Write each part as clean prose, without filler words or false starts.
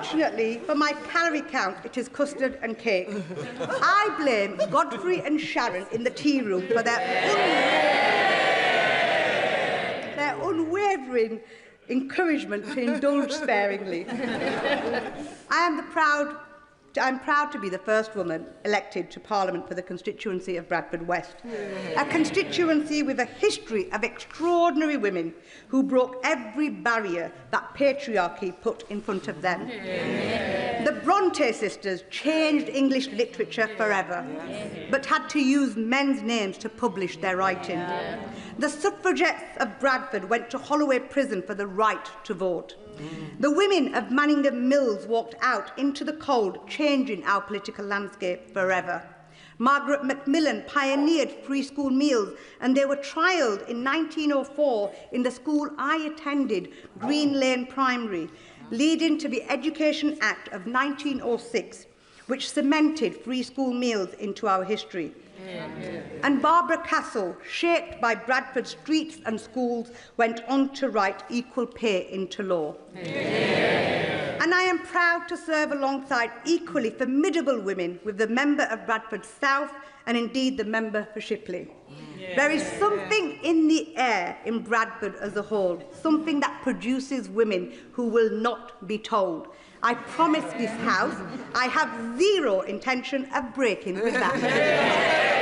Unfortunately, for my calorie count, it is custard and cake. I blame Godfrey and Sharon in the tea room for their unwavering encouragement to indulge sparingly. I'm proud to be the first woman elected to Parliament for the constituency of Bradford West, a constituency with a history of extraordinary women who broke every barrier that patriarchy put in front of them. The Bronte sisters changed English literature forever, but had to use men's names to publish their writing. The suffragettes of Bradford went to Holloway prison for the right to vote. The women of Manningham Mills walked out into the cold, changing our political landscape forever. Margaret Macmillan pioneered free school meals, and they were trialled in 1904 in the school I attended, Green Lane Primary, leading to the Education Act of 1906, which cemented free school meals into our history. And Barbara Castle, shaped by Bradford streets and schools, went on to write equal pay into law. And I am proud to serve alongside equally formidable women with the member of Bradford South and indeed the member for Shipley. There is something in the air in Bradford as a whole, something that produces women who will not be told. I promise this House I have zero intention of breaking with that.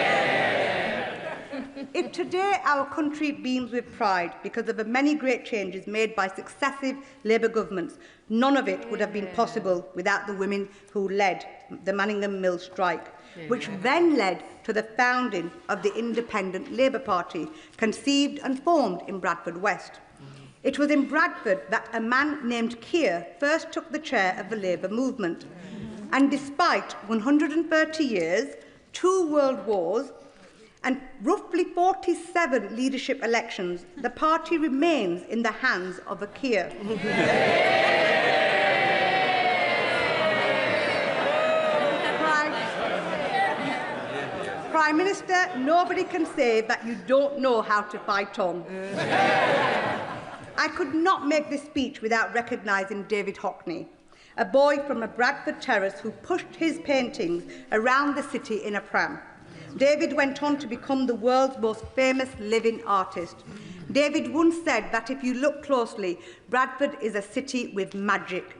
If today our country beams with pride because of the many great changes made by successive Labour governments, none of it would have been possible without the women who led the Manningham Mill strike, which then led to the founding of the Independent Labour Party, conceived and formed in Bradford West. It was in Bradford that a man named Keir first took the chair of the Labour movement. And despite 130 years, 2 world wars, and roughly 47 leadership elections, the party remains in the hands of a Keir. Prime Minister, nobody can say that you don't know how to fight on. I could not make this speech without recognising David Hockney, a boy from a Bradford terrace who pushed his paintings around the city in a pram. David went on to become the world's most famous living artist. David once said that if you look closely, Bradford is a city with magic.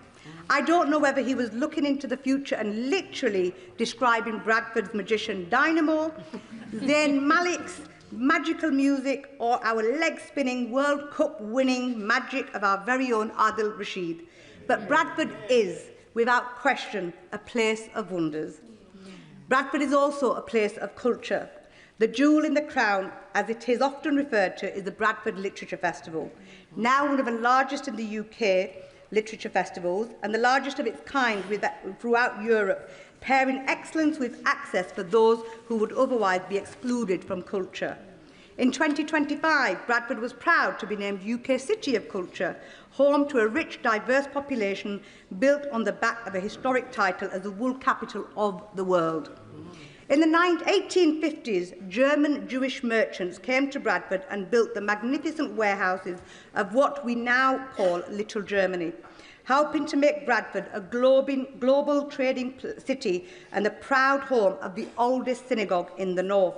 I don't know whether he was looking into the future and literally describing Bradford's magician Dynamo, Zayn Malik's magical music, or our leg-spinning World Cup winning magic of our very own Adil Rashid. But Bradford is, without question, a place of wonders. Bradford is also a place of culture. The jewel in the crown, as it is often referred to, is the Bradford Literature Festival, now one of the largest in the UK literature festivals and the largest of its kind throughout Europe, pairing excellence with access for those who would otherwise be excluded from culture. In 2025, Bradford was proud to be named UK City of Culture, home to a rich, diverse population built on the back of a historic title as the wool capital of the world. In the 1850s, German Jewish merchants came to Bradford and built the magnificent warehouses of what we now call Little Germany, helping to make Bradford a global trading city and the proud home of the oldest synagogue in the north.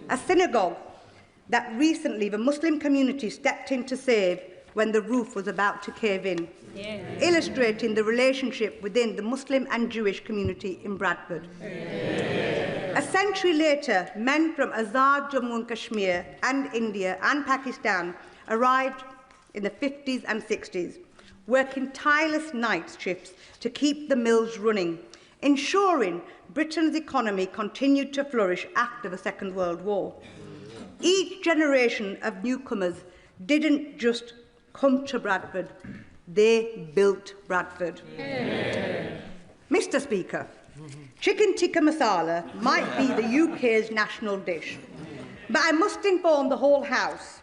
A synagogue that recently the Muslim community stepped in to save when the roof was about to cave in, illustrating the relationship within the Muslim and Jewish community in Bradford. A century later, men from Azad Jammu and Kashmir and India and Pakistan arrived in the 50s and 60s, working tireless night shifts to keep the mills running, ensuring Britain's economy continued to flourish after the Second World War. Each generation of newcomers didn't just come to Bradford, they built Bradford. Mr. Speaker, chicken tikka masala might be the UK's national dish, but I must inform the whole House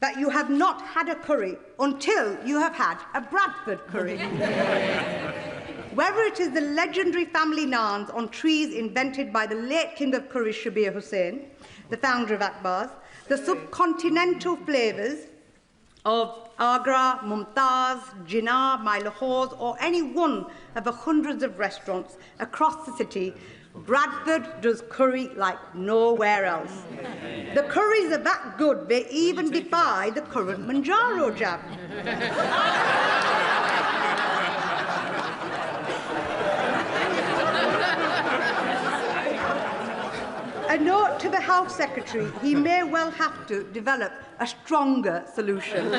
that you have not had a curry until you have had a Bradford curry. Whether it is the legendary family naans on trees invented by the late King of Curry, Shabir Hussain, the founder of Akbar's, the subcontinental flavours of Agra, Mumtaz, Jinnah, My Lahore, or any one of the hundreds of restaurants across the city, Bradford does curry like nowhere else. The curries are that good, they even defy the current Manjaro jab. A note to the Health Secretary, he may well have to develop a stronger solution.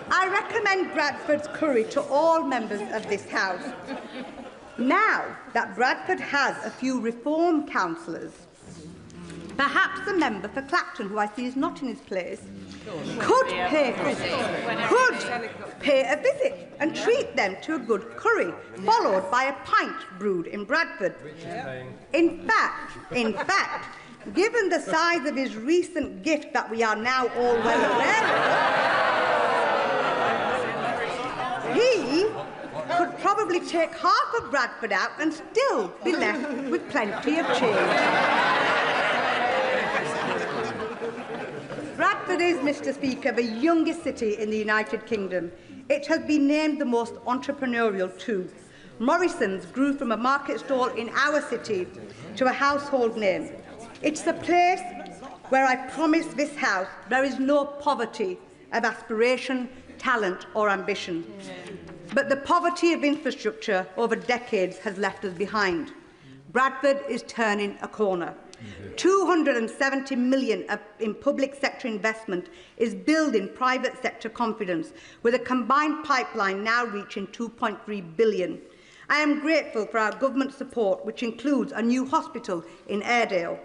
I recommend Bradford's curry to all members of this House. Now that Bradford has a few reform councillors, perhaps a member for Clacton, who I see is not in his place, could pay a visit and treat them to a good curry, followed by a pint brewed in Bradford. In fact, given the size of his recent gift that we are now all well aware of, he could probably take half of Bradford out and still be left with plenty of change. Bradford is, Mr. Speaker, the youngest city in the United Kingdom. It has been named the most entrepreneurial too. Morrison's grew from a market stall in our city to a household name. It's the place where I promise this House there is no poverty of aspiration, talent or ambition. But the poverty of infrastructure over decades has left us behind. Bradford is turning a corner. 270 million in public sector investment is building private sector confidence, with a combined pipeline now reaching 2.3 billion. I am grateful for our government support, which includes a new hospital in Airedale,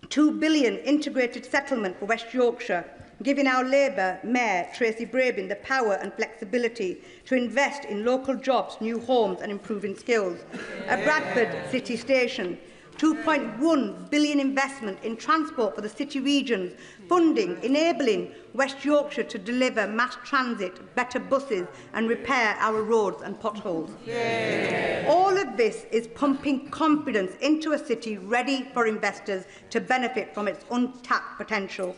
2 billion integrated settlement for West Yorkshire, giving our Labour Mayor, Tracy Brabin, the power and flexibility to invest in local jobs, new homes and improving skills. A Bradford City Station, 2.1 billion investment in transport for the city regions, funding enabling West Yorkshire to deliver mass transit, better buses and repair our roads and potholes. All of this is pumping confidence into a city ready for investors to benefit from its untapped potential.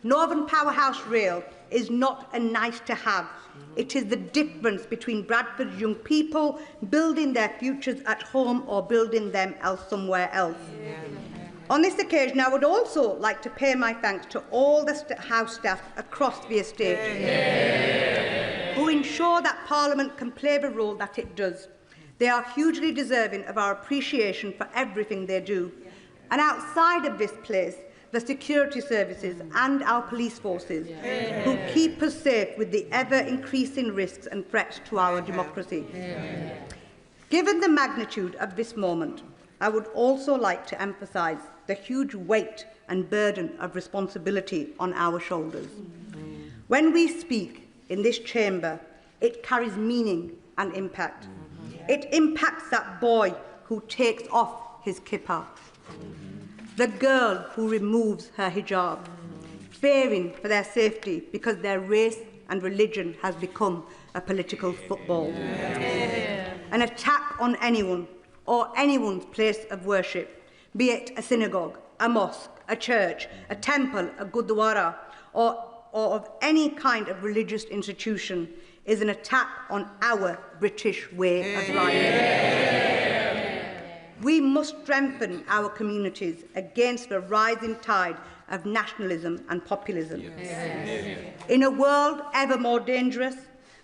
Northern Powerhouse Rail is not a nice-to-have. It is the difference between Bradford's young people building their futures at home or building them somewhere else. On this occasion, I would also like to pay my thanks to all the House staff across the estate who ensure that Parliament can play the role that it does. They are hugely deserving of our appreciation for everything they do. And outside of this place, the security services and our police forces who keep us safe with the ever-increasing risks and threats to our democracy. Given the magnitude of this moment, I would also like to emphasise the huge weight and burden of responsibility on our shoulders. When we speak in this chamber, it carries meaning and impact. It impacts that boy who takes off his kippah, the girl who removes her hijab, fearing for their safety because their race and religion has become a political football. An attack on anyone or anyone's place of worship, be it a synagogue, a mosque, a church, a temple, a gurdwara, or of any kind of religious institution, is an attack on our British way of life. We must strengthen our communities against the rising tide of nationalism and populism. In a world ever more dangerous,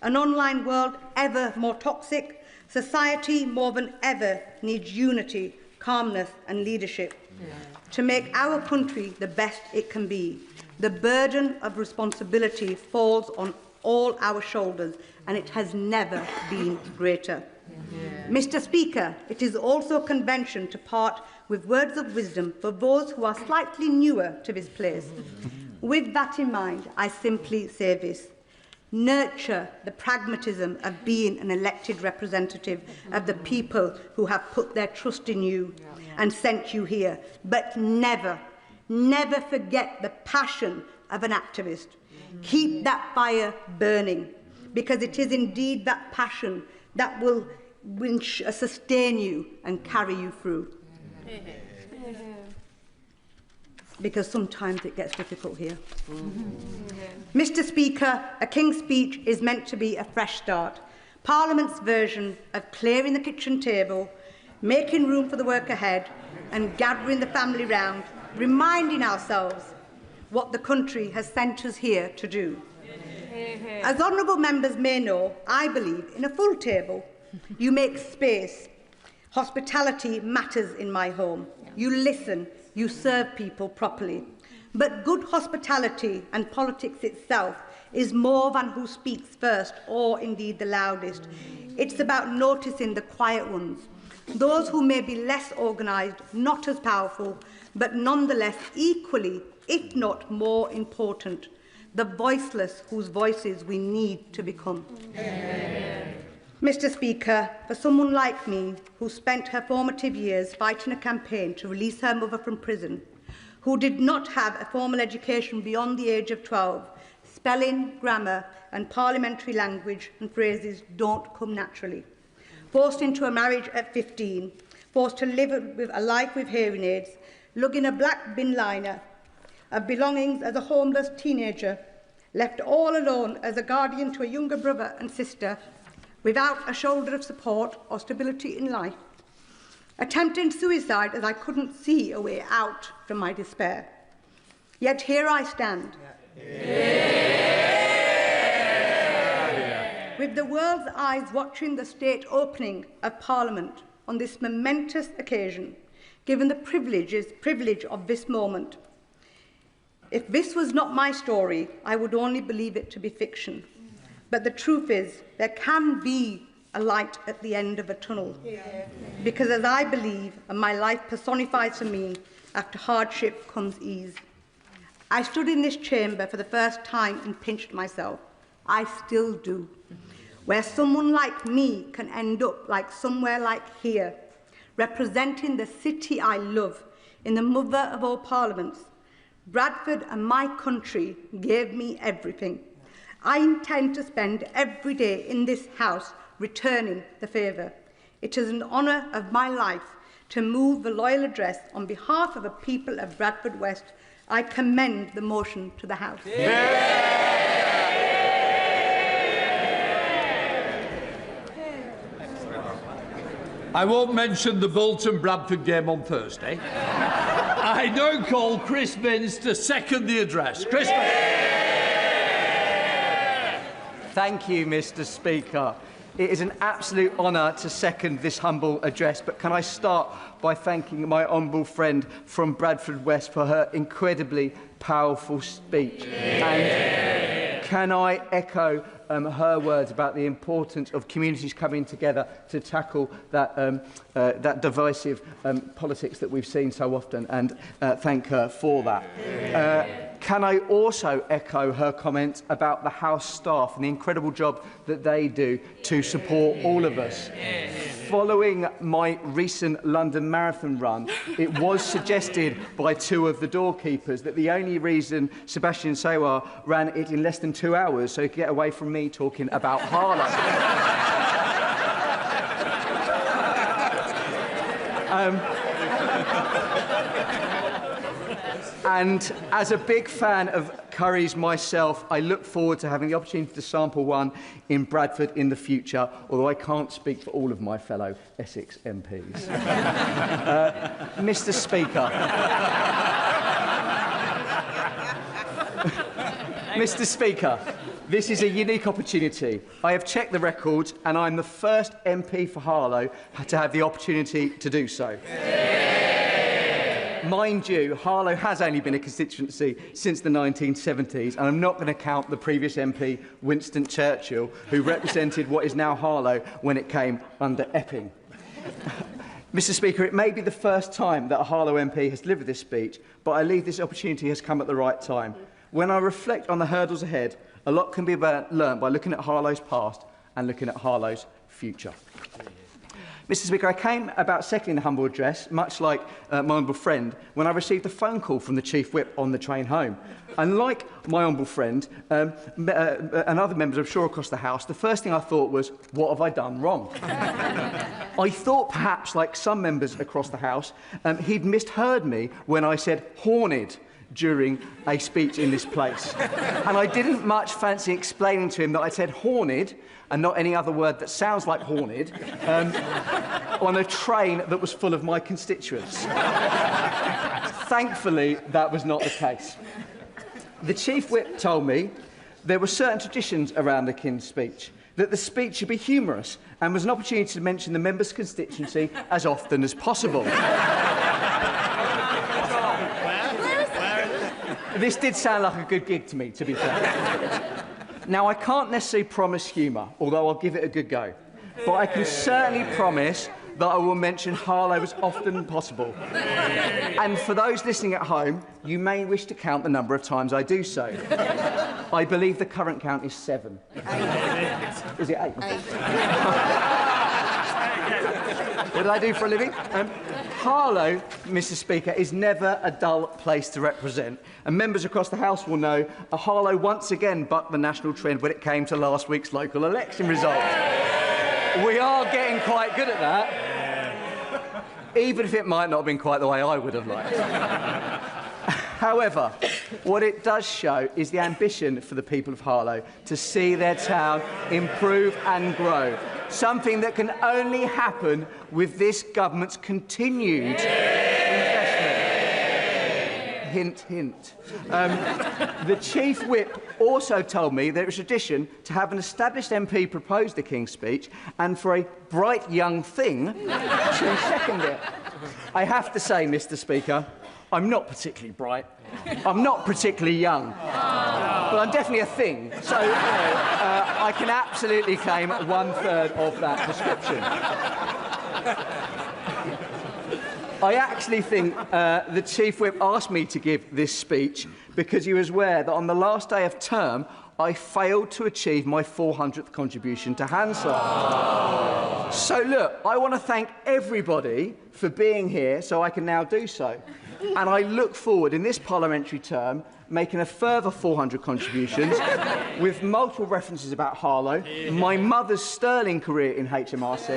an online world ever more toxic, society more than ever needs unity, calmness and leadership to make our country the best it can be. The burden of responsibility falls on all our shoulders, and it has never been greater. Mr. Speaker, it is also convention to part with words of wisdom for those who are slightly newer to this place. With that in mind, I simply say this: nurture the pragmatism of being an elected representative of the people who have put their trust in you and sent you here, but never, never forget the passion of an activist. Keep that fire burning, because it is indeed that passion that will sustain you and carry you through. because sometimes it gets difficult here. Mr. Speaker, a King's Speech is meant to be a fresh start. Parliament's version of clearing the kitchen table, making room for the work ahead, and gathering the family round, reminding ourselves what the country has sent us here to do. As honourable members may know, I believe in a full table. You make space. Hospitality matters in my home. You listen, you serve people properly. But good hospitality and politics itself is more than who speaks first or indeed the loudest. It's about noticing the quiet ones, those who may be less organised, not as powerful, but nonetheless equally, if not more important, the voiceless whose voices we need to become. Mr. Speaker, for someone like me, who spent her formative years fighting a campaign to release her mother from prison, who did not have a formal education beyond the age of 12, spelling, grammar and parliamentary language and phrases don't come naturally. Forced into a marriage at 15, forced to live with a life with hearing aids, lugging a black bin liner of belongings as a homeless teenager, left all alone as a guardian to a younger brother and sister, without a shoulder of support or stability in life, attempting suicide as I couldn't see a way out from my despair. Yet here I stand. With the world's eyes watching the state opening of Parliament on this momentous occasion, given the privilege of this moment. If this was not my story, I would only believe it to be fiction. But the truth is, there can be a light at the end of a tunnel. Because as I believe, and my life personifies for me, after hardship comes ease. I stood in this chamber for the first time and pinched myself. I still do. Where someone like me can end up like somewhere like here, representing the city I love, in the mother of all parliaments. Bradford and my country gave me everything. I intend to spend every day in this House returning the favour. It is an honour of my life to move the loyal address on behalf of the people of Bradford West. I commend the motion to the House. I won't mention the Bolton-Bradford game on Thursday. I now call Chris Minns to second the address. Chris Minns. Thank you, Mr. Speaker. It is an absolute honour to second this humble address, but can I start by thanking my honourable friend from Bradford West for her incredibly powerful speech. And can I echo her words about the importance of communities coming together to tackle that, that divisive politics that we've seen so often, and thank her for that. Can I also echo her comments about the House staff and the incredible job that they do to support all of us? Following my recent London Marathon run, it was suggested by two of the doorkeepers that the only reason Sebastian Sewar ran it in less than 2 hours so he could get away from me talking about Harlow. And as a big fan of curries myself, I look forward to having the opportunity to sample one in Bradford in the future, although I can't speak for all of my fellow Essex MPs. Mr. Speaker. Mr. Speaker, this is a unique opportunity. I have checked the records and I'm the first MP for Harlow to have the opportunity to do so. Mind you, Harlow has only been a constituency since the 1970s, and I'm not going to count the previous MP, Winston Churchill, who represented what is now Harlow when it came under Epping. Mr. Speaker, it may be the first time that a Harlow MP has delivered this speech, but I believe this opportunity has come at the right time. When I reflect on the hurdles ahead, a lot can be learned by looking at Harlow's past and looking at Harlow's future. Mr. Speaker, I came about seconding the humble address, much like my honourable friend, when I received a phone call from the Chief Whip on the train home. And like my honourable friend and other members, I'm sure, across the House, the first thing I thought was, what have I done wrong? I thought perhaps, like some members across the House, he'd misheard me when I said haunted. during a speech in this place. And I didn't much fancy explaining to him that I said horned, and not any other word that sounds like horned, on a train that was full of my constituents. Thankfully, that was not the case. The Chief Whip told me there were certain traditions around the King's speech, that the speech should be humorous and was an opportunity to mention the member's constituency as often as possible. This did sound like a good gig to me, to be fair. Now, I can't necessarily promise humour, although I'll give it a good go. But I can certainly promise that I will mention Harlow as often as possible. And for those listening at home, you may wish to count the number of times I do so. I believe the current count is 7. 8. Is it 8? 8. What did I do for a living? Harlow, Mr. Speaker, is never a dull place to represent. And members across the House will know Harlow once again bucked the national trend when it came to last week's local election result. We are getting quite good at that, even if it might not have been quite the way I would have liked. However, what it does show is the ambition for the people of Harlow to see their town improve and grow, something that can only happen with this government's continued investment. Hint, hint. The Chief Whip also told me that it was tradition to have an established MP propose the King's speech and for a bright young thing to second it. I have to say, Mr. Speaker, I'm not particularly bright. I'm not particularly young. But I'm definitely a thing. So, I can absolutely claim 1/3 of that description. I actually think the Chief Whip asked me to give this speech because he was aware that on the last day of term, I failed to achieve my 400th contribution to Hansard. So, look, I want to thank everybody for being here so I can now do so. And I look forward, in this parliamentary term, making a further 400 contributions with multiple references about Harlow, my mother's sterling career in HMRC,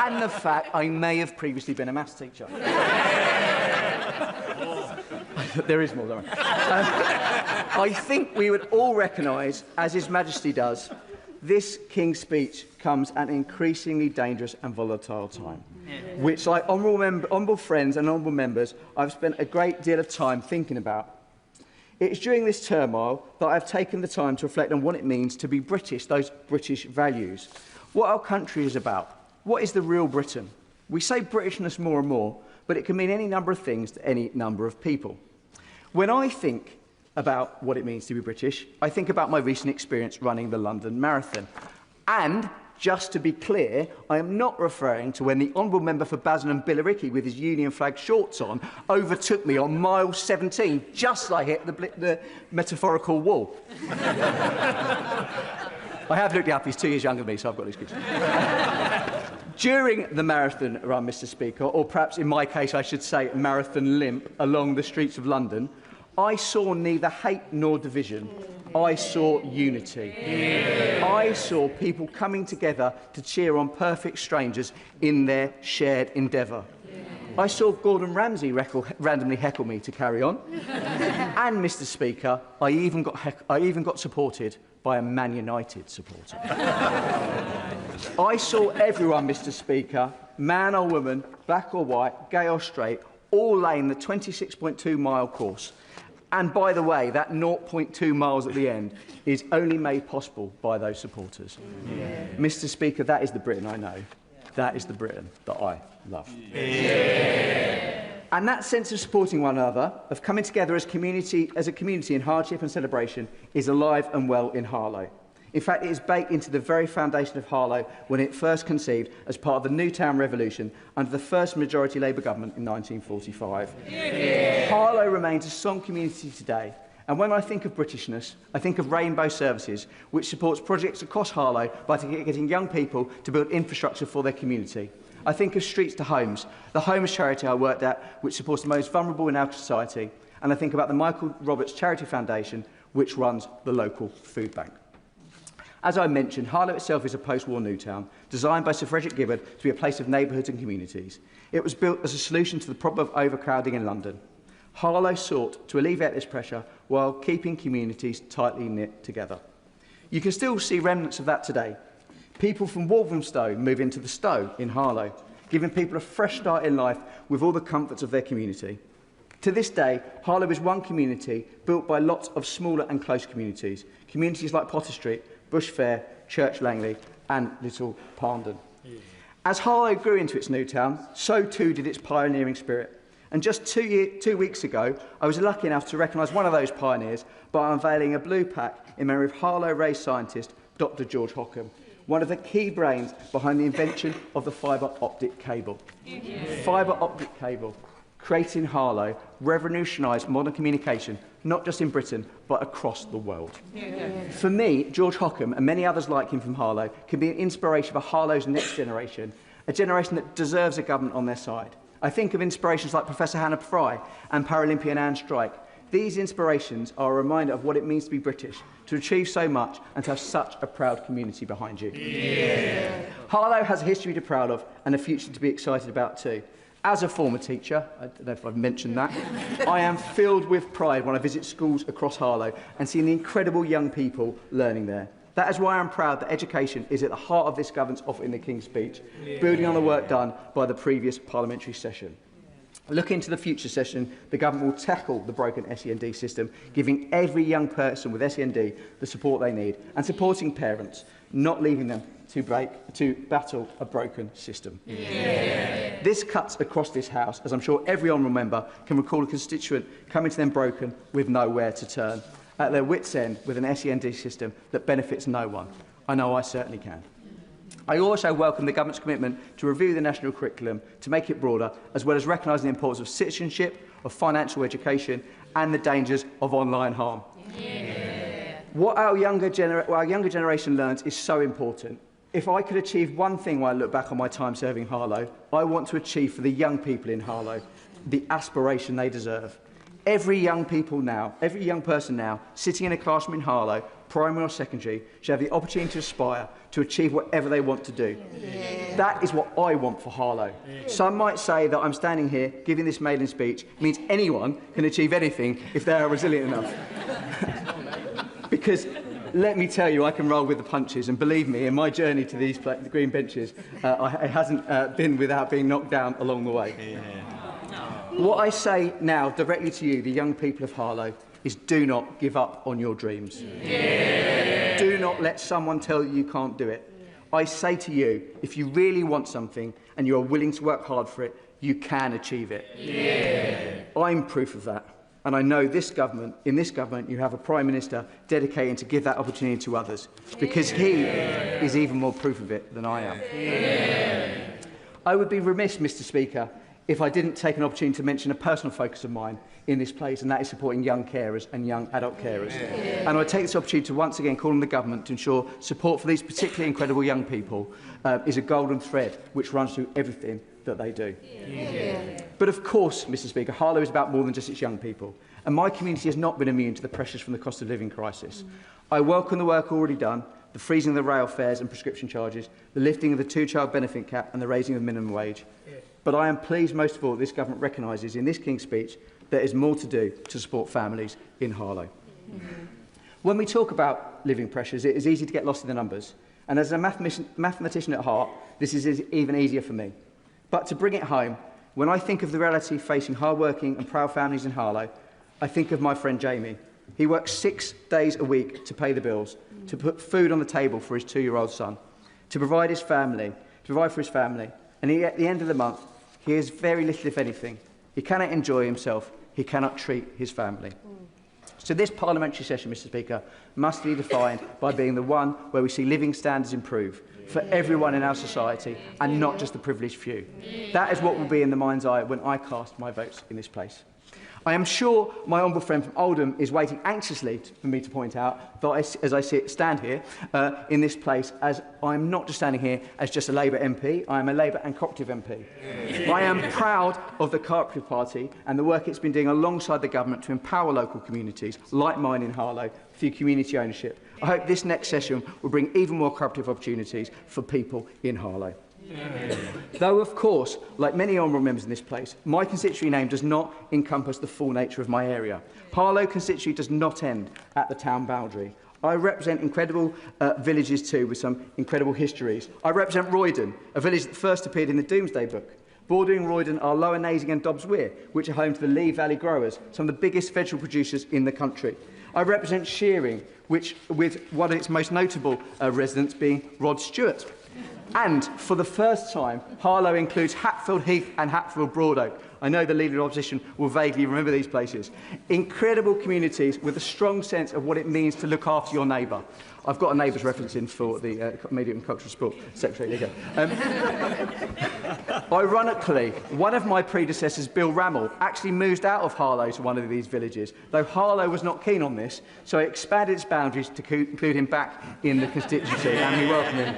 and the fact I may have previously been a maths teacher. There is more, don't I think we would all recognise, as His Majesty does, this King's speech comes at an increasingly dangerous and volatile time, which, like honourable friends and honourable members, I've spent a great deal of time thinking about. It's during this turmoil that I've taken the time to reflect on what it means to be British, those British values, what our country is about, what is the real Britain. We say Britishness more and more, but it can mean any number of things to any number of people. When I think about what it means to be British, I think about my recent experience running the London Marathon. And, just to be clear, I am not referring to when the Honourable Member for Basden and Billericay with his Union flag shorts on overtook me on mile 17 just as I hit the metaphorical wall. I have looked it up, he's 2 years younger than me, so I've got an excuse. During the marathon run, Mr. Speaker, or perhaps in my case I should say marathon limp along the streets of London, I saw neither hate nor division. I saw unity. Yeah. I saw people coming together to cheer on perfect strangers in their shared endeavour. Yeah. I saw Gordon Ramsay randomly heckle me to carry on. And, Mr. Speaker, I even got supported by a Man United supporter. I saw everyone, Mr. Speaker, man or woman, black or white, gay or straight, all laying the 26.2-mile course. And, by the way, that 0.2 miles at the end is only made possible by those supporters. Yeah. Mr. Speaker, that is the Britain I know. That is the Britain that I love. Yeah. And that sense of supporting one another, of coming together as a community in hardship and celebration, is alive and well in Harlow. In fact, it is baked into the very foundation of Harlow when it first conceived as part of the Newtown Revolution under the first majority Labour government in 1945. Yeah. Harlow remains a strong community today, and when I think of Britishness, I think of Rainbow Services, which supports projects across Harlow by getting young people to build infrastructure for their community. I think of Streets to Homes, the homes charity I worked at, which supports the most vulnerable in our society, and I think about the Michael Roberts Charity Foundation, which runs the local food bank. As I mentioned, Harlow itself is a post-war new town, designed by Sir Frederick Gibbard to be a place of neighbourhoods and communities. It was built as a solution to the problem of overcrowding in London. Harlow sought to alleviate this pressure while keeping communities tightly knit together. You can still see remnants of that today. People from Walthamstow move into the Stow in Harlow, giving people a fresh start in life with all the comforts of their community. To this day, Harlow is one community built by lots of smaller and close communities, communities like Potter Street, Bush Fair, Church Langley and Little Parndon. As Harlow grew into its new town, so too did its pioneering spirit. And just 2 weeks ago, I was lucky enough to recognise one of those pioneers by unveiling a blue plaque in memory of Harlow-raised scientist Dr. George Hockham, one of the key brains behind the invention of the fibre optic cable. Fibre optic cable, created in Harlow, revolutionised modern communication, not just in Britain, but across the world. For me, George Hockham and many others like him from Harlow can be an inspiration for Harlow's next generation, a generation that deserves a government on their side. I think of inspirations like Professor Hannah Fry and Paralympian Anne Strike. These inspirations are a reminder of what it means to be British, to achieve so much and to have such a proud community behind you. Harlow has a history to be proud of and a future to be excited about too. As a former teacher, I don't know if I've mentioned that, I am filled with pride when I visit schools across Harlow and see the incredible young people learning there. That is why I'm proud that education is at the heart of this government's offer in the King's Speech, building on the work done by the previous parliamentary session. Looking to the future session, the government will tackle the broken SEND system, giving every young person with SEND the support they need and supporting parents, not leaving them to battle a broken system. This cuts across this House, as I'm sure every honourable member can recall a constituent coming to them broken with nowhere to turn, at their wits' end with an SEND system that benefits no one. I know I certainly can. I also welcome the government's commitment to review the national curriculum to make it broader, as well as recognising the importance of citizenship, of financial education and the dangers of online harm. What our younger generation learns is so important. If I could achieve one thing when I look back on my time serving Harlow, I want to achieve for the young people in Harlow the aspiration they deserve. Every young person now, sitting in a classroom in Harlow, primary or secondary, should have the opportunity to aspire to achieve whatever they want to do. That is what I want for Harlow. Some might say that I'm standing here giving this maiden speech means anyone can achieve anything if they are resilient enough. Because let me tell you, I can roll with the punches, and believe me, in my journey to these green benches, it hasn't been without being knocked down along the way. What I say now directly to you, the young people of Harlow, is do not give up on your dreams. Do not let someone tell you you can't do it. I say to you, if you really want something and you are willing to work hard for it, you can achieve it. I'm proof of that. And I know in this government, you have a Prime Minister dedicated to give that opportunity to others, because he is even more proof of it than I am. I would be remiss, Mr. Speaker, if I didn't take an opportunity to mention a personal focus of mine in this place, and that is supporting young carers and young adult carers. And I take this opportunity to once again call on the government to ensure support for these particularly incredible young people is a golden thread which runs through everything that they do. But of course, Mr. Speaker, Harlow is about more than just its young people, and my community has not been immune to the pressures from the cost of living crisis. I welcome the work already done, the freezing of the rail fares and prescription charges, the lifting of the two-child benefit cap and the raising of the minimum wage. But I am pleased most of all that this government recognises in this King's Speech there is more to do to support families in Harlow. When we talk about living pressures, it is easy to get lost in the numbers. And as a mathematician at heart, this is even easier for me. But to bring it home, when I think of the reality facing hard-working and proud families in Harlow, I think of my friend Jamie. He works 6 days a week to pay the bills, to put food on the table for his 2-year-old son, to provide for his family. And at the end of the month, he has very little, if anything. He cannot enjoy himself. He cannot treat his family. So this parliamentary session, Mr. Speaker, must be defined by being the one where we see living standards improve for everyone in our society and not just the privileged few. That is what will be in the mind's eye when I cast my votes in this place. I am sure my honourable friend from Oldham is waiting anxiously for me to point out that as I stand here in this place, as I'm not just standing here as just a Labour MP, I am a Labour and Cooperative MP. I am proud of the Cooperative Party and the work it's been doing alongside the government to empower local communities, like mine in Harlow, through community ownership. I hope this next session will bring even more cooperative opportunities for people in Harlow. Though, of course, like many honourable members in this place, my constituency name does not encompass the full nature of my area. Harlow constituency does not end at the town boundary. I represent incredible villages too, with some incredible histories. I represent Roydon, a village that first appeared in the Domesday Book. Bordering Roydon are Lower Nasing and Dobbs Weir, which are home to the Lee Valley growers, some of the biggest vegetable producers in the country. I represent Shearing, which, with one of its most notable residents being Rod Stewart. And for the first time, Harlow includes Hatfield Heath and Hatfield Broadoak. I know the Leader of the Opposition will vaguely remember these places. Incredible communities with a strong sense of what it means to look after your neighbour. I've got a neighbour's reference in for the Media and Cultural Sport Secretary. There you go. Ironically, one of my predecessors, Bill Rammell, actually moved out of Harlow to one of these villages, though Harlow was not keen on this, so he expanded its boundaries to include him back in the constituency, and we welcome him.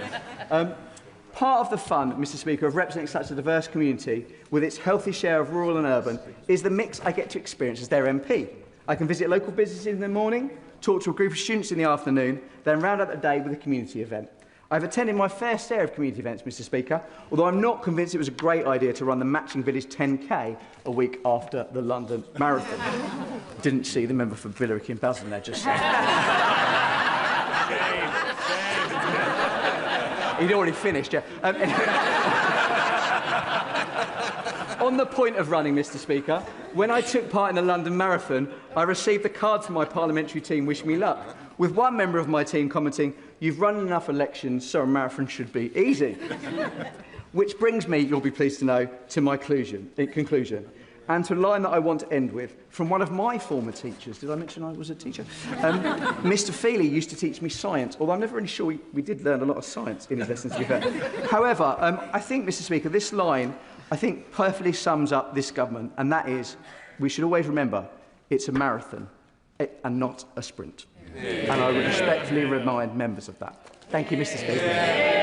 Part of the fun, Mr Speaker, of representing such a diverse community with its healthy share of rural and urban is the mix I get to experience as their MP. I can visit local businesses in the morning, talk to a group of students in the afternoon, then round out the day with a community event. I've attended my fair share of community events, Mr Speaker, although I'm not convinced it was a great idea to run the Matching Village 10K a week after the London Marathon. Didn't see the member for Billericay and Basildon there just He'd already finished, yeah. On the point of running, Mr Speaker, when I took part in the London Marathon, I received a card from my parliamentary team wishing me luck, with one member of my team commenting, "You've run enough elections, so a marathon should be easy." Which brings me, you'll be pleased to know, to my conclusion, and to a line that I want to end with, from one of my former teachers. Did I mention I was a teacher? Mr Feely used to teach me science, although I'm never really sure we did learn a lot of science in his lessons, to be fair. However, I think, Mr Speaker, this line, I think, perfectly sums up this government, and that is, we should always remember, it's a marathon and not a sprint. Yeah. And I would respectfully remind members of that. Thank you, Mr Speaker.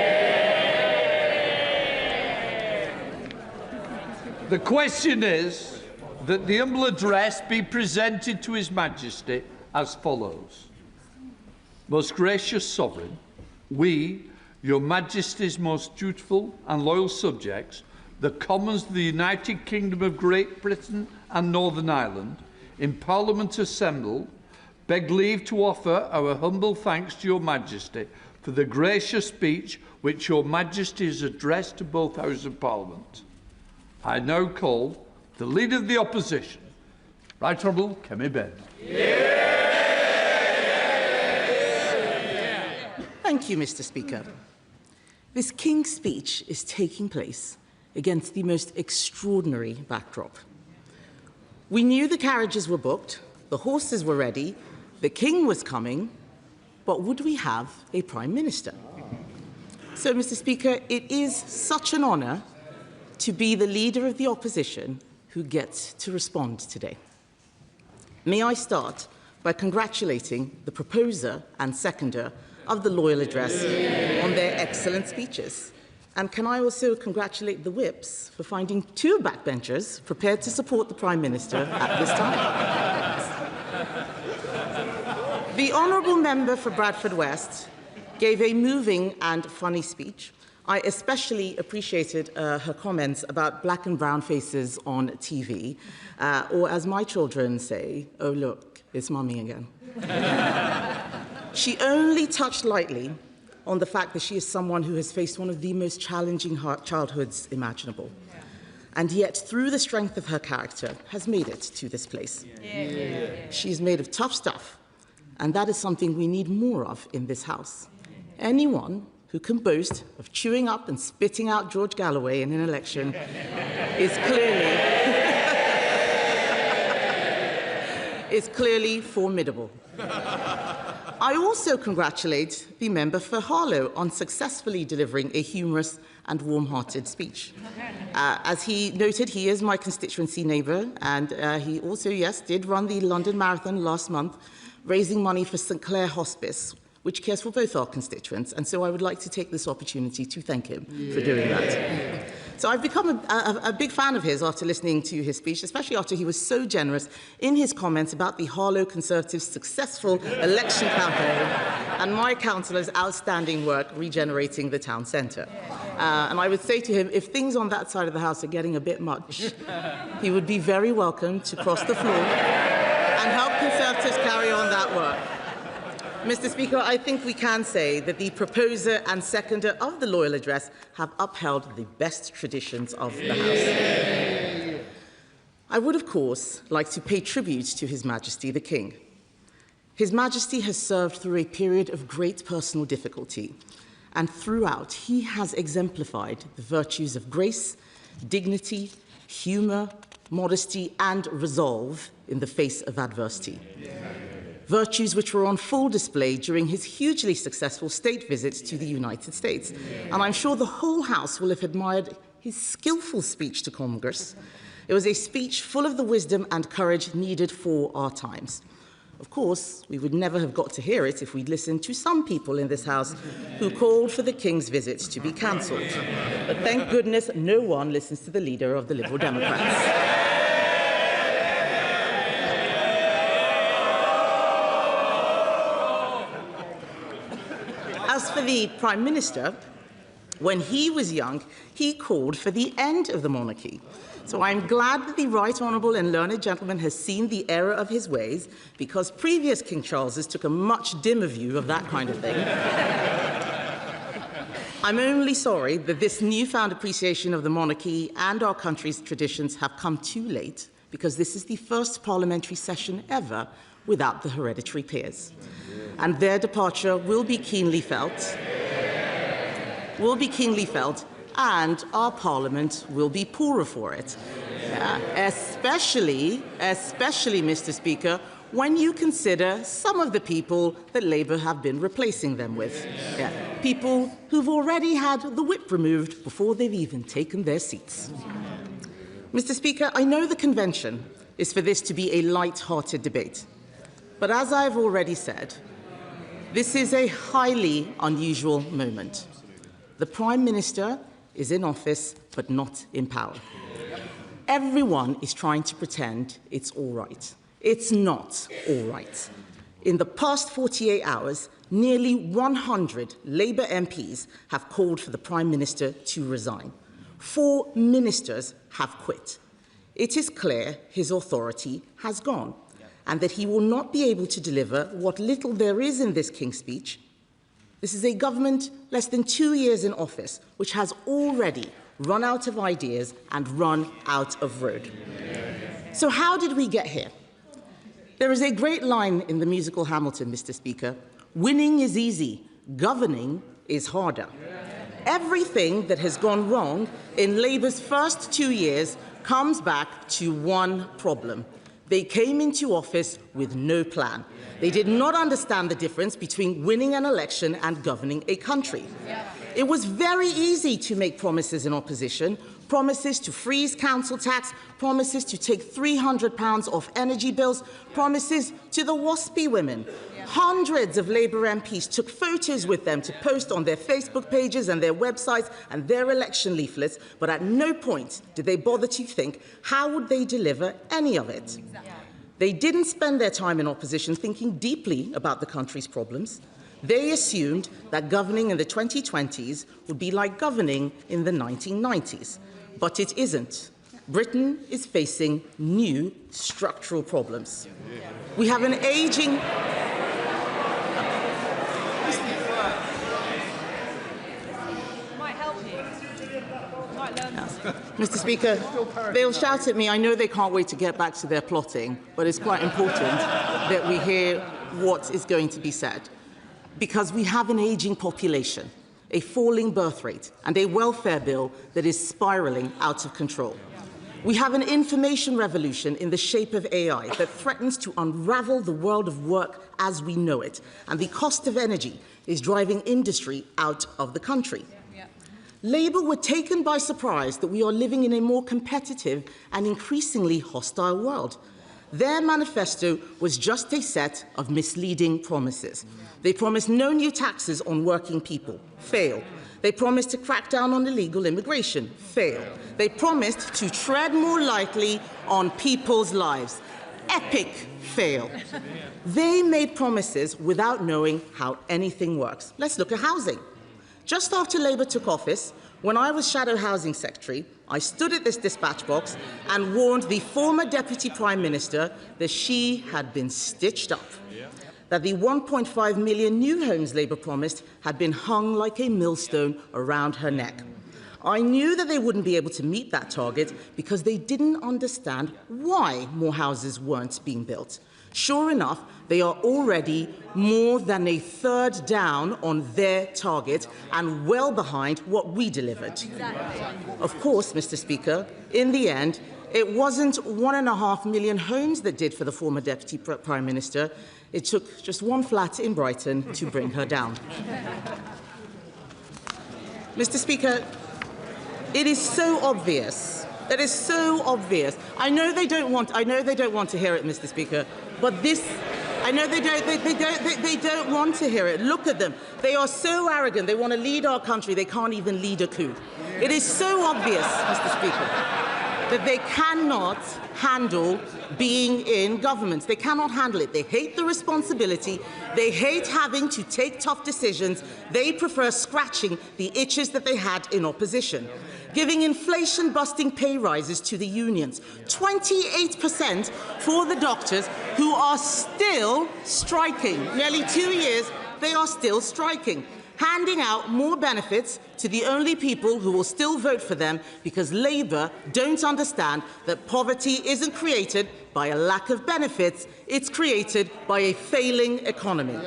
The question is that the humble address be presented to His Majesty as follows. Most gracious Sovereign, we, Your Majesty's most dutiful and loyal subjects, the Commons of the United Kingdom of Great Britain and Northern Ireland, in Parliament assembled, beg leave to offer our humble thanks to Your Majesty for the gracious speech which Your Majesty has addressed to both Houses of Parliament. I now call the Leader of the Opposition, Right Honourable Kemi Badenoch. Thank you, Mr Speaker. This King's speech is taking place against the most extraordinary backdrop. We knew the carriages were booked, the horses were ready, the King was coming, but would we have a Prime Minister? So, Mr Speaker, it is such an honour to be the Leader of the Opposition who gets to respond today. May I start by congratulating the proposer and seconder of the Loyal Address on their excellent speeches. And can I also congratulate the whips for finding two backbenchers prepared to support the Prime Minister at this time. The honourable member for Bradford West gave a moving and funny speech. I especially appreciated her comments about black and brown faces on TV, or as my children say, "Oh look, it's mummy again." She only touched lightly on the fact that she is someone who has faced one of the most challenging childhoods imaginable, and yet, through the strength of her character, has made it to this place. She is made of tough stuff, and that is something we need more of in this House. Anyone who can boast of chewing up and spitting out George Galloway in an election is clearly formidable. I also congratulate the member for Harlow on successfully delivering a humorous and warm-hearted speech. As he noted, he is my constituency neighbour, and he also, yes, did run the London Marathon last month, raising money for St Clair Hospice, which cares for both our constituents, and so I would like to take this opportunity to thank him for doing that. So I've become a big fan of his after listening to his speech, especially after he was so generous in his comments about the Harlow Conservatives' successful election campaign and my councillor's outstanding work regenerating the town centre. And I would say to him, if things on that side of the House are getting a bit much, he would be very welcome to cross the floor and help Conservatives carry on that work. Mr. Speaker, I think we can say that the proposer and seconder of the Loyal Address have upheld the best traditions of the House. I would, of course, like to pay tribute to His Majesty the King. His Majesty has served through a period of great personal difficulty, and throughout he has exemplified the virtues of grace, dignity, humour, modesty and resolve in the face of adversity. Virtues which were on full display during his hugely successful state visits to the United States. And I'm sure the whole House will have admired his skillful speech to Congress. It was a speech full of the wisdom and courage needed for our times. Of course, we would never have got to hear it if we'd listened to some people in this House who called for the King's visit to be cancelled. But thank goodness no one listens to the leader of the Liberal Democrats. As for the Prime Minister, when he was young, he called for the end of the monarchy. So I'm glad that the right honourable and learned gentleman has seen the error of his ways, because previous King Charleses took a much dimmer view of that kind of thing. I'm only sorry that this newfound appreciation of the monarchy and our country's traditions have come too late, because this is the first parliamentary session ever without the hereditary peers. And their departure will be keenly felt, and our Parliament will be poorer for it. Especially, Mr. Speaker, when you consider some of the people that Labour have been replacing them with. People who've already had the whip removed before they've even taken their seats. Mr. Speaker, I know the convention is for this to be a light-hearted debate. But as I've already said, this is a highly unusual moment. The Prime Minister is in office, but not in power. Everyone is trying to pretend it's all right. It's not all right. In the past 48 hours, nearly 100 Labour MPs have called for the Prime Minister to resign. 4 ministers have quit. It is clear his authority has gone, and that he will not be able to deliver what little there is in this King's speech. This is a government less than 2 years in office, which has already run out of ideas and run out of road. So how did we get here? There is a great line in the musical Hamilton, Mr. Speaker. Winning is easy, governing is harder. Everything that has gone wrong in Labour's first 2 years comes back to one problem. They came into office with no plan. They did not understand the difference between winning an election and governing a country. It was very easy to make promises in opposition, promises to freeze council tax, promises to take £300 off energy bills, promises to the WASPy women. Hundreds of Labour MPs took photos with them to post on their Facebook pages and their websites and their election leaflets, but at no point did they bother to think how would they deliver any of it. They didn't spend their time in opposition thinking deeply about the country's problems. They assumed that governing in the 2020s would be like governing in the 1990s, but it isn't. Britain is facing new structural problems. We have an ageing... Mr. Speaker, they'll shout at me. I know they can't wait to get back to their plotting, but it's quite important that we hear what is going to be said. Because we have an ageing population, a falling birth rate, and a welfare bill that is spiralling out of control. We have an information revolution in the shape of AI that threatens to unravel the world of work as we know it, and the cost of energy is driving industry out of the country. Labour were taken by surprise that we are living in a more competitive and increasingly hostile world. Their manifesto was just a set of misleading promises. They promised no new taxes on working people. Fail. They promised to crack down on illegal immigration. Fail. They promised to tread more lightly on people's lives. Epic fail. They made promises without knowing how anything works. Let's look at housing. Just after Labour took office, When I was Shadow Housing Secretary, I stood at this dispatch box and warned the former Deputy Prime Minister that she had been stitched up, that the 1.5 million new homes Labour promised had been hung like a millstone around her neck. I knew that they wouldn't be able to meet that target because they didn't understand why more houses weren't being built. Sure enough, they are already more than a third down on their target and well behind what we delivered. Exactly. Of course, Mr. Speaker, in the end, it wasn't 1.5 million homes that did for the former Deputy Prime Minister. It took just one flat in Brighton to bring her down. Mr. Speaker, it is so obvious. It is so obvious. I know they don't want to hear it, Mr. Speaker, but this, I know they don't want to hear it. Look at them. They are so arrogant. They want to lead our country. They can't even lead a coup. It is so obvious, Mr. Speaker, that they cannot handle being in government. They cannot handle it. They hate the responsibility. They hate having to take tough decisions. They prefer scratching the itches that they had in opposition. Giving inflation-busting pay rises to the unions, 28% for the doctors who are still striking. Nearly 2 years, they are still striking. Handing out more benefits to the only people who will still vote for them because Labour don't understand that poverty isn't created by a lack of benefits, it's created by a failing economy.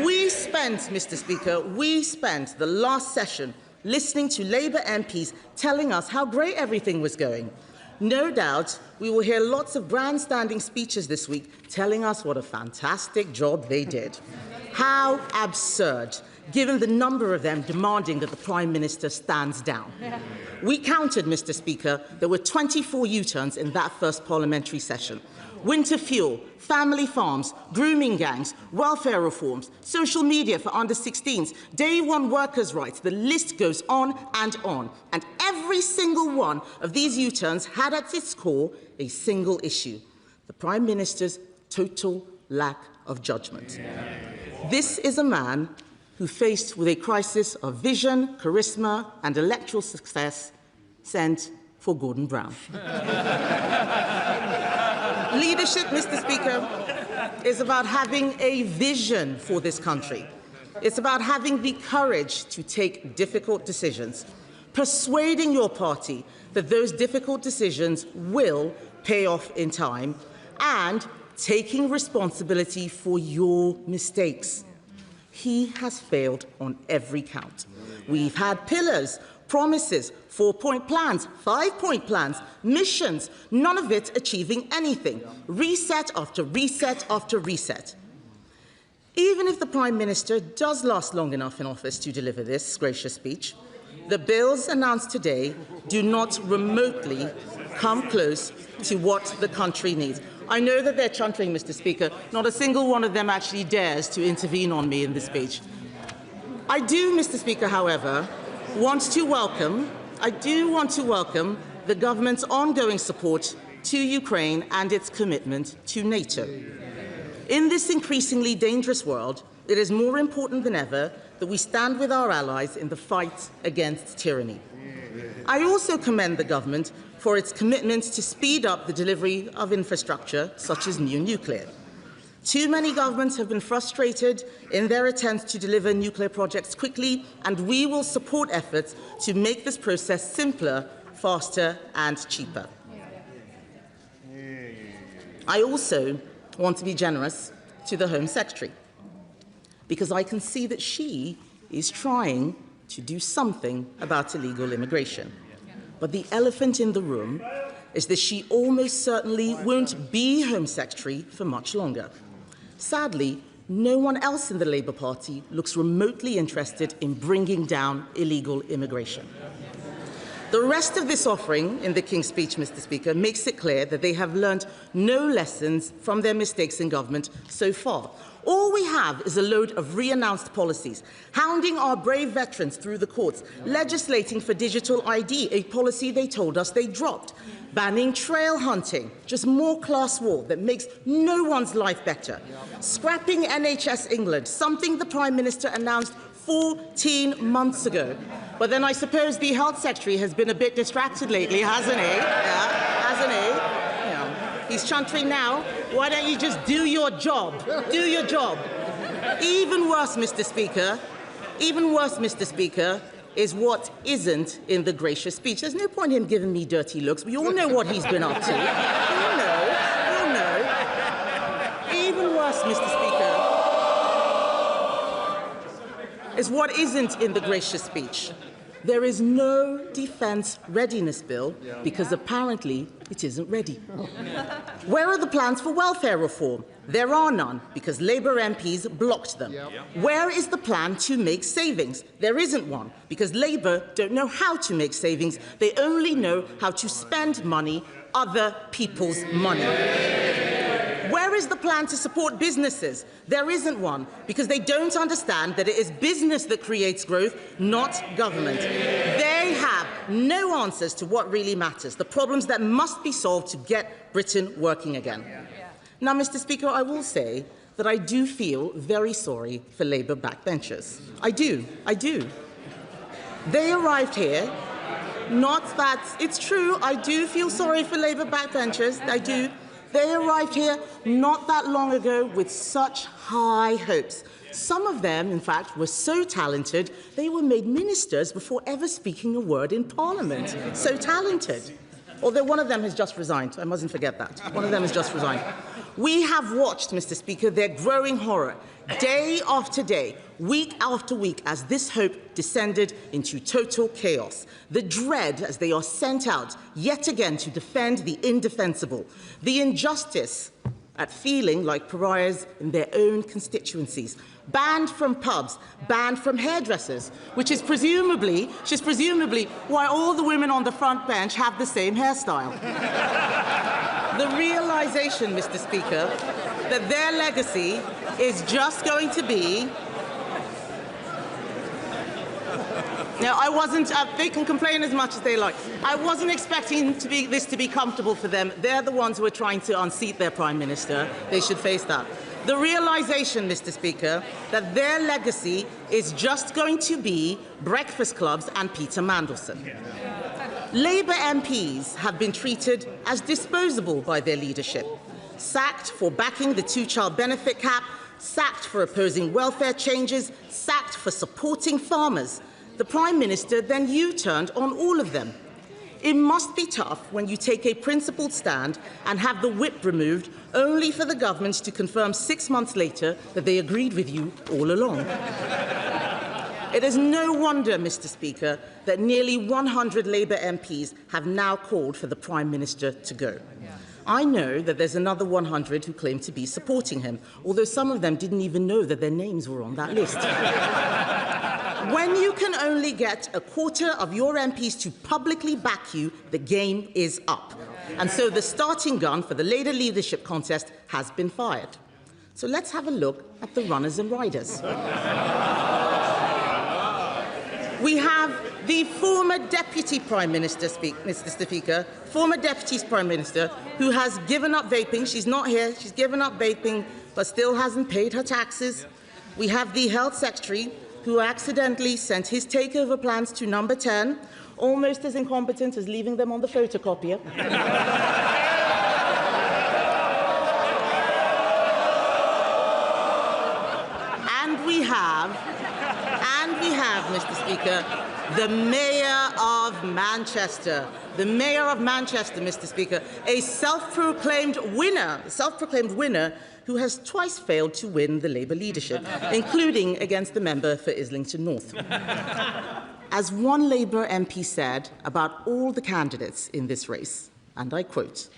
We spent, Mr. Speaker, the last session listening to Labour MPs telling us how great everything was going. No doubt we will hear lots of grandstanding speeches this week telling us what a fantastic job they did. How absurd, given the number of them demanding that the Prime Minister stands down. We counted, Mr. Speaker, there were 24 U-turns in that first parliamentary session. Winter fuel, family farms, grooming gangs, welfare reforms, social media for under-16s, day one workers' rights, the list goes on. And every single one of these U-turns had at its core a single issue: the Prime Minister's total lack of judgment. This is a man who, faced with a crisis of vision, charisma and electoral success, sent for Gordon Brown. Leadership, Mr. Speaker, is about having a vision for this country. It's about having the courage to take difficult decisions, persuading your party that those difficult decisions will pay off in time, and taking responsibility for your mistakes. He has failed on every count. We've had pillars, promises, 4-point plans, 5-point plans, missions, none of it achieving anything. Reset after reset after reset. Even if the Prime Minister does last long enough in office to deliver this gracious speech, the bills announced today do not remotely come close to what the country needs. I know that they're chuntering, Mr. Speaker. Not a single one of them actually dares to intervene on me in this speech. I do, Mr. Speaker, however, want to welcome the government's ongoing support to Ukraine and its commitment to NATO. In this increasingly dangerous world, it is more important than ever that we stand with our allies in the fight against tyranny. I also commend the government for its commitment to speed up the delivery of infrastructure, such as new nuclear. Too many governments have been frustrated in their attempts to deliver nuclear projects quickly, and we will support efforts to make this process simpler, faster and cheaper. I also want to be generous to the Home Secretary, because I can see that she is trying to do something about illegal immigration. But the elephant in the room is that she almost certainly won't be Home Secretary for much longer. Sadly, no one else in the Labour Party looks remotely interested in bringing down illegal immigration. The rest of this offering in the King's speech, Mr. Speaker, makes it clear that they have learnt no lessons from their mistakes in government so far. All we have is a load of re-announced policies, hounding our brave veterans through the courts, legislating for digital ID, a policy they told us they dropped, banning trail hunting, just more class war that makes no one's life better, scrapping NHS England, something the Prime Minister announced 14 months ago. But then I suppose the Health Secretary has been a bit distracted lately, hasn't he? Yeah, hasn't he? Yeah. He's chuntering now. Why don't you just do your job? Do your job. Even worse, Mr. Speaker, is what isn't in the gracious speech. There's no point in him giving me dirty looks. We all know what he's been up to. You'll know. Even worse, Mr. Speaker, is what isn't in the gracious speech. There is no defence readiness bill because apparently it isn't ready. Where are the plans for welfare reform? There are none because Labour MPs blocked them. Where is the plan to make savings? There isn't one because Labour don't know how to make savings. They only know how to spend money, other people's money. Where is the plan to support businesses? There isn't one, because they don't understand that it is business that creates growth, not government. They have no answers to what really matters, the problems that must be solved to get Britain working again. Now, Mr. Speaker, I will say that I do feel very sorry for Labour backbenchers. I do. They arrived here, not that it's true, I do feel sorry for Labour backbenchers, I do. They arrived here not that long ago with such high hopes. Some of them, in fact, were so talented, they were made ministers before ever speaking a word in Parliament. So talented. Although one of them has just resigned. I mustn't forget that. One of them has just resigned. We have watched, Mr. Speaker, their growing horror, day after day, week after week, as this hope descended into total chaos. The dread as they are sent out yet again to defend the indefensible. The injustice at feeling like pariahs in their own constituencies. Banned from pubs, banned from hairdressers, which is presumably why all the women on the front bench have the same hairstyle. The realization, Mr. Speaker, that their legacy is just going to be... Now, they can complain as much as they like. I wasn't expecting this to be comfortable for them. They're the ones who are trying to unseat their Prime Minister. They should face that. The realization, Mr. Speaker, that their legacy is just going to be breakfast clubs and Peter Mandelson. Labour MPs have been treated as disposable by their leadership. Sacked for backing the two-child benefit cap, sacked for opposing welfare changes, sacked for supporting farmers. The Prime Minister then U-turned on all of them. It must be tough when you take a principled stand and have the whip removed only for the government to confirm 6 months later that they agreed with you all along. It is no wonder, Mr. Speaker, that nearly 100 Labour MPs have now called for the Prime Minister to go. I know that there's another 100 who claim to be supporting him, although some of them didn't even know that their names were on that list. When you can only get a quarter of your MPs to publicly back you, the game is up. And so the starting gun for the Labour leadership contest has been fired. So let's have a look at the runners and riders. We have the former Deputy Prime Minister, Mr. Speaker, former Deputy Prime Minister, who has given up vaping. She's not here. She's given up vaping, but still hasn't paid her taxes. We have the Health Secretary, who accidentally sent his takeover plans to number 10, almost as incompetent as leaving them on the photocopier. And we have, Mr. Speaker, the Mayor of Manchester. The Mayor of Manchester, Mr. Speaker, a self-proclaimed winner who has twice failed to win the Labour leadership, including against the member for Islington North. As one Labour MP said about all the candidates in this race, and I quote,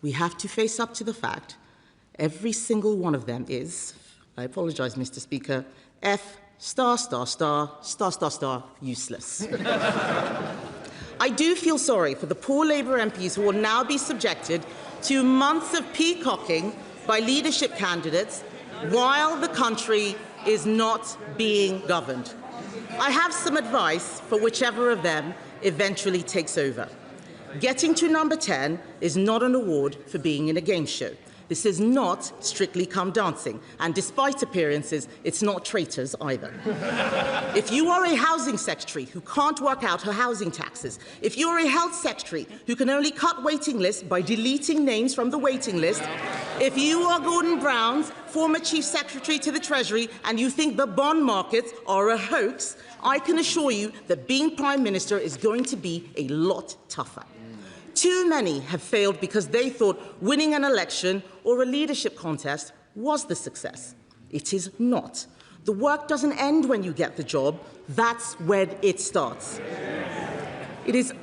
"We have to face up to the fact every single one of them is," I apologise, Mr. Speaker, F*** useless. I do feel sorry for the poor Labour MPs who will now be subjected to months of peacocking by leadership candidates while the country is not being governed. I have some advice for whichever of them eventually takes over. Getting to number 10 is not an award for being in a game show. This is not Strictly Come Dancing, and despite appearances, it's not traitors either. If you are a housing secretary who can't work out her housing taxes, if you're a health secretary who can only cut waiting lists by deleting names from the waiting list, if you are Gordon Brown's former Chief Secretary to the Treasury and you think the bond markets are a hoax, I can assure you that being Prime Minister is going to be a lot tougher. Too many have failed because they thought winning an election or a leadership contest was the success. It is not. The work doesn't end when you get the job. That's when it starts. It is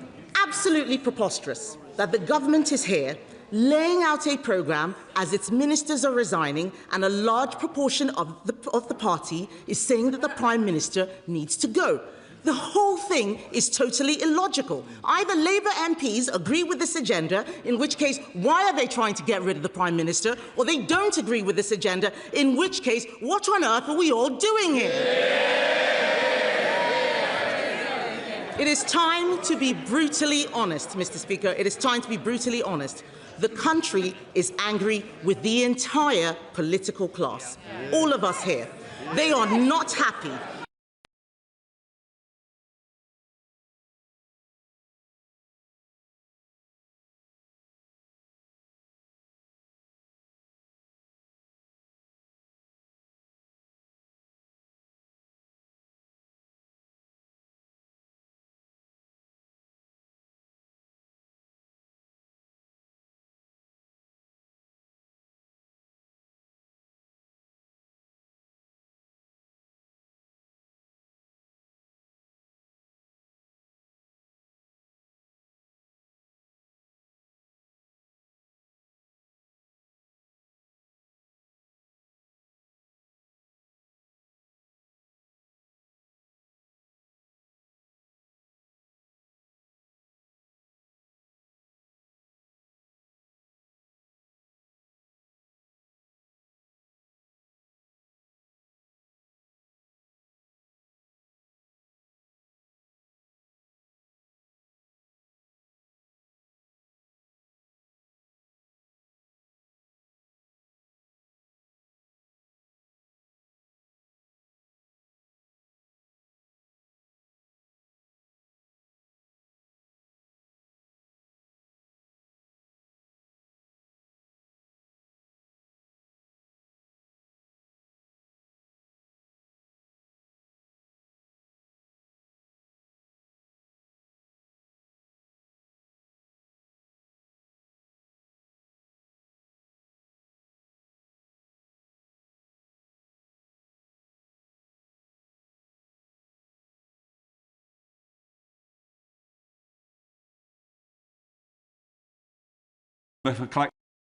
absolutely preposterous that the government is here laying out a programme as its ministers are resigning and a large proportion of the party is saying that the Prime Minister needs to go. The whole thing is totally illogical. Either Labour MPs agree with this agenda, in which case, why are they trying to get rid of the Prime Minister, or they don't agree with this agenda, in which case, what on earth are we all doing here? It is time to be brutally honest, Mr. Speaker. It is time to be brutally honest. The country is angry with the entire political class. All of us here. They are not happy.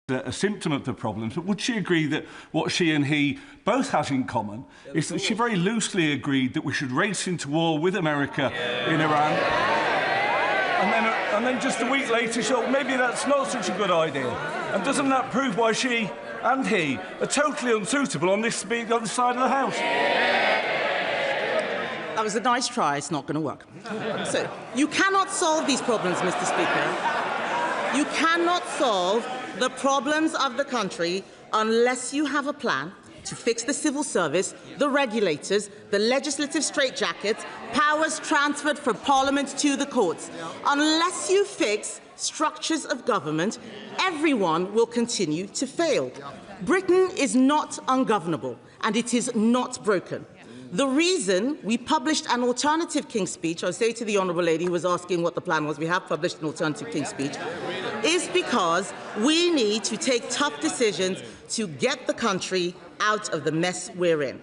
A symptom of the problems, but would she agree that what she and he both have in common is that she very loosely agreed that we should race into war with America in Iran, and then just a week later, she thought maybe that's not such a good idea? And doesn't that prove why she and he are totally unsuitable on this side of the House? That was a nice try. It's not going to work. So, you cannot solve these problems, Mr. Speaker. You cannot solve the problems of the country unless you have a plan to fix the civil service, the regulators, the legislative straitjackets, powers transferred from Parliament to the courts. Unless you fix structures of government, everyone will continue to fail. Britain is not ungovernable, and it is not broken. The reason we published an alternative King's Speech, I'll say to the Honourable Lady who was asking what the plan was, we have published an alternative King's Speech, is because we need to take tough decisions to get the country out of the mess we're in.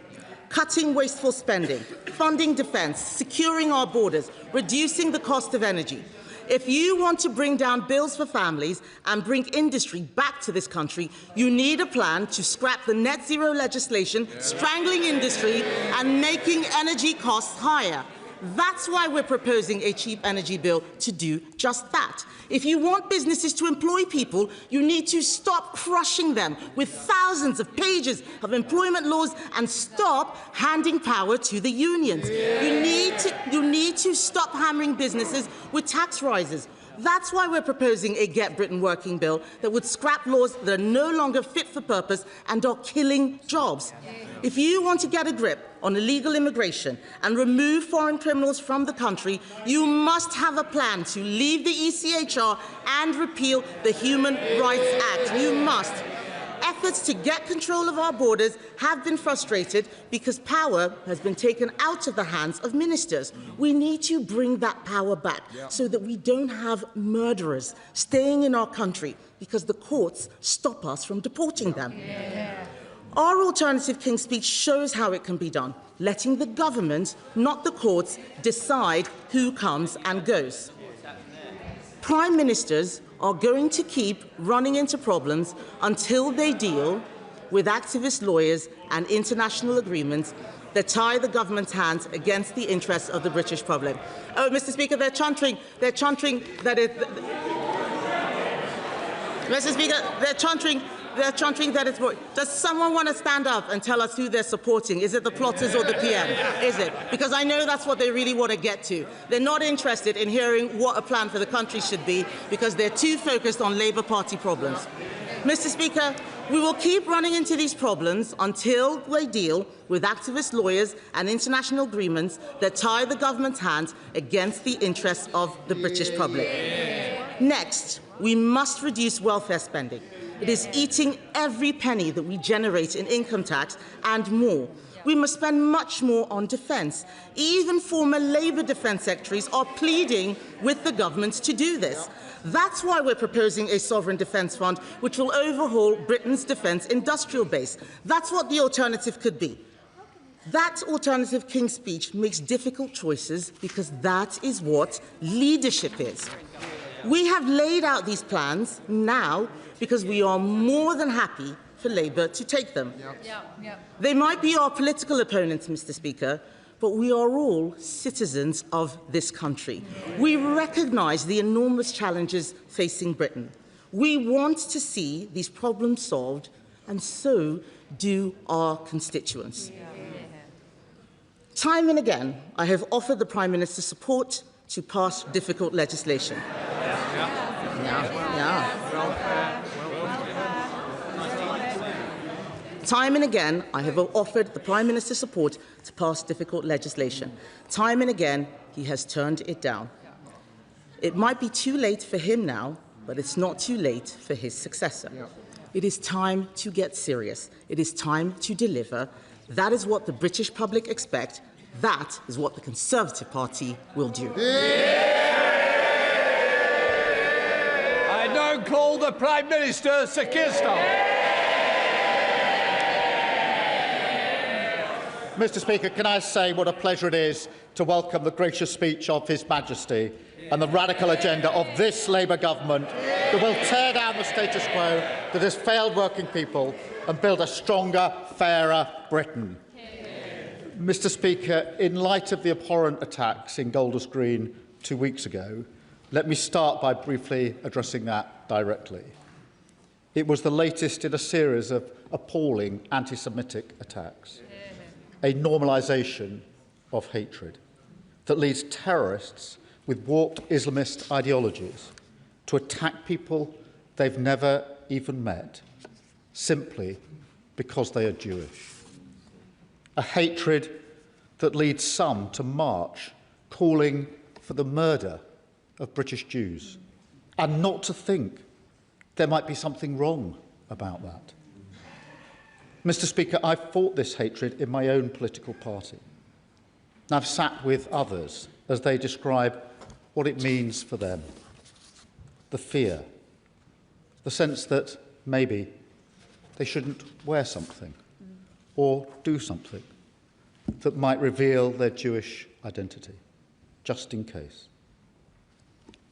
Cutting wasteful spending, funding defence, securing our borders, reducing the cost of energy. If you want to bring down bills for families and bring industry back to this country, you need a plan to scrap the net zero legislation, strangling industry and making energy costs higher. That's why we're proposing a cheap energy bill to do just that. If you want businesses to employ people, you need to stop crushing them with thousands of pages of employment laws and stop handing power to the unions. You need to stop hammering businesses with tax rises. That's why we're proposing a Get Britain Working bill that would scrap laws that are no longer fit for purpose and are killing jobs. If you want to get a grip on illegal immigration and remove foreign criminals from the country, you must have a plan to leave the ECHR and repeal the Human Rights Act. You must. Efforts to get control of our borders have been frustrated because power has been taken out of the hands of ministers. We need to bring that power back so that we don't have murderers staying in our country because the courts stop us from deporting them. Our alternative King's Speech shows how it can be done, letting the government, not the courts, decide who comes and goes. Prime Ministers are going to keep running into problems until they deal with activist lawyers and international agreements that tie the government's hands against the interests of the British public. Oh, Mr. Speaker, they're chanting that it... Mr. Speaker, they're chanting that it's... Does someone want to stand up and tell us who they're supporting? Is it the plotters or the PM? Is it? Because I know that's what they really want to get to. They're not interested in hearing what a plan for the country should be because they're too focused on Labour Party problems. Mr. Speaker, we will keep running into these problems until they deal with activist lawyers and international agreements that tie the government's hands against the interests of the British public. Next, we must reduce welfare spending. It is eating every penny that we generate in income tax and more. We must spend much more on defence. Even former Labour defence secretaries are pleading with the government to do this. That's why we're proposing a sovereign defence fund, which will overhaul Britain's defence industrial base. That's what the alternative could be. That alternative King's Speech makes difficult choices because that is what leadership is. We have laid out these plans now because we are more than happy for Labour to take them. They might be our political opponents, Mr. Speaker, but we are all citizens of this country. We recognise the enormous challenges facing Britain. We want to see these problems solved, and so do our constituents. Time and again, I have offered the Prime Minister support to pass difficult legislation. Time and again, I have offered the Prime Minister support to pass difficult legislation. Time and again, he has turned it down. It might be too late for him now, but it's not too late for his successor. It is time to get serious. It is time to deliver. That is what the British public expect. That is what the Conservative Party will do. I now call the Prime Minister, Sir Keir Starmer. Mr. Speaker, can I say what a pleasure it is to welcome the gracious speech of His Majesty and the radical agenda of this Labour government that will tear down the status quo that has failed working people and build a stronger, fairer Britain. Mr. Speaker, in light of the abhorrent attacks in Golders Green 2 weeks ago, let me start by briefly addressing that directly. It was the latest in a series of appalling anti-Semitic attacks, a normalisation of hatred that leads terrorists with warped Islamist ideologies to attack people they've never even met, simply because they are Jewish. A hatred that leads some to march calling for the murder of British Jews, and not to think there might be something wrong about that. Mr. Speaker, I've fought this hatred in my own political party. And I've sat with others as they describe what it means for them. The fear, the sense that maybe they shouldn't wear something or do something that might reveal their Jewish identity, just in case.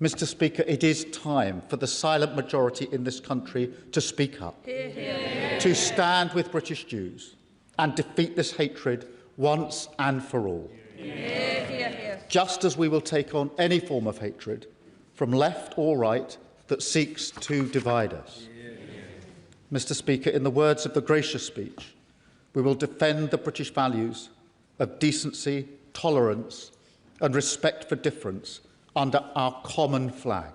Mr. Speaker, it is time for the silent majority in this country to speak up, to stand with British Jews and defeat this hatred once and for all. Just as we will take on any form of hatred, from left or right, that seeks to divide us. Mr. Speaker, in the words of the gracious speech, we will defend the British values of decency, tolerance and respect for difference under our common flag.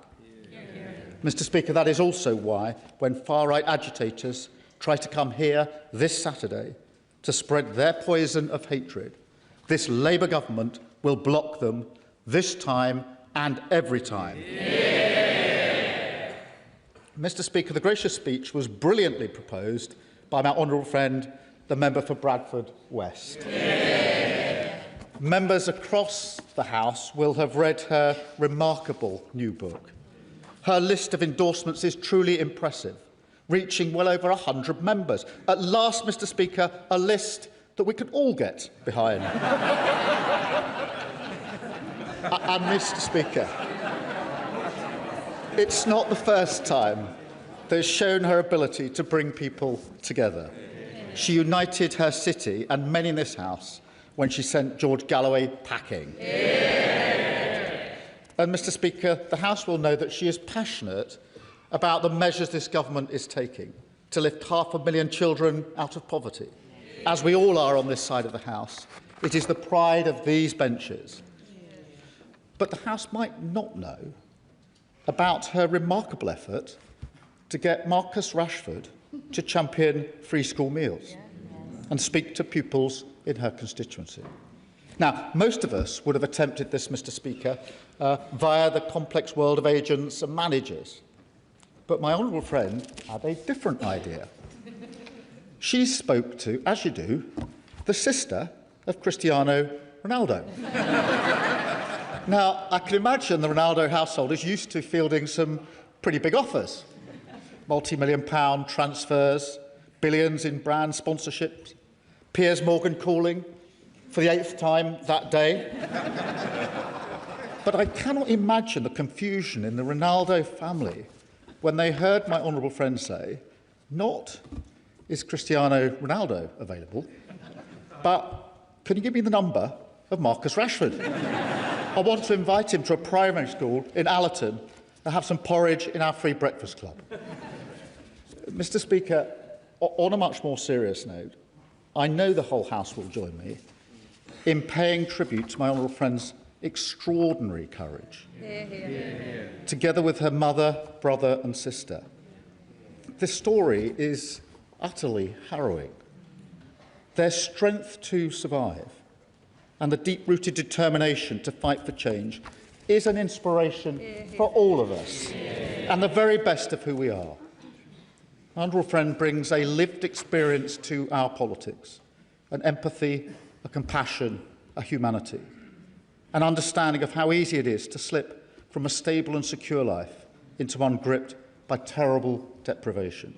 Mr. Speaker, that is also why, when far-right agitators try to come here this Saturday to spread their poison of hatred, this Labour government will block them this time and every time. Yeah. Mr. Speaker, the gracious speech was brilliantly proposed by my honourable friend, the member for Bradford West. Yeah. Members across the House will have read her remarkable new book. Her list of endorsements is truly impressive, reaching well over 100 members. At last, Mr. Speaker, a list that we can all get behind. And, Mr. Speaker, it's not the first time that has shown her ability to bring people together. She united her city and many in this House when she sent George Galloway packing. And, Mr. Speaker, the House will know that she is passionate about the measures this government is taking to lift 500,000 children out of poverty. As we all are on this side of the House, it is the pride of these benches. But the House might not know about her remarkable effort to get Marcus Rashford to champion free school meals and speak to pupils in her constituency. Now, most of us would have attempted this, Mr. Speaker, via the complex world of agents and managers. But my honourable friend had a different idea. She spoke to, as you do, the sister of Cristiano Ronaldo. Now, I can imagine the Ronaldo household is used to fielding some pretty big offers. Multi-million-pound transfers, billions in brand sponsorships, Piers Morgan calling for the 8th time that day. But I cannot imagine the confusion in the Ronaldo family when they heard my honourable friend say, not is Cristiano Ronaldo available, but can you give me the number of Marcus Rashford? I want to invite him to a primary school in Allerton and have some porridge in our free breakfast club. Mr. Speaker, on a much more serious note, I know the whole House will join me in paying tribute to my honourable friend's extraordinary courage, together with her mother, brother and sister. This story is utterly harrowing. Their strength to survive and the deep-rooted determination to fight for change is an inspiration for all of us and the very best of who we are. My honourable friend brings a lived experience to our politics, an empathy, a compassion, a humanity, an understanding of how easy it is to slip from a stable and secure life into one gripped by terrible deprivation.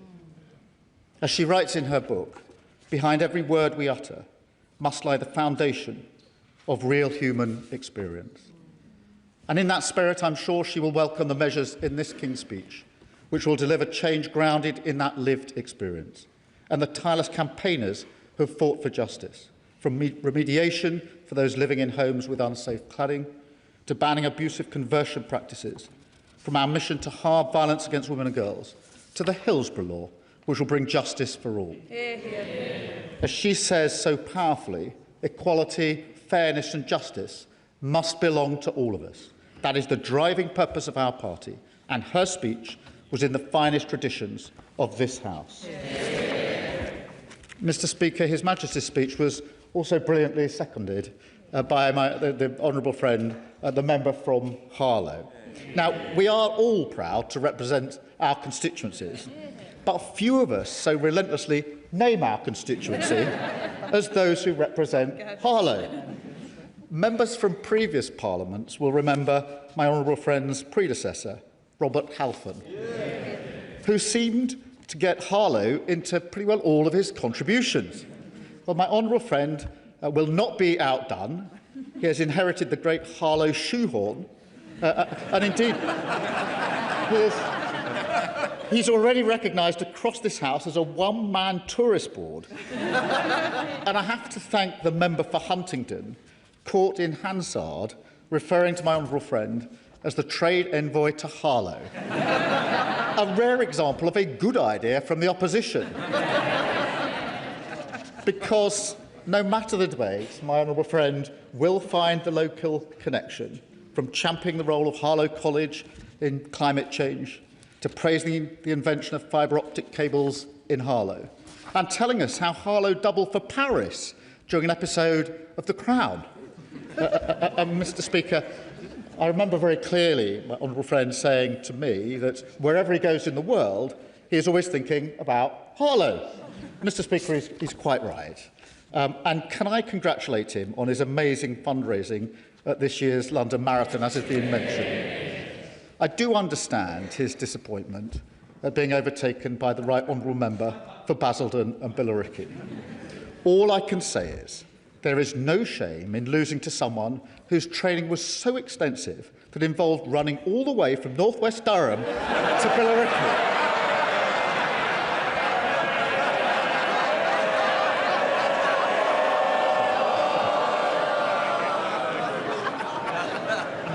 As she writes in her book, behind every word we utter must lie the foundation of real human experience. And in that spirit, I'm sure she will welcome the measures in this King's speech, which will deliver change grounded in that lived experience, and the tireless campaigners who have fought for justice, from remediation for those living in homes with unsafe cladding, to banning abusive conversion practices, from our mission to halve violence against women and girls, to the Hillsborough Law, which will bring justice for all. As she says so powerfully, equality, fairness and justice must belong to all of us. That is the driving purpose of our party, and her speech was in the finest traditions of this House. Mr. Speaker, His Majesty's speech was also brilliantly seconded by the honourable friend, the member from Harlow. Now, we are all proud to represent our constituencies, but few of us so relentlessly name our constituency as those who represent Harlow. Members from previous parliaments will remember my honourable friend's predecessor, Robert Halfon, who seemed to get Harlow into pretty well all of his contributions. Well, my honourable friend will not be outdone. He has inherited the great Harlow shoehorn, and indeed, he's already recognised across this House as a one-man tourist board. And I have to thank the member for Huntingdon, caught in Hansard, referring to my honourable friend as the trade envoy to Harlow. A rare example of a good idea from the opposition. Because no matter the debate, my honourable friend will find the local connection, from championing the role of Harlow College in climate change, to praising the invention of fibre optic cables in Harlow, and telling us how Harlow doubled for Paris during an episode of The Crown. Mr. Speaker, I remember very clearly my honourable friend saying to me that wherever he goes in the world, he is always thinking about Harlow. Mr. Speaker, he's quite right. And can I congratulate him on his amazing fundraising at this year's London Marathon, as has been mentioned. I do understand his disappointment at being overtaken by the Right Honourable Member for Basildon and Billericay. All I can say is there is no shame in losing to someone whose training was so extensive that it involved running all the way from North West Durham to Billericay.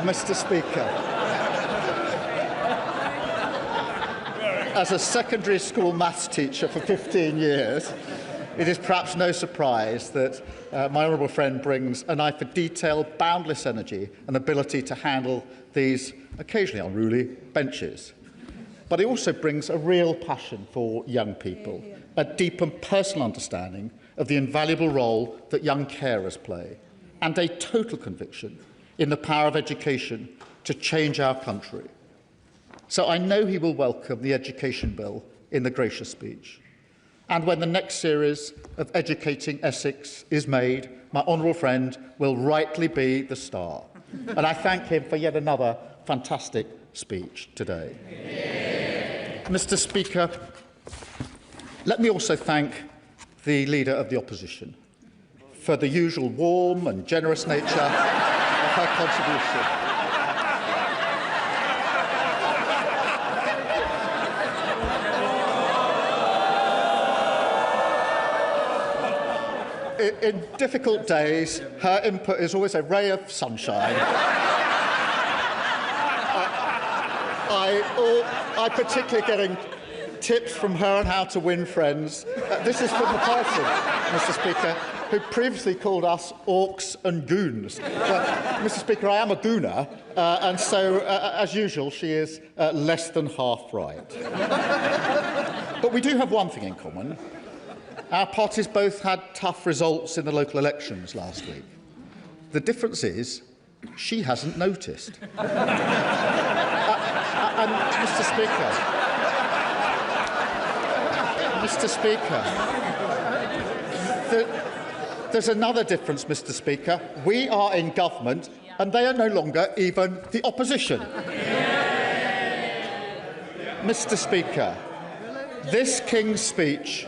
Mr. Speaker, as a secondary school maths teacher for 15 years, it is perhaps no surprise that my honourable friend brings an eye for detail, boundless energy and ability to handle these occasionally unruly benches. But he also brings a real passion for young people, a deep and personal understanding of the invaluable role that young carers play, and a total conviction in the power of education to change our country. So I know he will welcome the education bill in the gracious speech. And when the next series of Educating Essex is made, my honourable friend will rightly be the star. And I thank him for yet another fantastic speech today. Mr. Speaker, let me also thank the Leader of the Opposition for the usual warm and generous nature of her contribution. In difficult days, her input is always a ray of sunshine. I particularly getting tips from her on how to win friends. This is from the person, Mr. Speaker, who previously called us orcs and goons. But, Mr. Speaker, I am a gooner, and so, as usual, she is less than half right. But we do have one thing in common. Our parties both had tough results in the local elections last week. The difference is she hasn't noticed. And Mr. Speaker, there's another difference, Mr. Speaker. We are in government and they are no longer even the opposition. Mr. Speaker, this King's speech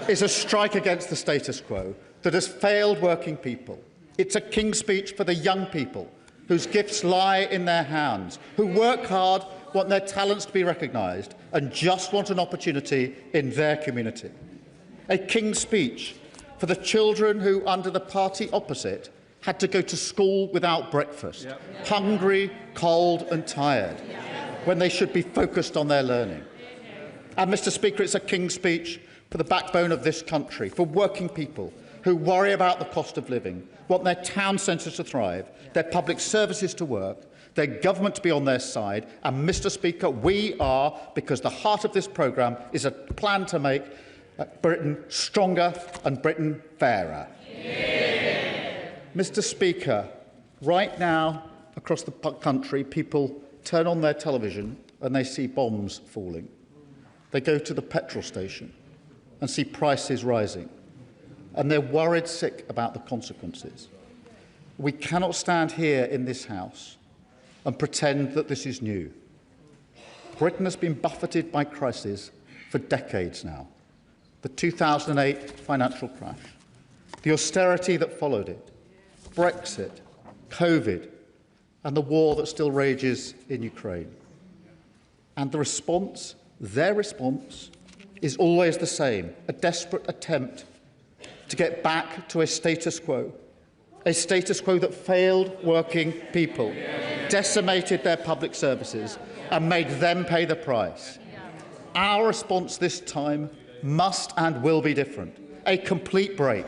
is a strike against the status quo that has failed working people. It's a King's speech for the young people whose gifts lie in their hands, who work hard, want their talents to be recognised and just want an opportunity in their community. A King's speech for the children who, under the party opposite, had to go to school without breakfast, hungry, cold and tired, when they should be focused on their learning. And, Mr. Speaker, it's a King's speech for the backbone of this country, for working people who worry about the cost of living, want their town centres to thrive, their public services to work, their government to be on their side. And, Mr. Speaker, we are, because the heart of this programme is a plan to make Britain stronger and Britain fairer. Yeah. Mr. Speaker, right now across the country, people turn on their television and they see bombs falling. They go to the petrol station and see prices rising, and they're worried sick about the consequences. We cannot stand here in this House and pretend that this is new. Britain has been buffeted by crises for decades now. The 2008 financial crash, the austerity that followed it, Brexit, COVID, and the war that still rages in Ukraine. And the response, their response, is always the same, a desperate attempt to get back to a status quo that failed working people, decimated their public services and made them pay the price. Our response this time must and will be different, a complete break.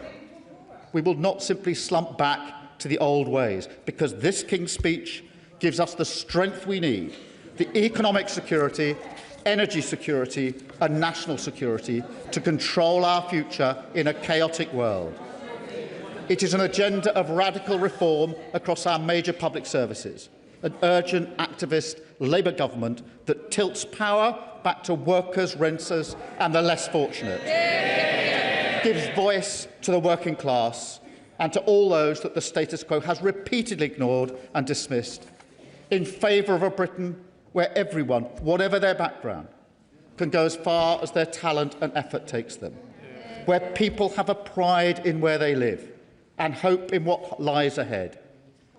We will not simply slump back to the old ways, because this King's speech gives us the strength we need, the economic security energy security and national security to control our future in a chaotic world. It is an agenda of radical reform across our major public services, an urgent activist Labour government that tilts power back to workers, renters and the less fortunate, gives voice to the working class and to all those that the status quo has repeatedly ignored and dismissed, in favour of a Britain where everyone, whatever their background, can go as far as their talent and effort takes them, where people have a pride in where they live and hope in what lies ahead.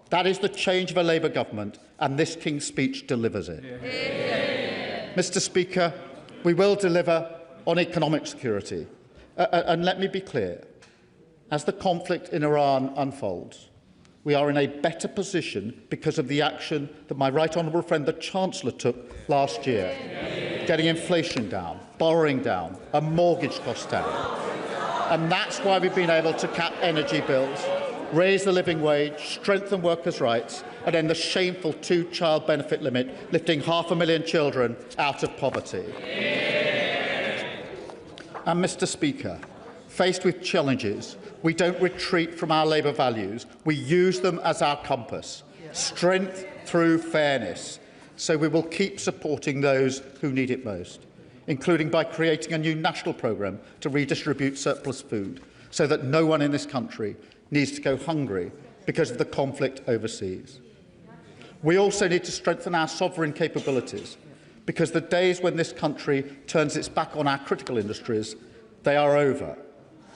That is the change of a Labour government, and this King's Speech delivers it. Mr. Speaker, we will deliver on economic security. And let me be clear, as the conflict in Iran unfolds, we are in a better position because of the action that my right honourable friend, the Chancellor, took last year, getting inflation down, borrowing down, and mortgage costs down. And that's why we've been able to cap energy bills, raise the living wage, strengthen workers' rights, and end the shameful two-child benefit limit, lifting 500,000 children out of poverty. And, Mr. Speaker, faced with challenges, we don't retreat from our Labour values. We use them as our compass. Strength through fairness. So we will keep supporting those who need it most, including by creating a new national programme to redistribute surplus food, so that no one in this country needs to go hungry because of the conflict overseas. We also need to strengthen our sovereign capabilities, because the days when this country turns its back on our critical industries, they are over.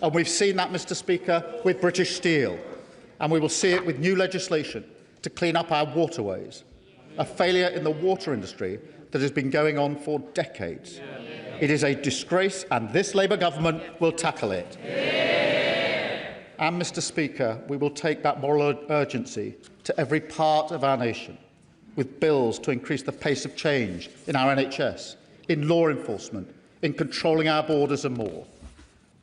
And we've seen that, Mr. Speaker, with British Steel, and we will see it with new legislation to clean up our waterways, a failure in the water industry that has been going on for decades. It is a disgrace, and this Labour government will tackle it. And, Mr. Speaker, we will take that moral urgency to every part of our nation, with bills to increase the pace of change in our NHS, in law enforcement, in controlling our borders and more.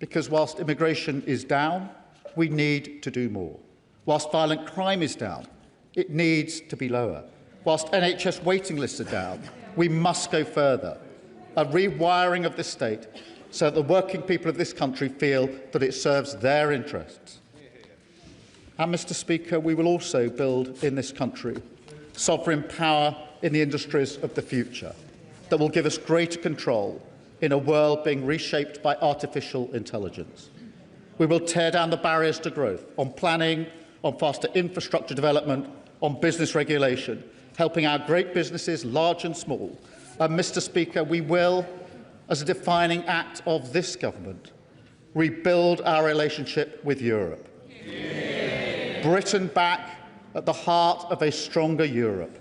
Because whilst immigration is down, we need to do more. Whilst violent crime is down, it needs to be lower. Whilst NHS waiting lists are down, we must go further. A rewiring of the state so that the working people of this country feel that it serves their interests. And, Mr. Speaker, we will also build in this country sovereign power in the industries of the future that will give us greater control in a world being reshaped by artificial intelligence. We will tear down the barriers to growth on planning, on faster infrastructure development, on business regulation, helping our great businesses, large and small. And, Mr. Speaker, we will, as a defining act of this government, rebuild our relationship with Europe. Britain back at the heart of a stronger Europe.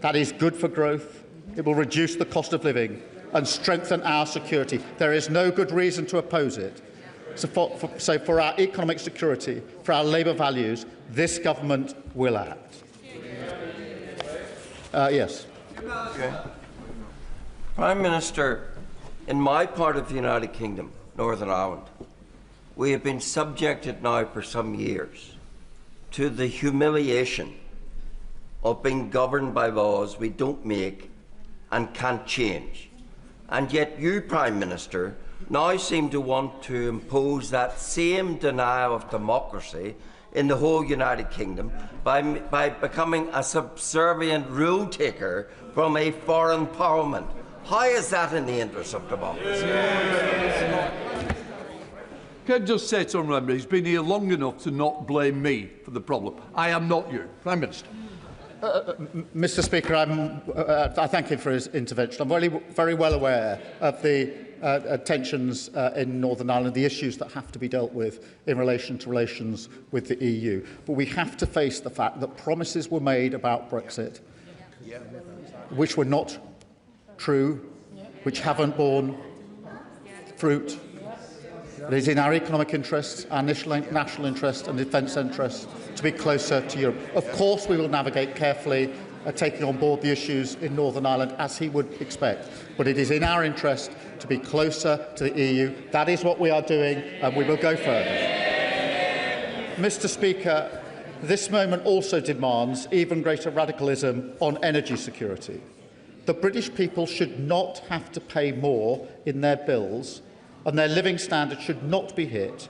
That is good for growth. It will reduce the cost of living and strengthen our security. There is no good reason to oppose it. So for our economic security, for our Labour values, this government will act. Yes. Okay. Prime Minister, in my part of the United Kingdom, Northern Ireland, we have been subjected now for some years to the humiliation of being governed by laws we don't make and can't change. And yet you, Prime Minister, now seem to want to impose that same denial of democracy in the whole United Kingdom by becoming a subservient rule taker from a foreign parliament. How is that in the interest of democracy? Can I just say to him, he's been here long enough to not blame me for the problem. I am not you. Prime Minister. Mr. Speaker, I thank him for his intervention. I'm very well aware of the tensions in Northern Ireland, the issues that have to be dealt with in relation to relations with the EU. But we have to face the fact that promises were made about Brexit, which were not true, which haven't borne fruit. It is in our economic interests, our national interest and defence interests to be closer to Europe. Of course we will navigate carefully, taking on board the issues in Northern Ireland, as he would expect. But it is in our interest to be closer to the EU. That is what we are doing, and we will go further. Mr. Speaker, this moment also demands even greater radicalism on energy security. The British people should not have to pay more in their bills, and their living standards should not be hit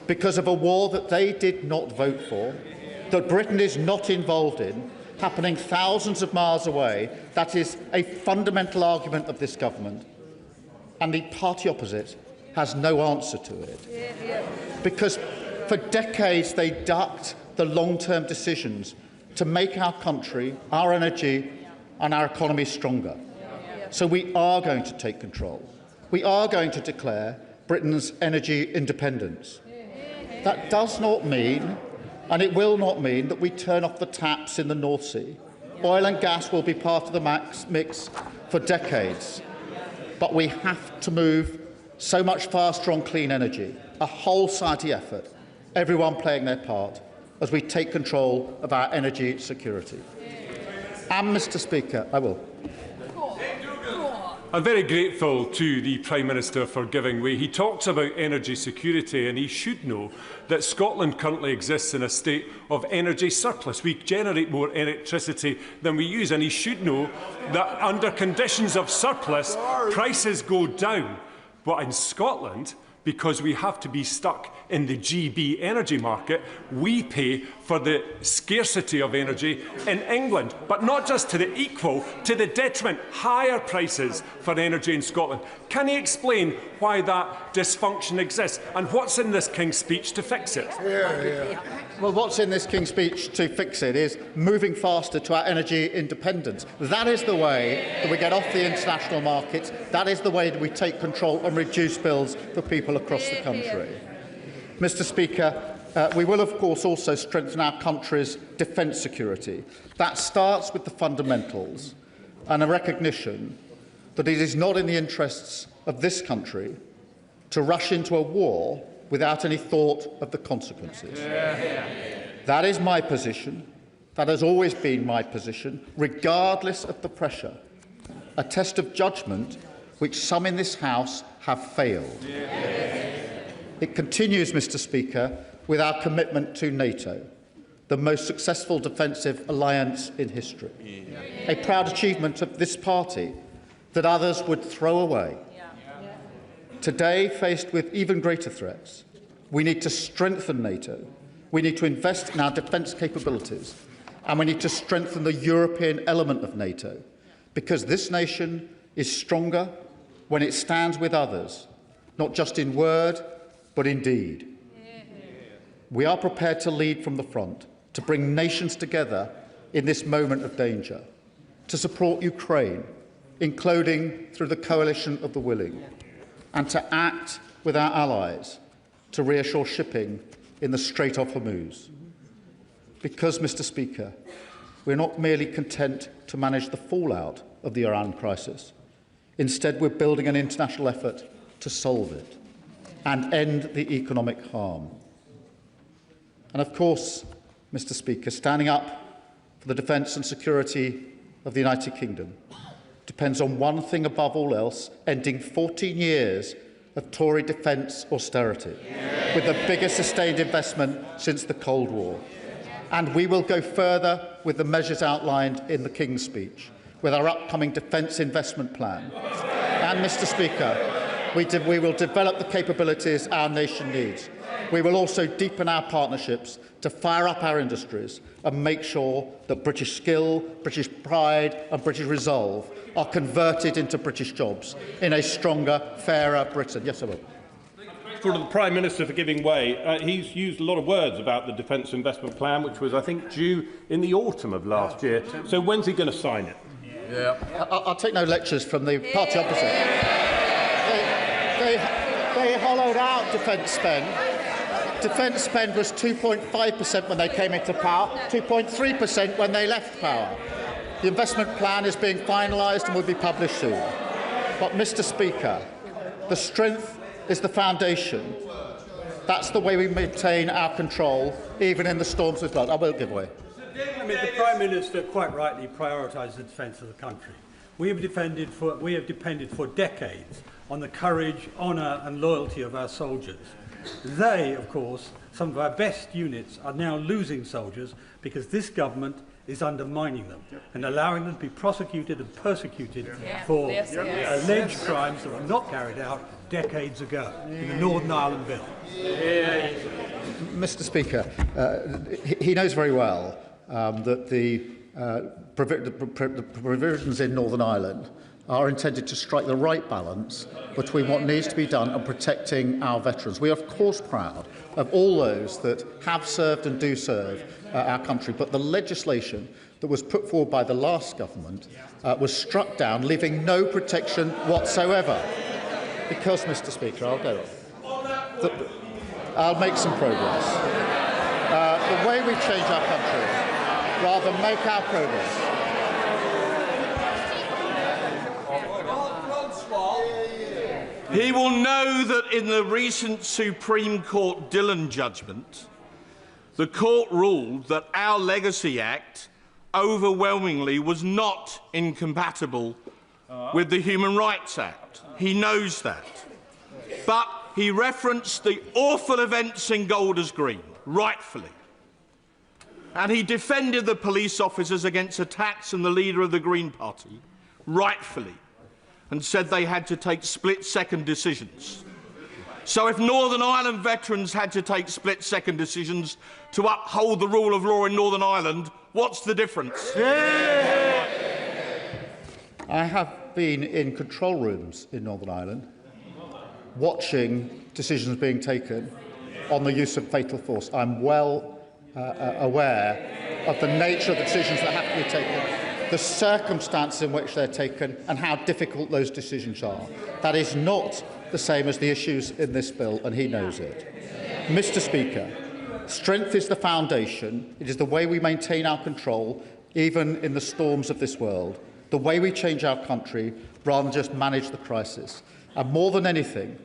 because of a war that they did not vote for, that Britain is not involved in, happening thousands of miles away. That is a fundamental argument of this government, and the party opposite has no answer to it. Because for decades they ducked the long-term decisions to make our country, our energy and our economy stronger. So we are going to take control. We are going to declare Britain's energy independence. That does not mean, and it will not mean, that we turn off the taps in the North Sea. Oil and gas will be part of the mix for decades. But we have to move so much faster on clean energy, a whole society effort, everyone playing their part, as we take control of our energy security. And, Mr. Speaker, I will. I'm very grateful to the Prime Minister for giving way. He talks about energy security, and he should know that Scotland currently exists in a state of energy surplus. We generate more electricity than we use, and he should know that under conditions of surplus, prices go down. But in Scotland, because we have to be stuck in the GB energy market, we pay for the scarcity of energy in England, but not just to the equal, to the detriment, higher prices for energy in Scotland. Can he explain why that dysfunction exists and what's in this King's speech to fix it? Well, what's in this King's speech to fix it is moving faster to our energy independence. That is the way that we get off the international markets. That is the way that we take control and reduce bills for people across the country. Mr. Speaker, we will, of course, also strengthen our country's defence security. That starts with the fundamentals and a recognition that it is not in the interests of this country to rush into a war without any thought of the consequences. That is my position. That has always been my position, regardless of the pressure. A test of judgment which some in this House have failed. It continues, Mr. Speaker, with our commitment to NATO, the most successful defensive alliance in history. A proud achievement of this party that others would throw away. Today, faced with even greater threats, we need to strengthen NATO, we need to invest in our defence capabilities, and we need to strengthen the European element of NATO, because this nation is stronger when it stands with others, not just in word, but in deed. We are prepared to lead from the front, to bring nations together in this moment of danger, to support Ukraine, including through the coalition of the willing, and to act with our allies to reassure shipping in the Strait of Hormuz. Because, Mr. Speaker, we're not merely content to manage the fallout of the Iran crisis. Instead, we're building an international effort to solve it and end the economic harm. And of course, Mr. Speaker, standing up for the defence and security of the United Kingdom depends on one thing above all else: ending 14 years of Tory defence austerity, with the biggest sustained investment since the Cold War. And we will go further with the measures outlined in the King's speech, with our upcoming defence investment plan. And, Mr. Speaker, we will develop the capabilities our nation needs. We will also deepen our partnerships to fire up our industries and make sure that British skill, British pride and British resolve are converted into British jobs in a stronger, fairer Britain. Yes, I will. To the Prime Minister for giving way. He's used a lot of words about the Defence Investment Plan, which was, I think, due in the autumn of last year. So when's he going to sign it? I'll take no lectures from the party opposite. They hollowed out defence spend. Defence spend was 2.5% when they came into power, 2.3% when they left power. The investment plan is being finalised and will be published soon. But, Mr. Speaker, the strength is the foundation. That's the way we maintain our control, even in the storms of flood. I will give way. I mean, the Prime Minister quite rightly prioritised the defence of the country. We have depended for decades on the courage, honour and loyalty of our soldiers. They, of course, some of our best units are now losing soldiers because this government is undermining them and allowing them to be prosecuted and persecuted for alleged crimes that were not carried out decades ago in the Northern Ireland Bill. Mr. Speaker, he knows very well that the provisions in Northern Ireland are intended to strike the right balance between what needs to be done and protecting our veterans. We are, of course, proud of all those that have served and do serve our country, but the legislation that was put forward by the last government was struck down, leaving no protection whatsoever. Because, Mr. Speaker, I'll go on. I'll make some progress. The way we change our country, rather than make our progress. He will know that in the recent Supreme Court Dillon judgment, the court ruled that our Legacy Act overwhelmingly was not incompatible with the Human Rights Act. He knows that. But he referenced the awful events in Golders Green, rightfully. And he defended the police officers against attacks on the leader of the Green Party, rightfully, and said they had to take split-second decisions. So if Northern Ireland veterans had to take split-second decisions to uphold the rule of law in Northern Ireland, what's the difference? I have been in control rooms in Northern Ireland, watching decisions being taken on the use of fatal force. I'm well aware of the nature of the decisions that have to be taken, the circumstances in which they're taken, and how difficult those decisions are. That is not the same as the issues in this bill, and he knows it. Mr. Speaker, strength is the foundation. It is the way we maintain our control, even in the storms of this world, the way we change our country rather than just manage the crisis. And more than anything,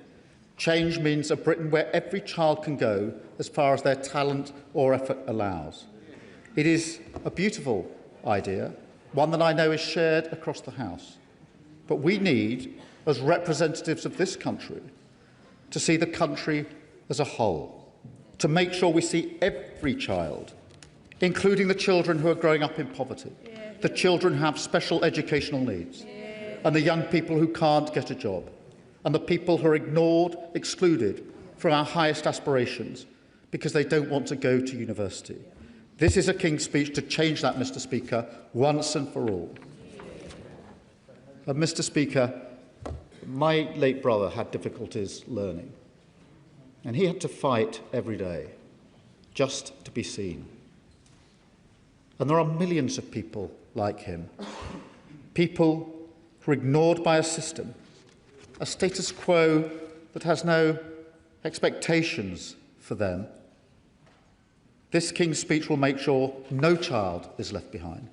change means a Britain where every child can go as far as their talent or effort allows. It is a beautiful idea, one that I know is shared across the House. But we need, as representatives of this country, to see the country as a whole, to make sure we see every child, including the children who are growing up in poverty, the children who have special educational needs, and the young people who can't get a job, and the people who are ignored, excluded from our highest aspirations because they don't want to go to university. This is a King's speech to change that, Mr. Speaker, once and for all. Mr. Speaker, my late brother had difficulties learning, and he had to fight every day just to be seen. And there are millions of people like him, people who are ignored by a system, a status quo that has no expectations for them. This King's speech will make sure no child is left behind,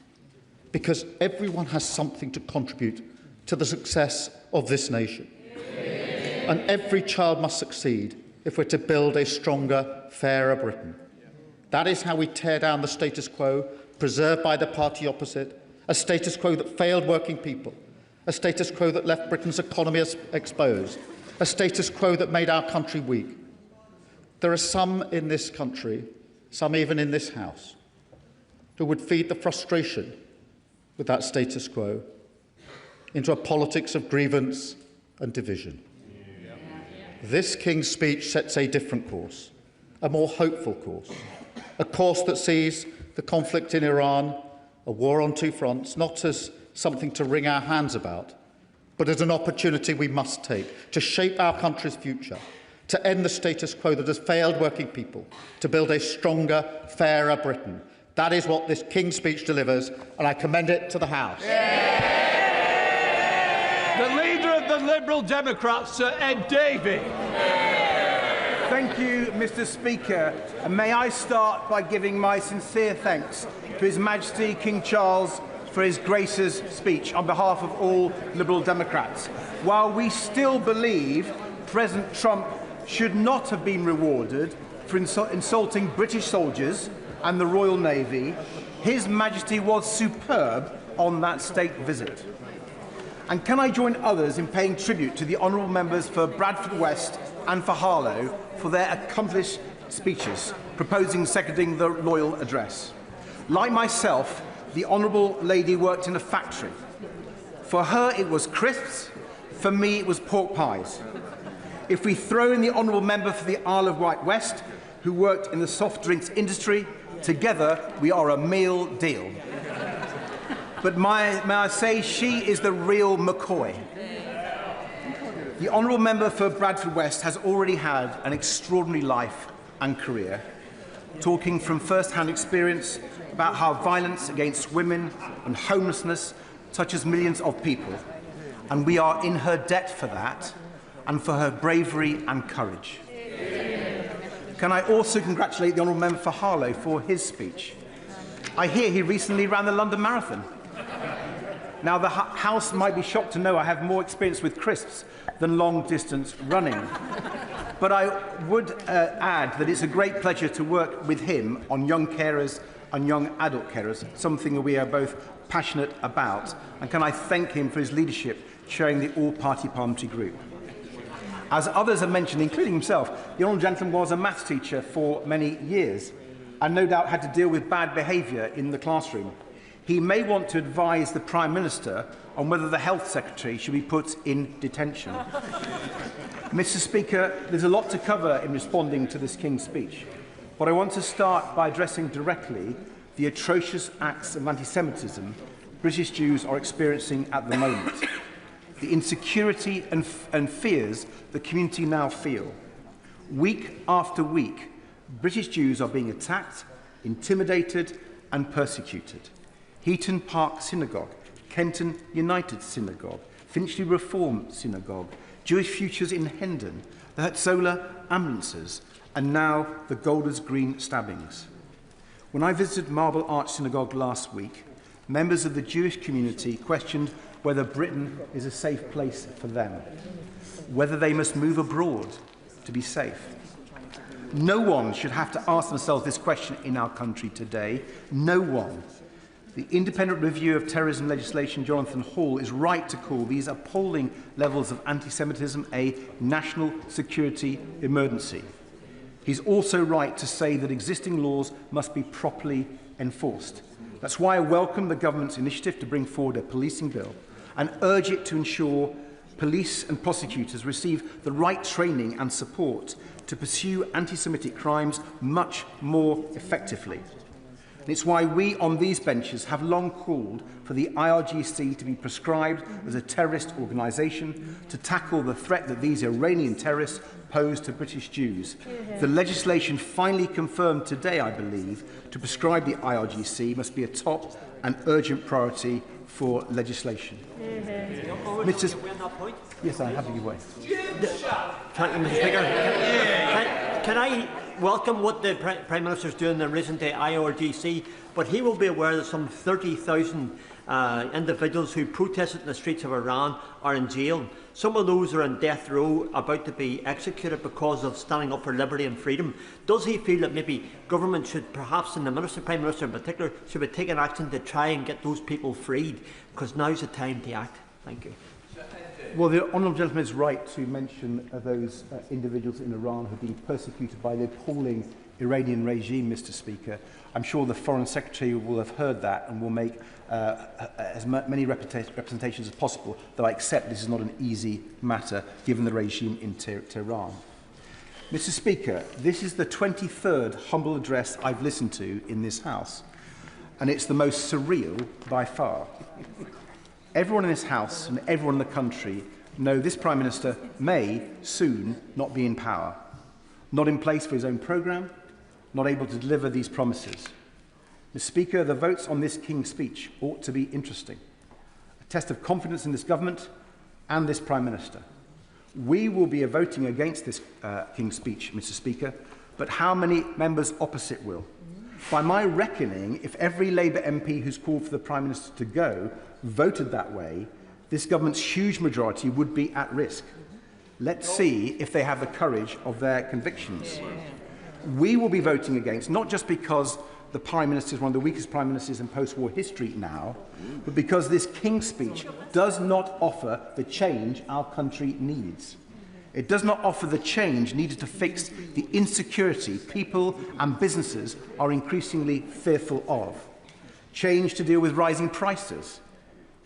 because everyone has something to contribute to the success of this nation. And every child must succeed if we're to build a stronger, fairer Britain. That is how we tear down the status quo preserved by the party opposite, a status quo that failed working people, a status quo that left Britain's economy exposed, a status quo that made our country weak. There are some in this country, some even in this House, who would feed the frustration with that status quo into a politics of grievance and division. This King's speech sets a different course, a more hopeful course, a course that sees the conflict in Iran, a war on two fronts, not as something to wring our hands about, but as an opportunity we must take to shape our country's future, to end the status quo that has failed working people, to build a stronger, fairer Britain. That is what this King's speech delivers, and I commend it to the House. The Leader of the Liberal Democrats, Sir Ed Davey. Thank you, Mr. Speaker. And may I start by giving my sincere thanks to His Majesty King Charles for His Grace's speech on behalf of all Liberal Democrats. While we still believe President Trump should not have been rewarded for insulting British soldiers and the Royal Navy, His Majesty was superb on that state visit. And can I join others in paying tribute to the honourable members for Bradford West and for Harlow for their accomplished speeches, proposing seconding the Royal Address. Like myself, the Honourable Lady worked in a factory. For her, it was crisps. For me, it was pork pies. If we throw in the Honourable Member for the Isle of Wight West, who worked in the soft drinks industry, together we are a meal deal. But may I say, she is the real McCoy. The Honourable Member for Bradford West has already had an extraordinary life and career, talking from first-hand experience about how violence against women and homelessness touches millions of people, and we are in her debt for that and for her bravery and courage. Can I also congratulate the Honourable Member for Harlow for his speech? I hear he recently ran the London Marathon. Now, the House might be shocked to know I have more experience with crisps than long-distance running. But I would add that it's a great pleasure to work with him on young carers and young adult carers, something we are both passionate about. And can I thank him for his leadership chairing the all-party parliamentary group. As others have mentioned, including himself, the Honourable Gentleman was a maths teacher for many years and no doubt had to deal with bad behaviour in the classroom. He may want to advise the Prime Minister on whether the Health Secretary should be put in detention. Mr. Speaker, there's a lot to cover in responding to this King's speech, but I want to start by addressing directly the atrocious acts of anti-Semitism British Jews are experiencing at the moment, the insecurity and fears the community now feel. Week after week, British Jews are being attacked, intimidated and persecuted. Heaton Park Synagogue, Kenton United Synagogue, Finchley Reform Synagogue, Jewish Futures in Hendon, the Hatzola ambulances, and now the Golders Green stabbings. When I visited Marble Arch Synagogue last week, members of the Jewish community questioned whether Britain is a safe place for them, whether they must move abroad to be safe. No one should have to ask themselves this question in our country today. No one. The Independent Review of Terrorism Legislation, Jonathan Hall, is right to call these appalling levels of anti-Semitism a national security emergency. He's also right to say that existing laws must be properly enforced. That's why I welcome the government's initiative to bring forward a policing bill and urge it to ensure police and prosecutors receive the right training and support to pursue anti-Semitic crimes much more effectively. And it's why we on these benches have long called for the IRGC to be prescribed as a terrorist organisation to tackle the threat that these Iranian terrorists pose to British Jews. The legislation finally confirmed today, I believe, to prescribe the IRGC must be a top and urgent priority for legislation. Mr. Yes, I have to give way. Thank you, Mr. Speaker. Can I welcome what the Prime Minister is doing in the recent IRGC, but he will be aware that some 30,000 individuals who protested in the streets of Iran are in jail. Some of those are on death row, about to be executed because of standing up for liberty and freedom. Does he feel that maybe government should, perhaps, and the Prime Minister in particular, should be taking action to try and get those people freed? Because now's the time to act. Thank you. Well, the Honourable Gentleman is right to mention those individuals in Iran who have been persecuted by the appalling Iranian regime, Mr. Speaker. I'm sure the Foreign Secretary will have heard that and will make as many representations as possible, though I accept this is not an easy matter given the regime in Tehran. Mr. Speaker, this is the 23rd humble address I've listened to in this House, and it's the most surreal by far. Everyone in this House and everyone in the country know this Prime Minister may soon not be in power, not in place for his own programme, not able to deliver these promises. Mr. Speaker, the votes on this King's speech ought to be interesting, a test of confidence in this government and this Prime Minister. We will be voting against this King's speech, Mr. Speaker, but how many members opposite will? By my reckoning, if every Labour MP who's called for the Prime Minister to go voted that way, this government's huge majority would be at risk. Let's see if they have the courage of their convictions. We will be voting against, not just because the Prime Minister is one of the weakest Prime Ministers in post-war history now, but because this King's speech does not offer the change our country needs. It does not offer the change needed to fix the insecurity people and businesses are increasingly fearful of. change to deal with rising prices.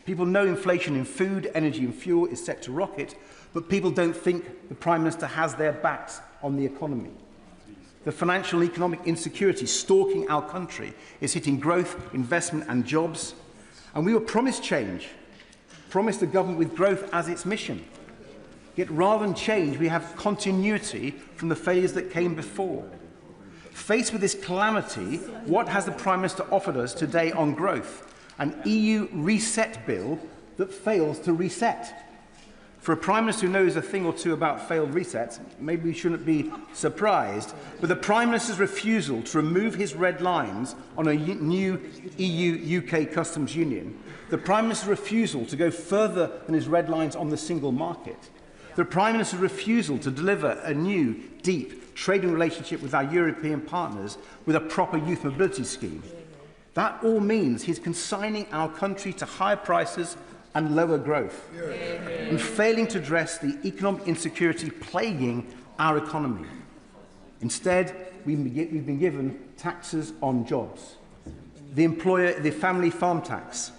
People know inflation in food, energy and fuel is set to rocket, but people don't think the Prime Minister has their backs on the economy. The financial and economic insecurity stalking our country is hitting growth, investment and jobs. And we were promised change, promised a government with growth as its mission. Yet rather than change, we have continuity from the failures that came before. Faced with this calamity, what has the Prime Minister offered us today on growth? An EU reset bill that fails to reset. For a Prime Minister who knows a thing or two about failed resets, maybe we shouldn't be surprised, but the Prime Minister's refusal to remove his red lines on a new EU-UK customs union, the Prime Minister's refusal to go further than his red lines on the single market, the Prime Minister's refusal to deliver a new, deep trading relationship with our European partners with a proper youth mobility scheme. That all means he's consigning our country to higher prices and lower growth, and failing to address the economic insecurity plaguing our economy. Instead, we've been given taxes on jobs, the family farm tax.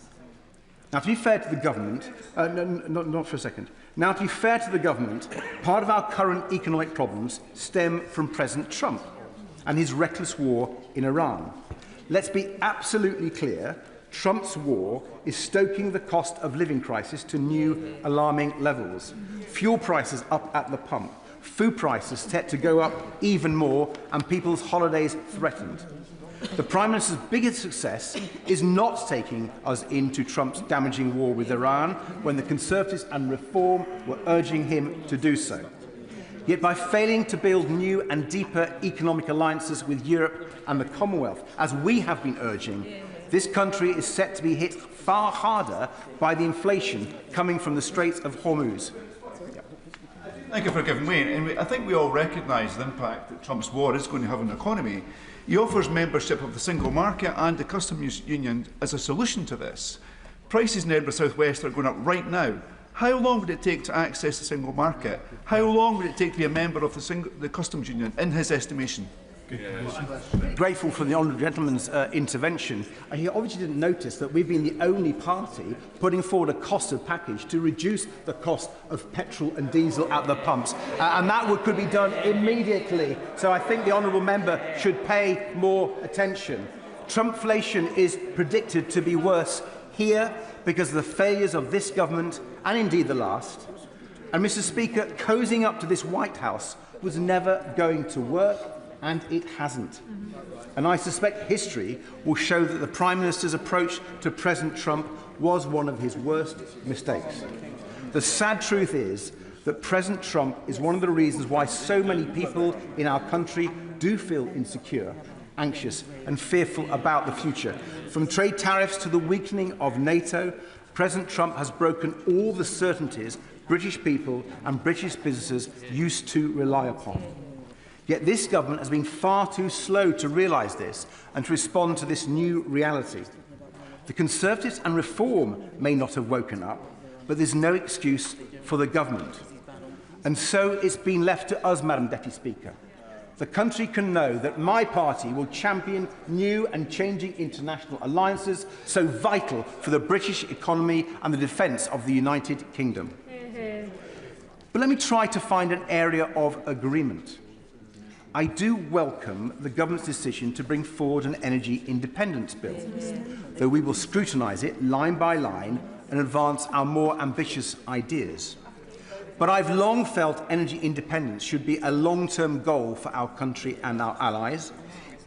Now, to be fair to the government, not for a second. Now, to be fair to the government, part of our current economic problems stem from President Trump and his reckless war in Iran. Let's be absolutely clear. Trump's war is stoking the cost of living crisis to new alarming levels. Fuel prices up at the pump, food prices set to go up even more, and people's holidays threatened. The Prime Minister's biggest success is not taking us into Trump's damaging war with Iran when the Conservatives and Reform were urging him to do so. Yet by failing to build new and deeper economic alliances with Europe and the Commonwealth, as we have been urging, this country is set to be hit far harder by the inflation coming from the Straits of Hormuz. Thank you for giving way. And I think we all recognise the impact that Trump's war is going to have on the economy. He offers membership of the single market and the customs union as a solution to this. Prices in Edinburgh South West are going up right now. How long would it take to access the single market? How long would it take to be a member of the customs union, in his estimation? Grateful for the honourable gentleman's intervention. He obviously didn't notice that we've been the only party putting forward a costed package to reduce the cost of petrol and diesel at the pumps, and that could be done immediately. So I think the honourable member should pay more attention. Trumpflation is predicted to be worse here because of the failures of this government and indeed the last. And Mr. Speaker, cozying up to this White House was never going to work. And it hasn't. And I suspect history will show that the Prime Minister's approach to President Trump was one of his worst mistakes. The sad truth is that President Trump is one of the reasons why so many people in our country do feel insecure, anxious and fearful about the future. From trade tariffs to the weakening of NATO, President Trump has broken all the certainties British people and British businesses used to rely upon. Yet this government has been far too slow to realise this and to respond to this new reality. The Conservatives and Reform may not have woken up, but there's no excuse for the government. And so it's been left to us, Madam Deputy Speaker. The country can know that my party will champion new and changing international alliances so vital for the British economy and the defence of the United Kingdom. But let me try to find an area of agreement. I do welcome the government's decision to bring forward an energy independence bill, though we will scrutinise it line by line and advance our more ambitious ideas. But I've long felt energy independence should be a long-term goal for our country and our allies.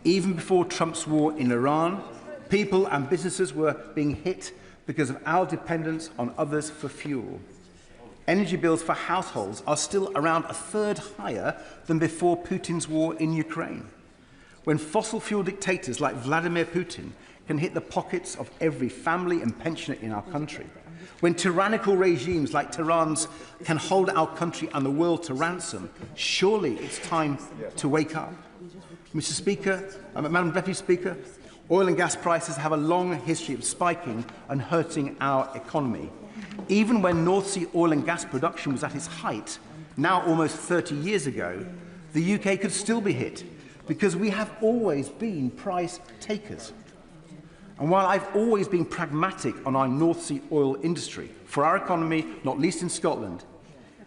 Even before Trump's war in Iran, people and businesses were being hit because of our dependence on others for fuel. Energy bills for households are still around a third higher than before Putin's war in Ukraine. When fossil fuel dictators like Vladimir Putin can hit the pockets of every family and pensioner in our country, when tyrannical regimes like Tehran's can hold our country and the world to ransom, surely it's time to wake up. Mr. Speaker, Madam Deputy Speaker, oil and gas prices have a long history of spiking and hurting our economy. Even when North Sea oil and gas production was at its height, now almost 30 years ago, the UK could still be hit because we have always been price takers. And while I've always been pragmatic on our North Sea oil industry, for our economy, not least in Scotland,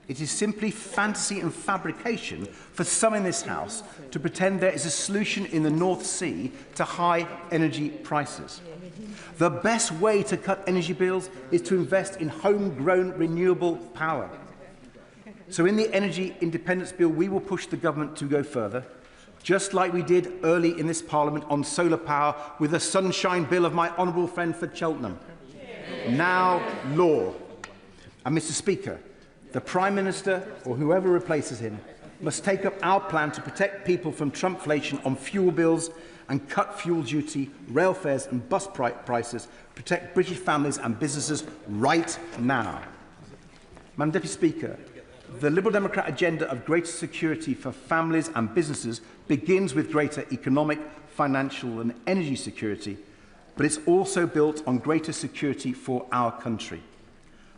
it is simply fantasy and fabrication for some in this House to pretend there is a solution in the North Sea to high energy prices. The best way to cut energy bills is to invest in homegrown renewable power. So in the Energy Independence Bill, we will push the government to go further, just like we did early in this Parliament on solar power with the Sunshine Bill of my honourable friend for Cheltenham. Now law. And Mr. Speaker, the Prime Minister, or whoever replaces him, must take up our plan to protect people from Trumpflation on fuel bills and cut fuel duty, rail fares and bus prices, protect British families and businesses right now. Madam Deputy Speaker, the Liberal Democrat agenda of greater security for families and businesses begins with greater economic, financial and energy security, but it's also built on greater security for our country.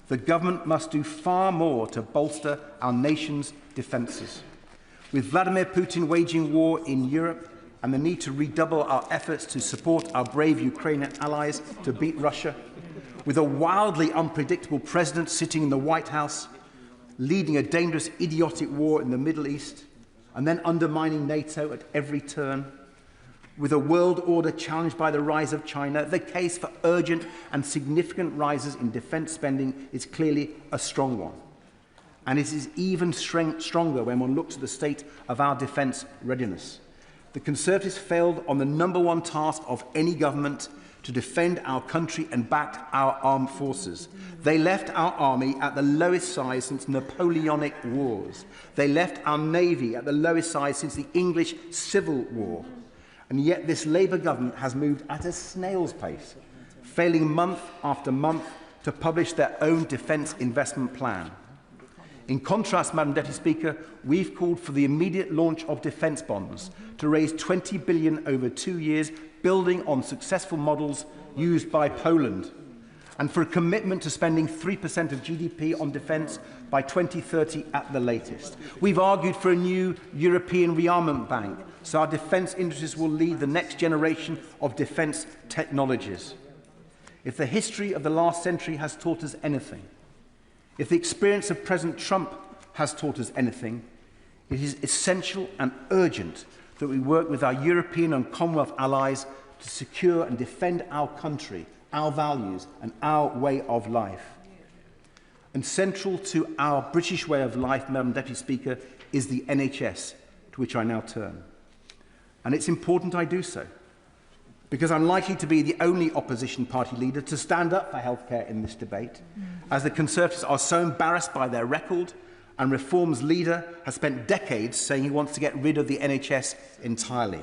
The government must do far more to bolster our nation's defences. With Vladimir Putin waging war in Europe and the need to redouble our efforts to support our brave Ukrainian allies to beat Russia, with a wildly unpredictable president sitting in the White House, leading a dangerous, idiotic war in the Middle East, and then undermining NATO at every turn, with a world order challenged by the rise of China, the case for urgent and significant rises in defence spending is clearly a strong one. And it is even stronger when one looks at the state of our defence readiness. The Conservatives failed on the #1 task of any government to defend our country and back our armed forces. They left our army at the lowest size since Napoleonic wars. They left our navy at the lowest size since the English Civil War. And yet this Labour government has moved at a snail's pace, failing month after month to publish their own defence investment plan. In contrast, Madam Deputy Speaker, we've called for the immediate launch of defence bonds to raise $20 billion over 2 years, building on successful models used by Poland, and for a commitment to spending 3% of GDP on defence by 2030 at the latest. We've argued for a new European rearmament bank, so our defence industries will lead the next generation of defence technologies. If the history of the last century has taught us anything, if the experience of President Trump has taught us anything, it is essential and urgent that we work with our European and Commonwealth allies to secure and defend our country, our values and our way of life. And central to our British way of life, Madam Deputy Speaker, is the NHS, to which I now turn. And it's important I do so, because I'm likely to be the only opposition party leader to stand up for healthcare in this debate, as the Conservatives are so embarrassed by their record, and Reform's leader has spent decades saying he wants to get rid of the NHS entirely.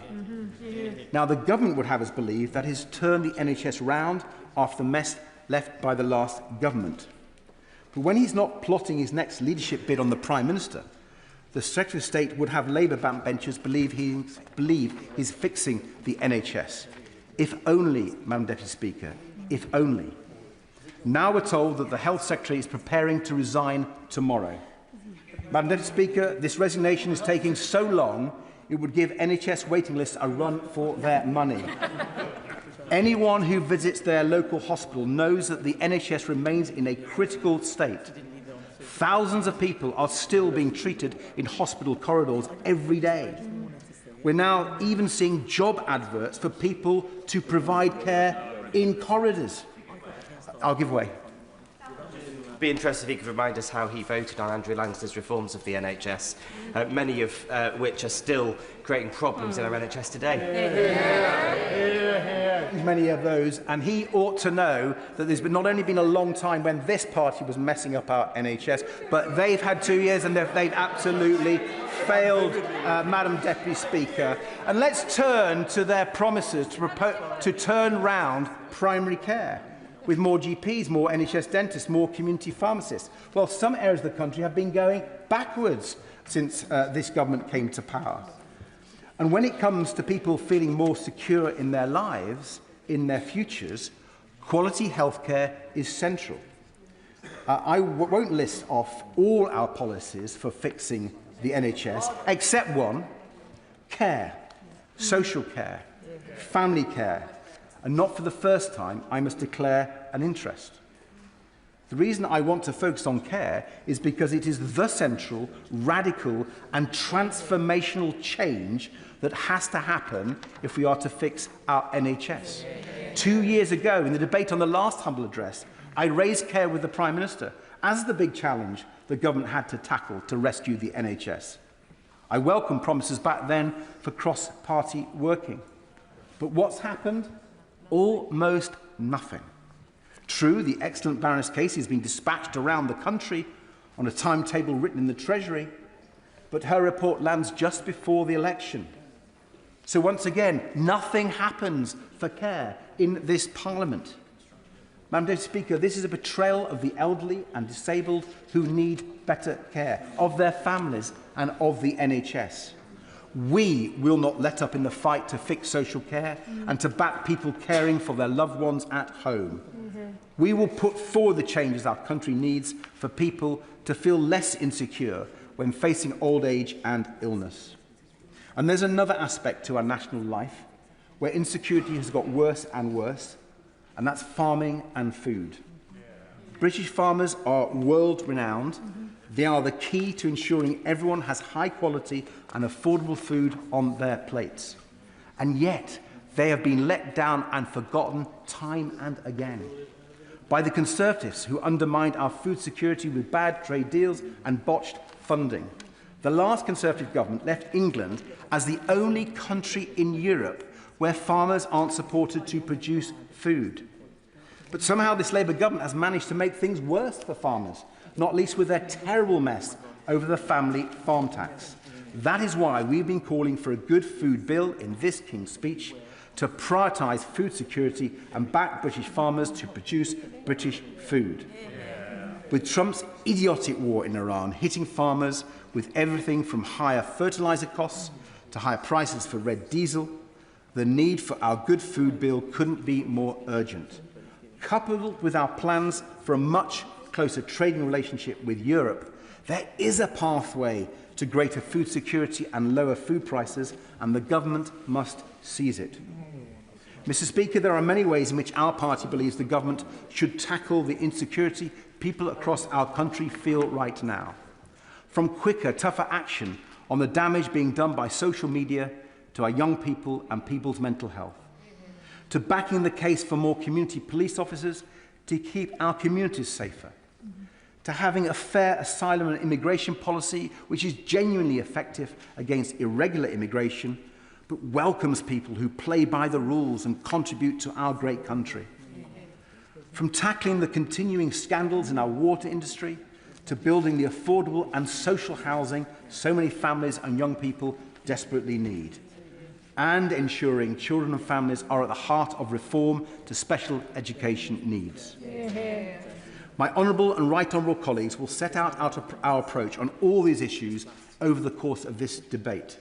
Now, the government would have us believe that he's turned the NHS round after the mess left by the last government. But when he's not plotting his next leadership bid on the Prime Minister, the Secretary of State would have Labour backbenchers believe he's fixing the NHS. If only, Madam Deputy Speaker, if only. Now we're told that the Health Secretary is preparing to resign tomorrow. Madam Deputy Speaker, this resignation is taking so long, it would give NHS waiting lists a run for their money. Anyone who visits their local hospital knows that the NHS remains in a critical state. Thousands of people are still being treated in hospital corridors every day. We're now even seeing job adverts for people to provide care in corridors. I'll give way. I'd be interested if he could remind us how he voted on Andrew Langster's reforms of the NHS, many of which are still creating problems in our NHS today. Many of those, and he ought to know that there's not only been a long time when this party was messing up our NHS, but they've had 2 years and they've absolutely failed, Madam Deputy Speaker. And let's turn to their promises to turn round primary care, with more GPs, more NHS dentists, more community pharmacists. Well, some areas of the country have been going backwards since this government came to power. And when it comes to people feeling more secure in their lives, in their futures, quality healthcare is central. I won't list off all our policies for fixing the NHS, except one: care, social care, family care, and not for the first time, I must declare an interest. The reason I want to focus on care is because it is the central, radical and transformational change that has to happen if we are to fix our NHS. 2 years ago, in the debate on the last humble address, I raised care with the Prime Minister as the big challenge the government had to tackle to rescue the NHS. I welcomed promises back then for cross-party working. But what's happened? Almost nothing. True, the excellent Baroness Casey has been dispatched around the country on a timetable written in the Treasury, but her report lands just before the election. So once again, nothing happens for care in this Parliament. Madam Speaker, this is a betrayal of the elderly and disabled who need better care, of their families and of the NHS. We will not let up in the fight to fix social care and to back people caring for their loved ones at home. We will put forward the changes our country needs for people to feel less insecure when facing old age and illness. And there's another aspect to our national life where insecurity has got worse and worse, and that's farming and food. British farmers are world-renowned. They are the key to ensuring everyone has high-quality and affordable food on their plates. And yet, they have been let down and forgotten time and again by the Conservatives, who undermined our food security with bad trade deals and botched funding. The last Conservative government left England as the only country in Europe where farmers aren't supported to produce food. But somehow this Labour government has managed to make things worse for farmers, not least with their terrible mess over the family farm tax. That is why we've been calling for a good food bill in this King's speech to prioritise food security and back British farmers to produce British food. With Trump's idiotic war in Iran hitting farmers with everything from higher fertiliser costs to higher prices for red diesel, the need for our good food bill couldn't be more urgent. Coupled with our plans for a much closer trading relationship with Europe, there is a pathway to greater food security and lower food prices, and the government must seize it. Mr. Speaker, there are many ways in which our party believes the government should tackle the insecurity people across our country feel right now. From quicker, tougher action on the damage being done by social media to our young people and people's mental health, to backing the case for more community police officers to keep our communities safer, to having a fair asylum and immigration policy which is genuinely effective against irregular immigration, but welcomes people who play by the rules and contribute to our great country. From tackling the continuing scandals in our water industry to building the affordable and social housing so many families and young people desperately need, and ensuring children and families are at the heart of reform to special education needs. My honourable and right honourable colleagues will set out our approach on all these issues over the course of this debate.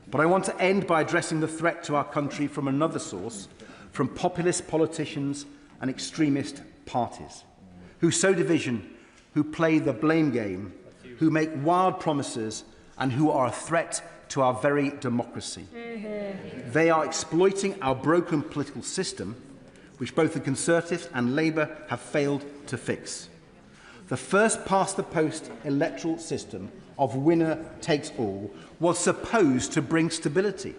But I want to end by addressing the threat to our country from another source, from populist politicians and extremist parties, who sow division, who play the blame game, who make wild promises, and who are a threat to our very democracy. They are exploiting our broken political system, which both the Conservatives and Labour have failed to fix. The first past-the-post electoral system of winner takes all was supposed to bring stability,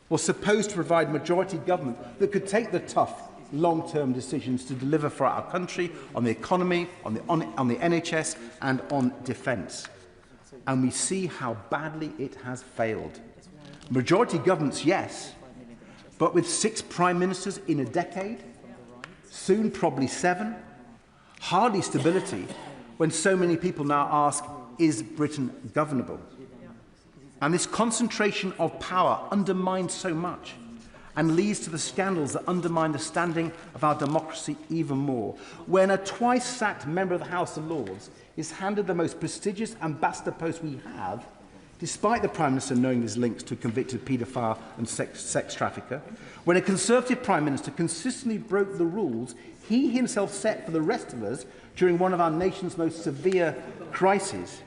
was supposed to provide majority government that could take the tough long-term decisions to deliver for our country on the economy, on the NHS and on defence. And we see how badly it has failed. Majority governments, yes, but with 6 prime ministers in a decade, soon probably 7, hardly stability when so many people now ask, is Britain governable? And this concentration of power undermines so much and leads to the scandals that undermine the standing of our democracy even more. When a twice-sacked member of the House of Lords is handed the most prestigious ambassador post we have, despite the Prime Minister knowing his links to a convicted paedophile and sex trafficker, when a Conservative Prime Minister consistently broke the rules he himself set for the rest of us during one of our nation's most severe crises,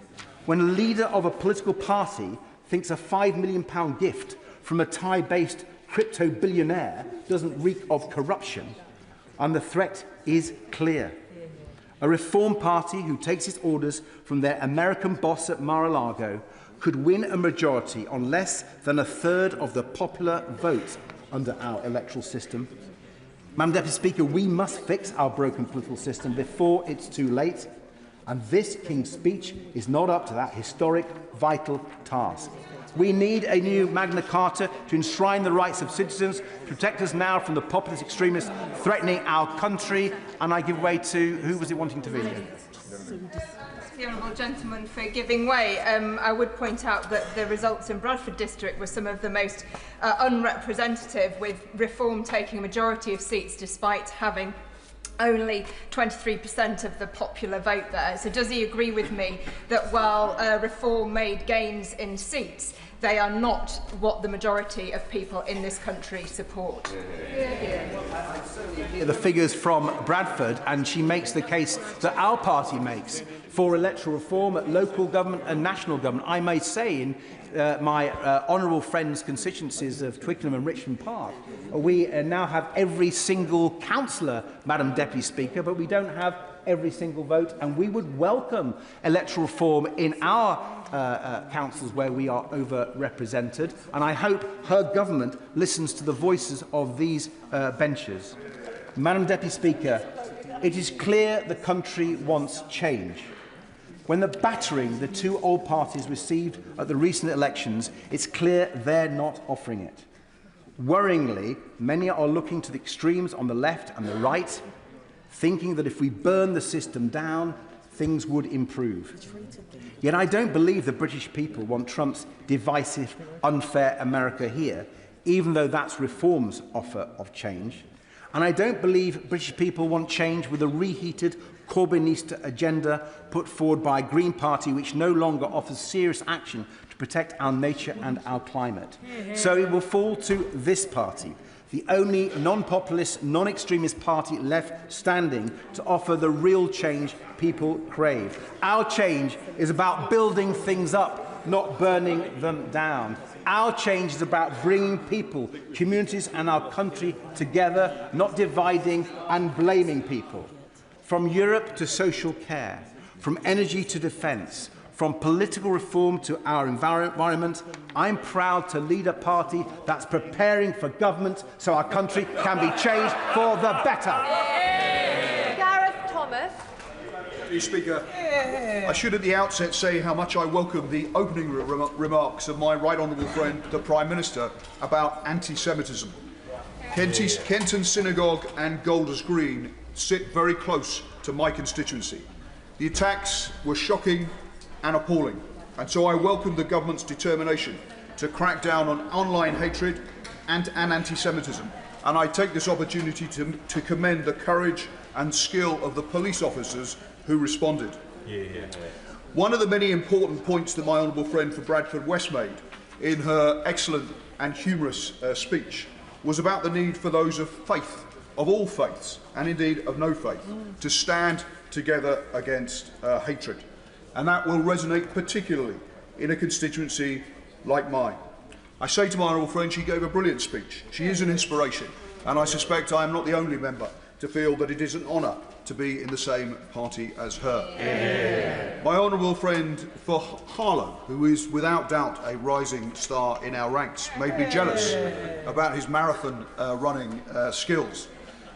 when a leader of a political party thinks a £5 million gift from a Thai-based crypto billionaire doesn't reek of corruption, and the threat is clear. A Reform Party who takes its orders from their American boss at Mar-a-Lago could win a majority on less than a third of the popular vote under our electoral system. Madam Deputy Speaker, we must fix our broken political system before it's too late, and this King's speech is not up to that historic, vital task. We need a new Magna Carta to enshrine the rights of citizens, protect us now from the populist extremists threatening our country. And I give way to, who was it wanting to be? The honourable gentleman for giving way. I would point out that the results in Bradford district were some of the most unrepresentative, with Reform taking a majority of seats despite having only 23% of the popular vote there. So does he agree with me that while Reform made gains in seats, they are not what the majority of people in this country support? The figures from Bradford, and she makes the case that our party makes for electoral reform at local government and national government. I may say in my honourable friends' constituencies of Twickenham and Richmond Park, we now have every single councillor, Madam Deputy Speaker, but we don't have every single vote, and we would welcome electoral reform in our councils where we are overrepresented, and I hope her government listens to the voices of these benches. Madam Deputy Speaker, it is clear the country wants change. When the battering the two old parties received at the recent elections, it's clear they're not offering it. Worryingly, many are looking to the extremes on the left and the right, thinking that if we burn the system down, things would improve. Yet I don't believe the British people want Trump's divisive, unfair America here, even though that's Reform's offer of change. And I don't believe British people want change with a reheated Corbynista agenda put forward by a Green Party which no longer offers serious action to protect our nature and our climate. So it will fall to this party, the only non-populist, non-extremist party left standing to offer the real change people crave. Our change is about building things up, not burning them down. Our change is about bringing people, communities and our country together, not dividing and blaming people. From Europe to social care, from energy to defence, from political reform to our environment, I'm proud to lead a party that's preparing for government so our country can be changed for the better. Gareth Thomas. Mr. Speaker, I should at the outset say how much I welcome the opening remarks of my right honourable friend, the Prime Minister, about anti-Semitism. Kenton Synagogue and Golders Green sit very close to my constituency. The attacks were shocking and appalling, and so I welcome the government's determination to crack down on online hatred and anti-Semitism, and I take this opportunity to commend the courage and skill of the police officers who responded. One of the many important points that my honourable friend for Bradford West made in her excellent and humorous speech was about the need for those of faith, of all faiths, and indeed of no faith, to stand together against hatred. And that will resonate particularly in a constituency like mine. I say to my honourable friend, she gave a brilliant speech. She is an inspiration, and I suspect I am not the only member to feel that it is an honour to be in the same party as her. My honourable friend for Harlow, who is without doubt a rising star in our ranks, made me jealous about his marathon running skills.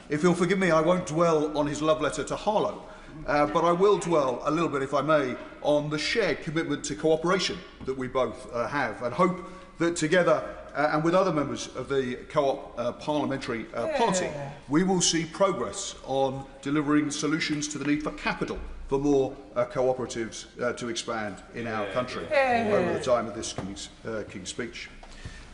If he'll forgive me, I won't dwell on his love letter to Harlow, but I will dwell a little bit, if I may, on the shared commitment to cooperation that we both have, and hope that together and with other members of the Co-op parliamentary party, we will see progress on delivering solutions to the need for capital for more cooperatives to expand in our country over the time of this King's speech.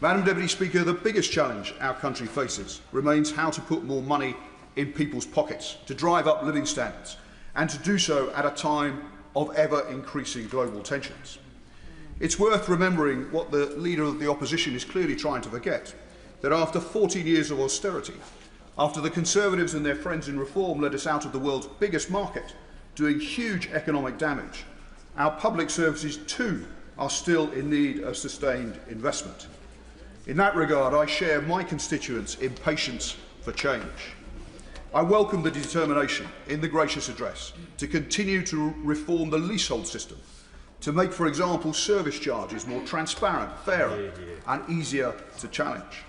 Madam Deputy Speaker, the biggest challenge our country faces remains how to put more money in people's pockets, to drive up living standards, and to do so at a time of ever-increasing global tensions. It's worth remembering what the Leader of the Opposition is clearly trying to forget, that after 14 years of austerity, after the Conservatives and their friends in Reform led us out of the world's biggest market, doing huge economic damage, our public services too are still in need of sustained investment. In that regard, I share my constituents' impatience for change. I welcome the determination in the gracious address to continue to reform the leasehold system, to make, for example, service charges more transparent, fairer and easier to challenge.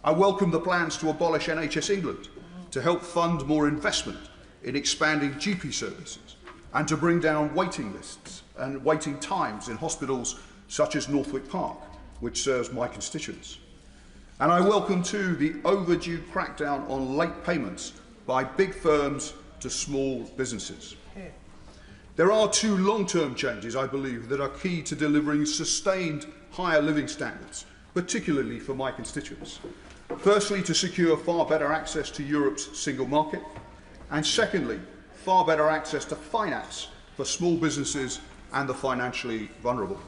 I welcome the plans to abolish NHS England, to help fund more investment in expanding GP services and to bring down waiting lists and waiting times in hospitals such as Northwick Park, which serves my constituents. And I welcome too the overdue crackdown on late payments by big firms to small businesses. There are two long-term changes, I believe, that are key to delivering sustained higher living standards, particularly for my constituents. Firstly, to secure far better access to Europe's single market, and secondly, far better access to finance for small businesses and the financially vulnerable.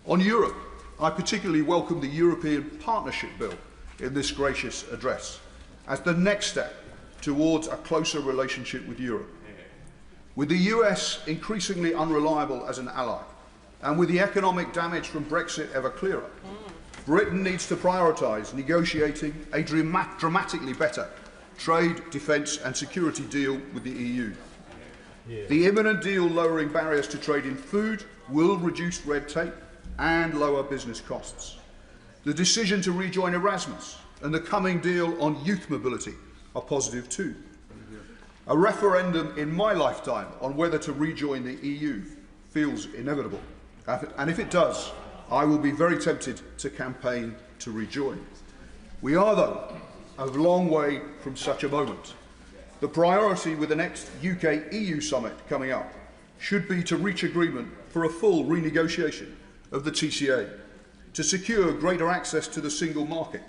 On Europe, I particularly welcome the European Partnership Bill in this gracious address as the next step towards a closer relationship with Europe. With the US increasingly unreliable as an ally, and with the economic damage from Brexit ever clearer, Britain needs to prioritise negotiating a dramatically better trade, defence and security deal with the EU. The imminent deal lowering barriers to trade in food will reduce red tape and lower business costs. The decision to rejoin Erasmus and the coming deal on youth mobility are positive too. A referendum in my lifetime on whether to rejoin the EU feels inevitable. And if it does, I will be very tempted to campaign to rejoin. We are, though, a long way from such a moment. The priority with the next UK-EU summit coming up should be to reach agreement for a full renegotiation of the TCA, to secure greater access to the single market,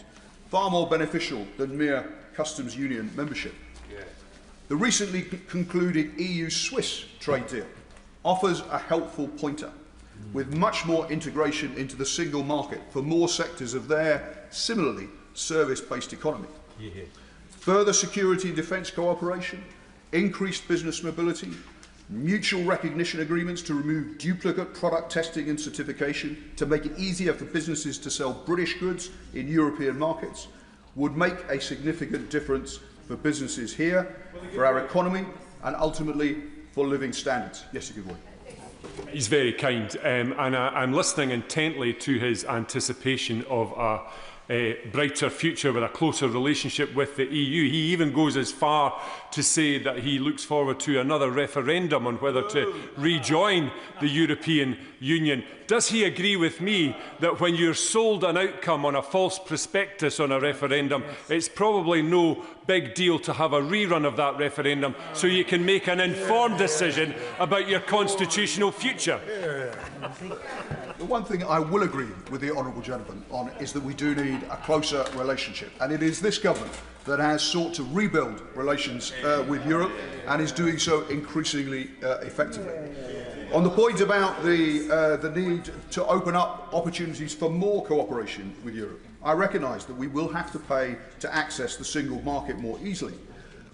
far more beneficial than mere customs union membership. The recently concluded EU-Swiss trade deal offers a helpful pointer, with much more integration into the single market for more sectors of their, similarly, service-based economy. Further security and defence cooperation, increased business mobility, mutual recognition agreements to remove duplicate product testing and certification to make it easier for businesses to sell British goods in European markets would make a significant difference for businesses here, for our economy and ultimately for living standards. Yes, a good one. He's very kind, and I'm listening intently to his anticipation of a brighter future with a closer relationship with the EU. He even goes as far to say that he looks forward to another referendum on whether to rejoin the European Union. Does he agree with me that when you're sold an outcome on a false prospectus on a referendum, it's probably no big deal to have a rerun of that referendum so you can make an informed decision about your constitutional future? The one thing I will agree with the honourable gentleman on is that we do need a closer relationship, and it is this government that has sought to rebuild relations with Europe and is doing so increasingly effectively. On the point about the need to open up opportunities for more cooperation with Europe, I recognise that we will have to pay to access the single market more easily.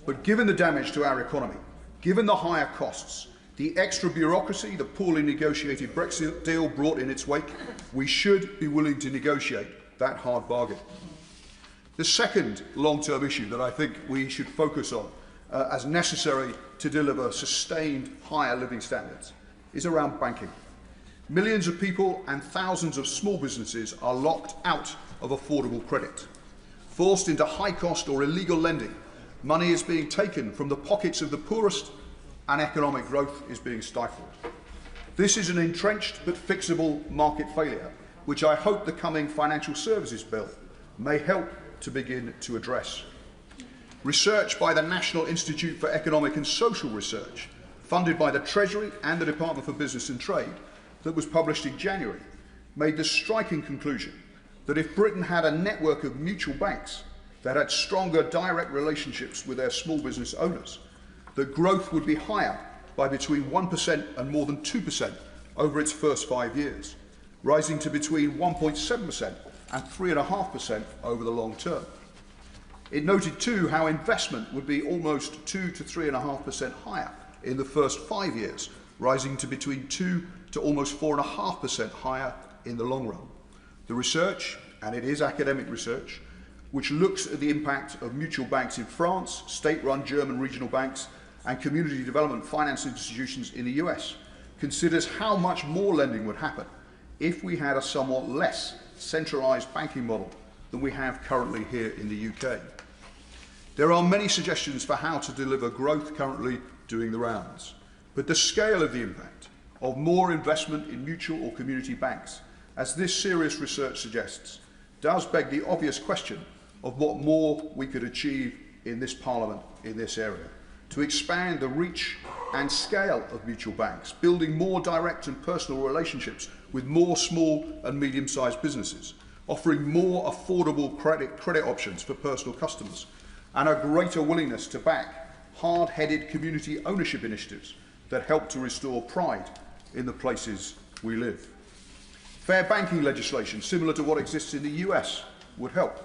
But given the damage to our economy, given the higher costs, the extra bureaucracy the poorly negotiated Brexit deal brought in its wake, we should be willing to negotiate that hard bargain. The second long-term issue that I think we should focus on as necessary to deliver sustained higher living standards is around banking. Millions of people and thousands of small businesses are locked out of affordable credit. Forced into high-cost or illegal lending, money is being taken from the pockets of the poorest and economic growth is being stifled. This is an entrenched but fixable market failure, which I hope the coming Financial Services Bill may help to begin to address. Research by the National Institute for Economic and Social Research, funded by the Treasury and the Department for Business and Trade, that was published in January, made the striking conclusion that if Britain had a network of mutual banks that had stronger direct relationships with their small business owners, that growth would be higher by between 1% and more than 2% over its first 5 years, rising to between 1.7% and 3.5% over the long term. It noted too how investment would be almost 2 to 3.5% higher in the first 5 years, rising to between 2 to almost 4.5% higher in the long run. The research and it is academic research, which looks at the impact of mutual banks in France, state-run German regional banks, and community development finance institutions in the US, considers how much more lending would happen if we had a somewhat less centralised banking model than we have currently here in the UK. There are many suggestions for how to deliver growth currently doing the rounds, but the scale of the impact of more investment in mutual or community banks, as this serious research suggests, does beg the obvious question of what more we could achieve in this Parliament in this area, to expand the reach and scale of mutual banks, building more direct and personal relationships with more small and medium-sized businesses, offering more affordable credit options for personal customers, and a greater willingness to back hard-headed community ownership initiatives that help to restore pride in the places we live. Fair banking legislation, similar to what exists in the US, would help.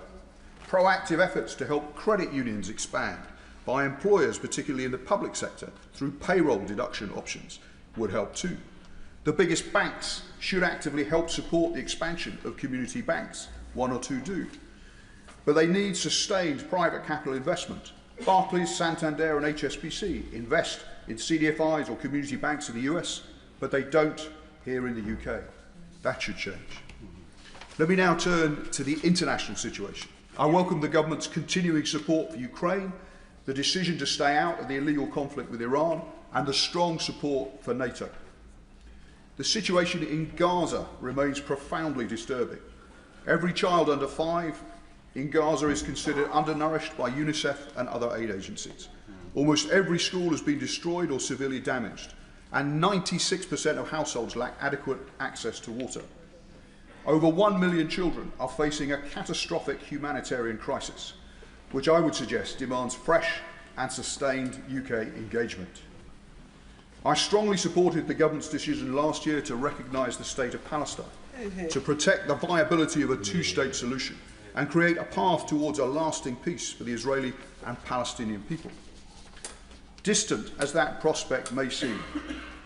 Proactive efforts to help credit unions expand by employers, particularly in the public sector, through payroll deduction options, would help too. The biggest banks should actively help support the expansion of community banks. One or two do. But they need sustained private capital investment. Barclays, Santander and HSBC invest in CDFIs or community banks in the US, but they don't here in the UK. That should change. Let me now turn to the international situation. I welcome the government's continuing support for Ukraine, the decision to stay out of the illegal conflict with Iran, and the strong support for NATO. The situation in Gaza remains profoundly disturbing. Every child under 5 in Gaza is considered undernourished by UNICEF and other aid agencies. Almost every school has been destroyed or severely damaged, and 96% of households lack adequate access to water. Over 1 million children are facing a catastrophic humanitarian crisis, which I would suggest demands fresh and sustained UK engagement. I strongly supported the government's decision last year to recognise the state of Palestine, to protect the viability of a two-state solution and create a path towards a lasting peace for the Israeli and Palestinian people. Distant as that prospect may seem,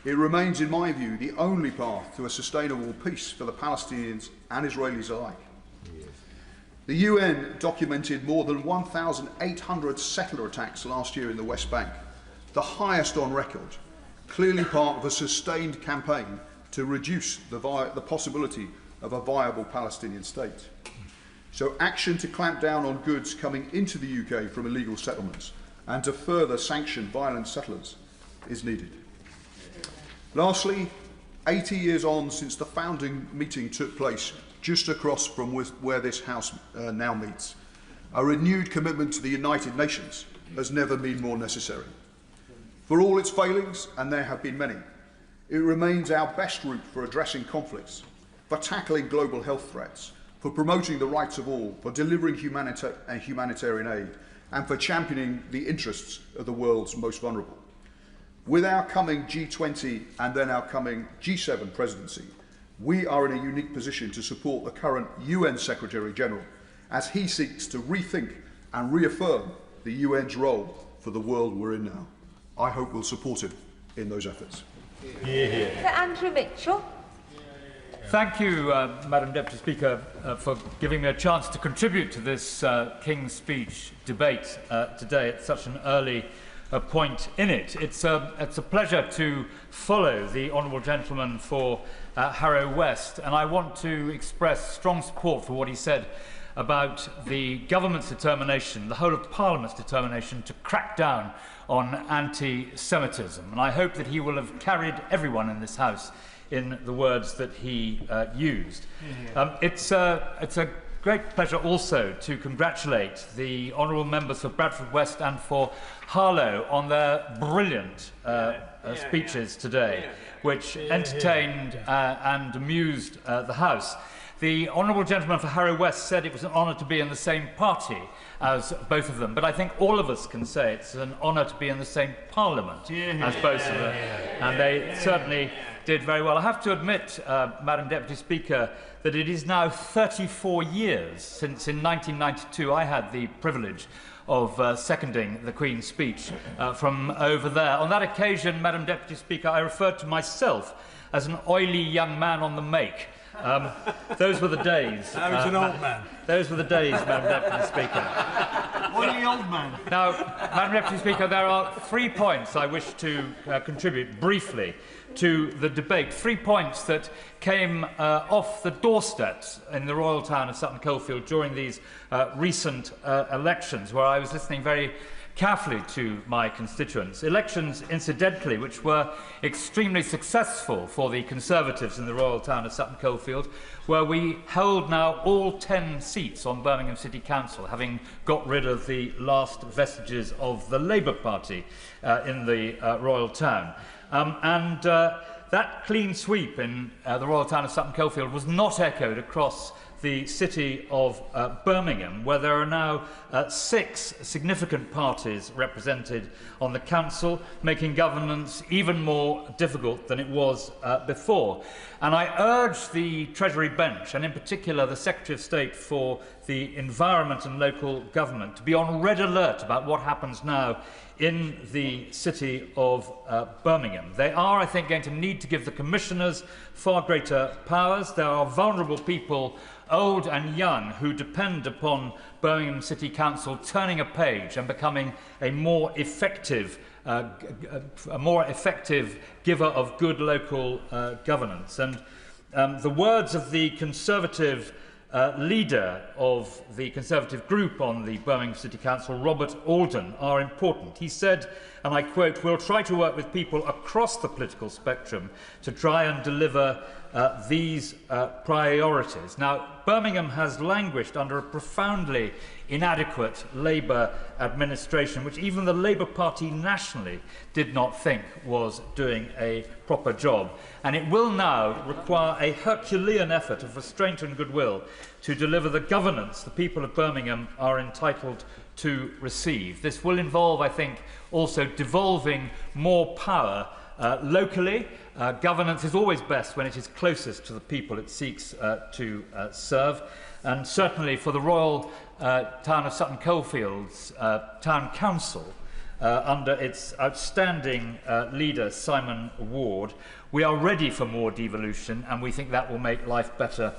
it remains, in my view, the only path to a sustainable peace for the Palestinians and Israelis alike. The UN documented more than 1,800 settler attacks last year in the West Bank, the highest on record, clearly part of a sustained campaign to reduce the possibility of a viable Palestinian state. So action to clamp down on goods coming into the UK from illegal settlements and to further sanction violent settlers is needed. Lastly, 80 years on since the founding meeting took place just across from where this House now meets, a renewed commitment to the United Nations has never been more necessary. For all its failings, and there have been many, it remains our best route for addressing conflicts, for tackling global health threats, for promoting the rights of all, for delivering humanitarian aid, and for championing the interests of the world's most vulnerable. With our coming G20 and then our coming G7 presidency, we are in a unique position to support the current UN Secretary-General as he seeks to rethink and reaffirm the UN's role for the world we're in now. I hope we'll support him in those efforts. Sir Andrew Mitchell. Thank you, Madam Deputy Speaker, for giving me a chance to contribute to this King's Speech debate today at such an early point in it. It's a pleasure to follow the Honourable Gentleman for Harrow West, and I want to express strong support for what he said about the government's determination, the whole of Parliament's determination to crack down on anti-Semitism. And I hope that he will have carried everyone in this House in the words that he used. It's a great pleasure also to congratulate the honourable members for Bradford West and for Harlow on their brilliant speeches today, which entertained and amused the House. The honourable gentleman for Harrow West said it was an honour to be in the same party as both of them, but I think all of us can say it's an honour to be in the same parliament as both of them, and they certainly did very well. I have to admit, Madam Deputy Speaker, that it is now 34 years since in 1992 I had the privilege of seconding the Queen's speech from over there. On that occasion, Madam Deputy Speaker, I referred to myself as an oily young man on the make, Those were the days. Now he's an old man. Those were the days, Madam Deputy Speaker. Only old man. Now, Madam Deputy Speaker, there are 3 points I wish to contribute briefly to the debate. 3 points that came off the doorsteps in the royal town of Sutton Coldfield during these recent elections, where I was listening very carefully to my constituents. Elections, incidentally, which were extremely successful for the Conservatives in the royal town of Sutton Coldfield, where we held now all 10 seats on Birmingham City Council, having got rid of the last vestiges of the Labour Party in the royal town. That clean sweep in the royal town of Sutton Coldfield was not echoed across the city of Birmingham, where there are now 6 significant parties represented on the council, making governance even more difficult than it was before. And I urge the Treasury bench, and in particular the Secretary of State for the Environment and Local Government, to be on red alert about what happens now in the city of Birmingham. They are, I think, going to need to give the commissioners far greater powers. There are vulnerable people, old and young, who depend upon Birmingham City Council turning a page and becoming a more effective giver of good local governance. And the words of the Conservative leader of the Conservative group on the Birmingham City Council, Robert Alden, are important. He said, and I quote, "We'll try to work with people across the political spectrum to try and deliver these priorities." Now, Birmingham has languished under a profoundly inadequate Labour administration, which even the Labour Party nationally did not think was doing a proper job. And it will now require a Herculean effort of restraint and goodwill to deliver the governance the people of Birmingham are entitled to receive. This will involve, I think, also devolving more power locally. Governance is always best when it is closest to the people it seeks to serve. And certainly for the Royal Town of Sutton Coldfield's Town Council, under its outstanding leader, Simon Ward, we are ready for more devolution, and we think that will make life better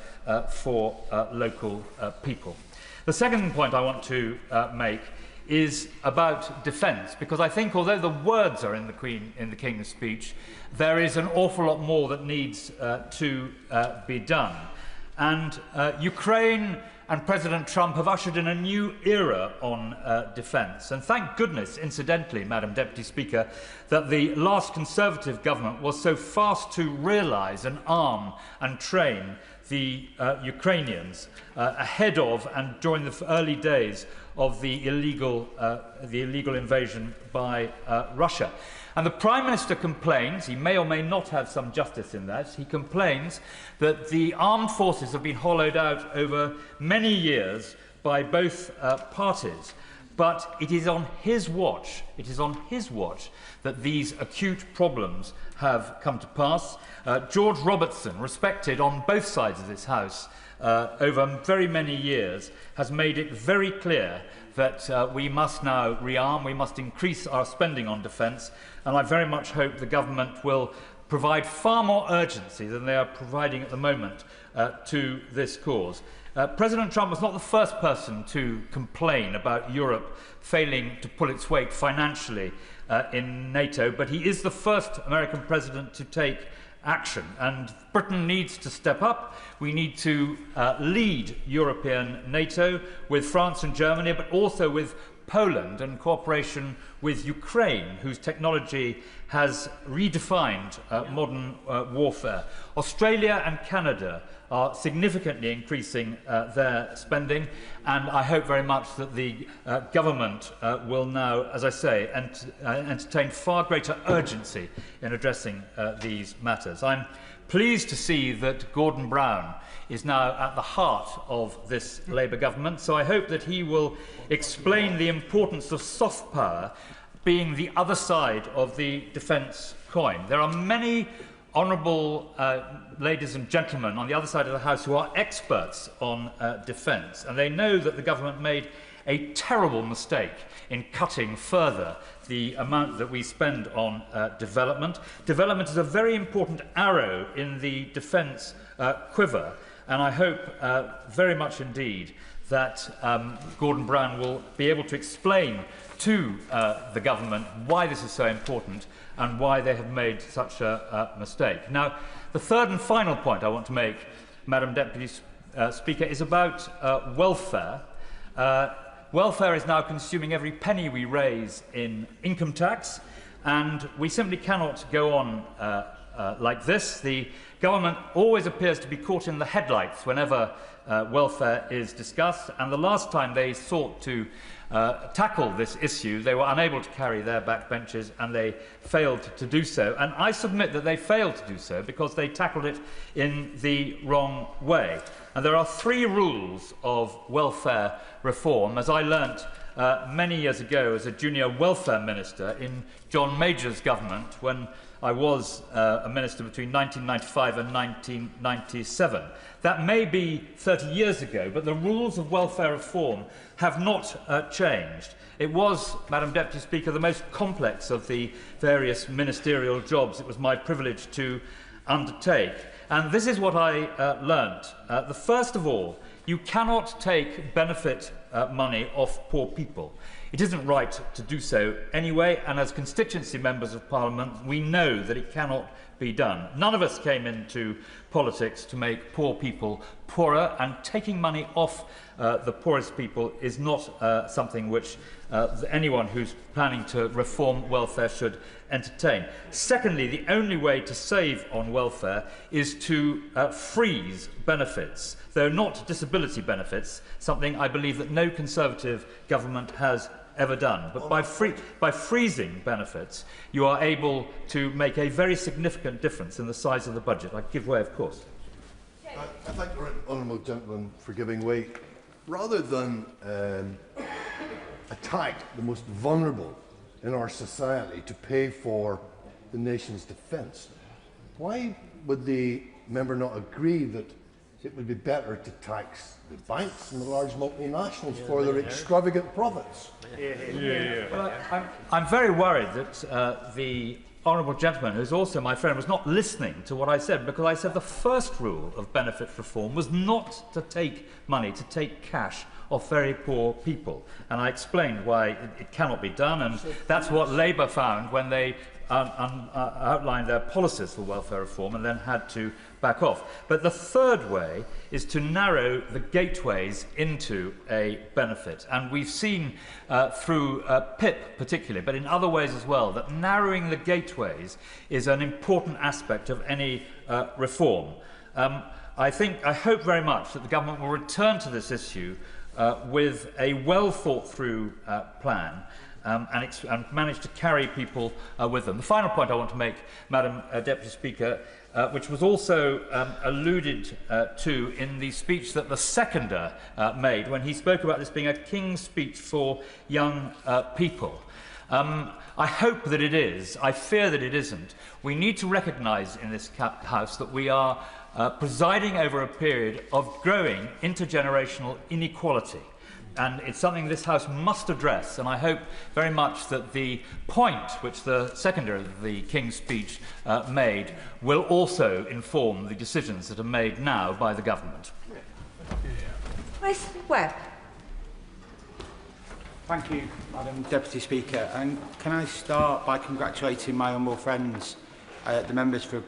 for local people. The second point I want to make is about defence, because I think although the words are in the King's speech, there is an awful lot more that needs to be done. And Ukraine and President Trump have ushered in a new era on defence. And thank goodness, incidentally, Madam Deputy Speaker, that the last Conservative government was so fast to realise and arm and train the Ukrainians ahead of and during the early days of the illegal invasion by Russia. And the Prime Minister complains, he may or may not have some justice in that, he complains that the armed forces have been hollowed out over many years by both parties. But it is on his watch, that these acute problems have come to pass. George Robertson, respected on both sides of this House over very many years, has made it very clear that we must now rearm, we must increase our spending on defence, and I very much hope the government will provide far more urgency than they are providing at the moment to this cause. President Trump was not the first person to complain about Europe failing to pull its weight financially in NATO, but he is the first American president to take action, and Britain needs to step up. We need to lead European NATO with France and Germany, but also with Poland and cooperation with Ukraine, whose technology has redefined modern warfare. Australia and Canada are significantly increasing their spending, and I hope very much that the government will now, as I say, entertain far greater urgency in addressing these matters. I'm pleased to see that Gordon Brown is now at the heart of this Labour government, so I hope that he will explain the importance of soft power being the other side of the defence coin. There are many honourable ladies and gentlemen on the other side of the House who are experts on defence, and they know that the government made a terrible mistake in cutting further the amount that we spend on development. Development is a very important arrow in the defence quiver. And I hope very much indeed that Gordon Brown will be able to explain to the government why this is so important and why they have made such a mistake. Now, the third and final point I want to make, Madam Deputy Speaker, is about welfare. Welfare is now consuming every penny we raise in income tax, and we simply cannot go on like this. The government always appears to be caught in the headlights whenever welfare is discussed, and the last time they sought to tackle this issue, they were unable to carry their backbenches, and they failed to do so. And I submit that they failed to do so because they tackled it in the wrong way. And there are 3 rules of welfare reform, as I learnt many years ago as a junior welfare minister in John Major's government when I was a minister between 1995 and 1997. That may be 30 years ago, but the rules of welfare reform have not changed. It was, Madam Deputy Speaker, the most complex of the various ministerial jobs it was my privilege to undertake. And this is what I learnt. The first of all, you cannot take benefit money off poor people. It isn't right to do so anyway, and as constituency members of Parliament, we know that it cannot be done. None of us came into politics to make poor people poorer, and taking money off the poorest people is not something which anyone who's planning to reform welfare should entertain. Secondly, the only way to save on welfare is to freeze benefits, though not disability benefits, something I believe that no Conservative government has ever done. But by freezing benefits, you are able to make a very significant difference in the size of the budget. I give way, of course. I thank the honourable gentleman for giving way. Rather than attack the most vulnerable in our society to pay for the nation's defence, why would the member not agree that it would be better to tax the banks and the large multinationals for their extravagant profits? Well, I'm very worried that the honourable gentleman, who is also my friend, was not listening to what I said, because I said the first rule of benefit reform was not to take money, to take cash off very poor people. And I explained why it cannot be done, and that's what Labour found when they outlined their policies for welfare reform and then had to back off. But the third way is to narrow the gateways into a benefit. And we've seen through PIP particularly, but in other ways as well, that narrowing the gateways is an important aspect of any reform. I hope very much that the government will return to this issue with a well thought through plan and manage to carry people with them. The final point I want to make, Madam Deputy Speaker, which was also alluded to in the speech that the seconder made when he spoke about this being a king's speech for young people. I hope that it is. I fear that it isn't. We need to recognise in this House that we are presiding over a period of growing intergenerational inequality. And it's something this House must address, and I hope very much that the point which the seconder of the King's speech made will also inform the decisions that are made now by the government. Mr. Webb. Thank you, Madam Deputy Speaker. And can I start by congratulating my humble friends, the members for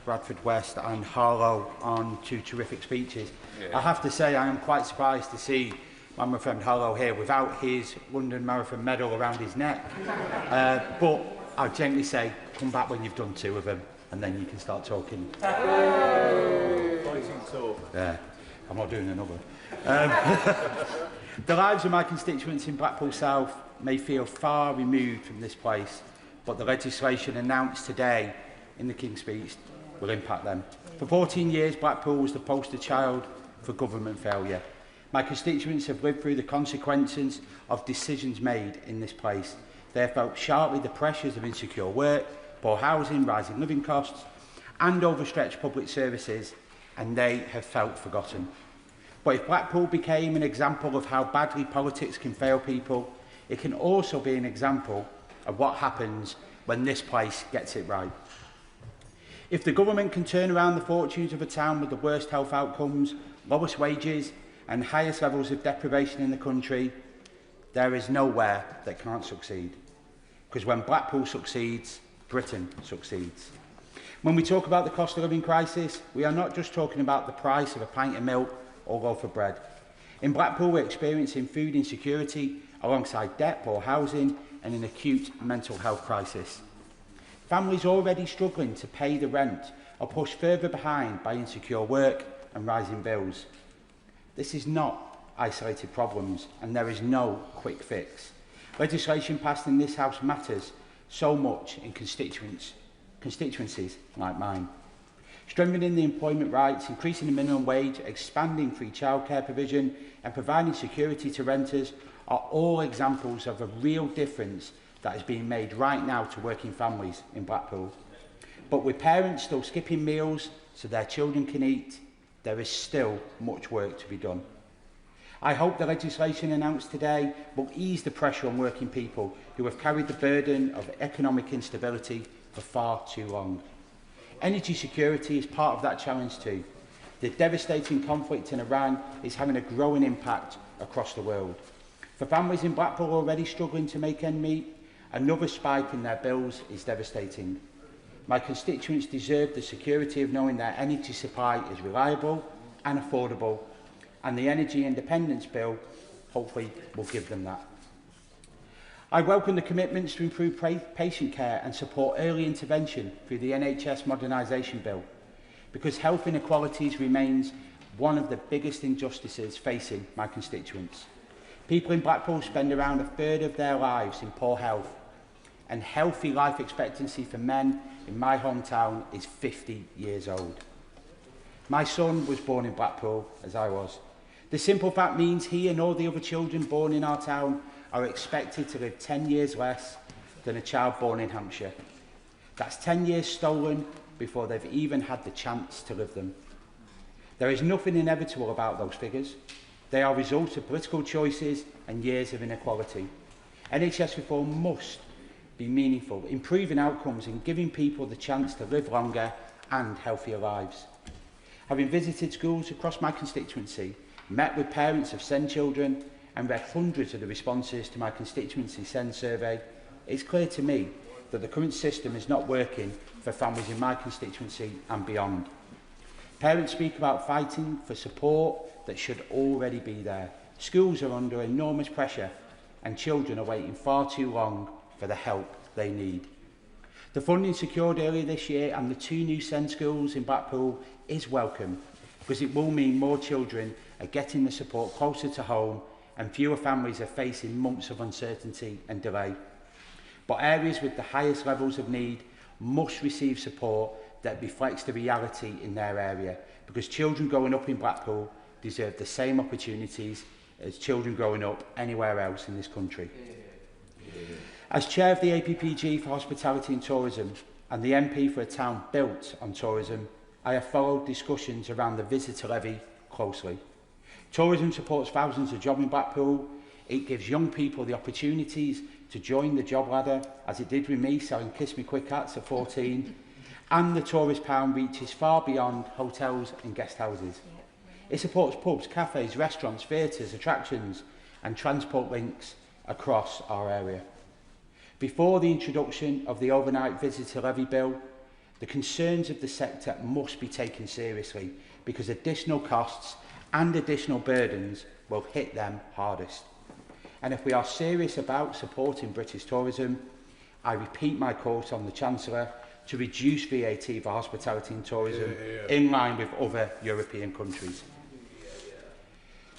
Bradford West and Harlow, on 2 terrific speeches. Yeah. I have to say I am quite surprised to see my friend Harlow here without his London Marathon medal around his neck. But I'll gently say, come back when you've done 2 of them, and then you can start talking. Yeah, I'm not doing another. The lives of my constituents in Blackpool South may feel far removed from this place, but the legislation announced today in the King's speech will impact them. For 14 years, Blackpool was the poster child for government failure. My constituents have lived through the consequences of decisions made in this place. They have felt sharply the pressures of insecure work, poor housing, rising living costs, and overstretched public services, and they have felt forgotten. But if Blackpool became an example of how badly politics can fail people, it can also be an example of what happens when this place gets it right. If the government can turn around the fortunes of a town with the worst health outcomes, lowest wages and highest levels of deprivation in the country, there is nowhere that can't succeed. Because when Blackpool succeeds, Britain succeeds. When we talk about the cost of living crisis, we are not just talking about the price of a pint of milk or loaf of bread. In Blackpool, we're experiencing food insecurity alongside debt, poor housing and an acute mental health crisis. Families already struggling to pay the rent are pushed further behind by insecure work and rising bills. This is not isolated problems and there is no quick fix. Legislation passed in this House matters so much in constituencies like mine. Strengthening the employment rights, increasing the minimum wage, expanding free childcare provision and providing security to renters are all examples of a real difference that is being made right now to working families in Blackpool. But with parents still skipping meals so their children can eat, there is still much work to be done. I hope the legislation announced today will ease the pressure on working people who have carried the burden of economic instability for far too long. Energy security is part of that challenge too. The devastating conflict in Iran is having a growing impact across the world. For families in Blackpool already struggling to make ends meet, another spike in their bills is devastating. My constituents deserve the security of knowing their energy supply is reliable and affordable, and the Energy Independence Bill hopefully will give them that. I welcome the commitments to improve patient care and support early intervention through the NHS Modernisation Bill, because health inequalities remains one of the biggest injustices facing my constituents. People in Blackpool spend around a third of their lives in poor health, and healthy life expectancy for men in my hometown is 50 years old. My son was born in Blackpool, as I was. The simple fact means he and all the other children born in our town are expected to live 10 years less than a child born in Hampshire. That's 10 years stolen before they've even had the chance to live them. There is nothing inevitable about those figures. They are results of political choices and years of inequality. NHS reform must be meaningful, improving outcomes and giving people the chance to live longer and healthier lives. Having visited schools across my constituency, met with parents of SEND children and read hundreds of the responses to my constituency SEND survey, it's clear to me that the current system is not working for families in my constituency and beyond. Parents speak about fighting for support that should already be there. Schools are under enormous pressure and children are waiting far too long for the help they need. The funding secured earlier this year and the 2 new SEND schools in Blackpool is welcome, because it will mean more children are getting the support closer to home and fewer families are facing months of uncertainty and delay. But areas with the highest levels of need must receive support that reflects the reality in their area, because children growing up in Blackpool deserve the same opportunities as children growing up anywhere else in this country. As chair of the APPG for Hospitality and Tourism and the MP for a town built on tourism, I have followed discussions around the visitor levy closely. Tourism supports thousands of jobs in Blackpool. It gives young people the opportunities to join the job ladder, as it did with me selling Kiss Me Quick hats at 14, and the tourist pound reaches far beyond hotels and guest houses. It supports pubs, cafes, restaurants, theatres, attractions and transport links across our area. Before the introduction of the overnight visitor levy bill, the concerns of the sector must be taken seriously, because additional costs and additional burdens will hit them hardest. And if we are serious about supporting British tourism, I repeat my call on the Chancellor to reduce VAT for hospitality and tourism in line with other European countries.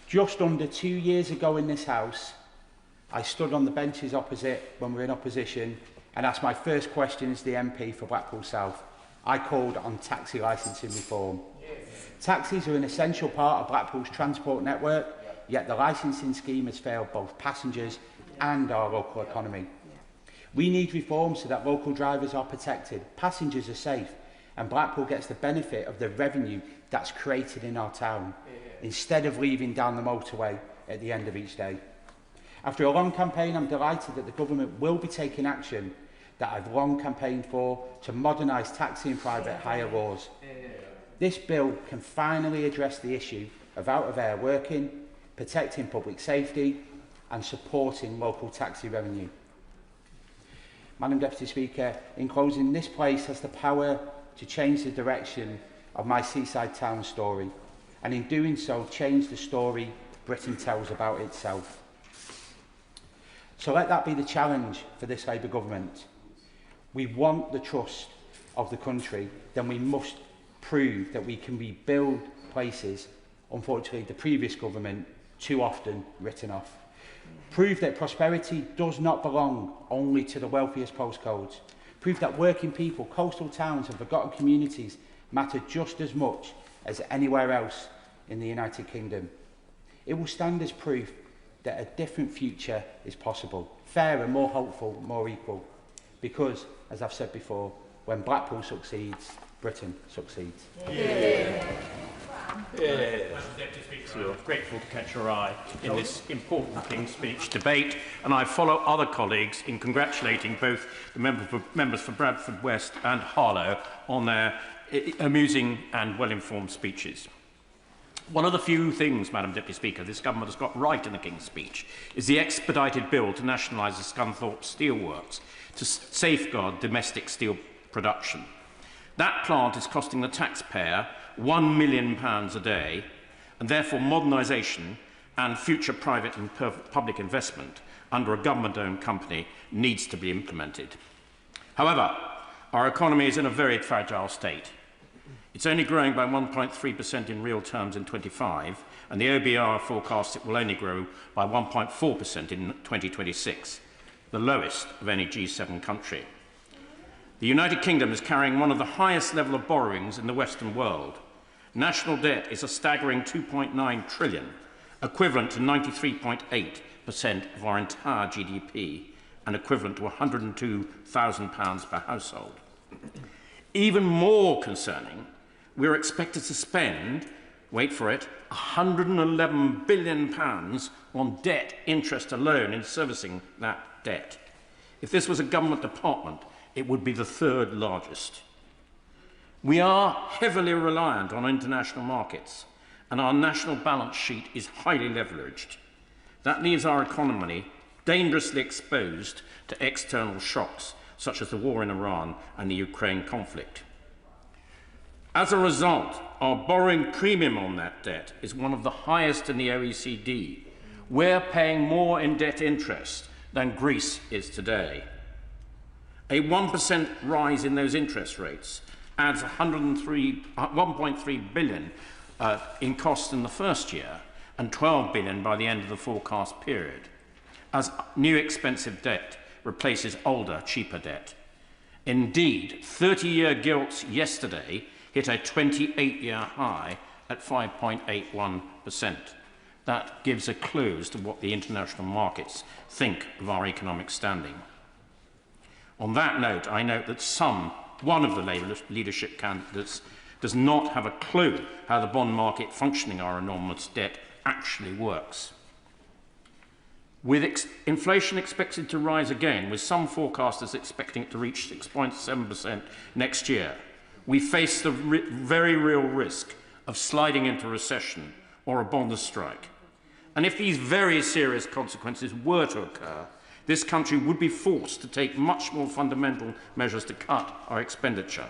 Just under 2 years ago in this House, I stood on the benches opposite when we were in opposition and asked my first question as the MP for Blackpool South. I called on taxi licensing reform. Taxis are an essential part of Blackpool's transport network, yet the licensing scheme has failed both passengers and our local economy. We need reform so that local drivers are protected, passengers are safe, and Blackpool gets the benefit of the revenue that's created in our town, instead of leaving down the motorway at the end of each day. After a long campaign, I'm delighted that the government will be taking action that I've long campaigned for, to modernise taxi and private hire laws. This bill can finally address the issue of out-of-air working, protecting public safety and supporting local taxi revenue. Madam Deputy Speaker, in closing, this place has the power to change the direction of my seaside town story, and in doing so, change the story Britain tells about itself. So let that be the challenge for this Labour government. We want the trust of the country, then we must prove that we can rebuild places, unfortunately, the previous government too often written off. Prove that prosperity does not belong only to the wealthiest postcodes. Prove that working people, coastal towns and forgotten communities matter just as much as anywhere else in the United Kingdom. It will stand as proof that a different future is possible, fairer, more hopeful, more equal. Because, as I've said before, when Blackpool succeeds, Britain succeeds. Yeah. Deputy Speaker, I'm grateful to catch your eye in this important King's Speech debate, and I follow other colleagues in congratulating both the members for Bradford West and Harlow on their amusing and well-informed speeches. One of the few things, Madam Deputy Speaker, this government has got right in the King's Speech is the expedited bill to nationalise the Scunthorpe Steelworks to safeguard domestic steel production. That plant is costing the taxpayer £1 million a day, and therefore modernisation and future private and public investment under a government-owned company needs to be implemented. However, our economy is in a very fragile state. It's only growing by 1.3% in real terms in 25, and the OBR forecasts it will only grow by 1.4% in 2026, the lowest of any G7 country. The United Kingdom is carrying one of the highest level of borrowings in the Western world. National debt is a staggering £2.9 trillion, equivalent to 93.8% of our entire GDP, and equivalent to £102,000 per household. Even more concerning, we're expected to spend, wait for it, £111 billion on debt interest alone in servicing that debt. If this was a government department, it would be the third largest. We are heavily reliant on international markets, and our national balance sheet is highly leveraged. That leaves our economy dangerously exposed to external shocks, such as the war in Iran and the Ukraine conflict. As a result, our borrowing premium on that debt is one of the highest in the OECD. We're paying more in debt interest than Greece is today. A 1% rise in those interest rates adds £1.3 billion in costs in the first year and £12 billion by the end of the forecast period, as new expensive debt replaces older, cheaper debt. Indeed, 30-year gilts yesterday hit a 28-year high at 5.81%. That gives a clue as to what the international markets think of our economic standing. On that note, I note that one of the Labour leadership candidates does not have a clue how the bond market functioning our enormous debt actually works. With inflation expected to rise again, with some forecasters expecting it to reach 6.7% next year, we face the very real risk of sliding into recession or a bond strike. And if these very serious consequences were to occur, this country would be forced to take much more fundamental measures to cut our expenditure.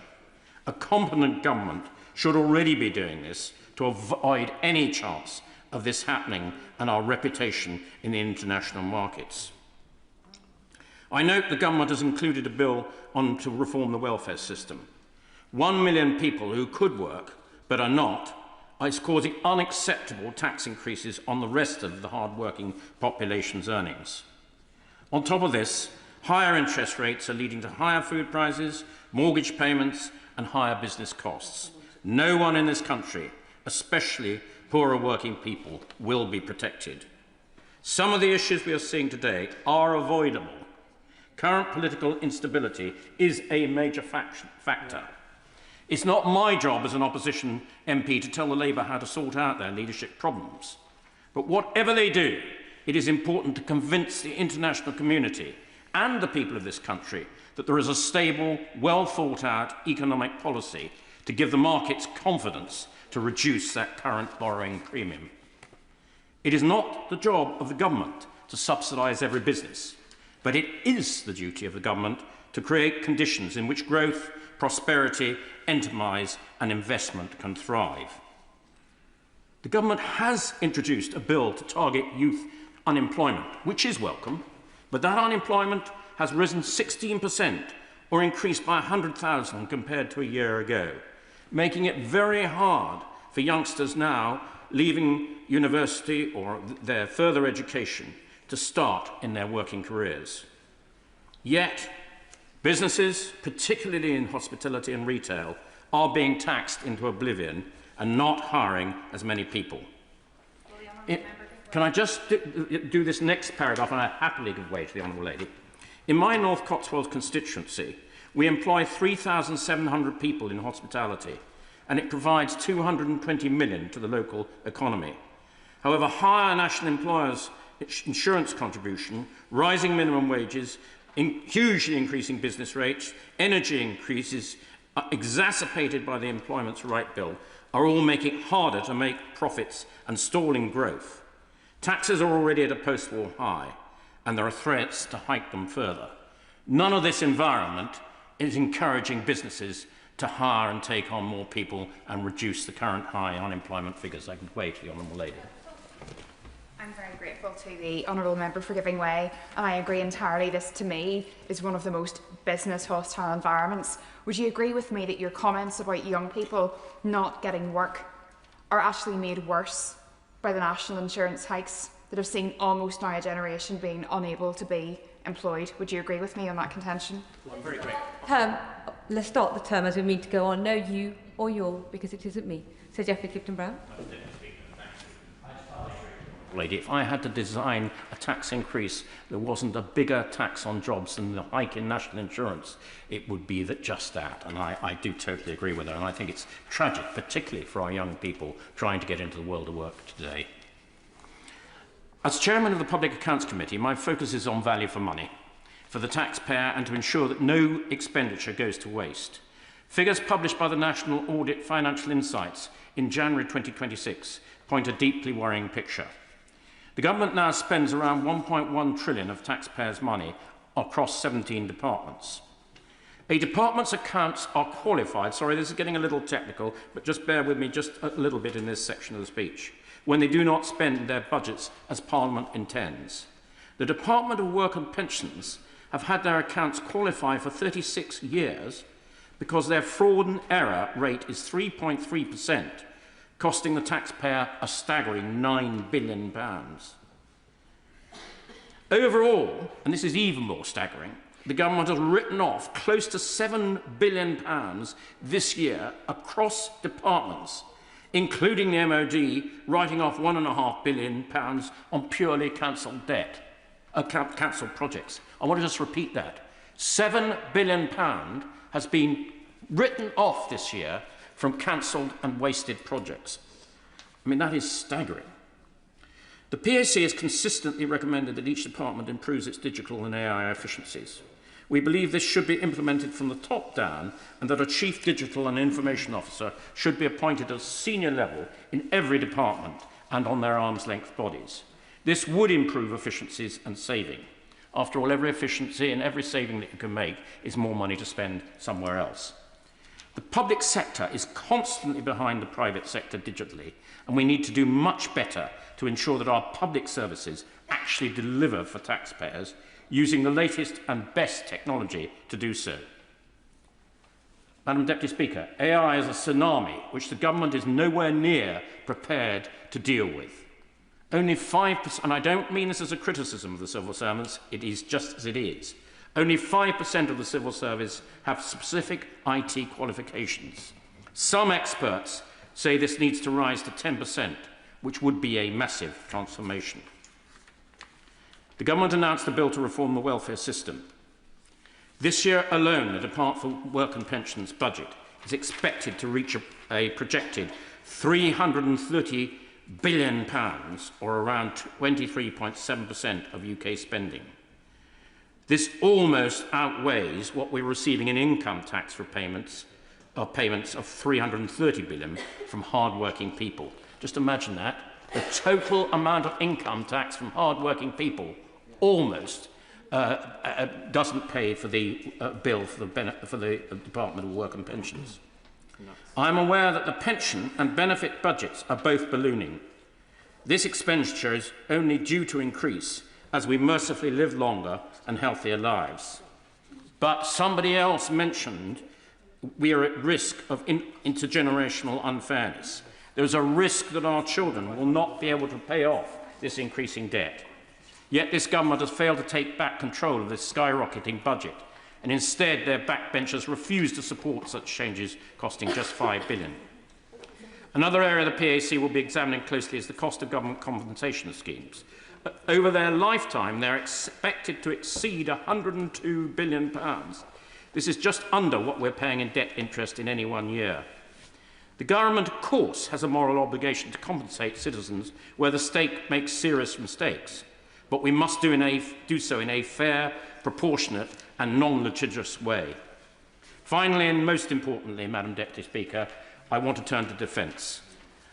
A competent government should already be doing this to avoid any chance of this happening and our reputation in the international markets. I note the government has included a bill to reform the welfare system. 1 million people who could work but are not is causing unacceptable tax increases on the rest of the hard-working population's earnings. On top of this, higher interest rates are leading to higher food prices, mortgage payments and higher business costs. No one in this country, especially poorer working people, will be protected. Some of the issues we are seeing today are avoidable. Current political instability is a major factor. It's not my job as an opposition MP to tell the Labour how to sort out their leadership problems. But whatever they do, it is important to convince the international community and the people of this country that there is a stable, well-thought-out economic policy to give the markets confidence to reduce that current borrowing premium. It is not the job of the government to subsidise every business, but it is the duty of the government to create conditions in which growth, prosperity, enterprise and investment can thrive. The government has introduced a bill to target youth unemployment, which is welcome, but that unemployment has risen 16% or increased by 100,000 compared to a year ago, making it very hard for youngsters now leaving university or their further education to start in their working careers. Yet, businesses, particularly in hospitality and retail, are being taxed into oblivion and not hiring as many people. Can I just do this next paragraph, and I happily give way to the Honourable Lady. In my North Cotswolds constituency, we employ 3,700 people in hospitality, and it provides 220 million to the local economy. However, higher national employers' insurance contribution, rising minimum wages, hugely increasing business rates, energy increases, exacerbated by the Employment Rights Bill, are all making it harder to make profits and stalling growth. Taxes are already at a post-war high, and there are threats to hike them further. None of this environment is encouraging businesses to hire and take on more people and reduce the current high unemployment figures. I can wait to the Honourable Lady. I'm very grateful to the Honourable Member for giving way, and I agree entirely. This, to me, is one of the most business-hostile environments. Would you agree with me that your comments about young people not getting work are actually made worse by the national insurance hikes that have seen almost now a generation being unable to be employed? Would you agree with me on that contention? Well, I'm very grateful. Let's start the term as we mean to go on. No you or your, because it isn't me. So Geoffrey Clifton-Brown. Lady, if I had to design a tax increase that wasn't a bigger tax on jobs than the hike in national insurance, it would be just that. And I do totally agree with her. And I think it's tragic, particularly for our young people trying to get into the world of work today. As chairman of the Public Accounts Committee, my focus is on value for money for the taxpayer and to ensure that no expenditure goes to waste. Figures published by the National Audit Financial Insights in January 2026 point a deeply worrying picture. The government now spends around 1.1 trillion of taxpayers' money across 17 departments. A department's accounts are qualified, sorry, this is getting a little technical, but just bear with me just a little bit in this section of the speech, when they do not spend their budgets as Parliament intends. The Department of Work and Pensions have had their accounts qualify for 36 years because their fraud and error rate is 3.3%, costing the taxpayer a staggering £9 billion. Overall, and this is even more staggering, the government has written off close to £7 billion this year across departments, including the MOD writing off £1.5 billion on purely cancelled debt, cancelled projects. I want to just repeat that. £7 billion has been written off this year from cancelled and wasted projects. I mean, that is staggering. The PAC has consistently recommended that each department improves its digital and AI efficiencies. We believe this should be implemented from the top down and that a Chief Digital and Information Officer should be appointed at a senior level in every department and on their arm's-length bodies. This would improve efficiencies and saving. After all, every efficiency and every saving that you can make is more money to spend somewhere else. The public sector is constantly behind the private sector digitally, and we need to do much better to ensure that our public services actually deliver for taxpayers using the latest and best technology to do so. Madam Deputy Speaker, AI is a tsunami which the government is nowhere near prepared to deal with. Only 5%, and I don't mean this as a criticism of the civil servants, it is just as it is. Only 5% of the civil service have specific IT qualifications. Some experts say this needs to rise to 10%, which would be a massive transformation. The government announced a bill to reform the welfare system. This year alone, the Department for Work and Pensions budget is expected to reach a projected £330 billion, or around 23.7% of UK spending. This almost outweighs what we're receiving in income tax payments of £330 billion from hard-working people. Just imagine that. The total amount of income tax from hard-working people almost doesn't pay for the bill for the Department of Work and Pensions. I'm aware that the pension and benefit budgets are both ballooning. This expenditure is only due to increase as we mercifully live longer and healthier lives. But somebody else mentioned we are at risk of intergenerational unfairness. There's a risk that our children will not be able to pay off this increasing debt. Yet this government has failed to take back control of this skyrocketing budget, and instead their backbenchers refuse to support such changes costing just £5 billion. Another area the PAC will be examining closely is the cost of government compensation schemes. Over their lifetime, they're expected to exceed £102 billion. This is just under what we're paying in debt interest in any one year. The government, of course, has a moral obligation to compensate citizens where the state makes serious mistakes, but we must do so in a fair, proportionate and non-litigious way. Finally, and most importantly, Madam Deputy Speaker, I want to turn to defence.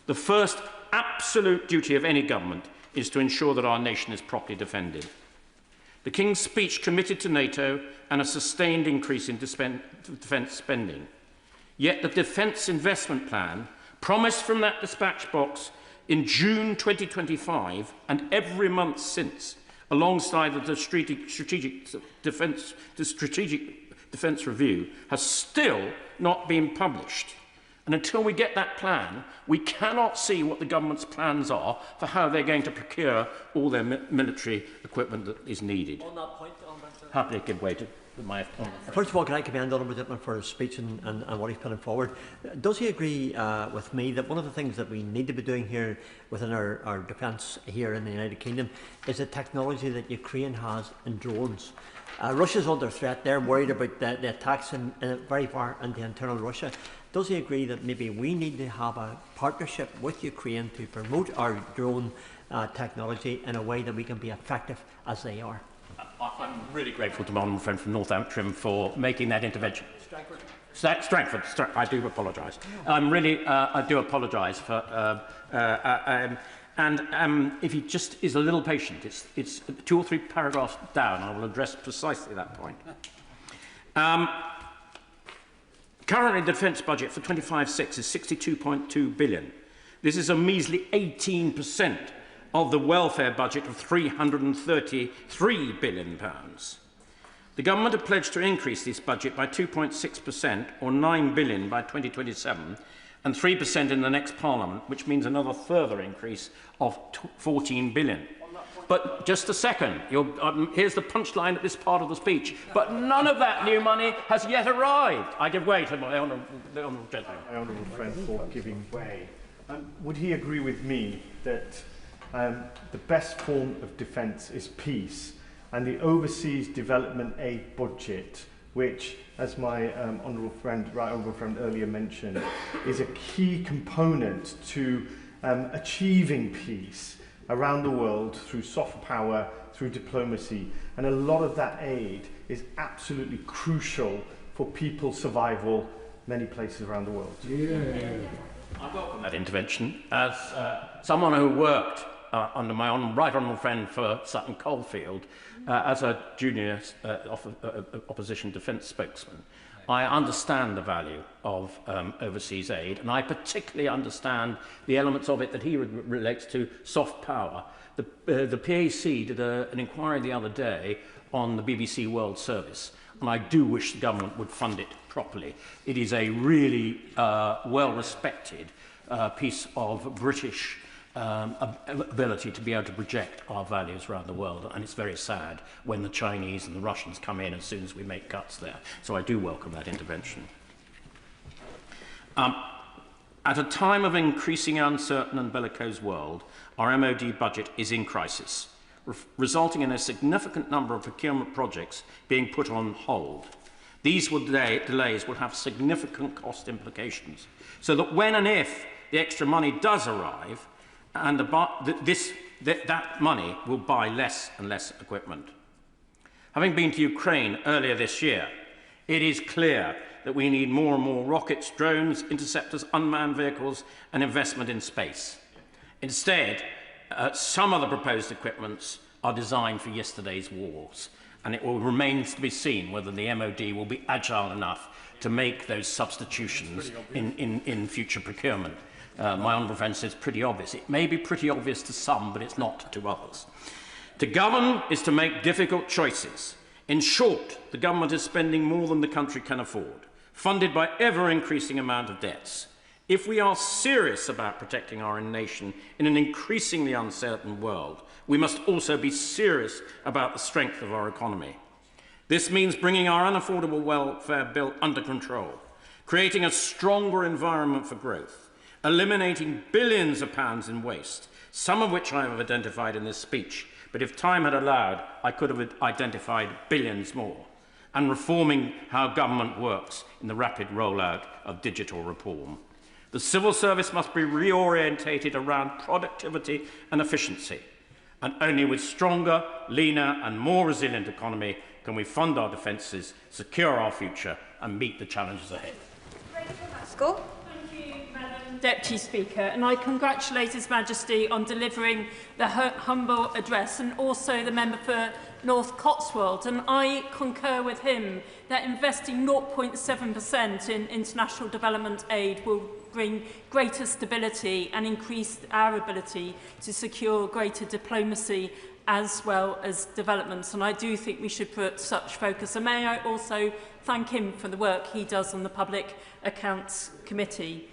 The first absolute duty of any government is to ensure that our nation is properly defended. The King's speech committed to NATO and a sustained increase in defence spending. Yet the Defence Investment Plan, promised from that dispatch box in June 2025 and every month since, alongside the Strategic Defence Review, has still not been published. And until we get that plan, we cannot see what the government's plans are for how they're going to procure all their military equipment that is needed. On that point, happily give way to my... First of all, can I commend Honourable Dittman for his speech and what he's putting forward? Does he agree with me that one of the things that we need to be doing here within our defence here in the United Kingdom is the technology that Ukraine has in drones? Russia's under threat. They're worried about the attacks very far into internal Russia. Does he agree that maybe we need to have a partnership with Ukraine to promote our drone technology in a way that we can be effective as they are? I'm really grateful to my honourable friend from North Antrim for making that intervention. Strangford, I do apologise. I do apologise for... if he just is a little patient, it's 2 or 3 paragraphs down, I will address precisely that point. Currently, the defence budget for 25/6 is £62.2 billion. This is a measly 18% of the welfare budget of £333 billion. The government have pledged to increase this budget by 2.6%, or £9 billion by 2027, and 3% in the next Parliament, which means another further increase of £14 billion. But just a second, here's the punchline at this part of the speech. But none of that new money has yet arrived. I give way to my honourable gentleman. My honourable friend for giving way. Would he agree with me that the best form of defence is peace, and the overseas development aid budget, which, as my honourable friend earlier mentioned, is a key component to achieving peace around the world through soft power, through diplomacy, and a lot of that aid is absolutely crucial for people's survival many places around the world. I welcome that intervention. As someone who worked under my right honourable friend for Sutton Coldfield as a junior opposition defence spokesman, I understand the value of overseas aid, and I particularly understand the elements of it that he relates to soft power. The PAC did an inquiry the other day on the BBC World Service, and I do wish the government would fund it properly. It is a really well-respected piece of British ability to be able to project our values around the world, and it's very sad when the Chinese and the Russians come in as soon as we make cuts there. So I do welcome that intervention. At a time of increasing uncertain and bellicose world, our MOD budget is in crisis, resulting in a significant number of procurement projects being put on hold. These delays will have significant cost implications, so that when and if the extra money does arrive, and that money will buy less and less equipment. Having been to Ukraine earlier this year, it is clear that we need more and more rockets, drones, interceptors, unmanned vehicles and investment in space. Instead, some of the proposed equipments are designed for yesterday's wars, and it will remain to be seen whether the MOD will be agile enough to make those substitutions in future procurement. My honourable friend says pretty obvious. It may be pretty obvious to some, but it's not to others. To govern is to make difficult choices. In short, the government is spending more than the country can afford, funded by ever-increasing amount of debts. If we are serious about protecting our nation in an increasingly uncertain world, we must also be serious about the strength of our economy. This means bringing our unaffordable welfare bill under control, creating a stronger environment for growth, eliminating billions of pounds in waste, some of which I have identified in this speech, but if time had allowed, I could have identified billions more, and reforming how government works in the rapid rollout of digital reform. The civil service must be reorientated around productivity and efficiency, and only with stronger, leaner and more resilient economy can we fund our defences, secure our future and meet the challenges ahead. Thank you, Madam Deputy Speaker, and I congratulate His Majesty on delivering the humble address, and also the member for North Cotswold. And I concur with him that investing 0.7% in international development aid will bring greater stability and increase our ability to secure greater diplomacy as well as developments. And I do think we should put such focus. And may I also thank him for the work he does on the Public Accounts Committee.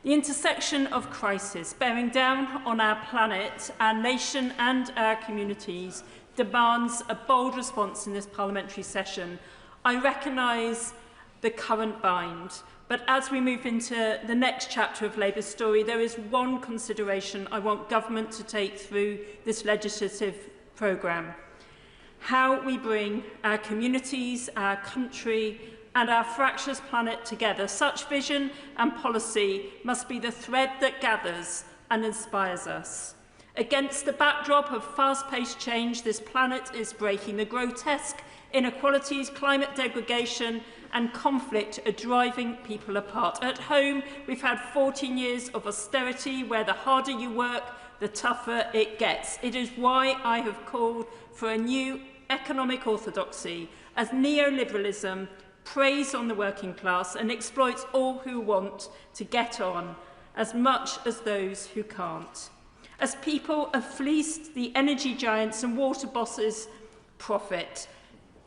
The intersection of crisis bearing down on our planet, our nation and our communities demands a bold response in this parliamentary session. I recognise the current bind, but as we move into the next chapter of Labour's story, there is one consideration I want government to take through this legislative programme: how we bring our communities, our country and our fractious planet together. Such vision and policy must be the thread that gathers and inspires us. Against the backdrop of fast-paced change, this planet is breaking. The grotesque inequalities, climate degradation and conflict are driving people apart. At home, we've had 14 years of austerity where the harder you work, the tougher it gets. It is why I have called for a new economic orthodoxy, as neoliberalism preys on the working class and exploits all who want to get on, as much as those who can't. As people have fleeced the energy giants and water bosses' profit,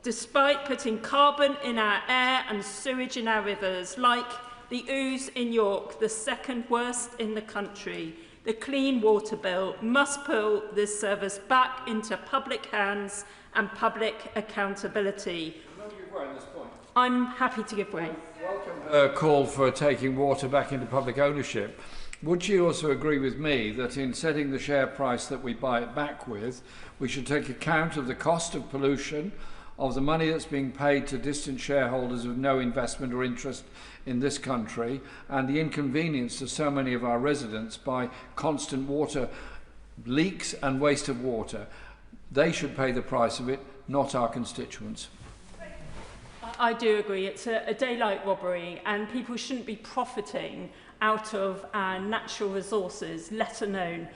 despite putting carbon in our air and sewage in our rivers, like the Ouse in York, the second worst in the country. The Clean Water Bill must pull this service back into public hands and public accountability. I'm happy to give way. Call for taking water back into public ownership. Would you also agree with me that in setting the share price that we buy it back with, we should take account of the cost of pollution, of the money that's being paid to distant shareholders with no investment or interest in this country, and the inconvenience to so many of our residents by constant water leaks and waste of water? They should pay the price of it, not our constituents. I do agree. It's a daylight robbery, and people shouldn't be profiting out of our natural resources, let alone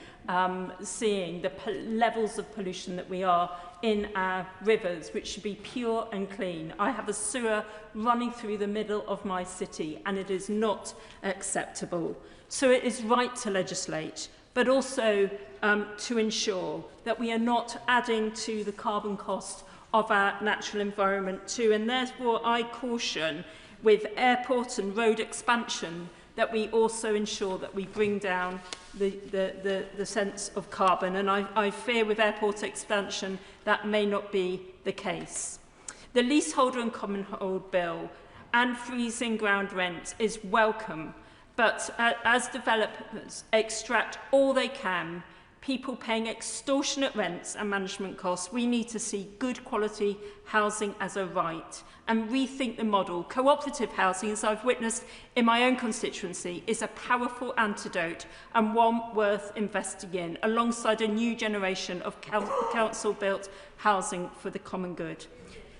seeing the levels of pollution that we are in our rivers, which should be pure and clean. I have a sewer running through the middle of my city, and it is not acceptable. So it is right to legislate, but also to ensure that we are not adding to the carbon cost of our natural environment too. And therefore I caution, with airport and road expansion, that we also ensure that we bring down the sense of carbon. And I fear with airport expansion that may not be the case. The Leaseholder and Commonhold Bill and freezing ground rent is welcome, but as developers extract all they can, people paying extortionate rents and management costs. We need to see good quality housing as a right and rethink the model. Cooperative housing, as I've witnessed in my own constituency, is a powerful antidote and one worth investing in, alongside a new generation of council-built housing for the common good.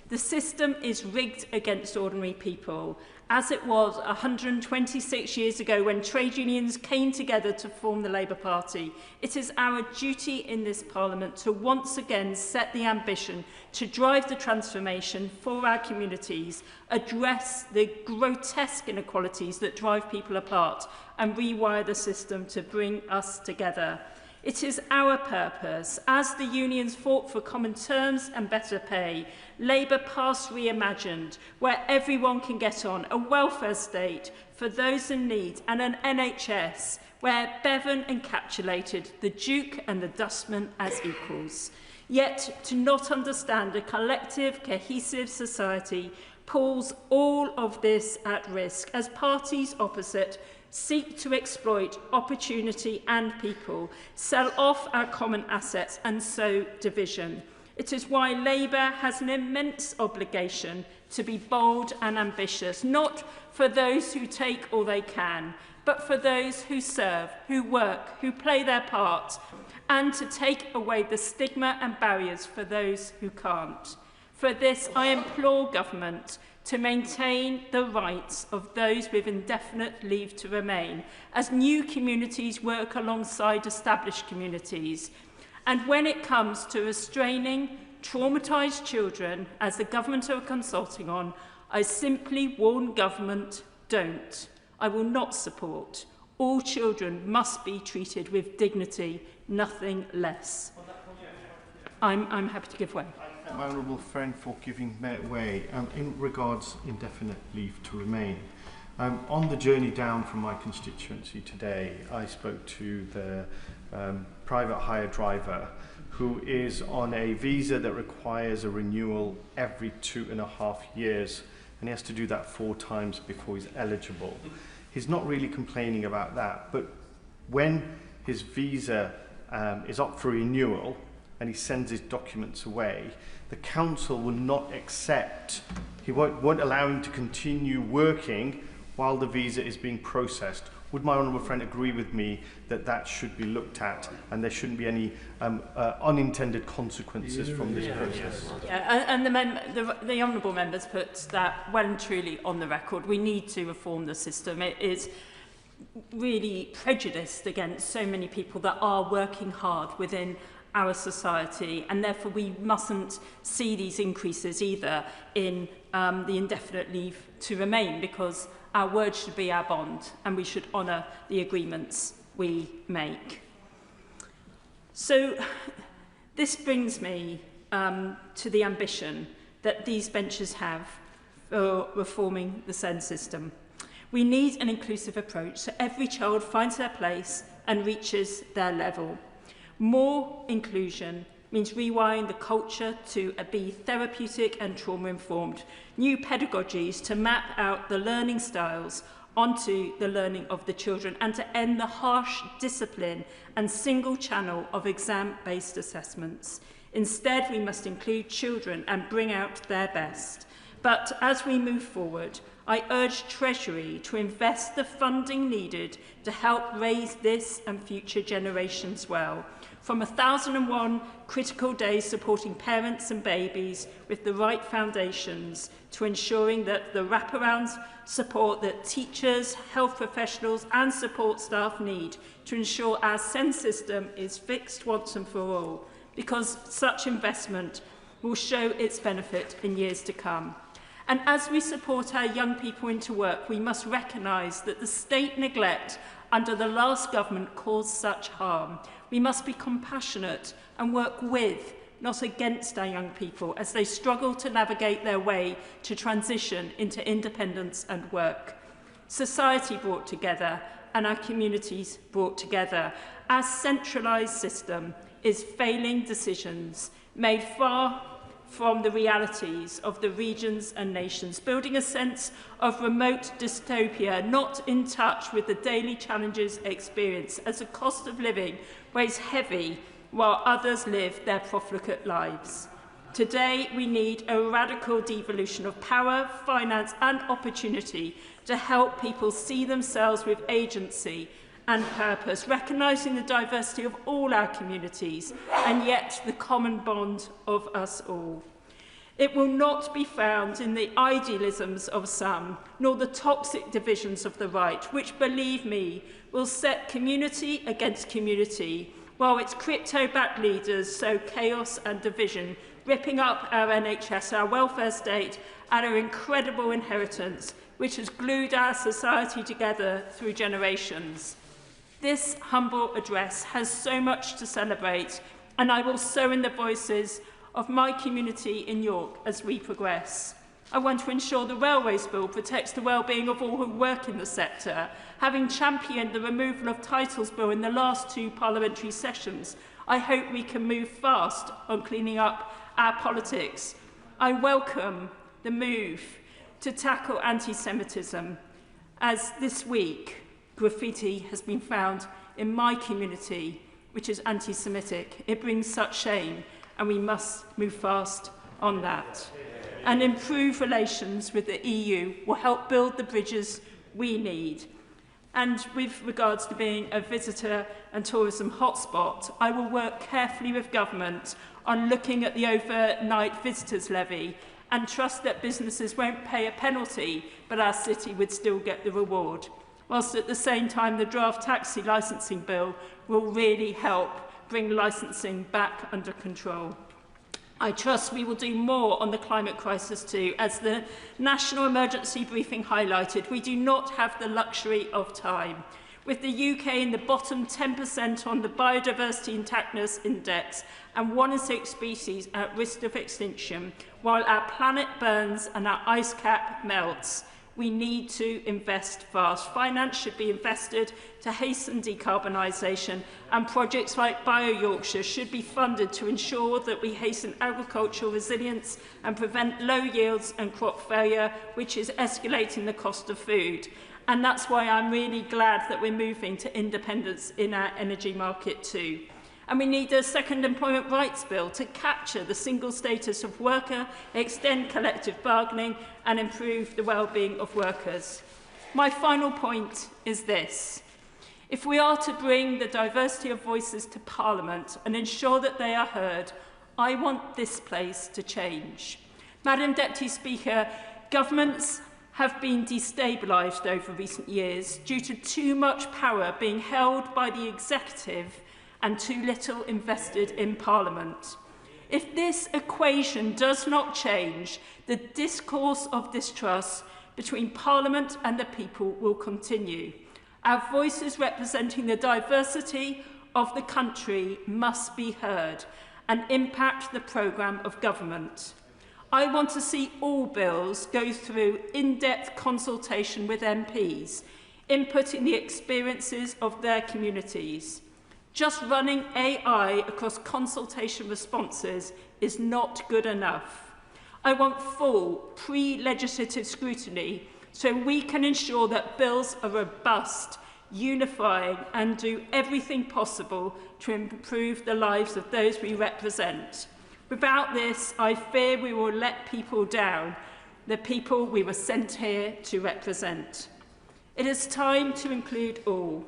The system is rigged against ordinary people, as it was 126 years ago when trade unions came together to form the Labour Party. It is our duty in this Parliament to once again set the ambition to drive the transformation for our communities, address the grotesque inequalities that drive people apart, and rewire the system to bring us together. It is our purpose, as the unions fought for common terms and better pay, Labour passed Reimagined, where everyone can get on, a welfare state for those in need, and an NHS where Bevan encapsulated the Duke and the Dustman as equals. Yet to not understand a collective, cohesive society pulls all of this at risk as parties opposite seek to exploit opportunity and people, sell off our common assets and sow division. It is why Labour has an immense obligation to be bold and ambitious, not for those who take all they can, but for those who serve, who work, who play their part, and to take away the stigma and barriers for those who can't. For this, I implore government to maintain the rights of those with indefinite leave to remain, as new communities work alongside established communities. And when it comes to restraining traumatised children, as the government are consulting on, I simply warn government, don't. I will not support. All children must be treated with dignity, nothing less. I'm happy to give way. My honourable friend for giving way. In regards indefinite leave to remain, on the journey down from my constituency today, I spoke to the private hire driver who is on a visa that requires a renewal every 2.5 years, and he has to do that 4 times before he's eligible. He's not really complaining about that, but when his visa is up for renewal and he sends his documents away, the council will not accept, he won't allow him to continue working while the visa is being processed. Would my honourable friend agree with me that that should be looked at and there shouldn't be any unintended consequences from this process? Yeah, and the honourable members put that well and truly on the record. We need to reform the system. It is really prejudiced against so many people that are working hard within our society, and therefore we mustn't see these increases either in the indefinite leave to remain, because our word should be our bond and we should honour the agreements we make. So this brings me to the ambition that these benches have for reforming the SEND system. We need an inclusive approach so every child finds their place and reaches their level. More inclusion means rewiring the culture to be therapeutic and trauma-informed, new pedagogies to map out the learning styles onto the learning of the children, and to end the harsh discipline and single channel of exam-based assessments. Instead, we must include children and bring out their best. But as we move forward, I urge Treasury to invest the funding needed to help raise this and future generations well. From 1001 critical days supporting parents and babies with the right foundations, to ensuring that the wraparound support that teachers, health professionals and support staff need to ensure our SEND system is fixed once and for all, because such investment will show its benefit in years to come. And as we support our young people into work, we must recognise that the state neglect under the last government caused such harm. We must be compassionate and work with, not against, our young people as they struggle to navigate their way to transition into independence and work. Society brought together and our communities brought together. Our centralised system is failing decisions made far from the realities of the regions and nations, building a sense of remote dystopia, not in touch with the daily challenges experienced as the cost of living weighs heavy while others live their profligate lives. Today, we need a radical devolution of power, finance and opportunity to help people see themselves with agency and purpose, recognising the diversity of all our communities and yet the common bond of us all. It will not be found in the idealisms of some, nor the toxic divisions of the right, which, believe me, will set community against community, while its crypto-backed leaders sow chaos and division, ripping up our NHS, our welfare state, and our incredible inheritance, which has glued our society together through generations. This humble address has so much to celebrate, and I will sow in the voices of my community in York as we progress. I want to ensure the Railways Bill protects the well-being of all who work in the sector. Having championed the removal of Titles Bill in the last 2 parliamentary sessions, I hope we can move fast on cleaning up our politics. I welcome the move to tackle anti-Semitism, as this week graffiti has been found in my community, which is anti-Semitic. It brings such shame, and we must move fast on that. And improve relations with the EU will help build the bridges we need. And with regards to being a visitor and tourism hotspot, I will work carefully with government on looking at the overnight visitors levy and trust that businesses won't pay a penalty, but our city would still get the reward. Whilst at the same time, the draft taxi licensing bill will really help bring licensing back under control. I trust we will do more on the climate crisis too. As the National Emergency Briefing highlighted, we do not have the luxury of time. With the UK in the bottom 10% on the Biodiversity Intactness Index and 1 in 6 species at risk of extinction, while our planet burns and our ice cap melts, we need to invest fast. Finance should be invested to hasten decarbonisation, and projects like Bio-Yorkshire should be funded to ensure that we hasten agricultural resilience and prevent low yields and crop failure, which is escalating the cost of food. And that's why I'm really glad that we're moving to independence in our energy market too. And we need a second employment rights bill to capture the single status of worker, extend collective bargaining and improve the well-being of workers. My final point is this. If we are to bring the diversity of voices to Parliament and ensure that they are heard, I want this place to change. Madam Deputy Speaker, governments have been destabilised over recent years due to too much power being held by the executive and too little invested in Parliament. If this equation does not change, the discourse of distrust between Parliament and the people will continue. Our voices representing the diversity of the country must be heard and impact the programme of government. I want to see all bills go through in-depth consultation with MPs, inputting the experiences of their communities. Just running AI across consultation responses is not good enough. I want full pre-legislative scrutiny so we can ensure that bills are robust, unifying and do everything possible to improve the lives of those we represent. Without this, I fear we will let people down, the people we were sent here to represent. It is time to include all.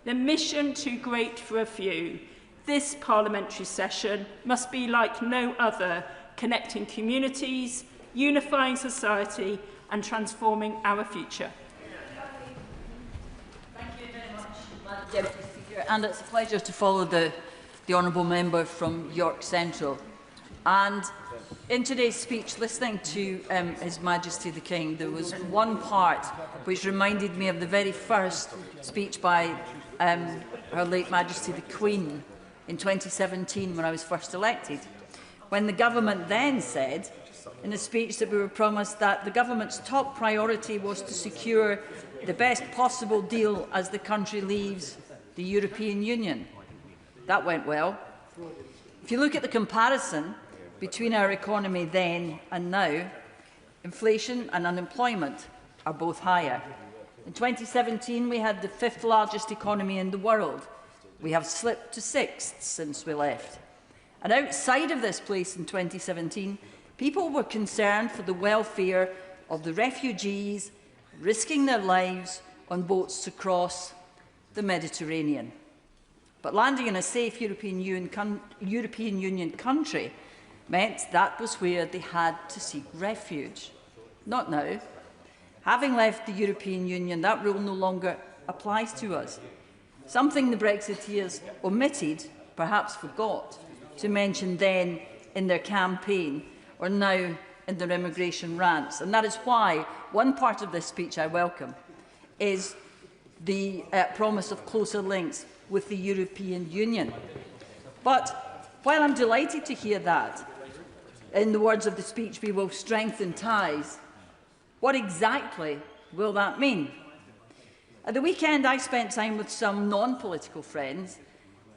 The mission too great for a few. This parliamentary session must be like no other, connecting communities, unifying society and transforming our future. Thank you very much, Madam Deputy Speaker, and it's a pleasure to follow the honourable member from York Central. And in today's speech, listening to His Majesty the King, there was one part which reminded me of the very first speech by Her late Majesty the Queen in 2017 when I was first elected, when the government then said in a speech that we were promised that the government's top priority was to secure the best possible deal as the country leaves the European Union. That went well. If you look at the comparison, between our economy then and now, inflation and unemployment are both higher. In 2017, we had the 5th largest economy in the world. We have slipped to 6th since we left. And outside of this place in 2017, people were concerned for the welfare of the refugees risking their lives on boats to cross the Mediterranean. But landing in a safe European Union country meant that was where they had to seek refuge. Not now. Having left the European Union, that rule no longer applies to us. Something the Brexiteers omitted, perhaps forgot, to mention then in their campaign or now in their immigration rants. And that is why one part of this speech I welcome is the promise of closer links with the European Union. But while I'm delighted to hear that, in the words of the speech, we will strengthen ties, what exactly will that mean? At the weekend, I spent time with some non-political friends,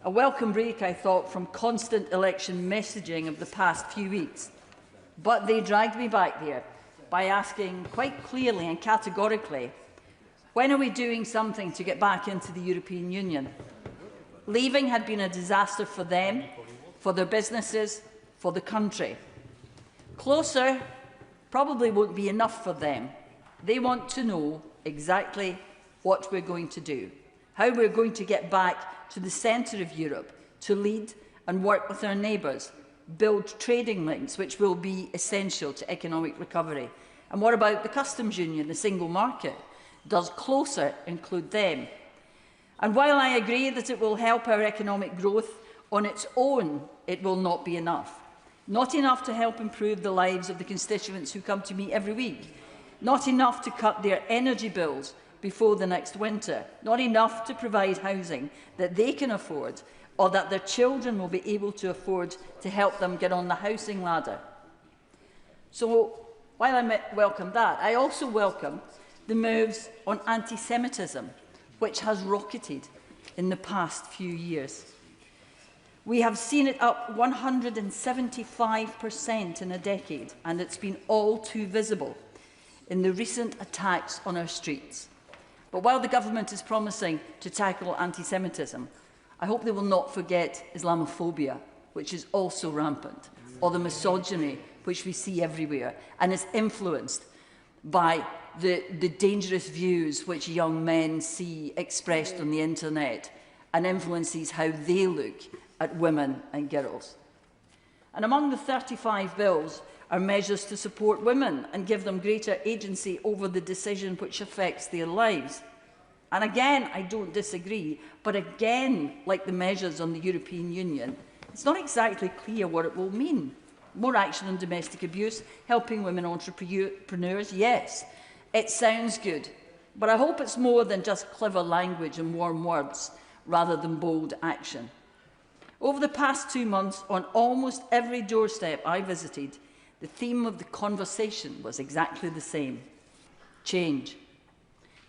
a welcome break, I thought, from constant election messaging of the past few weeks. But they dragged me back there by asking quite clearly and categorically, when are we doing something to get back into the European Union? Leaving had been a disaster for them, for their businesses, for the country. Closer probably won't be enough for them. They want to know exactly what we're going to do, how we're going to get back to the centre of Europe, to lead and work with our neighbours, build trading links which will be essential to economic recovery. And what about the customs union, the single market? Does closer include them? And while I agree that it will help our economic growth, on its own it will not be enough. Not enough to help improve the lives of the constituents who come to me every week. Not enough to cut their energy bills before the next winter. Not enough to provide housing that they can afford or that their children will be able to afford to help them get on the housing ladder. So, while I welcome that, I also welcome the moves on anti-Semitism, which has rocketed in the past few years. We have seen it up 175% in a decade, and it's been all too visible in the recent attacks on our streets. But while the government is promising to tackle anti-Semitism, I hope they will not forget Islamophobia, which is also rampant, or the misogyny which we see everywhere and is influenced by the dangerous views which young men see expressed on the internet and influences how they look at women and girls. And among the 35 bills are measures to support women and give them greater agency over the decision which affects their lives. And again, I don't disagree, but again, like the measures on the European Union, it's not exactly clear what it will mean. More action on domestic abuse, helping women entrepreneurs, yes, it sounds good, but I hope it's more than just clever language and warm words, rather than bold action. Over the past 2 months, on almost every doorstep I visited, the theme of the conversation was exactly the same: change.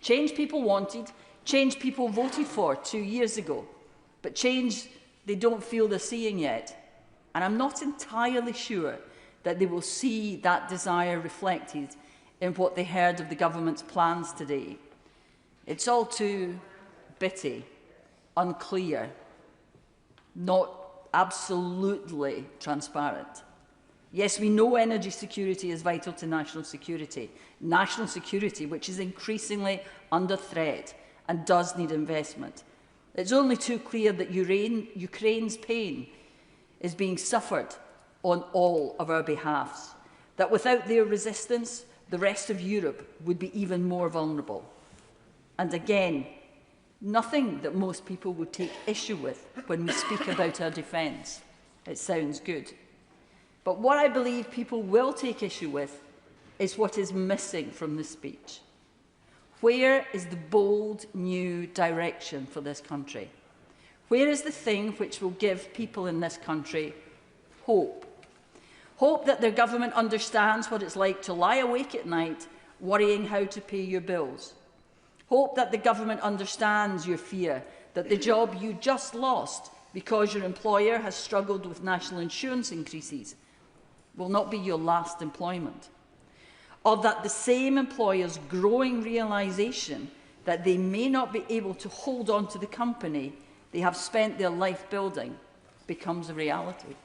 Change people wanted, change people voted for 2 years ago, but change they don't feel they're seeing yet. And I'm not entirely sure that they will see that desire reflected in what they heard of the government's plans today. It's all too bitty, unclear, not absolutely transparent. Yes, we know energy security is vital to national security which is increasingly under threat and does need investment. It's only too clear that Ukraine's pain is being suffered on all of our behalves, that without their resistance, the rest of Europe would be even more vulnerable. And again, nothing that most people would take issue with when we speak about our defence. It sounds good. But what I believe people will take issue with is what is missing from the speech. Where is the bold new direction for this country? Where is the thing which will give people in this country hope? Hope that their government understands what it's like to lie awake at night worrying how to pay your bills. Hope that the government understands your fear that the job you just lost because your employer has struggled with national insurance increases will not be your last employment, or that the same employer's growing realisation that they may not be able to hold on to the company they have spent their life building becomes a reality.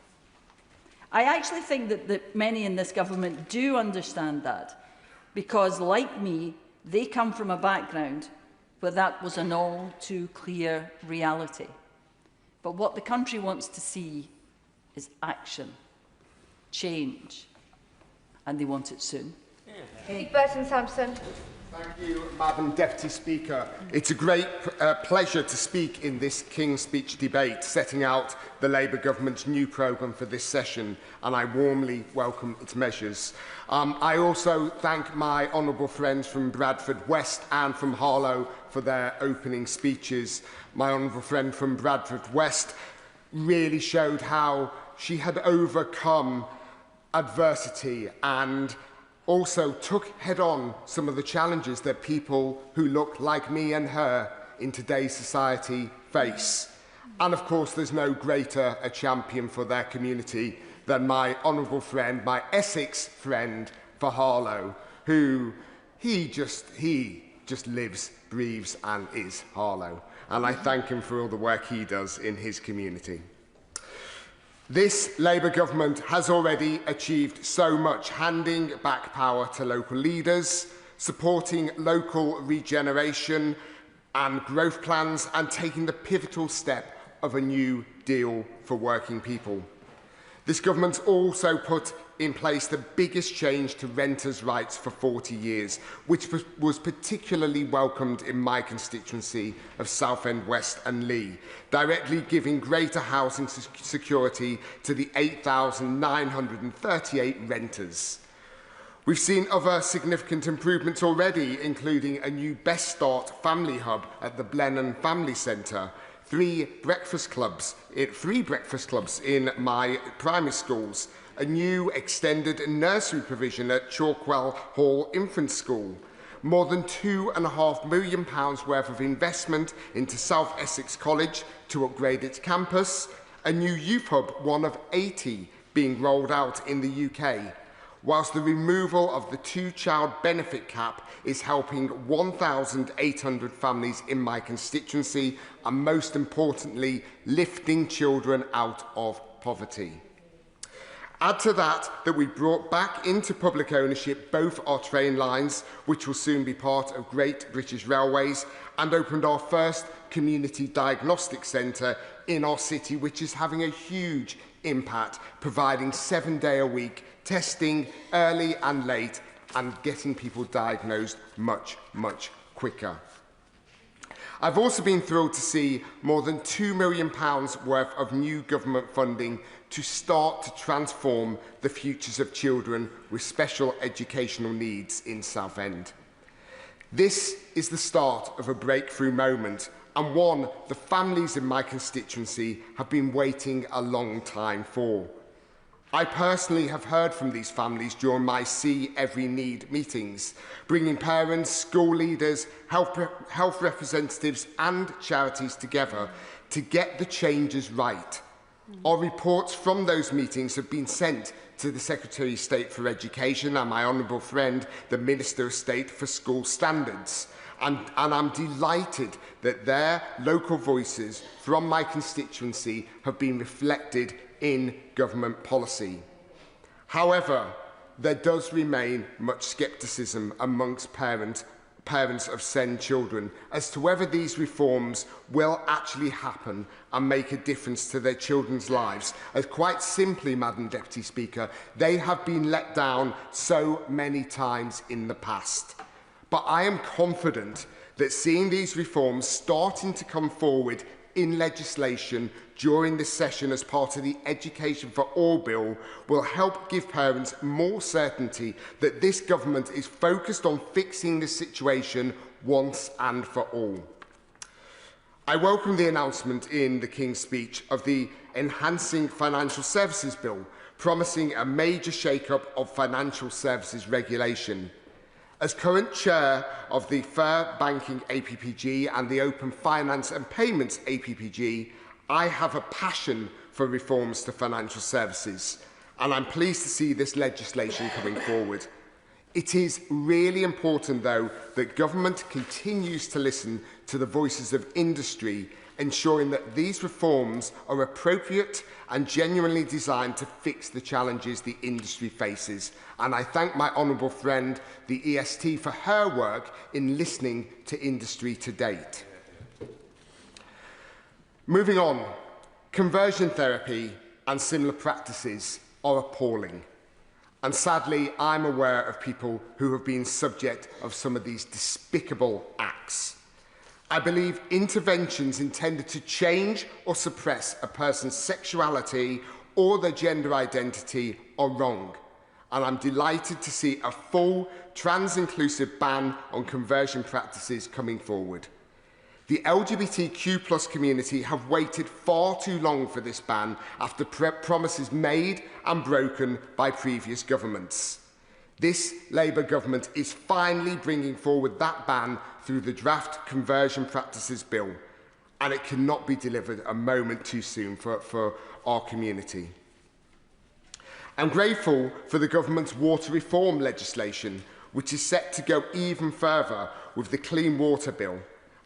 I actually think that many in this government do understand that, because, like me, they come from a background where that was an all too clear reality. But what the country wants to see is action, change, and they want it soon. Burton-Sampson. Thank you, Madam Deputy Speaker. It's a great pleasure to speak in this King's Speech debate, setting out the Labour Government's new programme for this session, and I warmly welcome its measures. I also thank my honourable friends from Bradford West and from Harlow for their opening speeches. My honourable friend from Bradford West really showed how she had overcome adversity and also took head-on some of the challenges that people who look like me and her in today's society face. And of course, there's no greater a champion for their community than my honourable friend, my Essex friend for Harlow, who he just lives, breathes and is Harlow. And I thank him for all the work he does in his community. This Labour government has already achieved so much, handing back power to local leaders, supporting local regeneration and growth plans, and taking the pivotal step of a new deal for working people. This government's also put in place the biggest change to renters' rights for 40 years, which was particularly welcomed in my constituency of Southend West and Lee, directly giving greater housing security to the 8,938 renters. We've seen other significant improvements already, including a new Best Start family hub at the Blenheim Family Centre, three breakfast clubs in my primary schools, a new extended nursery provision at Chalkwell Hall Infant School, more than £2.5 million worth of investment into South Essex College to upgrade its campus, a new youth hub, one of 80 being rolled out in the UK, whilst the removal of the two-child benefit cap is helping 1,800 families in my constituency and, most importantly, lifting children out of poverty. Add to that we brought back into public ownership both our train lines, which will soon be part of Great British Railways, and opened our first community diagnostic centre in our city, which is having a huge impact, providing 7-day-a-week testing early and late and getting people diagnosed much, much quicker. I've also been thrilled to see more than £2 million worth of new government funding to start to transform the futures of children with special educational needs in Southend. This is the start of a breakthrough moment, and one the families in my constituency have been waiting a long time for. I personally have heard from these families during my See Every Need meetings, bringing parents, school leaders, health representatives and charities together to get the changes right. Our reports from those meetings have been sent to the Secretary of State for Education and my honourable friend, the Minister of State for School Standards. And I'm delighted that their local voices from my constituency have been reflected in government policy. However, there does remain much scepticism amongst parents of SEND children as to whether these reforms will actually happen and make a difference to their children's lives, as quite simply, Madam Deputy Speaker, they have been let down so many times in the past. But I am confident that seeing these reforms starting to come forward in legislation during this session as part of the Education for All bill will help give parents more certainty that this government is focused on fixing the situation once and for all. I welcome the announcement in the King's Speech of the Enhancing Financial Services Bill, promising a major shake-up of financial services regulation. As current chair of the Fair Banking APPG and the Open Finance and Payments APPG, I have a passion for reforms to financial services, and I'm pleased to see this legislation coming forward. It is really important, though, that government continues to listen to the voices of industry, ensuring that these reforms are appropriate and genuinely designed to fix the challenges the industry faces. And I thank my honourable friend, the EST, for her work in listening to industry to date. Moving on, conversion therapy and similar practices are appalling. And sadly, I'm aware of people who have been subject of some of these despicable acts. I believe interventions intended to change or suppress a person's sexuality or their gender identity are wrong. And I'm delighted to see a full trans-inclusive ban on conversion practices coming forward. The LGBTQ+ community have waited far too long for this ban after promises made and broken by previous governments. This Labour government is finally bringing forward that ban through the draft Conversion Practices Bill, and it cannot be delivered a moment too soon for our community. I'm grateful for the government's water reform legislation, which is set to go even further with the Clean Water Bill.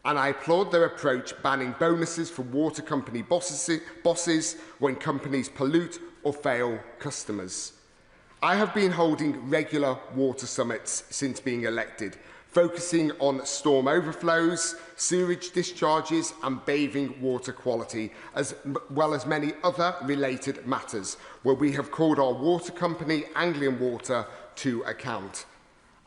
And I applaud their approach, banning bonuses for water company bosses when companies pollute or fail customers. I have been holding regular water summits since being elected, focusing on storm overflows, sewage discharges and bathing water quality, as well as many other related matters, where we have called our water company, Anglian Water, to account.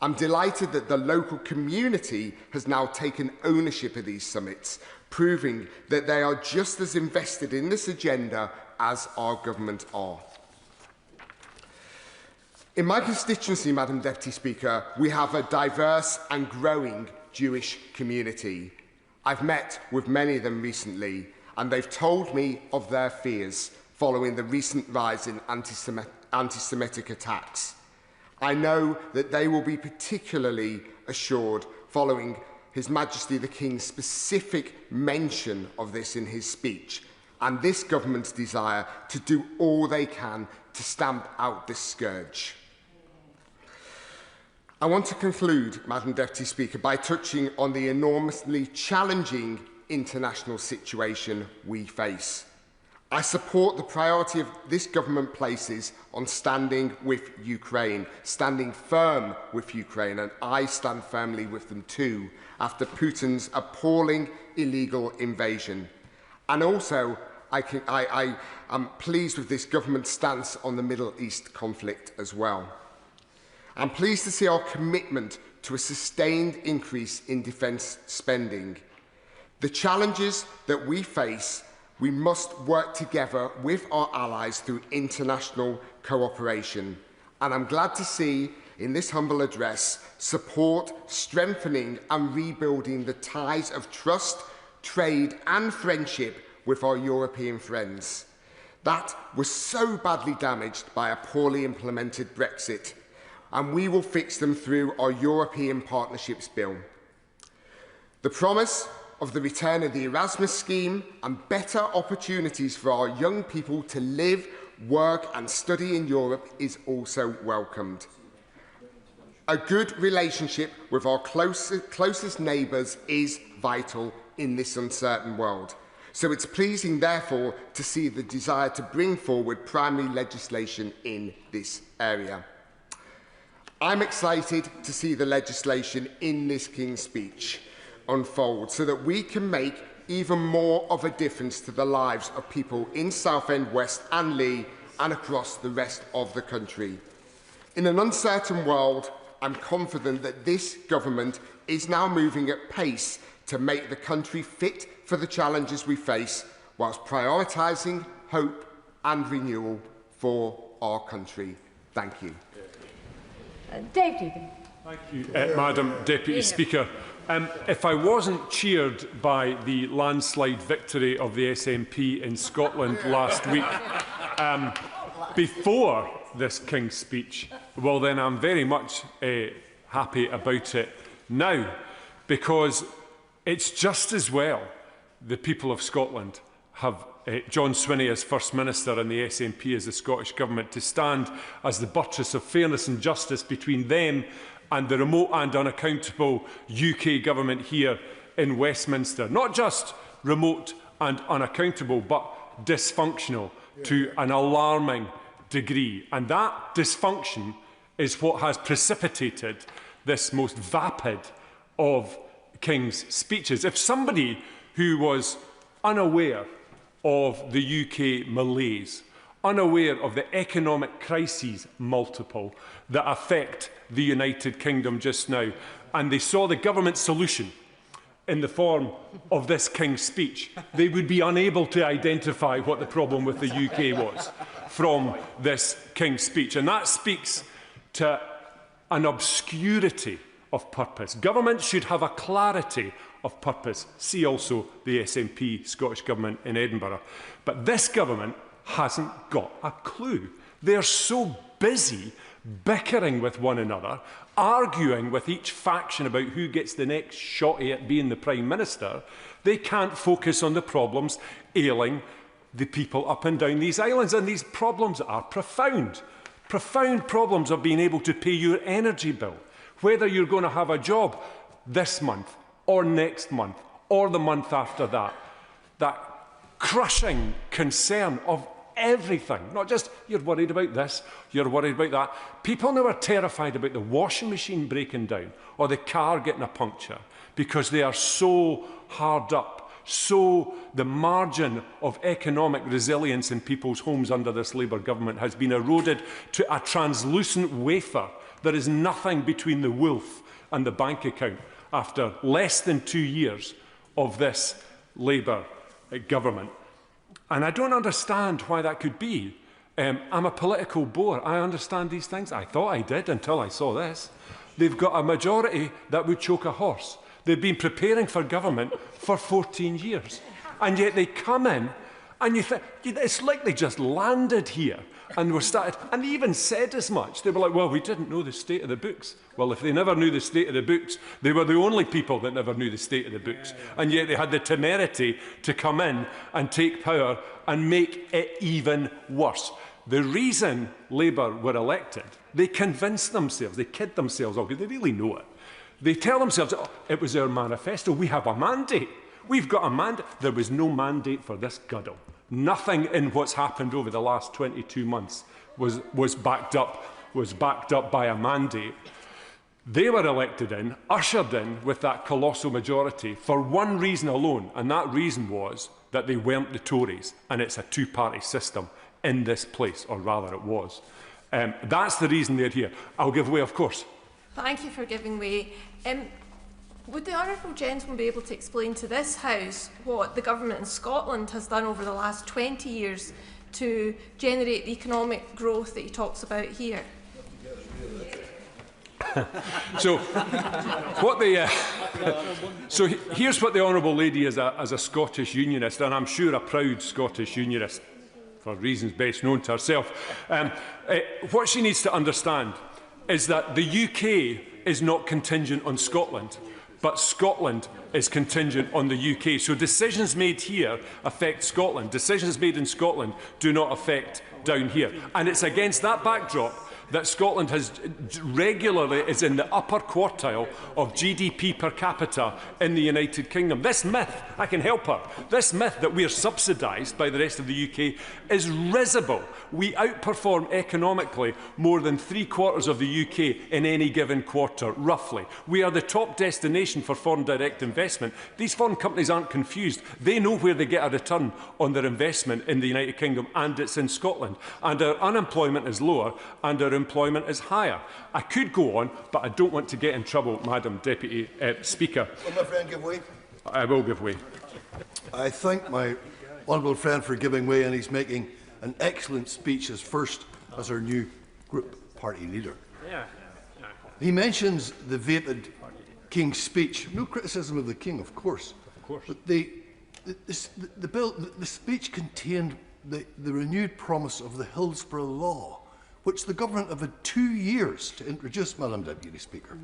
I'm delighted that the local community has now taken ownership of these summits, proving that they are just as invested in this agenda as our government are. In my constituency, Madam Deputy Speaker, we have a diverse and growing Jewish community. I've met with many of them recently, and they've told me of their fears following the recent rise in anti-Semitic attacks. I know that they will be particularly assured following His Majesty the King's specific mention of this in his speech, and this government's desire to do all they can to stamp out this scourge. I want to conclude, Madam Deputy Speaker, by touching on the enormously challenging international situation we face. I support the priority of this government places on standing with Ukraine, standing firm with Ukraine, and I stand firmly with them too, after Putin's appalling illegal invasion. And also, I am pleased with this government's stance on the Middle East conflict as well. I'm pleased to see our commitment to a sustained increase in defence spending. The challenges that we face, we must work together with our allies through international cooperation. And I'm glad to see in this humble address support strengthening and rebuilding the ties of trust, trade and friendship with our European friends. That was so badly damaged by a poorly implemented Brexit, and we will fix them through our European Partnerships Bill. The promise of the return of the Erasmus scheme and better opportunities for our young people to live, work and study in Europe is also welcomed. A good relationship with our closest neighbours is vital in this uncertain world. So it's pleasing, therefore, to see the desire to bring forward primary legislation in this area. I'm excited to see the legislation in this King's Speech unfold so that we can make even more of a difference to the lives of people in Southend West and Lee and across the rest of the country. In an uncertain world, I'm confident that this government is now moving at pace to make the country fit for the challenges we face, whilst prioritising hope and renewal for our country. Thank you. Dave Dugan. Thank you, Madam Deputy Speaker. If I wasn't cheered by the landslide victory of the SNP in Scotland last week, before this King's Speech, well then I'm very much happy about it now, because it's just as well the people of Scotland have John Swinney as First Minister and the SNP as the Scottish Government to stand as the buttress of fairness and justice between them and the remote and unaccountable UK Government here in Westminster. Not just remote and unaccountable, but dysfunctional to an alarming degree. And that dysfunction is what has precipitated this most vapid of King's speeches. If somebody who was unaware of the UK malaise, unaware of the economic crises multiple that affect the United Kingdom just now, and they saw the government solution in the form of this King's speech, they would be unable to identify what the problem with the UK was from this King's speech. And that speaks to an obscurity of purpose. Government should have a clarity of purpose. See also the SNP Scottish Government in Edinburgh. But this government hasn't got a clue. They're so busy bickering with one another, arguing with each faction about who gets the next shotty at being the Prime Minister, they can't focus on the problems ailing the people up and down these islands. And these problems are profound. Profound problems of being able to pay your energy bill, whether you're going to have a job this month or next month or the month after that. That crushing concern of everything, not just you're worried about this, you're worried about that. People now are terrified about the washing machine breaking down or the car getting a puncture because they are so hard up. So the margin of economic resilience in people's homes under this Labour government has been eroded to a translucent wafer. There is nothing between the wolf and the bank account after less than 2 years of this Labour government. And I don't understand why that could be. I'm a political bore. I understand these things. I thought I did until I saw this. They've got a majority that would choke a horse. They've been preparing for government for 14 years. And yet they come in and you think, it's like they just landed here and were started. And they even said as much. They were like, well, we didn't know the state of the books. Well, if they never knew the state of the books, they were the only people that never knew the state of the books. And yet they had the temerity to come in and take power and make it even worse. The reason Labour were elected, they convinced themselves, they kid themselves, because they really know it. They tell themselves, oh, it was our manifesto, we have a mandate. We've got a mandate. There was no mandate for this guddle. Nothing in what's happened over the last 22 months was backed up by a mandate. They were elected in, ushered in with that colossal majority for one reason alone, and that reason was that they weren't the Tories, and it's a two-party system in this place, or rather it was. That's the reason they're here. I'll give way, of course. Thank you for giving way. Would the honourable gentleman be able to explain to this House what the government in Scotland has done over the last 20 years to generate the economic growth that he talks about here? So here's what the honourable lady as a Scottish unionist, and I'm sure a proud Scottish unionist for reasons best known to herself, what she needs to understand is that the UK is not contingent on Scotland, but Scotland is contingent on the UK. So decisions made here affect Scotland. Decisions made in Scotland do not affect down here. And it's against that backdrop that Scotland has regularly is in the upper quartile of GDP per capita in the United Kingdom. This myth, I can help her, this myth that we are subsidised by the rest of the UK is risible. We outperform economically more than 3/4 of the UK in any given quarter, roughly. We are the top destination for foreign direct investment. These foreign companies aren't confused. They know where they get a return on their investment in the United Kingdom, and it's in Scotland. And our unemployment is lower, and our employment is higher. I could go on, but I don't want to get in trouble, Madam Deputy Speaker. Will my friend give way? I will give way. I thank my honourable friend for giving way, and he's making an excellent speech as our new group party leader. He mentions the vapid King's speech. No criticism of the King, of course. But the speech contained the renewed promise of the Hillsborough Law, which the government have had 2 years to introduce, Madam Deputy Speaker.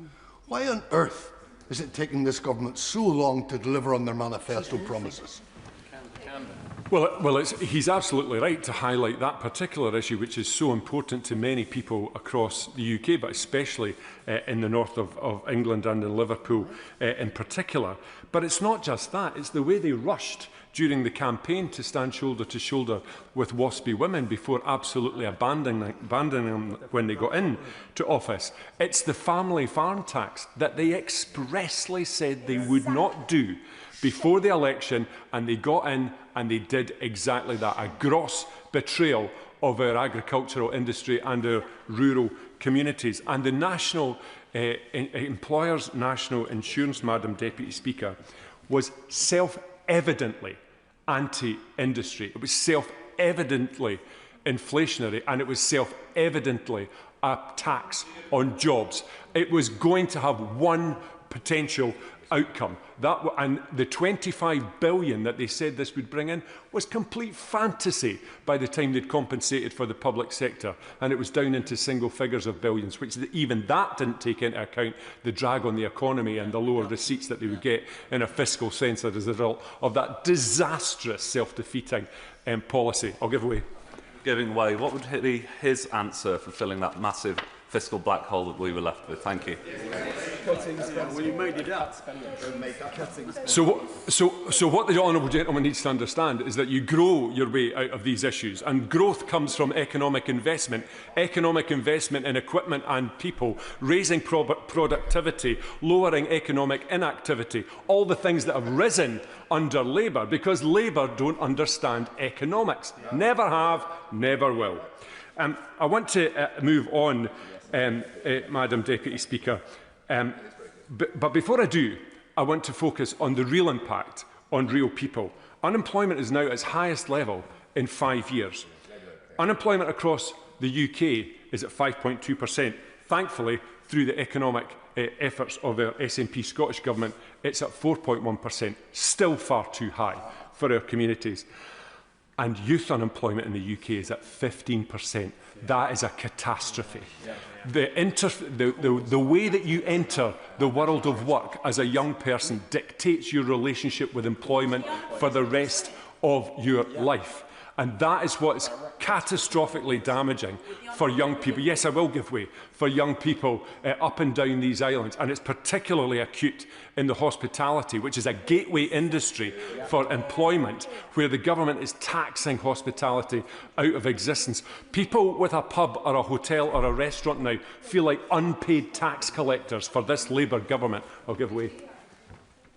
Why on earth is it taking this government so long to deliver on their manifesto promises? He's absolutely right to highlight that particular issue, which is so important to many people across the UK, but especially in the north of England and in Liverpool in particular. But it's not just that, it's the way they rushed during the campaign to stand shoulder to shoulder with WASPy women before absolutely abandoning them when they got in to office. It's the family farm tax that they expressly said they would not do before the election, and they got in and they did exactly that. A gross betrayal of our agricultural industry and our rural communities. And the national Employers' National Insurance, Madam Deputy Speaker, was self-evidently anti-industry. It was self-evidently inflationary, and it was self-evidently a tax on jobs. It was going to have one potential outcome. And the 25 billion that they said this would bring in was complete fantasy by the time they'd compensated for the public sector. And it was down into single figures of billions, which even that didn't take into account the drag on the economy and the lower receipts that they would get in a fiscal sense as a result of that disastrous self-defeating policy. I'll give away. Giving way. What would be his answer for filling that massive fiscal black hole that we were left with? Thank you. Well, you made it up. So what the honourable gentleman needs to understand is that you grow your way out of these issues, and growth comes from economic investment in equipment and people, raising productivity, lowering economic inactivity, all the things that have risen under Labour, because Labour don't understand economics. Never have, never will. I want to move on, Madam Deputy Speaker. But before I do, I want to focus on the real impact on real people. Unemployment is now at its highest level in 5 years. Unemployment across the UK is at 5.2%. Thankfully, through the economic efforts of our SNP Scottish Government, it's at 4.1%, still far too high for our communities. And youth unemployment in the UK is at 15%. That is a catastrophe. The way that you enter the world of work as a young person dictates your relationship with employment for the rest of your life. And that is what is catastrophically damaging for young people. Yes, I will give way for young people up and down these islands. And it's particularly acute in the hospitality, which is a gateway industry for employment, where the government is taxing hospitality out of existence. People with a pub or a hotel or a restaurant now feel like unpaid tax collectors for this Labour government. I'll give way.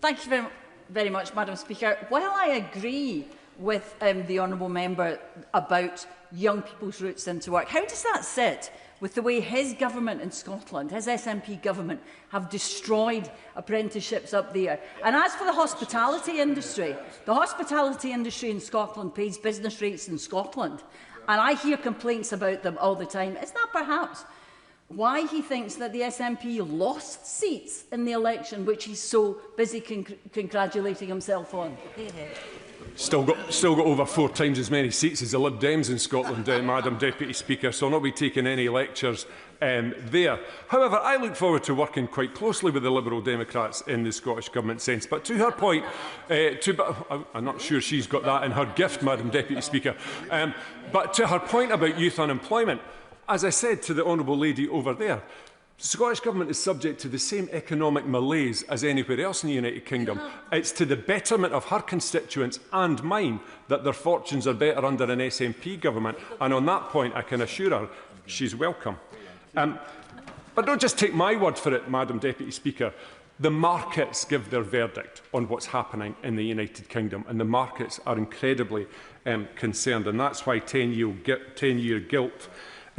Thank you very much, Madam Speaker. While I agree with the honourable member about young people's routes into work, how does that sit with the way his government in Scotland, his SNP government, have destroyed apprenticeships up there? And as for the hospitality industry in Scotland pays business rates in Scotland, and I hear complaints about them all the time. Is that perhaps why he thinks that the SNP lost seats in the election, which he's so busy congratulating himself on? Still got over 4 times as many seats as the Lib Dems in Scotland, Madam Deputy Speaker, so I'll not be taking any lectures there. However, I look forward to working quite closely with the Liberal Democrats in the Scottish Government sense. But to her point, I'm not sure she's got that in her gift, Madam Deputy Speaker, but to her point about youth unemployment, as I said to the honourable lady over there, the Scottish Government is subject to the same economic malaise as anywhere else in the United Kingdom. It's to the betterment of her constituents and mine that their fortunes are better under an SNP government. And on that point, I can assure her she's welcome. But don't just take my word for it, Madam Deputy Speaker. The markets give their verdict on what's happening in the United Kingdom, and the markets are incredibly concerned. And that's why 10-year gilt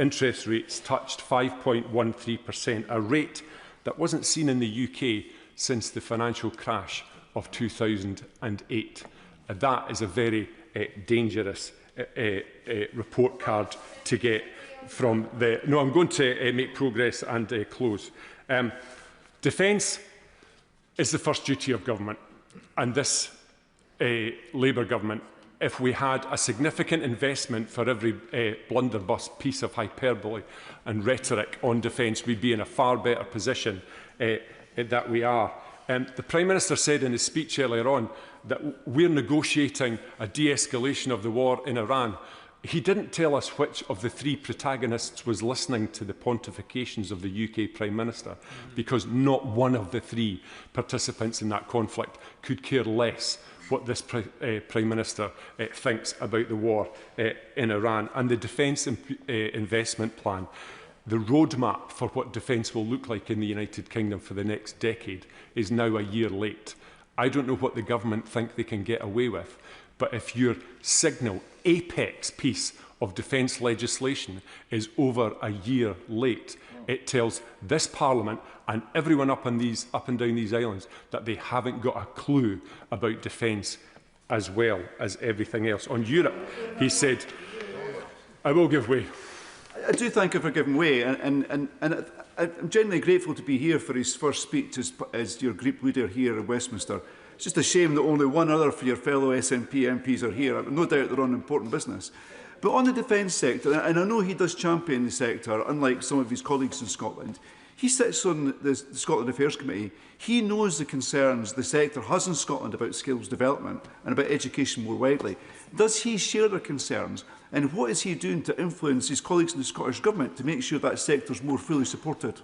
interest rates touched 5.13%, a rate that wasn't seen in the UK since the financial crash of 2008. That is a very dangerous report card to get from the... No, I'm going to make progress and close. Defence is the first duty of government, and this Labour government, if we had a significant investment for every blunderbuss piece of hyperbole and rhetoric on defence, we'd be in a far better position that we are. The Prime Minister said in his speech earlier on that we're negotiating a de-escalation of the war in Iran, he didn't tell us which of the three protagonists was listening to the pontifications of the UK Prime Minister, because not one of the three participants in that conflict could care less what this Prime Minister thinks about the war in Iran. And the Defence Investment Plan, the roadmap for what defence will look like in the United Kingdom for the next decade, is now a year late. I don't know what the government think they can get away with, but if your signal apex piece of defence legislation is over a year late, it tells this Parliament and everyone up and down these islands that they haven't got a clue about defence as well as everything else. On Europe, he said, I will give way. I do thank him for giving way, and I'm genuinely grateful to be here for his first speech as your group leader here in Westminster. It's just a shame that only one other of your fellow SNP MPs are here. I've no doubt they're on important business. But on the defence sector, and I know he does champion the sector, unlike some of his colleagues in Scotland, he sits on the Scotland Affairs Committee. He knows the concerns the sector has in Scotland about skills development and about education more widely. Does he share their concerns? And what is he doing to influence his colleagues in the Scottish Government to make sure that sector is more fully supported?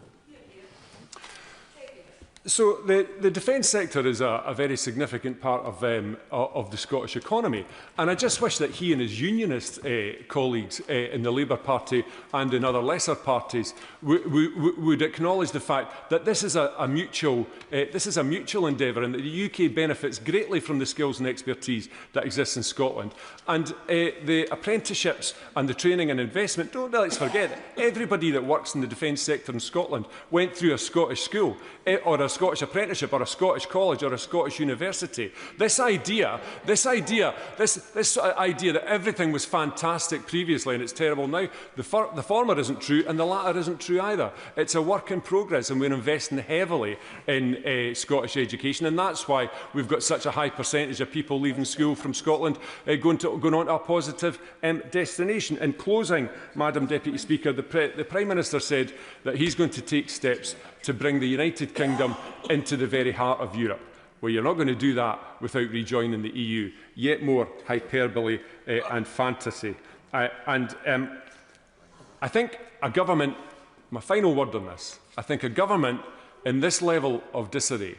So the defence sector is a very significant part of the Scottish economy, and I just wish that he and his unionist colleagues in the Labour Party and in other lesser parties would acknowledge the fact that this is a mutual endeavour, and that the UK benefits greatly from the skills and expertise that exists in Scotland. And the apprenticeships and the training and investment, let's forget it. Everybody that works in the defence sector in Scotland went through a Scottish school or a Scottish apprenticeship or a Scottish college or a Scottish university. This idea that everything was fantastic previously and it's terrible now, the former isn't true and the latter isn't true either. It's a work in progress, and we're investing heavily in Scottish education, and that's why we've got such a high percentage of people leaving school from Scotland going on to a positive destination. In closing, Madam Deputy Speaker, the Prime Minister said that he's going to take steps to bring the United Kingdom into the very heart of Europe. Well, you're not going to do that without rejoining the EU. Yet more hyperbole and fantasy. I think a government, my final word on this, I think a government in this level of disarray,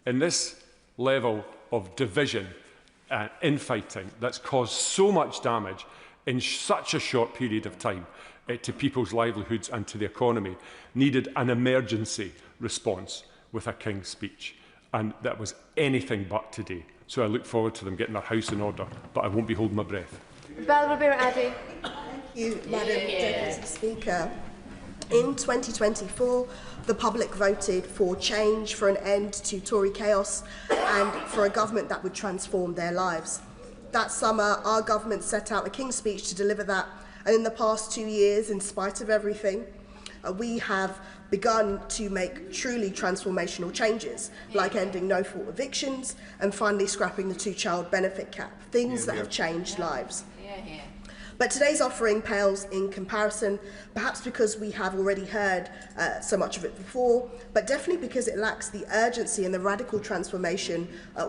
in this level of division and infighting that's caused so much damage in such a short period of time to people's livelihoods and to the economy, needed an emergency response with a King's speech. And that was anything but today. So I look forward to them getting their house in order, but I won't be holding my breath. Thank you, Madam Deputy Speaker. In 2024, the public voted for change, for an end to Tory chaos, and for a government that would transform their lives. That summer, our government set out a King's speech to deliver that. And in the past 2 years, in spite of everything, we have begun to make truly transformational changes, like ending no-fault evictions and finally scrapping the two-child benefit cap, things that have changed lives. But today's offering pales in comparison, perhaps because we have already heard so much of it before, but definitely because it lacks the urgency and the radical transformation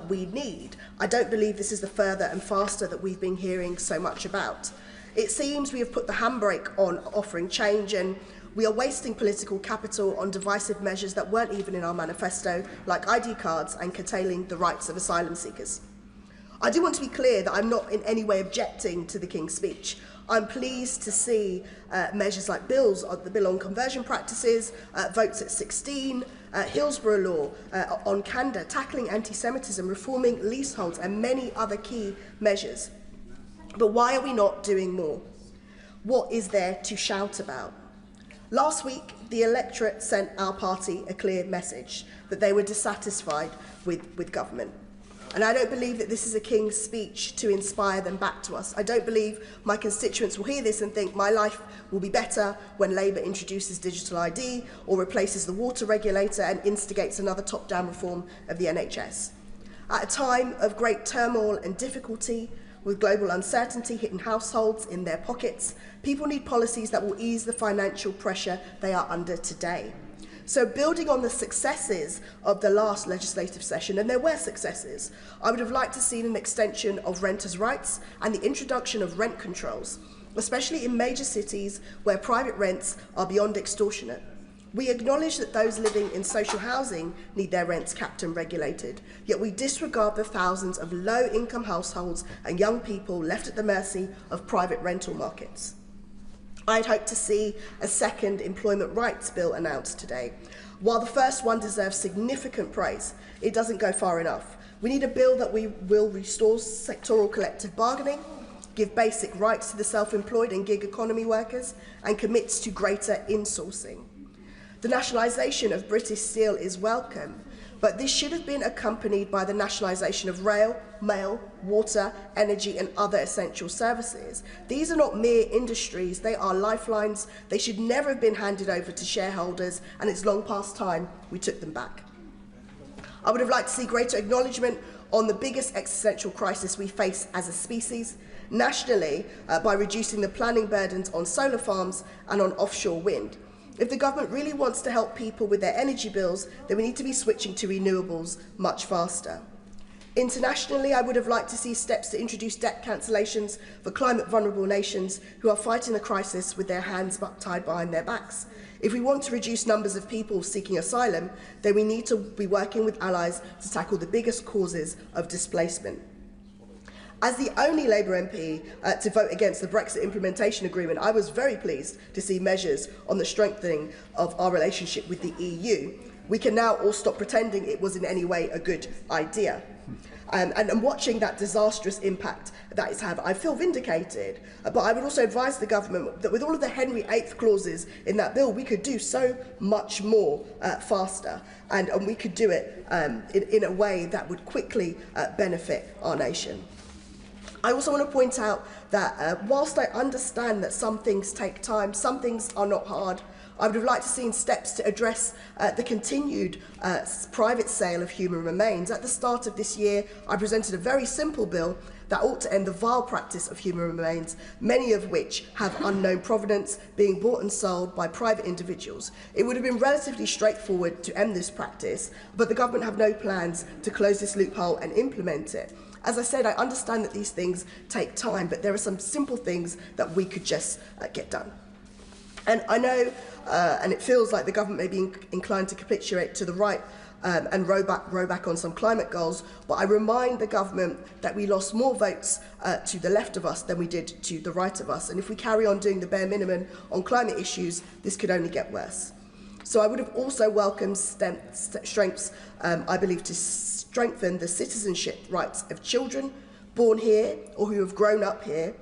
we need. I don't believe this is the further and faster that we've been hearing so much about. It seems we have put the handbrake on offering change, and we are wasting political capital on divisive measures that weren't even in our manifesto, like ID cards and curtailing the rights of asylum seekers. I do want to be clear that I'm not in any way objecting to the King's speech. I'm pleased to see measures like the bill on conversion practices, votes at 16, Hillsborough law on candour, tackling anti-Semitism, reforming leaseholds and many other key measures. But why are we not doing more? What is there to shout about? Last week, the electorate sent our party a clear message that they were dissatisfied with government. And I don't believe that this is a King's speech to inspire them back to us. I don't believe my constituents will hear this and think my life will be better when Labour introduces digital ID or replaces the water regulator and instigates another top-down reform of the NHS. At a time of great turmoil and difficulty, with global uncertainty hitting households in their pockets, people need policies that will ease the financial pressure they are under today. So building on the successes of the last legislative session, and there were successes, I would have liked to see an extension of renters' rights and the introduction of rent controls, especially in major cities where private rents are beyond extortionate. We acknowledge that those living in social housing need their rents capped and regulated, yet we disregard the thousands of low-income households and young people left at the mercy of private rental markets. I'd hoped to see a second employment rights bill announced today. While the first one deserves significant praise, it doesn't go far enough. We need a bill that will restore sectoral collective bargaining, give basic rights to the self-employed and gig economy workers, and commits to greater insourcing. The nationalisation of British Steel is welcome, but this should have been accompanied by the nationalisation of rail, mail, water, energy and other essential services. These are not mere industries, they are lifelines. They should never have been handed over to shareholders, and it's long past time we took them back. I would have liked to see greater acknowledgement on the biggest existential crisis we face as a species, nationally, by reducing the planning burdens on solar farms and on offshore wind. If the government really wants to help people with their energy bills, then we need to be switching to renewables much faster. Internationally, I would have liked to see steps to introduce debt cancellations for climate vulnerable nations who are fighting the crisis with their hands tied behind their backs. If we want to reduce numbers of people seeking asylum, then we need to be working with allies to tackle the biggest causes of displacement. As the only Labour MP to vote against the Brexit implementation agreement, I was very pleased to see measures on the strengthening of our relationship with the EU. We can now all stop pretending it was in any way a good idea. And watching that disastrous impact that it's had, I feel vindicated. But I would also advise the government that with all of the Henry VIII clauses in that bill, we could do so much more faster. And we could do it in a way that would quickly benefit our nation. I also want to point out that whilst I understand that some things take time, some things are not hard, I would have liked to see steps to address the continued private sale of human remains. At the start of this year, I presented a very simple bill that ought to end the vile practice of human remains, many of which have unknown provenance, being bought and sold by private individuals. It would have been relatively straightforward to end this practice, but the government have no plans to close this loophole and implement it. As I said, I understand that these things take time, but there are some simple things that we could just get done. And I know, and it feels like the government may be inclined to capitulate to the right and row back on some climate goals, but I remind the government that we lost more votes to the left of us than we did to the right of us. And if we carry on doing the bare minimum on climate issues, this could only get worse. So I would have also welcomed strengths, I believe, to strengthen the citizenship rights of children born here or who have grown up here,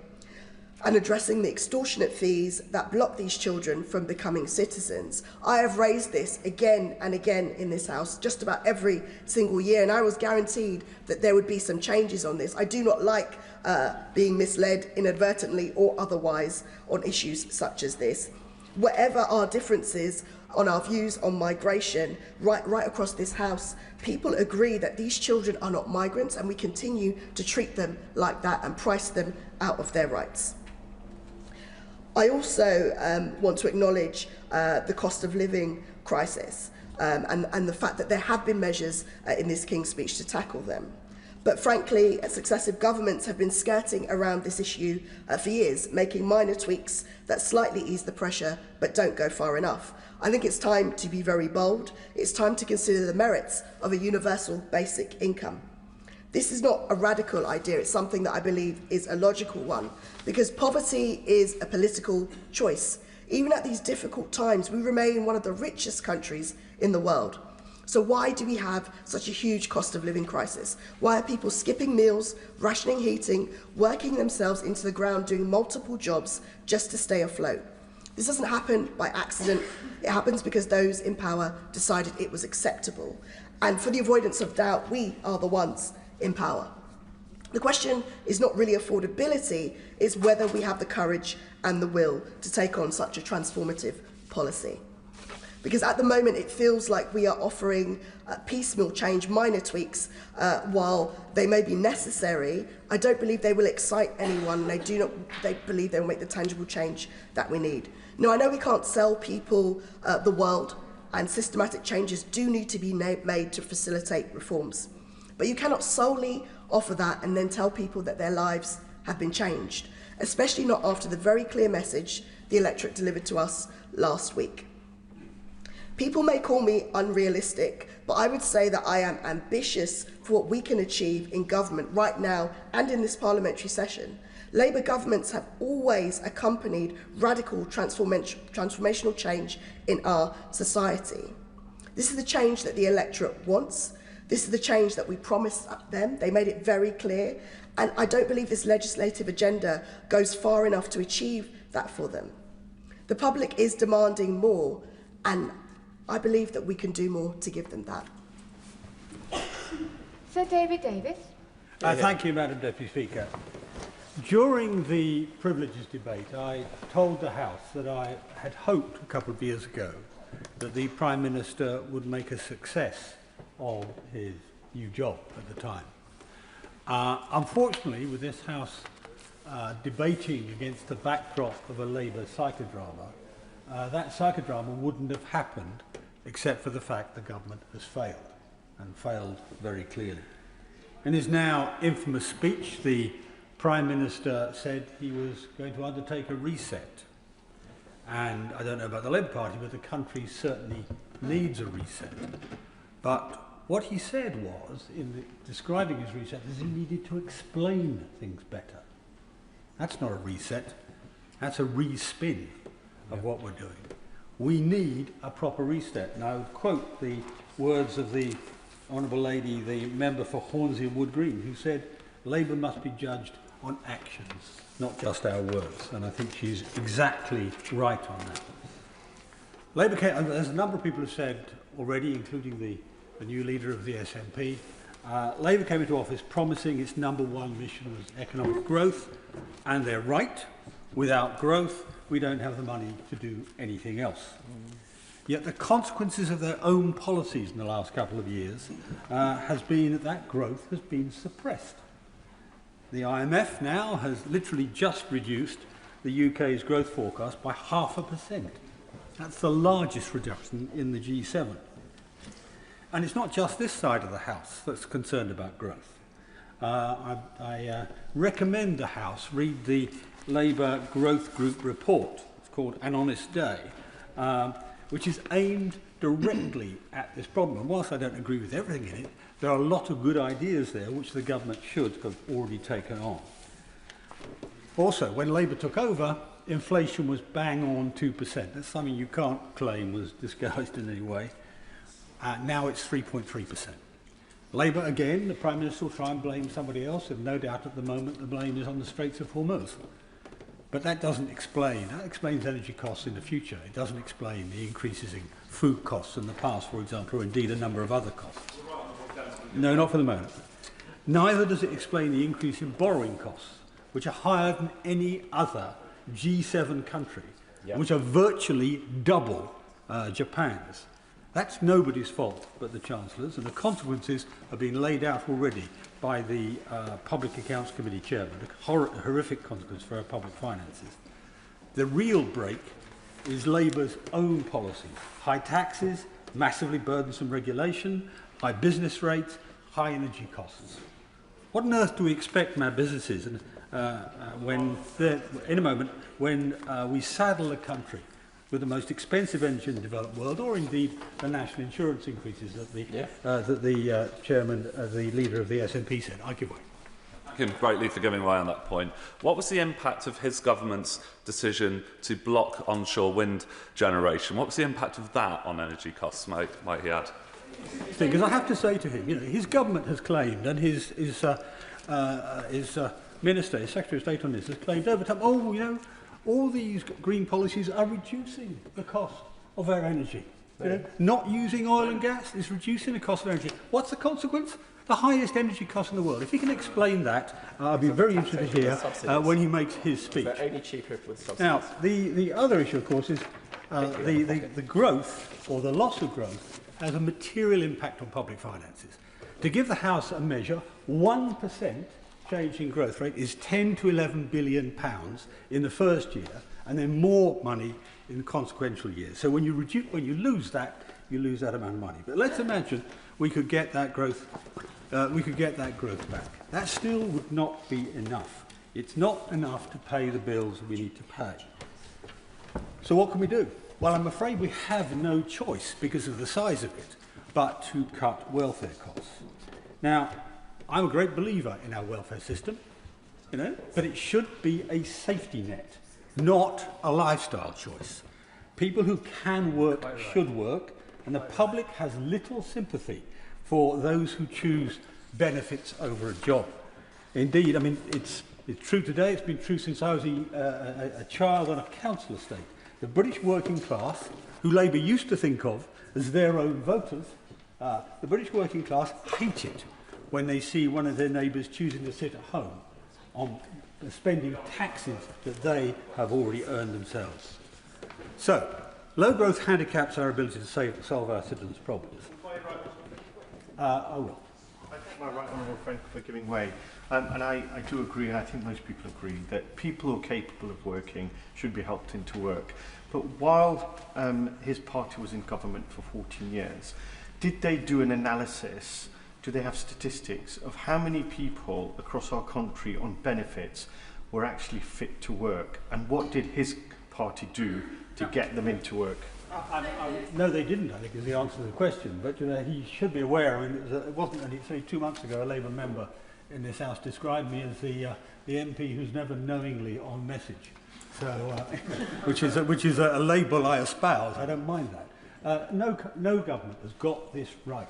and addressing the extortionate fees that block these children from becoming citizens. I have raised this again and again in this House just about every single year, and I was guaranteed that there would be some changes on this. I do not like being misled inadvertently or otherwise on issues such as this. Whatever our differences on our views on migration, right across this House, people agree that these children are not migrants, and we continue to treat them like that and price them out of their rights. I also want to acknowledge the cost of living crisis and the fact that there have been measures in this King's Speech to tackle them. But frankly, successive governments have been skirting around this issue for years, making minor tweaks that slightly ease the pressure but don't go far enough. I think it's time to be very bold. It's time to consider the merits of a universal basic income. This is not a radical idea, it's something that I believe is a logical one, because poverty is a political choice. Even at these difficult times, we remain one of the richest countries in the world. So why do we have such a huge cost of living crisis? Why are people skipping meals, rationing heating, working themselves into the ground, doing multiple jobs just to stay afloat? This doesn't happen by accident. It happens because those in power decided it was acceptable. And for the avoidance of doubt, we are the ones in power. The question is not really affordability, it's whether we have the courage and the will to take on such a transformative policy. Because at the moment it feels like we are offering piecemeal change, minor tweaks, while they may be necessary. I don't believe they will excite anyone. They believe they will make the tangible change that we need. Now, I know we can't sell people the world, and systematic changes do need to be made to facilitate reforms. But you cannot solely offer that and then tell people that their lives have been changed, especially not after the very clear message the electorate delivered to us last week. People may call me unrealistic, but I would say that I am ambitious for what we can achieve in government right now and in this parliamentary session. Labour governments have always accompanied radical transformational change in our society. This is the change that the electorate wants. This is the change that we promised them. They made it very clear. And I don't believe this legislative agenda goes far enough to achieve that for them. The public is demanding more, and I believe that we can do more to give them that. Sir David Davis. Thank you, Madam Deputy Speaker. During the privileges debate, I told the House that I had hoped a couple of years ago that the Prime Minister would make a success of his new job at the time. Unfortunately, with this House debating against the backdrop of a Labour psychodrama, that psychodrama wouldn't have happened except for the fact the government has failed, and failed very clearly. In his now infamous speech, the Prime Minister said he was going to undertake a reset. And I don't know about the Labour Party, but the country certainly needs a reset. But what he said was, in describing his reset, is he needed to explain things better. That's not a reset. That's a respin of what we're doing. We need a proper reset. And I would quote the words of the Honourable Lady, the member for Hornsey and Wood Green, who said, Labour must be judged on actions, not just our words. And I think she's exactly right on that. Labour came, as a number of people have said already, including the new leader of the SNP, Labour came into office promising its #1 mission was economic growth, and they're right. Without growth, we don't have the money to do anything else. Yet the consequences of their own policies in the last couple of years has been that growth has been suppressed. The IMF now has literally just reduced the UK's growth forecast by 0.5%. That's the largest reduction in the G7. And it's not just this side of the House that's concerned about growth. I recommend the House read the Labour Growth Group report. It's called An Honest Day, which is aimed directly at this problem. And whilst I don't agree with everything in it, there are a lot of good ideas there which the government should have already taken on. Also, when Labour took over, inflation was bang on 2%. That's something you can't claim was disguised in any way. Now it's 3.3%. Labour, again, the Prime Minister will try and blame somebody else, and no doubt at the moment the blame is on the Straits of Hormuz. But that doesn't explain. That explains energy costs in the future. It doesn't explain the increases in food costs in the past, for example, or indeed a number of other costs. No, not for the moment. Neither does it explain the increase in borrowing costs, which are higher than any other G7 country, which are virtually double Japan's. That's nobody's fault but the Chancellor's, and the consequences have been laid out already by the Public Accounts Committee chairman, a horrific consequence for our public finances. The real break is Labour's own policies. High taxes, massively burdensome regulation, high business rates, high energy costs. What on earth do we expect from our businesses when, in a moment, when we saddle the country with the most expensive energy in the developed world, or indeed the national insurance increases that the chairman, the leader of the SNP said? I give way. Thank him greatly for giving way on that point. What was the impact of his government's decision to block onshore wind generation? What was the impact of that on energy costs, might he add? Because I have to say to him, his government has claimed, and his minister, his Secretary of State on this, has claimed over time, all these green policies are reducing the cost of our energy. Not using oil and gas is reducing the cost of energy. What's the consequence? The highest energy cost in the world. If he can explain that, I'll be very interested to hear when he makes his speech. They're only cheaper with subsidies. Now, the other issue, of course, is the growth, or the loss of growth, has a material impact on public finances. To give the House a measure, 1% change in growth rate is 10 to 11 billion pounds in the first year, and then more money in consequential years. So when you lose that, you lose that amount of money. But let's imagine we could get that growth. Back. That still would not be enough. It's not enough to pay the bills we need to pay. So what can we do? Well, I'm afraid we have no choice because of the size of it, but to cut welfare costs. Now, I'm a great believer in our welfare system, but it should be a safety net, not a lifestyle choice. People who can work should work, and the public has little sympathy for those who choose benefits over a job. Indeed, I mean, it's true today, it's been true since I was a child on a council estate. The British working class, who Labour used to think of as their own voters, the British working class hate it when they see one of their neighbours choosing to sit at home on spending taxes that they have already earned themselves. So, low growth handicaps our ability to solve our citizens' problems. I will. I thank my right honourable friend for giving way. And I do agree, and I think most people agree, that people who are capable of working should be helped into work. But while his party was in government for 14 years, did they do an analysis, do they have statistics of how many people across our country on benefits were actually fit to work? And what did his party do to get them into work? No, they didn't, I think, is the answer to the question. But he should be aware. I mean, it wasn't only 2 months ago a Labour member in this House described me as the MP who's never knowingly on message. So, which is a label I espouse. I don't mind that. No government has got this right.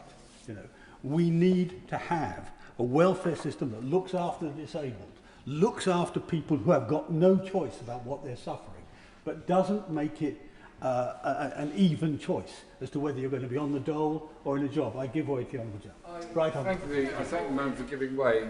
We need to have a welfare system that looks after the disabled, looks after people who have got no choice about what they're suffering, but doesn't make it an even choice as to whether you're going to be on the dole or in a job. I give way to the Honourable Right on. I thank the man for giving way.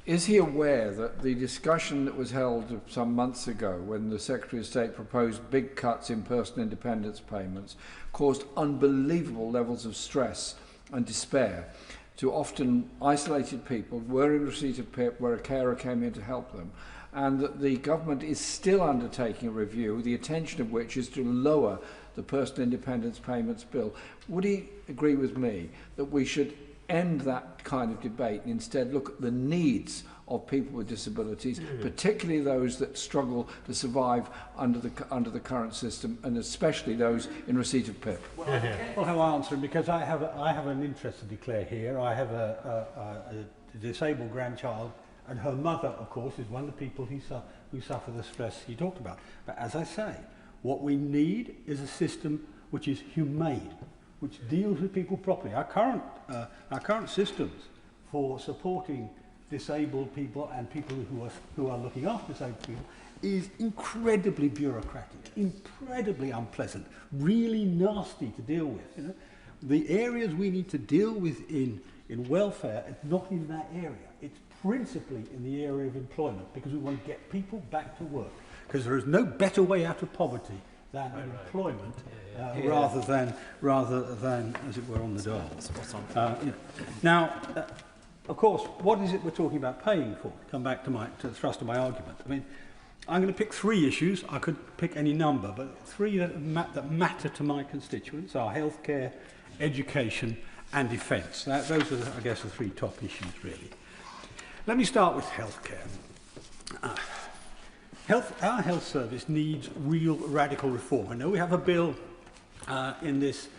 Is he aware that the discussion that was held some months ago when the Secretary of State proposed big cuts in personal independence payments caused unbelievable levels of stress and despair to often isolated people who were in receipt of PIP where a carer came in to help them, and that the government is still undertaking a review, the intention of which is to lower the personal independence payments bill? Would he agree with me that we should end that kind of debate and instead look at the needs of people with disabilities, particularly those that struggle to survive under the current system, and especially those in receipt of PIP? Well, how I answer him, because I have an interest to declare here. I have a disabled grandchild, and her mother, of course, is one of the people who suffer the stress he talked about. But as I say, what we need is a system which is humane, which deals with people properly. Our current systems for supporting disabled people and people who are looking after disabled people is incredibly bureaucratic, incredibly unpleasant, really nasty to deal with. The areas we need to deal with in welfare is not in that area. It's principally in the area of employment, because we want to get people back to work, because there is no better way out of poverty than employment, rather than, as it were, on the dole. Now, of course, what is it we're talking about paying for? Come back to the thrust of my argument. I mean, I'm going to pick 3 issues. I could pick any number, but 3 that matter to my constituents are healthcare, education, and defence. Those are, I guess, the 3 top issues, really. Let me start with healthcare. Our health service needs real radical reform. I know we have a bill in this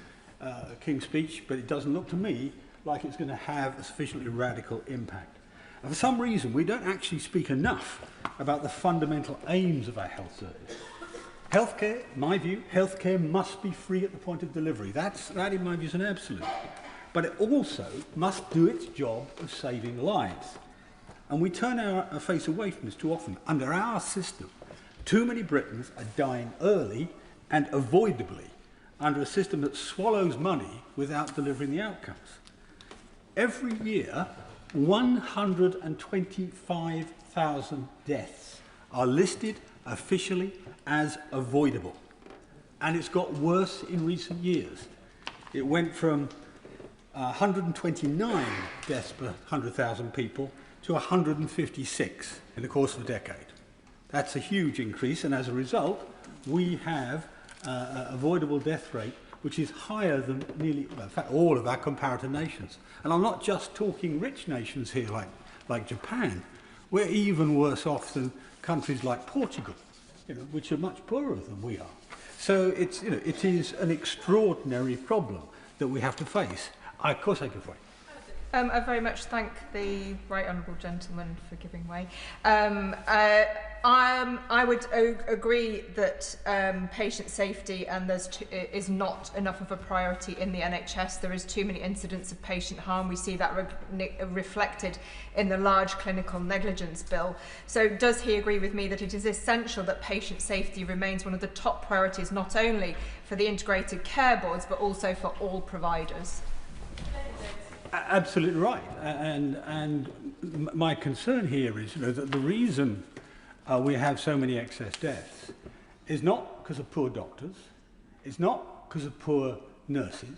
King's speech, but it doesn't look to me like it's going to have a sufficiently radical impact. And for some reason, we don't actually speak enough about the fundamental aims of our health service. Healthcare, in my view, healthcare must be free at the point of delivery. That, in my view, is an absolute. But it also must do its job of saving lives. And we turn our face away from this too often. Under our system, too many Britons are dying early and avoidably under a system that swallows money without delivering the outcomes. Every year, 125,000 deaths are listed officially as avoidable. And it's got worse in recent years. It went from 129 deaths per 100,000 people to 156 in the course of a decade. That's a huge increase, and as a result, we have an avoidable death rate which is higher than nearly, well, in fact, all of our comparator nations. And I'm not just talking rich nations here like Japan. We're even worse off than countries like Portugal, which are much poorer than we are. So it is an extraordinary problem that we have to face. Of course I can fight. I very much thank the right honourable gentleman for giving way. I would agree that patient safety is not enough of a priority in the NHS. There is too many incidents of patient harm. We see that reflected in the large clinical negligence bill. So does he agree with me that it is essential that patient safety remains one of the top priorities, not only for the integrated care boards, but also for all providers? Absolutely right, and my concern here is that the reason we have so many excess deaths is not because of poor doctors, it's not because of poor nurses,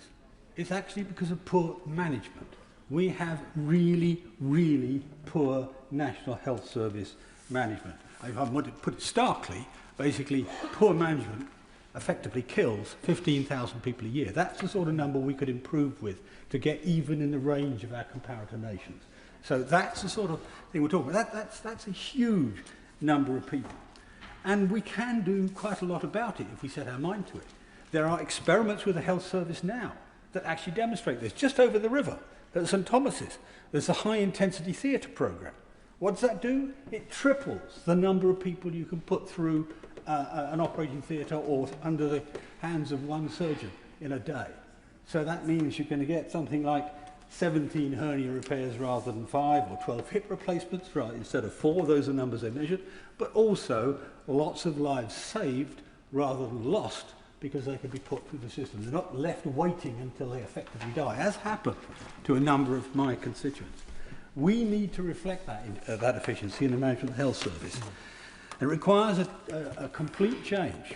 it's actually because of poor management. We have really, really poor National Health Service management. If I want to put it starkly, basically poor management effectively kills 15,000 people a year. That's the sort of number we could improve with to get even in the range of our comparator nations. So that's the sort of thing we're talking about. That's a huge number of people. And we can do quite a lot about it if we set our mind to it. There are experiments with the health service now that actually demonstrate this. Just over the river at St Thomas's, there's a high-intensity theatre programme. What does that do? It triples the number of people you can put through an operating theatre or under the hands of one surgeon in a day. So that means you're going to get something like 17 hernia repairs rather than 5, or 12 hip replacements instead of 4. Those are numbers they measured. But also lots of lives saved rather than lost because they could be put through the system. They're not left waiting until they effectively die, as happened to a number of my constituents. We need to reflect that efficiency in the management of the health service. It requires a complete change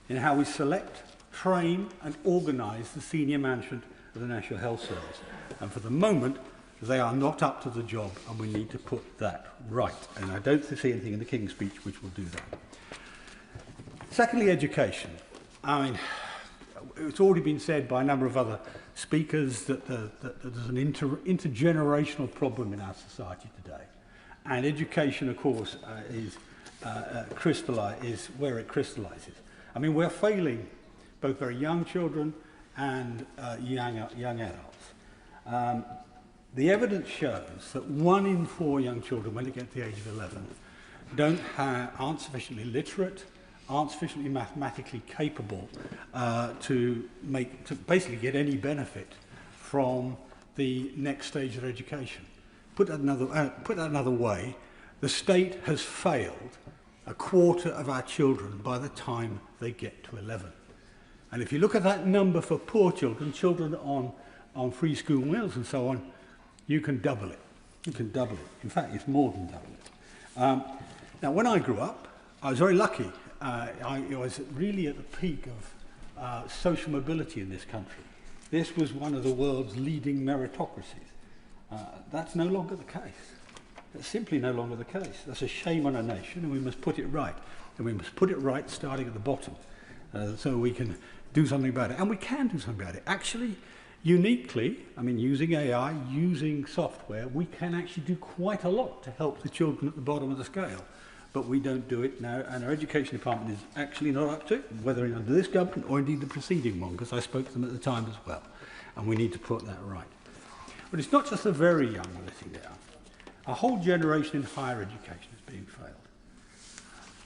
in how we select, train and organise the senior management of the National Health Service. And for the moment, they are not up to the job, and we need to put that right. And I don't see anything in the King's speech which will do that. Secondly, education. I mean, it's already been said by a number of other speakers that there's an intergenerational problem in our society today. And education, of course, is where it crystallises. I mean, we're failing both very young children and young adults. The evidence shows that 1 in 4 young children, when they get to the age of 11, aren't sufficiently literate, aren't sufficiently mathematically capable to basically get any benefit from the next stage of education. Put that another way, the state has failed a quarter of our children by the time they get to 11. And if you look at that number for poor children, children on free school meals and so on, you can double it. You can double it. In fact, it's more than double it. Now, when I grew up, I was very lucky. I was really at the peak of social mobility in this country. This was one of the world's leading meritocracies. That's no longer the case. That's simply no longer the case. That's a shame on a nation, and we must put it right. And we must put it right starting at the bottom so we can do something about it. And we can do something about it. Actually, uniquely, I mean, using AI, using software, we can actually do quite a lot to help the children at the bottom of the scale. But we don't do it now, and our education department is actually not up to it, whether under this government or indeed the preceding one, because I spoke to them at the time as well. And we need to put that right. But it's not just the very young we're letting down. A whole generation in higher education is being failed.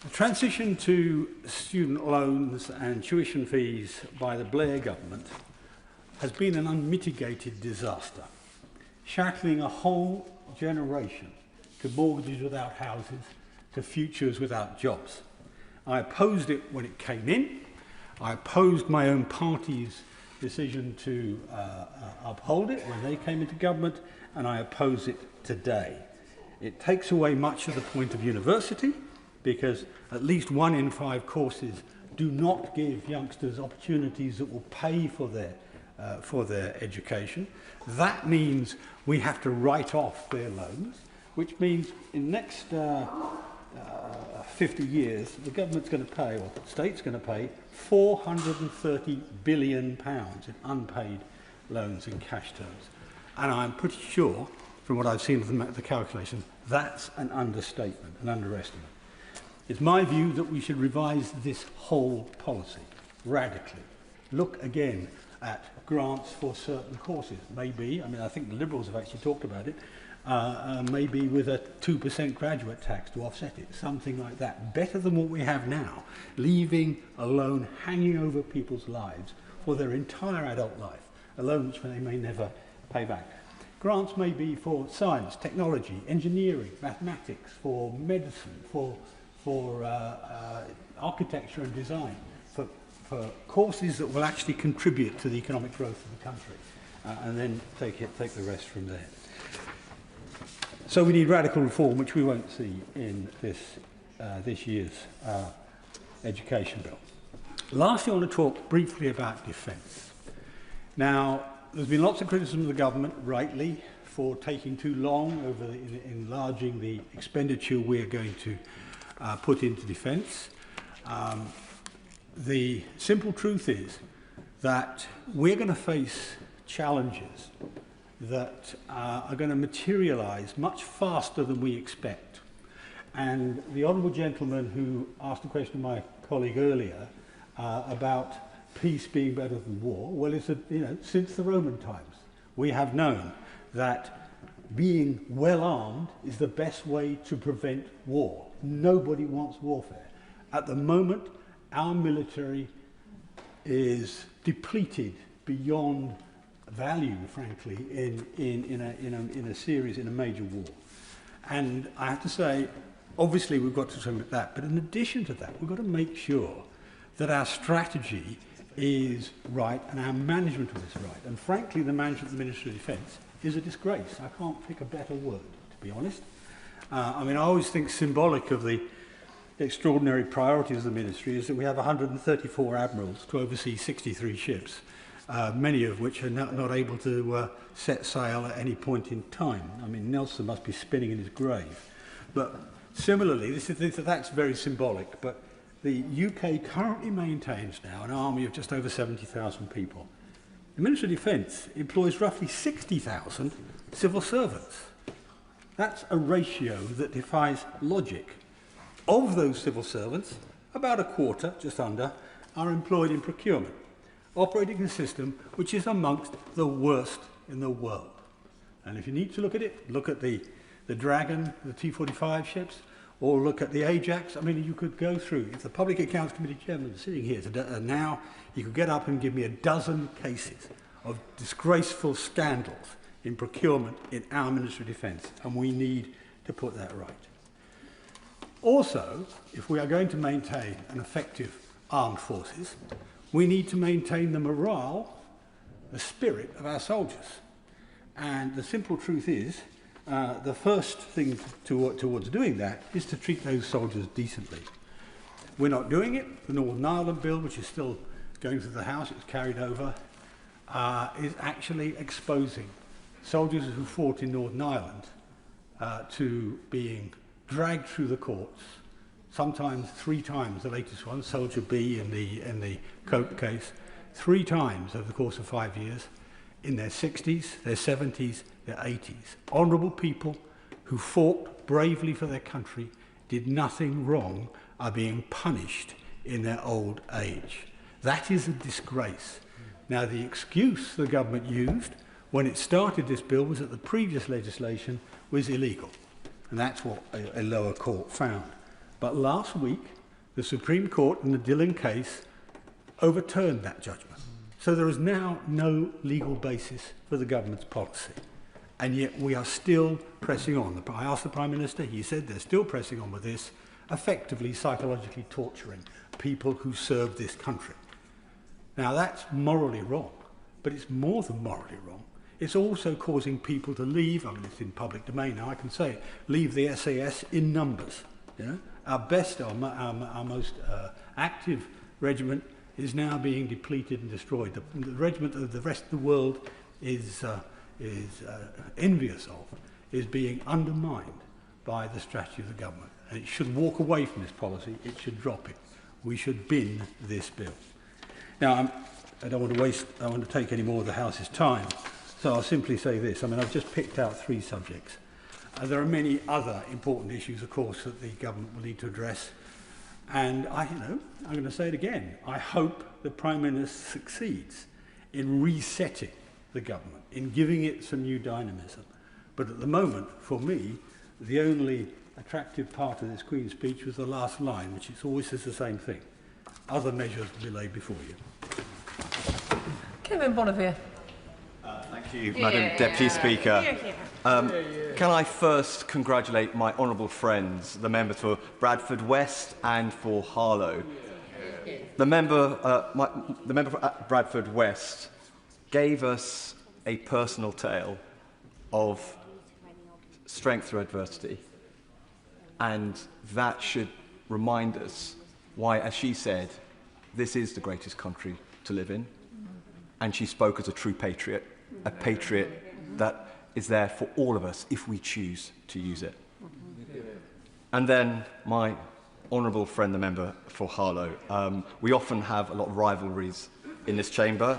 The transition to student loans and tuition fees by the Blair government has been an unmitigated disaster, shackling a whole generation to mortgages without houses, to futures without jobs. I opposed it when it came in. I opposed my own party's decision to uphold it when they came into government, and I oppose it today. It takes away much of the point of university, because at least 1 in 5 courses do not give youngsters opportunities that will pay for their education. That means we have to write off their loans, which means in next 50 years, the government's going to pay, or the state's going to pay, £430 billion in unpaid loans in cash terms. And I'm pretty sure, from what I've seen of the calculation, that's an understatement, an underestimate. It's my view that we should revise this whole policy radically. Look again at grants for certain courses. Maybe, I mean, I think the Liberals have actually talked about it, maybe with a 2% graduate tax to offset it, something like that. Better than what we have now, leaving a loan hanging over people's lives for their entire adult life, a loan which they may never pay back. Grants may be for science, technology, engineering, mathematics, for medicine, for architecture and design, for courses that will actually contribute to the economic growth of the country, and then take the rest from there. So we need radical reform, which we won't see in this year's education bill. Lastly, I want to talk briefly about defence. Now, there's been lots of criticism of the government, rightly, for taking too long over enlarging the expenditure we're going to put into defence. The simple truth is that we're going to face challenges that are going to materialise much faster than we expect. And the honourable gentleman who asked a question of my colleague earlier about peace being better than war, well, it's since the Roman times, we have known that being well armed is the best way to prevent war. Nobody wants warfare. At the moment, our military is depleted beyond value, frankly, in a major war. And I have to say, obviously we've got to admit that, but in addition to that, we've got to make sure that our strategy is right and our management of this right. And frankly, the management of the Ministry of Defence is a disgrace. I can't pick a better word, to be honest. I mean, I always think symbolic of the extraordinary priorities of the ministry is that we have 134 admirals to oversee 63 ships, many of which are not able to set sail at any point in time. I mean, Nelson must be spinning in his grave. But similarly, that's very symbolic, but the UK currently maintains now an army of just over 70,000 people. The Ministry of Defence employs roughly 60,000 civil servants. That's a ratio that defies logic. Of those civil servants, about a quarter, just under, are employed in procurement, operating a system which is amongst the worst in the world. And if you need to look at it, look at the Dragon, the T-45 ships, or look at the Ajax. I mean, you could go through, if the Public Accounts Committee chairman is sitting here now, you could get up and give me a dozen cases of disgraceful scandals in procurement in our Ministry of Defence, and we need to put that right. Also, if we are going to maintain an effective armed forces, we need to maintain the morale, the spirit of our soldiers. And the simple truth is, the first thing towards doing that is to treat those soldiers decently. We're not doing it. The Northern Ireland Bill, which is still going through the House, it's carried over, is actually exposing soldiers who fought in Northern Ireland to being dragged through the courts, sometimes 3 times, the latest one, Soldier B in the Cope case, 3 times over the course of 5 years, in their 60s, their 70s, their 80s. Honourable people who fought bravely for their country, did nothing wrong, are being punished in their old age. That is a disgrace. Now, the excuse the government used when it started this bill was that the previous legislation was illegal. And that's what a lower court found. But last week, the Supreme Court in the Dillon case overturned that judgment. So there is now no legal basis for the government's policy. And yet we are still pressing on. I asked the Prime Minister, he said they're still pressing on with this, effectively psychologically torturing people who serve this country. Now that's morally wrong, but it's more than morally wrong. It's also causing people to leave, I mean it's in public domain now, I can say it, leave the SAS in numbers. You know? Our best, our most active regiment is now being depleted and destroyed. The regiment of the rest of the world is envious of, is being undermined by the strategy of the government. And it should walk away from this policy, it should drop it. We should bin this bill. Now, I don't want to take any more of the House's time, so I'll simply say this. I mean, I've just picked out 3 subjects. There are many other important issues, of course, that the government will need to address. And I'm going to say it again. I hope the Prime Minister succeeds in resetting the government, in giving it some new dynamism. But at the moment, for me, the only attractive part of this Queen's speech was the last line, which is always says the same thing. Other measures will be laid before you. Kemi Badenoch. Thank you, Madam Deputy Speaker. Can I first congratulate my honourable friends, the member for Bradford West and for Harlow. The member for Bradford West gave us a personal tale of strength through adversity, and that should remind us why, as she said, this is the greatest country to live in, and she spoke as a true patriot, a patriot that is there for all of us if we choose to use it. And then my honourable friend, the member for Harlow, we often have a lot of rivalries in this chamber.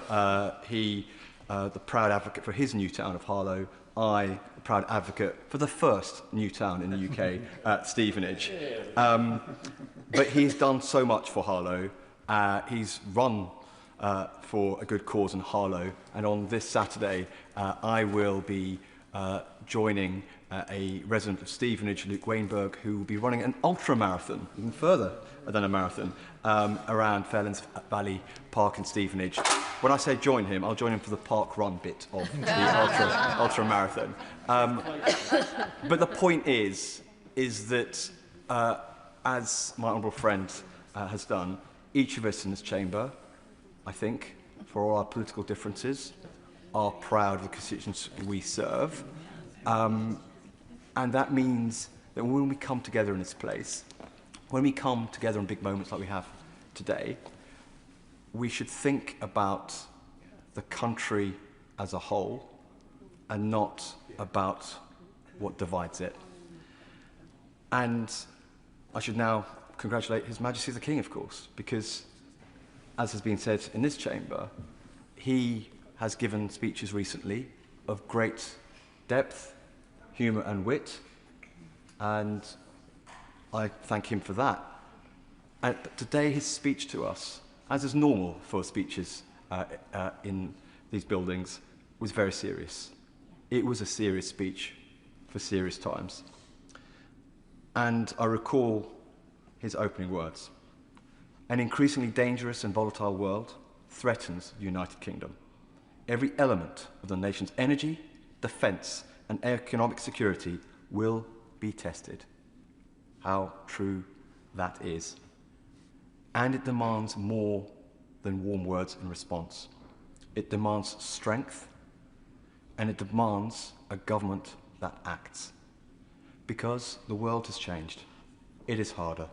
He, the proud advocate for his new town of Harlow, I, the proud advocate for the first new town in the UK at Stevenage. But he's done so much for Harlow. He's run for a good cause in Harlow, and on this Saturday I will be joining a resident of Stevenage, Luke Wainberg, who will be running an ultra-marathon, even further than a marathon, around Fairlands Valley Park in Stevenage. When I say join him, I'll join him for the park run bit of the ultra-marathon. But the point is that, as my honourable friend has done, each of us in this chamber, I think, for all our political differences, are proud of the constituents we serve. And that means that when we come together in this place, when we come together in big moments like we have today, we should think about the country as a whole and not about what divides it. And I should now congratulate His Majesty the King, of course, because, as has been said in this chamber, he has given speeches recently of great depth, humour and wit, and I thank him for that. But today his speech to us, as is normal for speeches in these buildings, was very serious. It was a serious speech for serious times. And I recall his opening words. An increasingly dangerous and volatile world threatens the United Kingdom. Every element of the nation's energy, defence and economic security will be tested. How true that is. And it demands more than warm words in response. It demands strength, and it demands a government that acts. Because the world has changed. It is harder.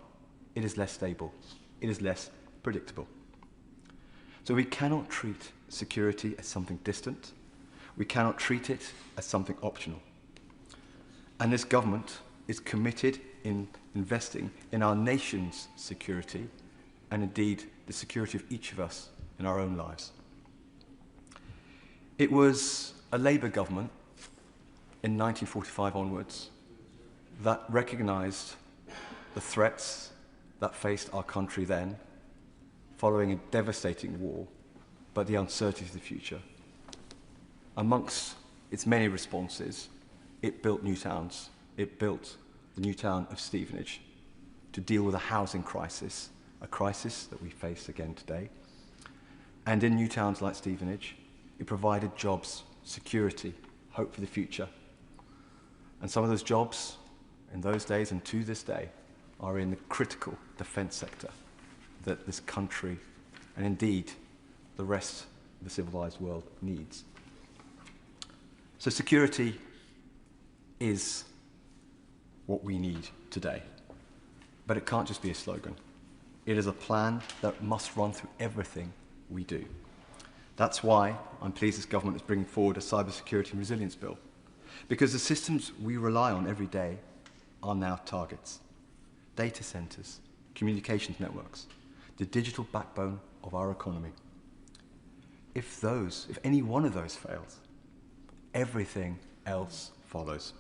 It is less stable. It is less predictable. So we cannot treat security as something distant. We cannot treat it as something optional. And this government is committed in investing in our nation's security and indeed the security of each of us in our own lives. It was a Labour government in 1945 onwards that recognised the threats that faced our country then, following a devastating war, but the uncertainty of the future. Amongst its many responses, it built new towns. It built the new town of Stevenage to deal with a housing crisis, a crisis that we face again today. And in new towns like Stevenage, it provided jobs, security, hope for the future. And some of those jobs, in those days and to this day, are in the critical defence sector that this country, and indeed the rest of the civilised world, needs. So security is what we need today. But it can't just be a slogan. It is a plan that must run through everything we do. That's why I'm pleased this government is bringing forward a cybersecurity and resilience bill. Because the systems we rely on every day are now targets. Data centres, communications networks, the digital backbone of our economy. If any one of those fails, everything else follows.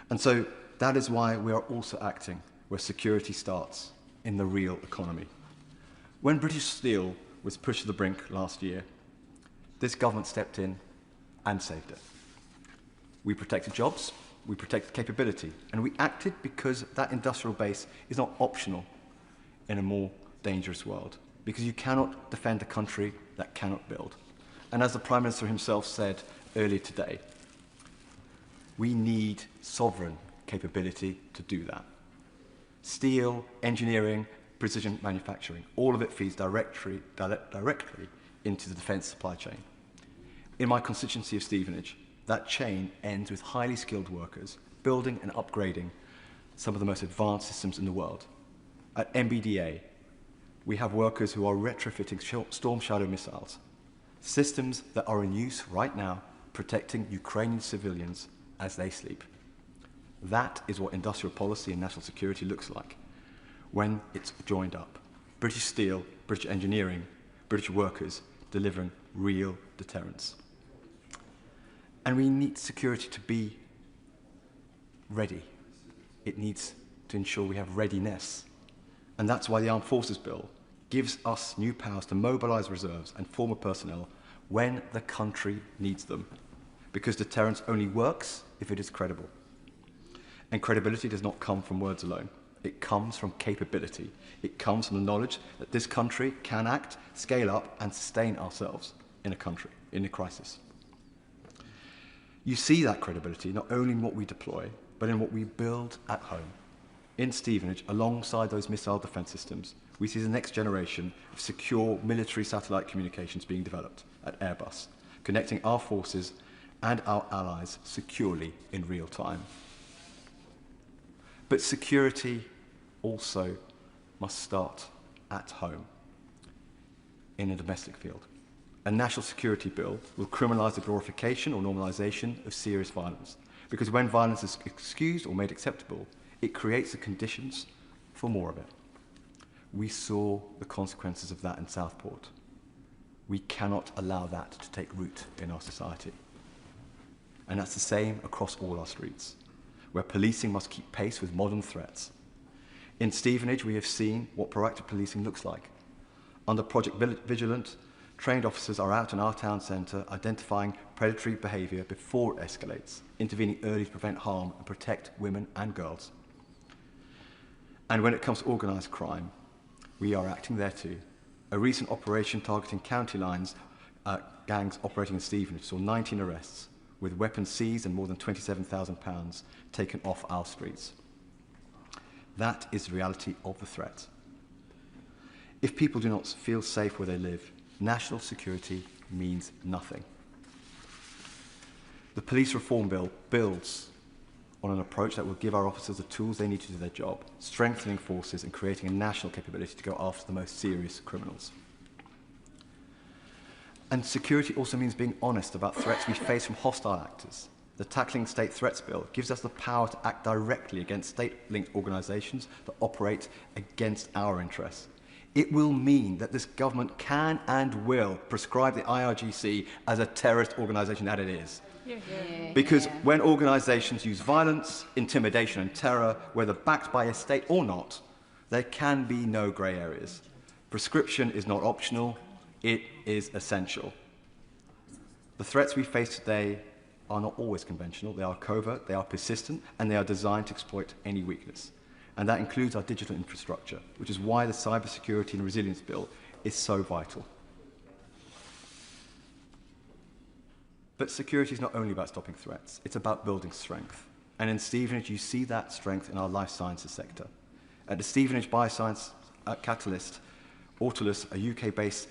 And so that is why we are also acting where security starts, in the real economy. When British Steel was pushed to the brink last year, this government stepped in and saved it. We protected jobs, we protected capability, and we acted because that industrial base is not optional in a more dangerous world, because you cannot defend a country that cannot build. And as the Prime Minister himself said earlier today, we need sovereign capability to do that. Steel, engineering, precision manufacturing, all of it feeds directly into the defence supply chain. In my constituency of Stevenage, that chain ends with highly skilled workers building and upgrading some of the most advanced systems in the world. At MBDA, we have workers who are retrofitting Storm Shadow missiles, systems that are in use right now, protecting Ukrainian civilians as they sleep. That is what industrial policy and national security looks like when it's joined up. British steel, British engineering, British workers delivering real deterrence. And we need security to be ready. It needs to ensure we have readiness. And that's why the Armed Forces Bill gives us new powers to mobilise reserves and former personnel when the country needs them. Because deterrence only works if it is credible. And credibility does not come from words alone. It comes from capability. It comes from the knowledge that this country can act, scale up, and sustain ourselves in a crisis. You see that credibility not only in what we deploy, but in what we build at home. In Stevenage, alongside those missile defence systems, we see the next generation of secure military satellite communications being developed at Airbus, connecting our forces and our allies securely in real time. But security also must start at home, in a domestic field. A national security bill will criminalise the glorification or normalisation of serious violence, because when violence is excused or made acceptable, it creates the conditions for more of it. We saw the consequences of that in Southport. We cannot allow that to take root in our society. And that's the same across all our streets, where policing must keep pace with modern threats. In Stevenage, we have seen what proactive policing looks like. Under Project Vigilant, trained officers are out in our town centre identifying predatory behaviour before it escalates, intervening early to prevent harm and protect women and girls. And when it comes to organised crime, we are acting there too. A recent operation targeting county lines gangs operating in Stevenage saw 19 arrests, with weapons seized and more than £27,000 taken off our streets. That is the reality of the threat. If people do not feel safe where they live, national security means nothing. The police reform bill builds on an approach that will give our officers the tools they need to do their job, strengthening forces and creating a national capability to go after the most serious criminals. And security also means being honest about threats we face from hostile actors. The Tackling State Threats Bill gives us the power to act directly against state-linked organisations that operate against our interests. It will mean that this government can and will prescribe the IRGC as a terrorist organisation that it is. Because when organisations use violence, intimidation and terror, whether backed by a state or not, there can be no grey areas. Prescription is not optional, it is essential. The threats we face today are not always conventional, they are covert, they are persistent, and they are designed to exploit any weakness. And that includes our digital infrastructure, which is why the Cybersecurity and Resilience Bill is so vital. But security is not only about stopping threats, it's about building strength. And in Stevenage, you see that strength in our life sciences sector. At the Stevenage Bioscience Catalyst, Autolus, a UK-based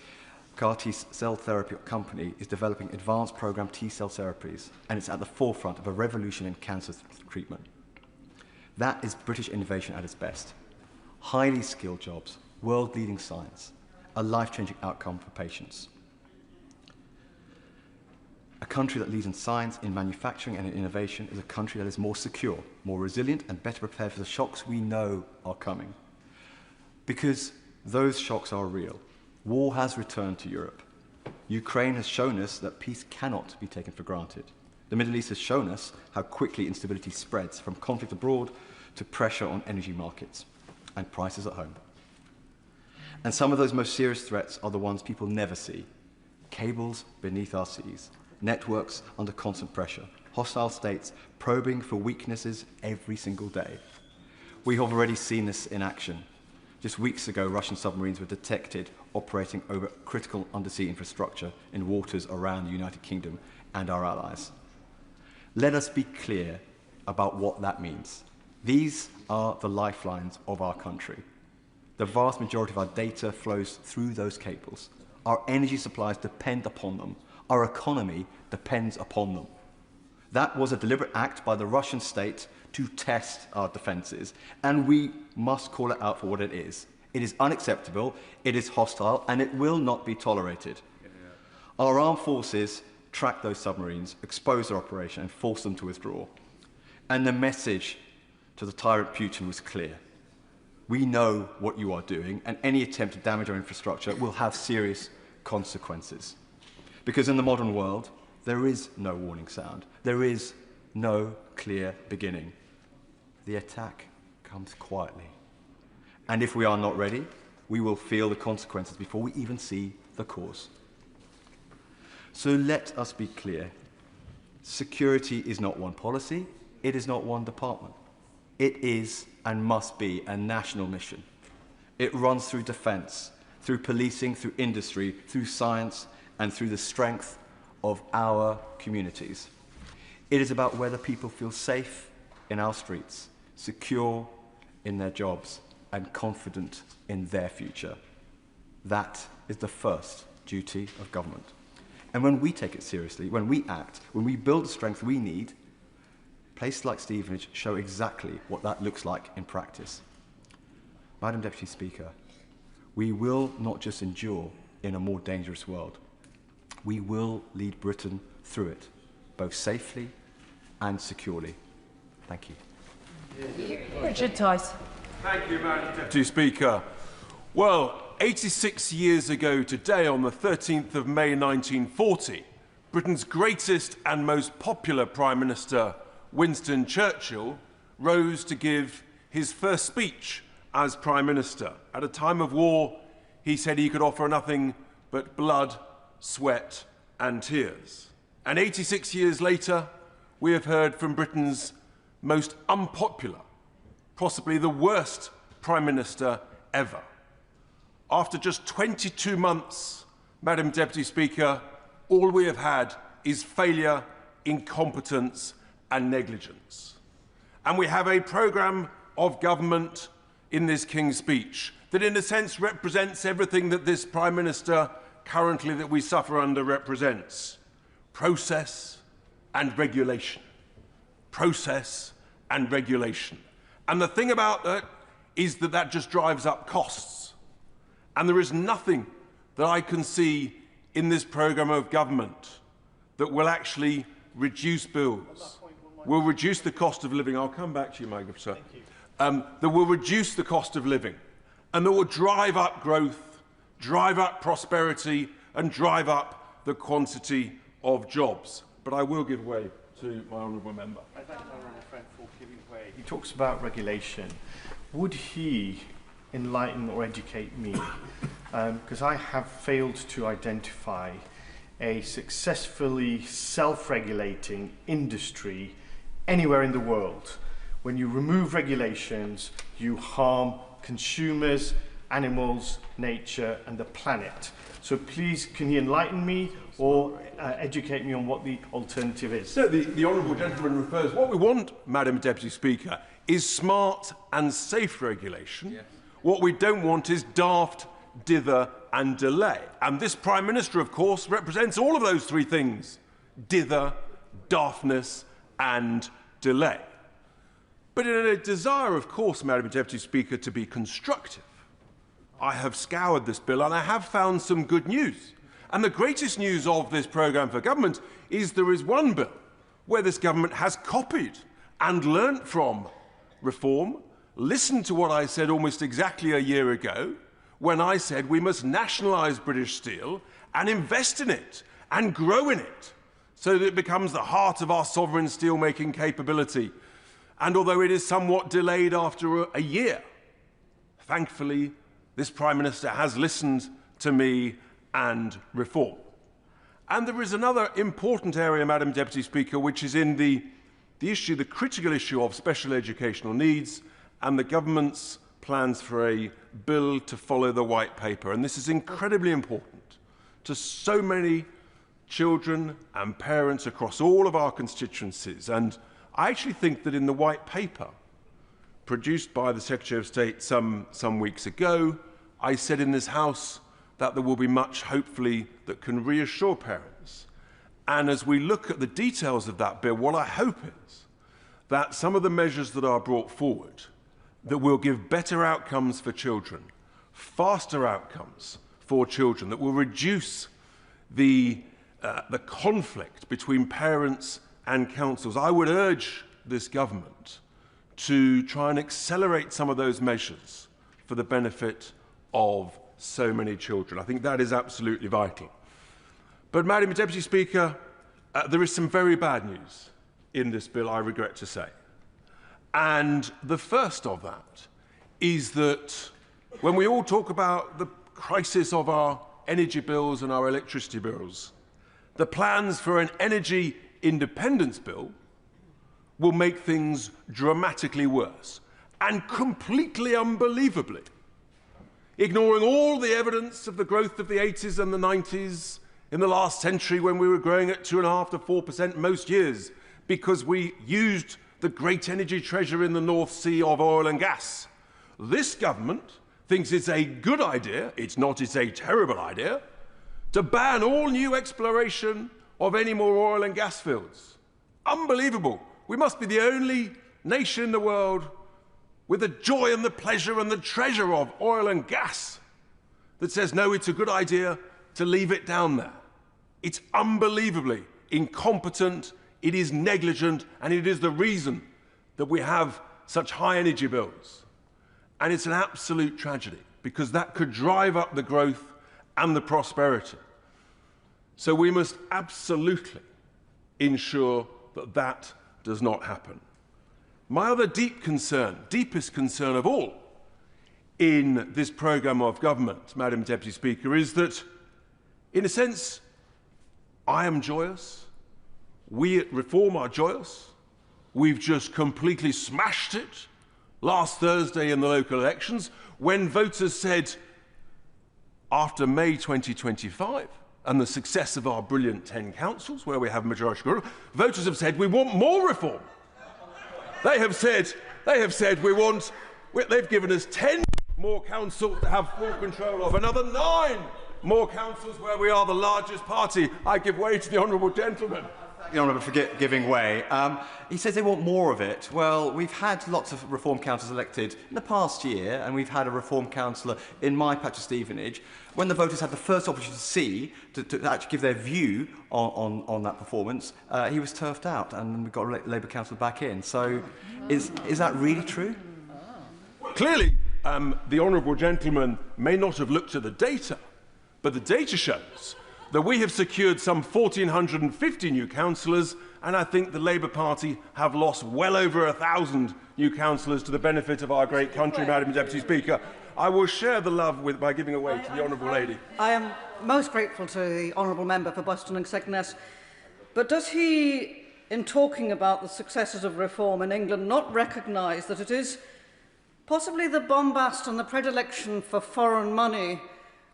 CAR T-cell therapy company, is developing advanced programmed T-cell therapies, and it's at the forefront of a revolution in cancer treatment. That is British innovation at its best. Highly skilled jobs, world-leading science, a life-changing outcome for patients. A country that leads in science, in manufacturing and in innovation is a country that is more secure, more resilient and better prepared for the shocks we know are coming. Because those shocks are real. War has returned to Europe. Ukraine has shown us that peace cannot be taken for granted. The Middle East has shown us how quickly instability spreads from conflict abroad to pressure on energy markets and prices at home. And some of those most serious threats are the ones people never see. Cables beneath our seas, networks under constant pressure, hostile states probing for weaknesses every single day. We have already seen this in action. Just weeks ago, Russian submarines were detected operating over critical undersea infrastructure in waters around the United Kingdom and our allies. Let us be clear about what that means. These are the lifelines of our country. The vast majority of our data flows through those cables. Our energy supplies depend upon them. Our economy depends upon them. That was a deliberate act by the Russian state to test our defences, and we must call it out for what it is. It is unacceptable, it is hostile, and it will not be tolerated. Our armed forces tracked those submarines, exposed their operation, and forced them to withdraw. And the message to the tyrant Putin was clear. We know what you are doing, and any attempt to damage our infrastructure will have serious consequences. Because in the modern world, there is no warning sound. There is no clear beginning. The attack comes quietly. And if we are not ready, we will feel the consequences before we even see the cause. So let us be clear. Security is not one policy. It is not one department. It is and must be a national mission. It runs through defence, through policing, through industry, through science, and through the strength of our communities. It is about whether people feel safe in our streets, secure in their jobs, and confident in their future. That is the first duty of government. And when we take it seriously, when we act, when we build the strength we need, places like Stevenage show exactly what that looks like in practice. Madam Deputy Speaker, we will not just endure in a more dangerous world. We will lead Britain through it, both safely and securely. Thank you. Richard Tice. Thank you, Madam Deputy Speaker. Well, 86 years ago today, on the 13th of May 1940, Britain's greatest and most popular Prime Minister, Winston Churchill, rose to give his first speech as Prime Minister. At a time of war, he said he could offer nothing but blood, sweat and tears. And 86 years later, we have heard from Britain's most unpopular, possibly the worst Prime Minister ever. After just 22 months, Madam Deputy Speaker, all we have had is failure, incompetence and negligence. And we have a programme of government in this King's Speech that in a sense represents everything that this Prime Minister currently that we suffer under represents. Process and regulation. Process and regulation. And the thing about that is that that just drives up costs. And there is nothing that I can see in this programme of government that will actually reduce bills, will reduce the cost of living. I'll come back to you, my good sir. That will reduce the cost of living and that will drive up growth, drive up prosperity and drive up the quantity of jobs. But I will give way to my honourable member. I thank my honourable friend for giving way. He talks about regulation. Would he enlighten or educate me? Because I have failed to identify a successfully self-regulating industry anywhere in the world. When you remove regulations, you harm consumers, animals, nature and the planet. So please, can he enlighten me or educate me on what the alternative is? So the honourable gentleman refers, what we want, Madam Deputy Speaker, is smart and safe regulation. Yes. What we don't want is daft, dither and delay. And this Prime Minister, of course, represents all of those three things: dither, daftness and delay. But in a desire, of course, Madam Deputy Speaker, to be constructive, I have scoured this bill and I have found some good news. And the greatest news of this programme for government is there is one bill where this government has copied and learnt from reform. Listen to what I said almost exactly a year ago when I said we must nationalise British steel and invest in it and grow in it so that it becomes the heart of our sovereign steel-making capability. And although it is somewhat delayed after a year, thankfully, this Prime Minister has listened to me and reform. And there is another important area, Madam Deputy Speaker, which is in the critical issue of special educational needs and the government's plans for a bill to follow the White Paper. And this is incredibly important to so many children and parents across all of our constituencies. And I actually think that in the White Paper, produced by the Secretary of State some weeks ago, I said in this House that there will be much, hopefully, that can reassure parents. And as we look at the details of that bill, what I hope is that some of the measures that are brought forward that will give better outcomes for children, faster outcomes for children, that will reduce the conflict between parents and councils. I would urge this government to try and accelerate some of those measures for the benefit of so many children. I think that is absolutely vital. But, Madam Deputy Speaker, there is some very bad news in this bill, I regret to say. And the first of that is that when we all talk about the crisis of our energy bills and our electricity bills, the plans for an energy independence bill will make things dramatically worse and completely unbelievably, ignoring all the evidence of the growth of the 80s and the 90s in the last century when we were growing at 2.5% to 4% most years because we used the great energy treasure in the North Sea of oil and gas. This government thinks it's a good idea, it's not, it's a terrible idea, to ban all new exploration of any more oil and gas fields. Unbelievable. We must be the only nation in the world with the joy and the pleasure and the treasure of oil and gas that says, no, it's a good idea to leave it down there. It's unbelievably incompetent, it is negligent, and it is the reason that we have such high energy bills. And it's an absolute tragedy because that could drive up the growth and the prosperity. So we must absolutely ensure that that does not happen. My other deepest concern of all in this programme of government, Madam Deputy Speaker, is that, in a sense, I am joyous. We at Reform are joyous. We've just completely smashed it last Thursday in the local elections when voters said, after May 2025 and the success of our brilliant 10 councils where we have majority control, voters have said we want more reform. They have said they've given us 10 more councils to have full control of, another 9 more councils where we are the largest party. I give way to the honourable gentleman. The Honourable for giving way. He says they want more of it. Well, we've had lots of reform councillors elected in the past year, and we've had a reform councillor in my patch of Stevenage. When the voters had the first opportunity to actually give their view on that performance, he was turfed out, and we got a Labour councillor back in. So, is that really true? Clearly, the honourable gentleman may not have looked at the data, but the data shows that we have secured some 1,450 new councillors, and I think the Labour Party have lost well over 1,000 new councillors to the benefit of our great country, Madam Deputy Speaker. I will share the love by giving away to the honourable lady. I am most grateful to the honourable member for Boston and Skegness, but does he, in talking about the successes of reform in England, not recognise that it is possibly the bombast and the predilection for foreign money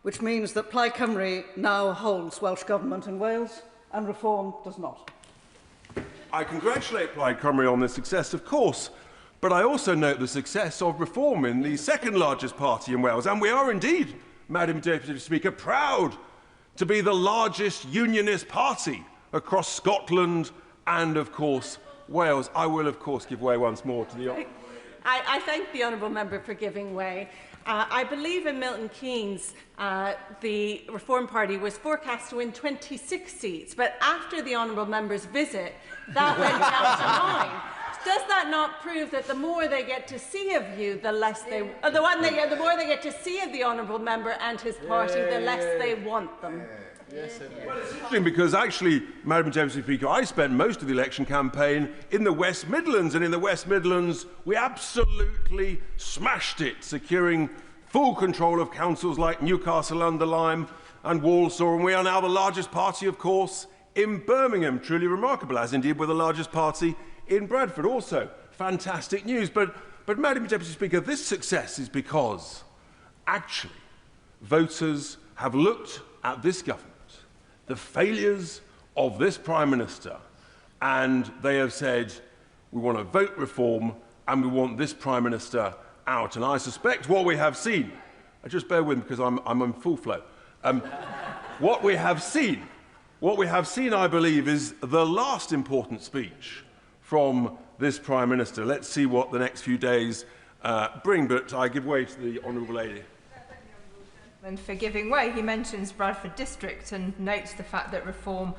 which means that Plaid Cymru now holds Welsh Government in Wales and Reform does not? I congratulate Plaid Cymru on this success, of course, but I also note the success of Reform in the second largest party in Wales. And we are indeed, Madam Deputy Speaker, proud to be the largest unionist party across Scotland and, of course, Wales. I will, of course, give way once more to the... I thank the honourable member for giving way. I believe in Milton Keynes, the Reform Party was forecast to win 26 seats, but after the honourable member's visit, that went down to 9. Does that not prove that the more they get to see of you, the less they, the more they get to see of the honourable member and his party, the less they want them? Yes, well, it's interesting because actually, Madam Deputy Speaker, I spent most of the election campaign in the West Midlands, and in the West Midlands we absolutely smashed it, securing full control of councils like Newcastle under Lyme and Walsall, and we are now the largest party, of course, in Birmingham. Truly remarkable, as indeed we're the largest party in Bradford. Also, fantastic news. But Madam Deputy Speaker, this success is because actually voters have looked at this government, the failures of this Prime Minister, and they have said, we want to vote reform and we want this Prime Minister out. And I suspect what we have seen, just bear with me because I'm in full flow, what we have seen, I believe, is the last important speech from this Prime Minister. Let's see what the next few days bring, but I give way to the Honourable Lady. And for giving way, he mentions Bradford District and notes the fact that Reform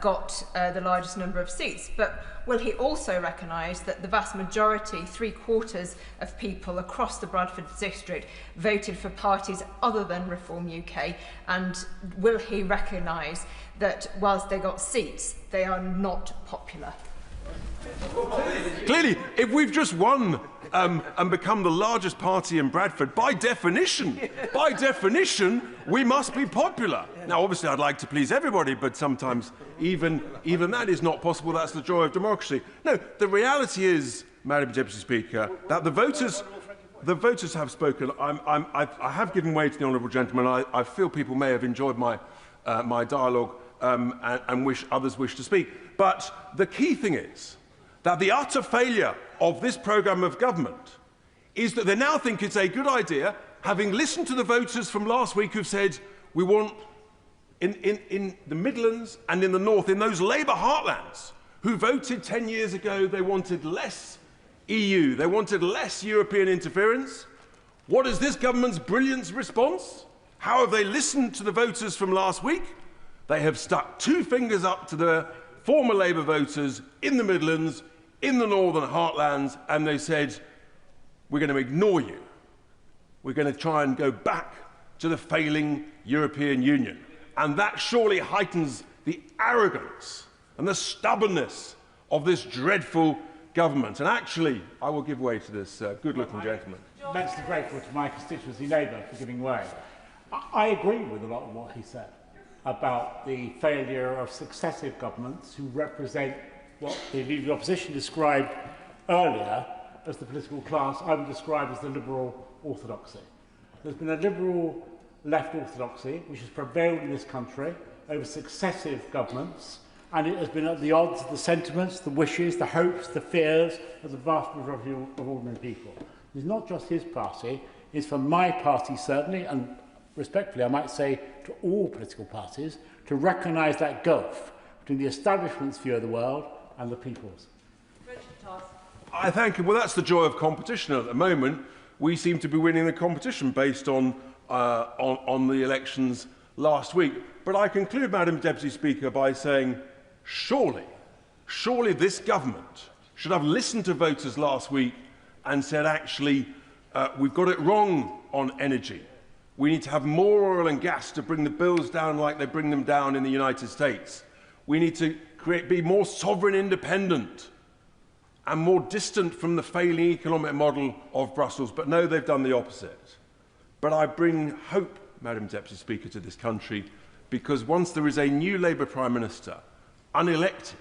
got the largest number of seats. But will he also recognise that the vast majority, 3/4 of people across the Bradford District, voted for parties other than Reform UK? And will he recognise that whilst they got seats, they are not popular? Clearly, if we've just won and become the largest party in Bradford, by definition, we must be popular. Now, obviously, I'd like to please everybody, but sometimes even that is not possible. That's the joy of democracy. No, the reality is, Madam Deputy Speaker, that the voters have spoken. I have given way to the honourable gentleman. I feel people may have enjoyed my dialogue and others wish to speak. But the key thing is that the utter failure of this programme of government is that they now think it's a good idea, having listened to the voters from last week who've said we want, in the Midlands and in the North, in those Labour heartlands, who voted 10 years ago, they wanted less EU, they wanted less European interference. What is this government's brilliant response? How have they listened to the voters from last week? They have stuck two fingers up to the former Labour voters in the Midlands, in the Northern heartlands, and they said, we're going to ignore you. We're going to try and go back to the failing European Union. And that surely heightens the arrogance and the stubbornness of this dreadful government. And actually, I will give way to this good-looking gentleman. Immensely grateful to my constituency neighbour for giving way. I agree with a lot of what he said about the failure of successive governments who represent what the Leader of the Opposition described earlier as the political class I would describe as the liberal orthodoxy. There's been a liberal left orthodoxy which has prevailed in this country over successive governments, and it has been at the odds of the sentiments, the wishes, the hopes, the fears of the vast majority of ordinary people. It's not just his party, it's for my party certainly, and respectfully I might say to all political parties, to recognise that gulf between the establishment's view of the world and the people's. I thank you. Well, that's the joy of competition. At the moment, we seem to be winning the competition based on the elections last week. But I conclude, Madam Deputy Speaker, by saying, surely this government should have listened to voters last week and said, actually, we've got it wrong on energy. We need to have more oil and gas to bring the bills down like they bring them down in the United States. We need to be more sovereign independent and more distant from the failing economic model of Brussels. But no, they've done the opposite. But I bring hope, Madam Deputy Speaker, to this country, because once there is a new Labour Prime Minister, unelected,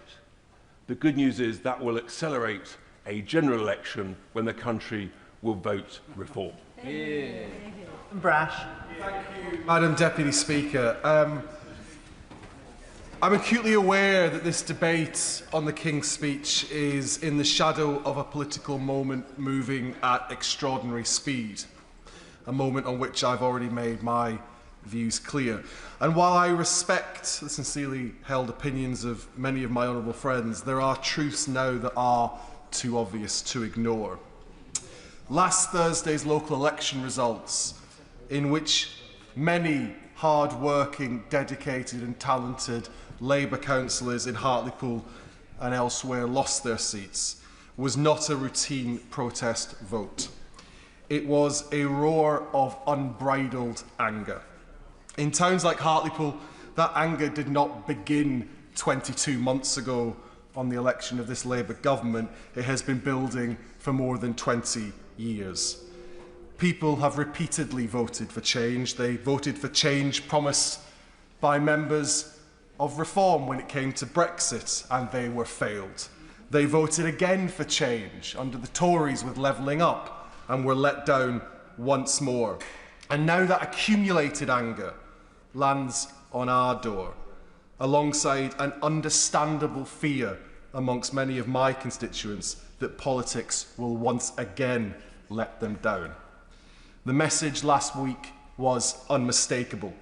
the good news is that will accelerate a general election when the country will vote reform. Yeah. Brash. Thank you, Madam Deputy Speaker. I'm acutely aware that this debate on the King's speech is in the shadow of a political moment moving at extraordinary speed, a moment on which I've already made my views clear. And while I respect the sincerely held opinions of many of my honourable friends, there are truths now that are too obvious to ignore. last Thursday's local election results, in which many hard-working, dedicated and talented Labour councillors in Hartlepool and elsewhere lost their seats, was not a routine protest vote. It was a roar of unbridled anger. In towns like Hartlepool, that anger did not begin 22 months ago on the election of this Labour government. It has been building for more than 20 years. People have repeatedly voted for change. They voted for change promised by members of Reform when it came to Brexit, and they were failed. They voted again for change under the Tories with levelling up, and were let down once more. And now that accumulated anger lands on our door, alongside an understandable fear amongst many of my constituents that politics will once again let them down. The message last week was unmistakable.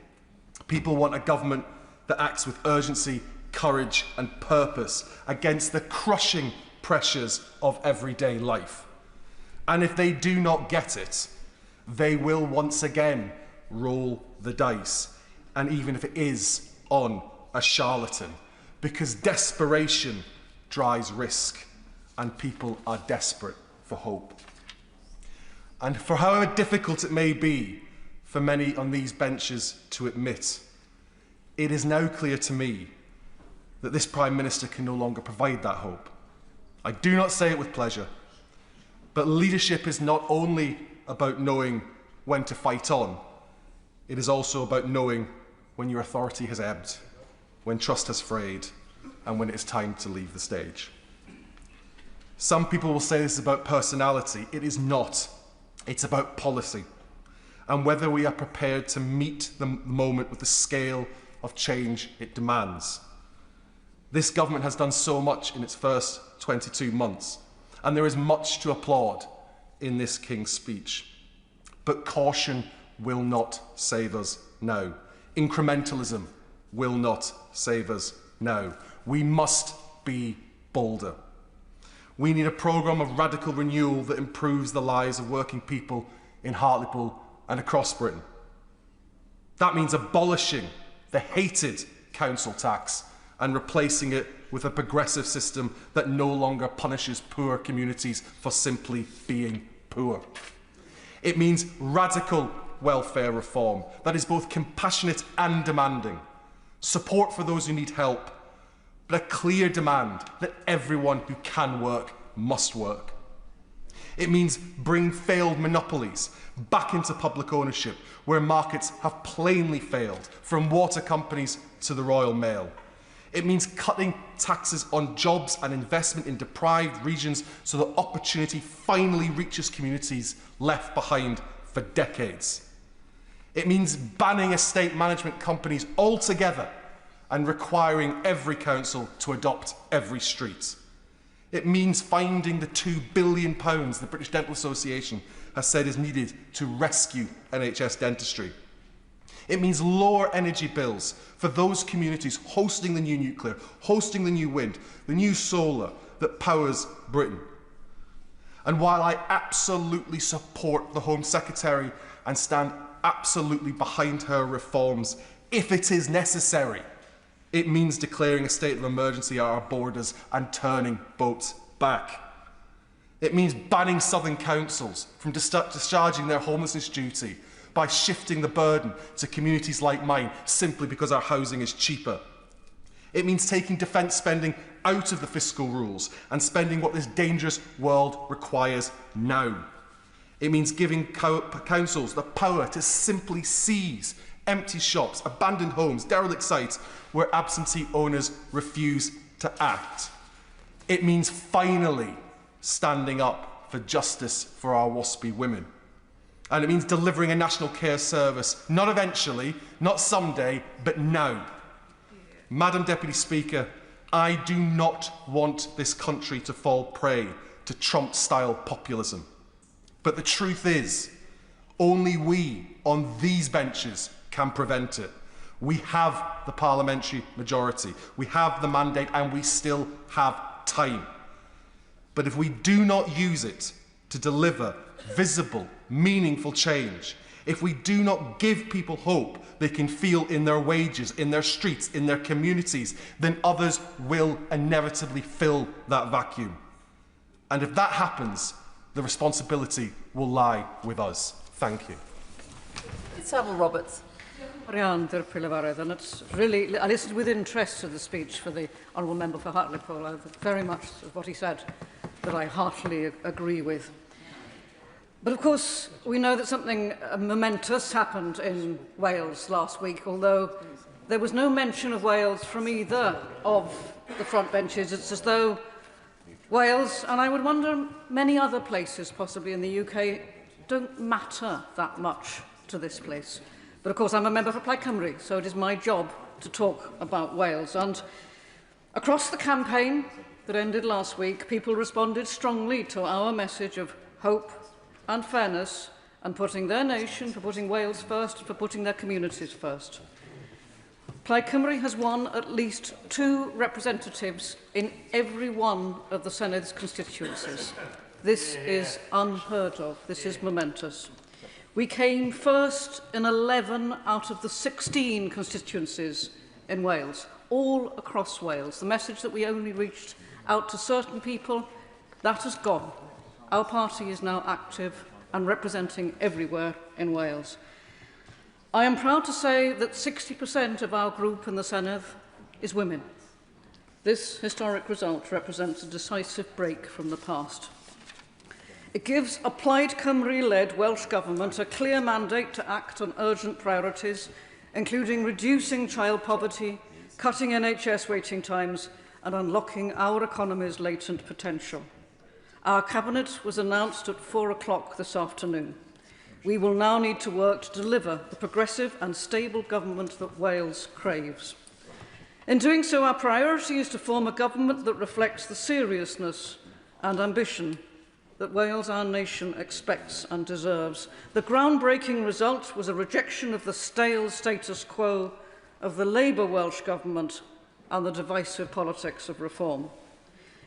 People want a government that acts with urgency, courage and purpose against the crushing pressures of everyday life. And if they do not get it, they will once again roll the dice, and even if it is on a charlatan, because desperation drives risk, and people are desperate for hope. And for however difficult it may be for many on these benches to admit, it is now clear to me that this Prime Minister can no longer provide that hope. I do not say it with pleasure, but leadership is not only about knowing when to fight on, it is also about knowing when your authority has ebbed, when trust has frayed, and when it is time to leave the stage. Some people will say this is about personality. It is not. It's about policy, and whether we are prepared to meet the moment with the scale of change it demands. This government has done so much in its first 22 months, and there is much to applaud in this King's speech. But caution will not save us now. Incrementalism will not save us now. We must be bolder. We need a programme of radical renewal that improves the lives of working people in Hartlepool and across Britain. That means abolishing the hated council tax and replacing it with a progressive system that no longer punishes poor communities for simply being poor. It means radical welfare reform that is both compassionate and demanding, support for those who need help, but a clear demand that everyone who can work must work. It means bring failed monopolies back into public ownership where markets have plainly failed, from water companies to the Royal Mail. It means cutting taxes on jobs and investment in deprived regions so that opportunity finally reaches communities left behind for decades. It means banning estate management companies altogether and requiring every council to adopt every street. It means finding the £2 billion the British Dental Association has said is needed to rescue NHS dentistry. It means lower energy bills for those communities hosting the new nuclear, hosting the new wind, the new solar that powers Britain. And while I absolutely support the Home Secretary and stand absolutely behind her reforms, if it is necessary, it means declaring a state of emergency at our borders and turning boats back. It means banning southern councils from discharging their homelessness duty by shifting the burden to communities like mine simply because our housing is cheaper. It means taking defence spending out of the fiscal rules and spending what this dangerous world requires now. It means giving councils the power to simply seize empty shops, abandoned homes, derelict sites where absentee owners refuse to act. It means finally standing up for justice for our WASPy women. And it means delivering a national care service, not eventually, not someday, but now. Madam Deputy Speaker, I do not want this country to fall prey to Trump-style populism. But the truth is, only we on these benches can prevent it. We have the parliamentary majority, we have the mandate, and we still have time. But if we do not use it, to deliver visible, meaningful change, if we do not give people hope they can feel in their wages, in their streets, in their communities, then others will inevitably fill that vacuum. And if that happens, the responsibility will lie with us. Thank you. Savile Roberts. And it's really, I listened with interest to the speech for the Honourable Member for Hartlepool. Very much of what he said that I heartily agree with. But of course, we know that something momentous happened in Wales last week, although there was no mention of Wales from either of the front benches. It's as though Wales, and I would wonder many other places possibly in the UK, don't matter that much to this place. But of course, I'm a member for Plaid Cymru, so it is my job to talk about Wales. And across the campaign that ended last week, people responded strongly to our message of hope and fairness, and putting their nation, for putting Wales first, for putting their communities first. Plaid Cymru has won at least 2 representatives in every one of the Senate's constituencies. This is unheard of. This is momentous. We came first in 11 out of the 16 constituencies in Wales, all across Wales. The message that we only reached out to certain people, that has gone. Our party is now active and representing everywhere in Wales. I am proud to say that 60% of our group in the Senedd is women. This historic result represents a decisive break from the past. It gives a Plaid Cymru-led Welsh Government a clear mandate to act on urgent priorities, including reducing child poverty, cutting NHS waiting times, and unlocking our economy's latent potential. Our Cabinet was announced at 4 o'clock this afternoon. We will now need to work to deliver the progressive and stable government that Wales craves. In doing so, our priority is to form a government that reflects the seriousness and ambition that Wales, our nation, expects and deserves. The groundbreaking result was a rejection of the stale status quo of the Labour Welsh Government and the divisive politics of reform.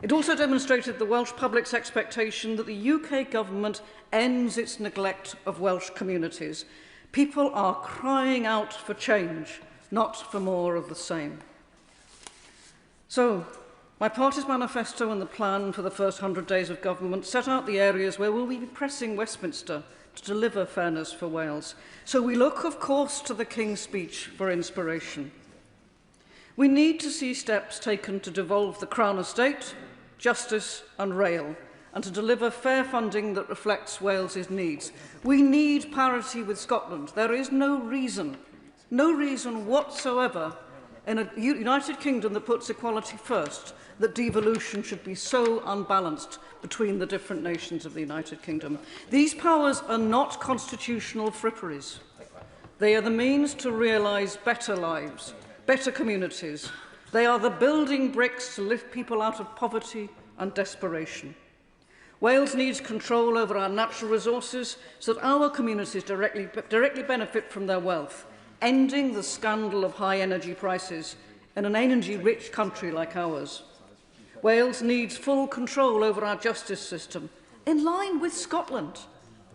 It also demonstrated the Welsh public's expectation that the UK government ends its neglect of Welsh communities. People are crying out for change, not for more of the same. So, my party's manifesto and the plan for the first 100 days of government set out the areas where we'll be pressing Westminster to deliver fairness for Wales. So we look, of course, to the King's speech for inspiration. We need to see steps taken to devolve the Crown Estate, justice and rail, and to deliver fair funding that reflects Wales's needs. We need parity with Scotland. There is no reason whatsoever in a United Kingdom that puts equality first that devolution should be so unbalanced between the different nations of the United Kingdom. These powers are not constitutional fripperies. They are the means to realise better lives, better communities. They are the building bricks to lift people out of poverty and desperation. Wales needs control over our natural resources so that our communities directly benefit from their wealth, ending the scandal of high energy prices in an energy-rich country like ours. Wales needs full control over our justice system, in line with Scotland.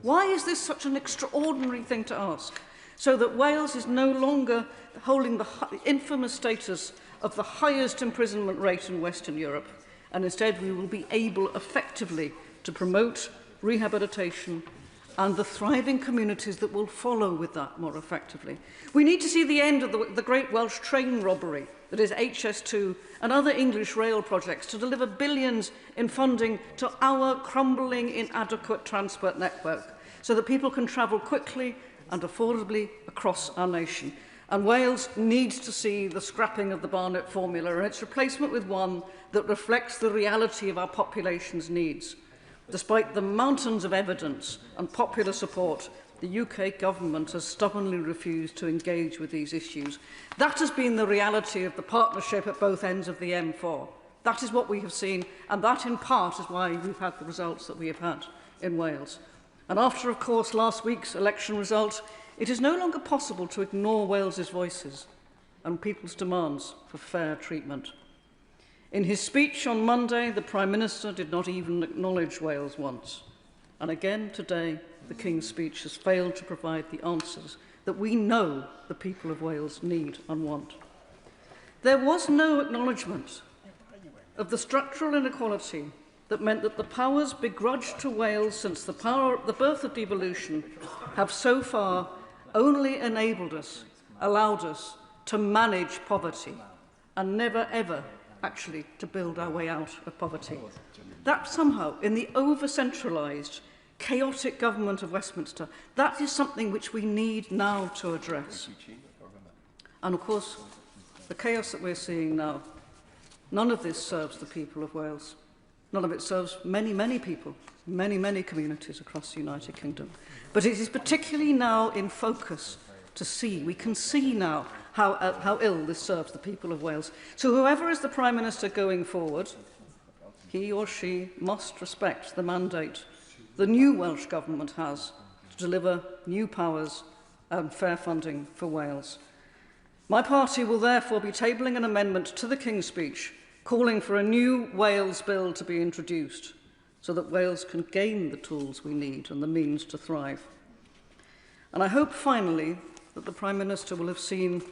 Why is this such an extraordinary thing to ask? So that Wales is no longer holding the infamous status of the highest imprisonment rate in Western Europe, and instead we will be able effectively to promote rehabilitation and the thriving communities that will follow with that more effectively. We need to see the end of the great Welsh train robbery that is HS2 and other English rail projects to deliver billions in funding to our crumbling, inadequate transport network so that people can travel quickly and affordably across our nation. And Wales needs to see the scrapping of the Barnett formula and its replacement with one that reflects the reality of our population's needs. Despite the mountains of evidence and popular support, the UK government has stubbornly refused to engage with these issues. That has been the reality of the partnership at both ends of the M4. That is what we have seen, and that in part is why we've had the results that we have had in Wales. And after, of course, last week's election result, it is no longer possible to ignore Wales's voices and people's demands for fair treatment. In his speech on Monday, the Prime Minister did not even acknowledge Wales once. And again today, the King's speech has failed to provide the answers that we know the people of Wales need and want. There was no acknowledgement of the structural inequality that meant that the powers begrudged to Wales since the birth of devolution have so far only enabled us, allowed us to manage poverty and never ever actually to build our way out of poverty. That somehow, in the over-centralised, chaotic government of Westminster, that is something which we need now to address. And of course, the chaos that we're seeing now, none of this serves the people of Wales. None of it serves many, many people, many, many communities across the United Kingdom. But it is particularly now in focus to see, we can see now how ill this serves the people of Wales. So whoever is the Prime Minister going forward, he or she must respect the mandate the new Welsh Government has to deliver new powers and fair funding for Wales. My party will therefore be tabling an amendment to the King's speech calling for a new Wales bill to be introduced so that Wales can gain the tools we need and the means to thrive. And I hope finally that the Prime Minister will have seen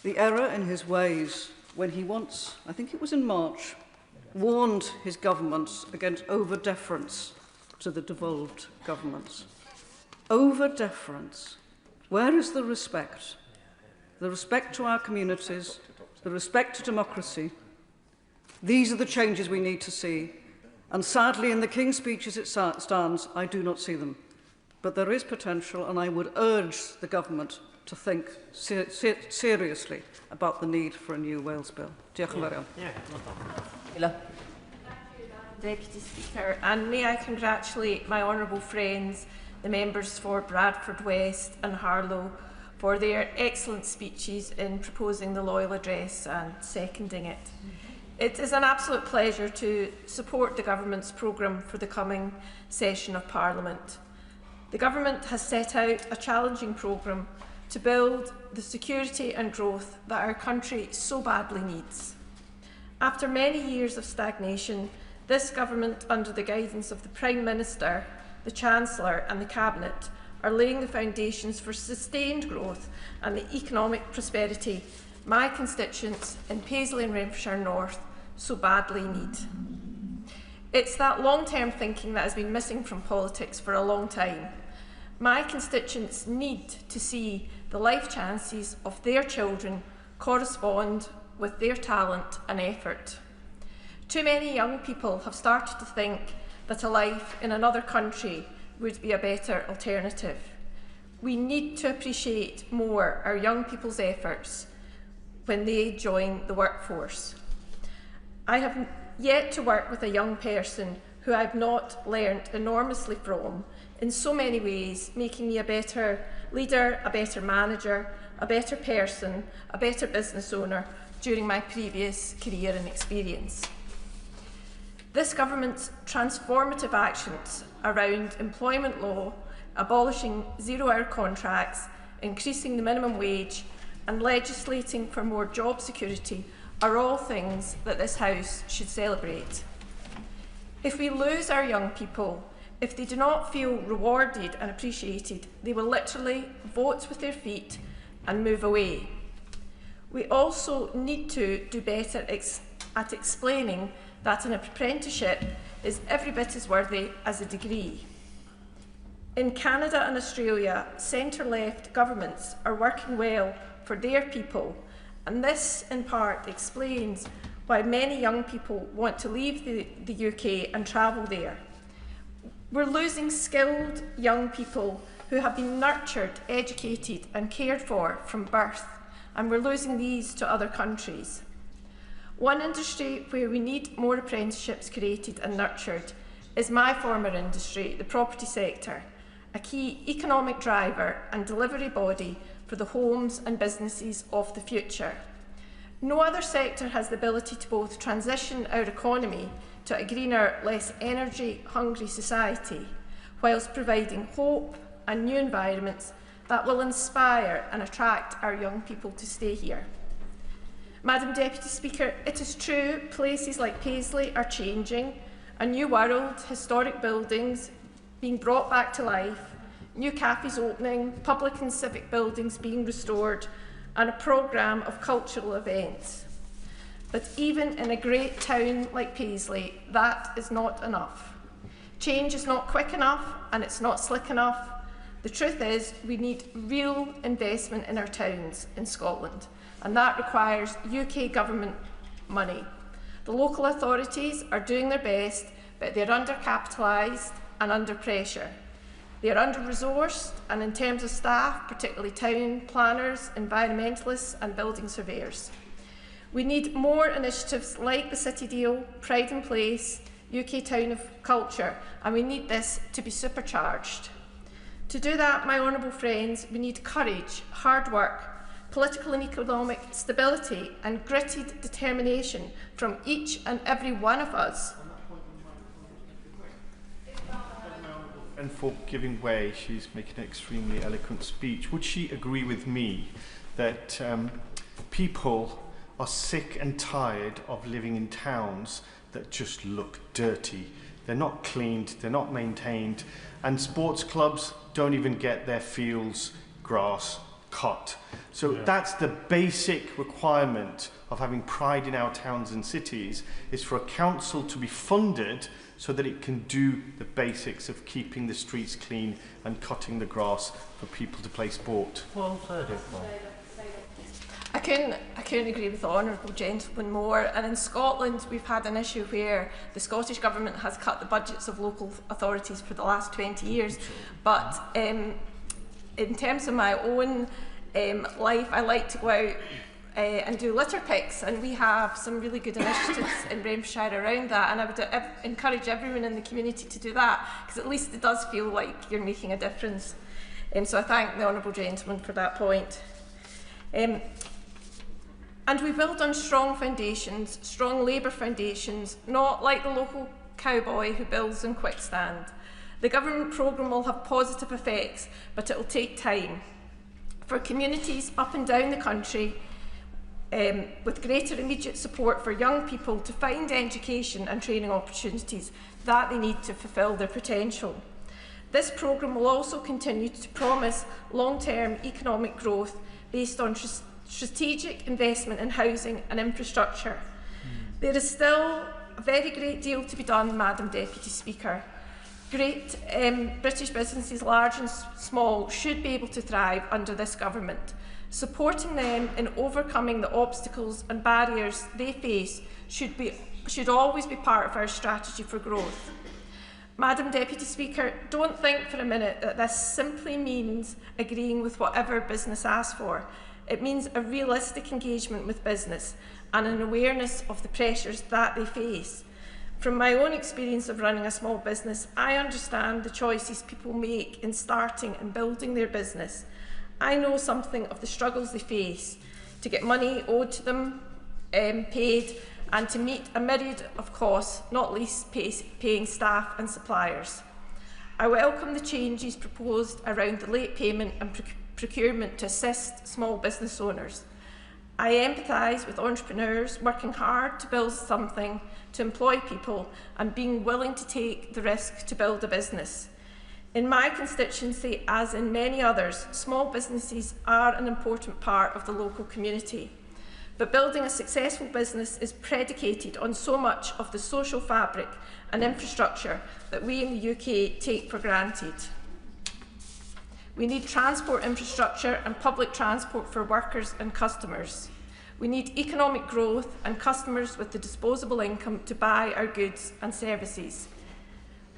the error in his ways when he once, I think it was in March, warned his government against over-deference to the devolved governments. Over-deference. Where is the respect? The respect to our communities, the respect to democracy. These are the changes we need to see. And sadly, in the King's speech as it stands, I do not see them. But there is potential, and I would urge the government to think seriously about the need for a new Wales bill. Diolch yn fawr iawn. Deputy Speaker, and may I congratulate my honourable friends, the members for Bradford West and Harlow, for their excellent speeches in proposing the loyal address and seconding it. It is an absolute pleasure to support the Government's programme for the coming session of Parliament. The Government has set out a challenging programme to build the security and growth that our country so badly needs. After many years of stagnation, this Government, under the guidance of the Prime Minister, the Chancellor and the Cabinet, are laying the foundations for sustained growth and the economic prosperity my constituents in Paisley and Renfrewshire North so badly need. It's that long-term thinking that has been missing from politics for a long time. My constituents need to see the life chances of their children correspond with their talent and effort. Too many young people have started to think that a life in another country would be a better alternative. We need to appreciate more our young people's efforts when they join the workforce. I have yet to work with a young person who I've not learnt enormously from in so many ways, making me a better leader, a better manager, a better person, a better business owner during my previous career and experience. This Government's transformative actions around employment law, abolishing zero-hour contracts, increasing the minimum wage and legislating for more job security are all things that this House should celebrate. If we lose our young people, if they do not feel rewarded and appreciated, they will literally vote with their feet and move away. We also need to do better at explaining that an apprenticeship is every bit as worthy as a degree. In Canada and Australia, centre-left governments are working well for their people, and this in part explains why many young people want to leave the UK and travel there. We're losing skilled young people who have been nurtured, educated and cared for from birth, and we're losing these to other countries. One industry where we need more apprenticeships created and nurtured is my former industry, the property sector, a key economic driver and delivery body for the homes and businesses of the future. No other sector has the ability to both transition our economy to a greener, less energy-hungry society, whilst providing hope and new environments that will inspire and attract our young people to stay here. Madam Deputy Speaker, it is true places like Paisley are changing. A new world, historic buildings, being brought back to life, new cafes opening, public and civic buildings being restored, and a programme of cultural events. But even in a great town like Paisley, that is not enough. Change is not quick enough and it's not slick enough. The truth is, we need real investment in our towns in Scotland, and that requires UK government money. The local authorities are doing their best, but they're undercapitalised and under pressure. They are under-resourced, and in terms of staff, particularly town planners, environmentalists and building surveyors. We need more initiatives like the City Deal, Pride in Place, UK Town of Culture, and we need this to be supercharged. To do that, my honourable friends, we need courage, hard work, political and economic stability and gritted determination from each and every one of us. And for giving way, she's making an extremely eloquent speech. Would she agree with me that people are sick and tired of living in towns that just look dirty? They're not cleaned, they're not maintained, and sports clubs don't even get their fields, grass cut. So that's the basic requirement of having pride in our towns and cities, is for a council to be funded so that it can do the basics of keeping the streets clean and cutting the grass for people to play sport. Well said, I couldn't agree with the honourable gentleman more. And in Scotland, we've had an issue where the Scottish Government has cut the budgets of local authorities for the last 20 years. But in terms of my own life, I like to go out and do litter picks, and we have some really good initiatives in Renfrewshire around that, and I would encourage everyone in the community to do that, because at least it does feel like you're making a difference. So I thank the honourable gentleman for that point. And we build on strong foundations, strong labour foundations, not like the local cowboy who builds in quicksand. The government programme will have positive effects, but it will take time. For communities up and down the country, with greater immediate support for young people to find education and training opportunities that they need to fulfil their potential. This programme will also continue to promise long-term economic growth based on strategic investment in housing and infrastructure. There is still a very great deal to be done, Madam Deputy Speaker. Great British businesses, large and small, should be able to thrive under this government. Supporting them in overcoming the obstacles and barriers they face should always be part of our strategy for growth. Madam Deputy Speaker, don't think for a minute that this simply means agreeing with whatever business asks for. It means a realistic engagement with business and an awareness of the pressures that they face. From my own experience of running a small business, I understand the choices people make in starting and building their business. I know something of the struggles they face to get money owed to them paid, and to meet a myriad of costs, not least paying staff and suppliers. I welcome the changes proposed around the late payment and procurement to assist small business owners. I empathise with entrepreneurs working hard to build something, to employ people, and being willing to take the risk to build a business. In my constituency, as in many others, small businesses are an important part of the local community. But building a successful business is predicated on so much of the social fabric and infrastructure that we in the UK take for granted. We need transport infrastructure and public transport for workers and customers. We need economic growth and customers with the disposable income to buy our goods and services.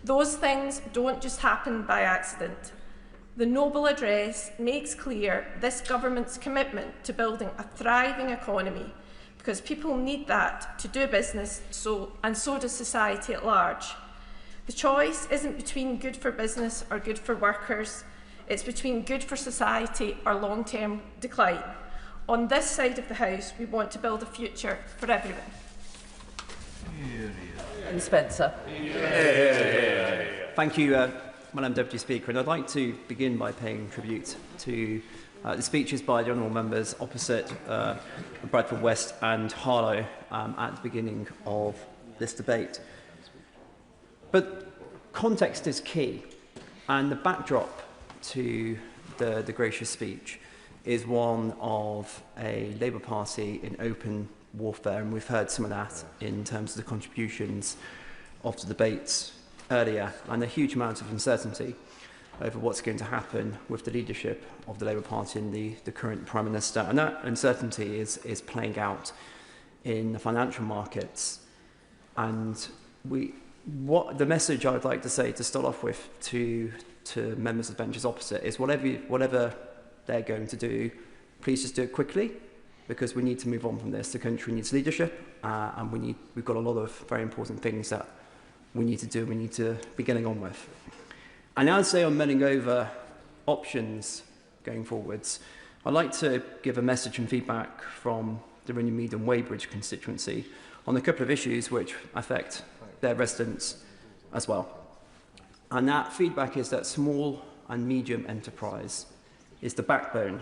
Those things don't just happen by accident. The Noble Address makes clear this government's commitment to building a thriving economy, because people need that to do business, and so does society at large. The choice isn't between good for business or good for workers. It's between good for society or long-term decline. On this side of the House, we want to build a future for everyone. And Spencer. Thank you, Madam Deputy Speaker. And I'd like to begin by paying tribute to the speeches by the honourable members opposite Bradford West and Harlow at the beginning of this debate. But context is key. And the backdrop to the gracious speech is one of a Labour Party in open warfare, and we've heard some of that in terms of the contributions of the debates earlier, and a huge amount of uncertainty over what's going to happen with the leadership of the Labour Party and the current Prime Minister. And that uncertainty is playing out in the financial markets. And what the message I would like to say to start off with to members of the benches opposite is whatever they're going to do, please just do it quickly, because we need to move on from this. The country needs leadership, and we've got a lot of very important things that we need to do, we need to be getting on with. And I'd say on mulling over options going forwards, I'd like to give a message and feedback from the Runnymede and Weybridge constituency on a couple of issues which affect their residents as well. And that feedback is that small and medium enterprise is the backbone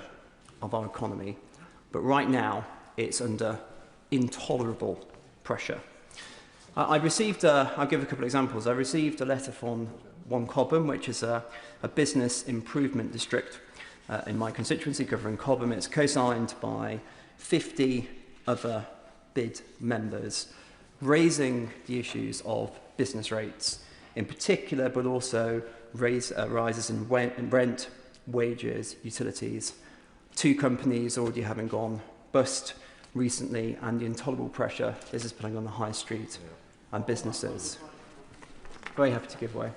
of our economy, but right now it's under intolerable pressure. I've received, I'll give a couple of examples. I received a letter from One Cobham, which is a business improvement district in my constituency covering Cobham. It's co-signed by 50 other bid members, raising the issues of business rates in particular, but also rises in rent, wages, utilities. 2 companies already having gone bust recently, and the intolerable pressure this is putting on the high street and businesses. Very happy to give way.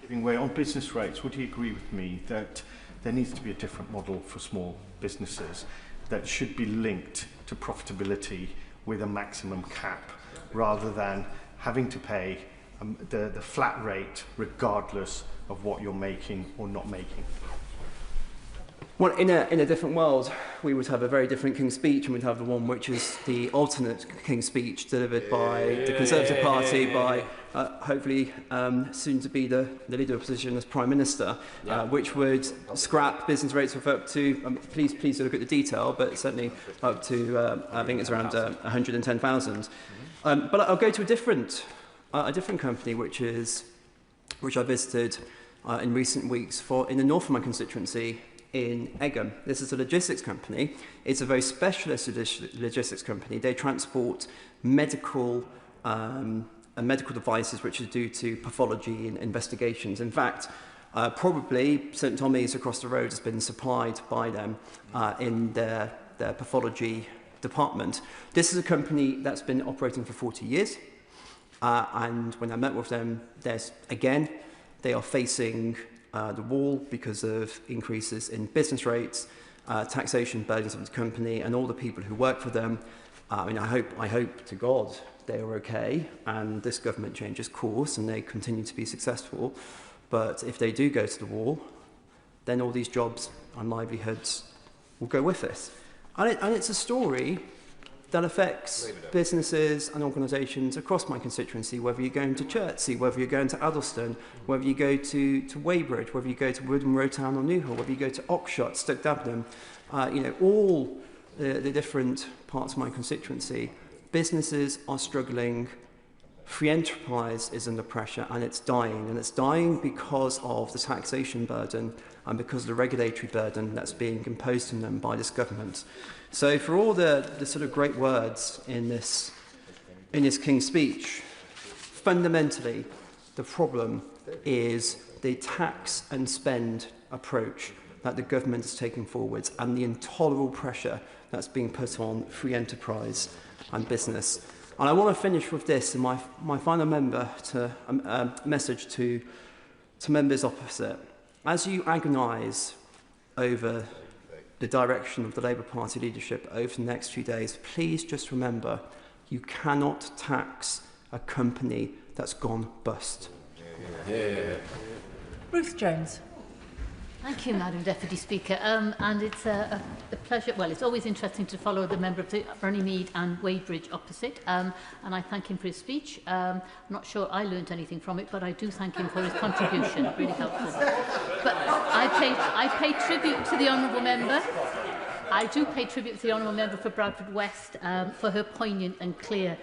Giving way on business rates, would you agree with me that there needs to be a different model for small businesses that should be linked to profitability with a maximum cap, rather than having to pay the flat rate regardless of what you're making or not making? Well, in a different world, we would have a very different King's Speech, and we'd have the one which is the alternate King's Speech delivered by the Conservative Party, by hopefully soon to be the Leader of Opposition as Prime Minister, which would scrap business rates of up to, please look at the detail, but certainly up to, I think it's around 110,000. But I'll go to a different company, which I visited in recent weeks in the north of my constituency, in Egham. This is a logistics company. It's a very specialist logistics company. They transport medical devices which are due to pathology and investigations. In fact, probably St Tommy's across the road has been supplied by them in their pathology department. This is a company that's been operating for 40 years. And when I met with them, they are facing the wall because of increases in business rates, taxation burdens of the company, and all the people who work for them. I hope to God they are okay, and this government changes course and they continue to be successful. But if they do go to the wall, then all these jobs and livelihoods will go with it. And it's a story that affects businesses and organisations across my constituency, whether you're going to Chertsey, whether you're going to Addleston, whether you go to Weybridge, whether you go to Woodham, Rowtown or Newhall, whether you go to Oxshott, Stoke Dabnam, all the different parts of my constituency, businesses are struggling. Free enterprise is under pressure, and it's dying because of the taxation burden and because of the regulatory burden that's being imposed on them by this government. So for all the sort of great words in this King's Speech, fundamentally the problem is the tax and spend approach that the government is taking forwards and the intolerable pressure that's being put on free enterprise and business. And I want to finish with this, and my final message to members opposite. As you agonise over the direction of the Labour Party leadership over the next few days, please just remember, you cannot tax a company that's gone bust. Ruth Jones. Thank you, Madam Deputy Speaker. And it's a pleasure. Well, it's always interesting to follow the member of the Runnymede and Weybridge opposite. And I thank him for his speech. I'm not sure I learned anything from it, but I do thank him for his contribution. Really helpful. But I pay tribute to the honourable member. I do pay tribute to the honourable member for Bradford West for her poignant and clear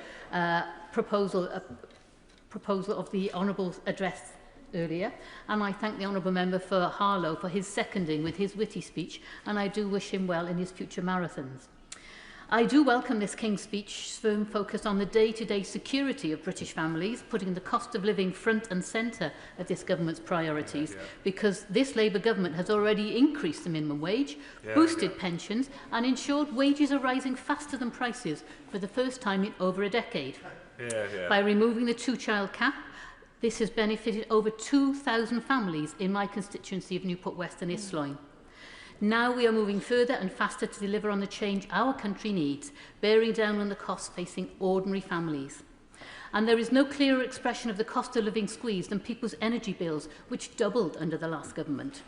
proposal of the honourable address earlier, and I thank the Honourable Member for Harlow for his seconding with his witty speech, and I do wish him well in his future marathons. I do welcome this King's Speech's firm focus on the day-to-day security of British families, putting the cost of living front and centre of this government's priorities, because this Labour government has already increased the minimum wage, boosted pensions and ensured wages are rising faster than prices for the first time in over a decade. By removing the two-child cap, this has benefited over 2,000 families in my constituency of Newport West and Isloin. Now we are moving further and faster to deliver on the change our country needs, bearing down on the costs facing ordinary families. And there is no clearer expression of the cost of living squeeze than people's energy bills, which doubled under the last government.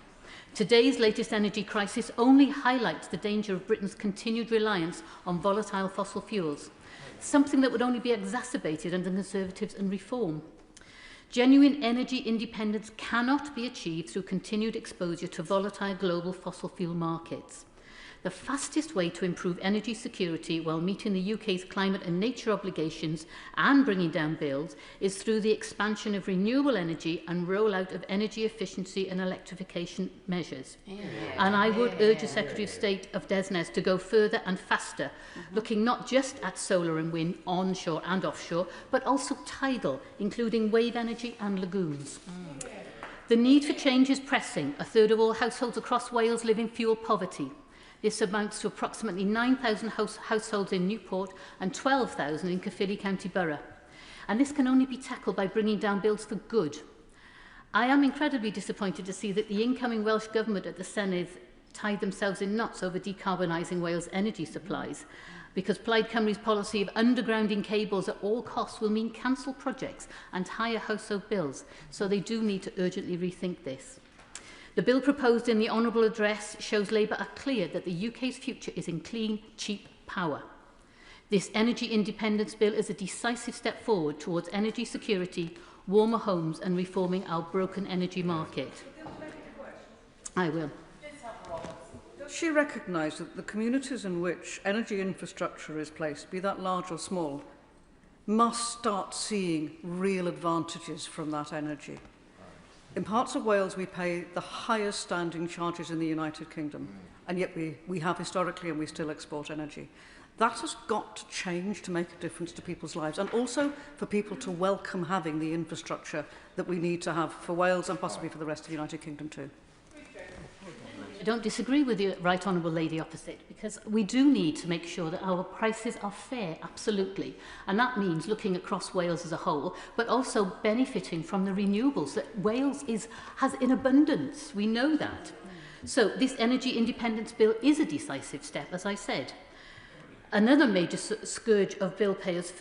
Today's latest energy crisis only highlights the danger of Britain's continued reliance on volatile fossil fuels, something that would only be exacerbated under Conservatives and reform. Genuine energy independence cannot be achieved through continued exposure to volatile global fossil fuel markets. The fastest way to improve energy security while meeting the UK's climate and nature obligations and bringing down bills is through the expansion of renewable energy and rollout of energy efficiency and electrification measures. And I would urge the Secretary of State of DESNZ to go further and faster, looking not just at solar and wind onshore and offshore, but also tidal, including wave energy and lagoons. The need for change is pressing. A third of all households across Wales live in fuel poverty. This amounts to approximately 9,000 households in Newport and 12,000 in Caerphilly County Borough. And this can only be tackled by bringing down bills for good. I am incredibly disappointed to see that the incoming Welsh Government at the Senedd tied themselves in knots over decarbonising Wales' energy supplies, because Plaid Cymru's policy of undergrounding cables at all costs will mean cancelled projects and higher household bills, so they do need to urgently rethink this. The bill proposed in the Honourable Address shows Labour are clear that the UK's future is in clean, cheap power. This energy independence bill is a decisive step forward towards energy security, warmer homes and reforming our broken energy market. I will. Does she recognise that the communities in which energy infrastructure is placed, be that large or small, must start seeing real advantages from that energy? In parts of Wales, we pay the highest standing charges in the United Kingdom, and yet we have historically and we still export energy. That has got to change to make a difference to people's lives, and also for people to welcome having the infrastructure that we need to have for Wales and possibly for the rest of the United Kingdom too. I don't disagree with the Right Honourable Lady opposite, because we do need to make sure that our prices are fair, absolutely. And that means looking across Wales as a whole, but also benefiting from the renewables that Wales has in abundance. We know that. So this energy independence bill is a decisive step, as I said. Another major scourge of bill payers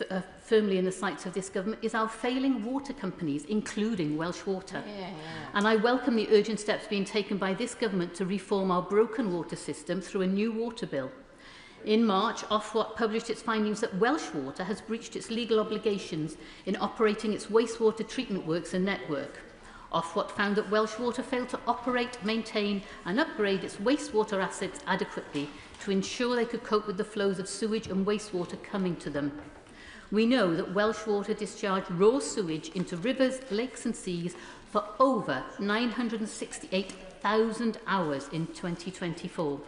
firmly in the sights of this government is our failing water companies, including Welsh Water. And I welcome the urgent steps being taken by this government to reform our broken water system through a new water bill. In March, Ofwat published its findings that Welsh Water has breached its legal obligations in operating its wastewater treatment works and network. Ofwat found that Welsh Water failed to operate, maintain and upgrade its wastewater assets adequately to ensure they could cope with the flows of sewage and wastewater coming to them. We know that Welsh Water discharged raw sewage into rivers, lakes and seas for over 968,000 hours in 2024.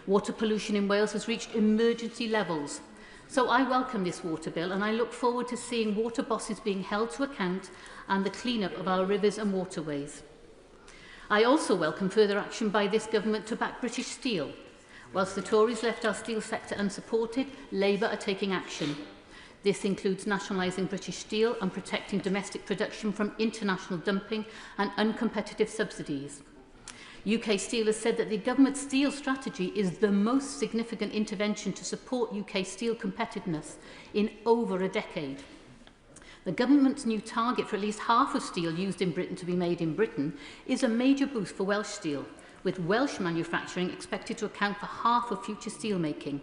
Water pollution in Wales has reached emergency levels. So I welcome this water bill, and I look forward to seeing water bosses being held to account and the clean-up of our rivers and waterways. I also welcome further action by this government to back British steel. Whilst the Tories left our steel sector unsupported, Labour are taking action. This includes nationalising British steel and protecting domestic production from international dumping and uncompetitive subsidies. UK Steel has said that the government's steel strategy is the most significant intervention to support UK steel competitiveness in over a decade. The government's new target for at least half of steel used in Britain to be made in Britain is a major boost for Welsh steel, with Welsh manufacturing expected to account for half of future steel making.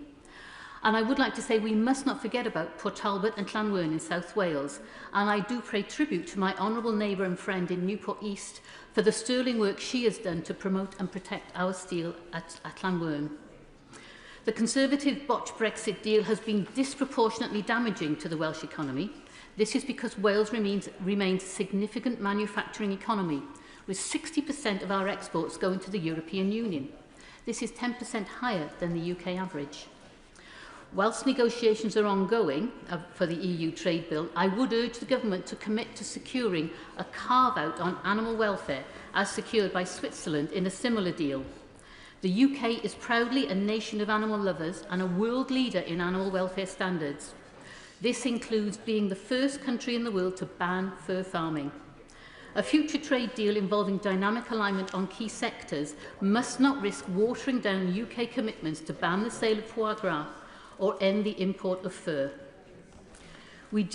And I would like to say we must not forget about Port Talbot and Llanwern in South Wales, and I do pay tribute to my honourable neighbour and friend in Newport East for the sterling work she has done to promote and protect our steel at Llanwern. The Conservative botched Brexit deal has been disproportionately damaging to the Welsh economy. This is because Wales remains a significant manufacturing economy, with 60% of our exports going to the European Union. This is 10% higher than the UK average. Whilst negotiations are ongoing for the EU trade bill, I would urge the government to commit to securing a carve-out on animal welfare as secured by Switzerland in a similar deal. The UK is proudly a nation of animal lovers and a world leader in animal welfare standards. This includes being the first country in the world to ban fur farming. A future trade deal involving dynamic alignment on key sectors must not risk watering down UK commitments to ban the sale of foie gras or end the import of fur.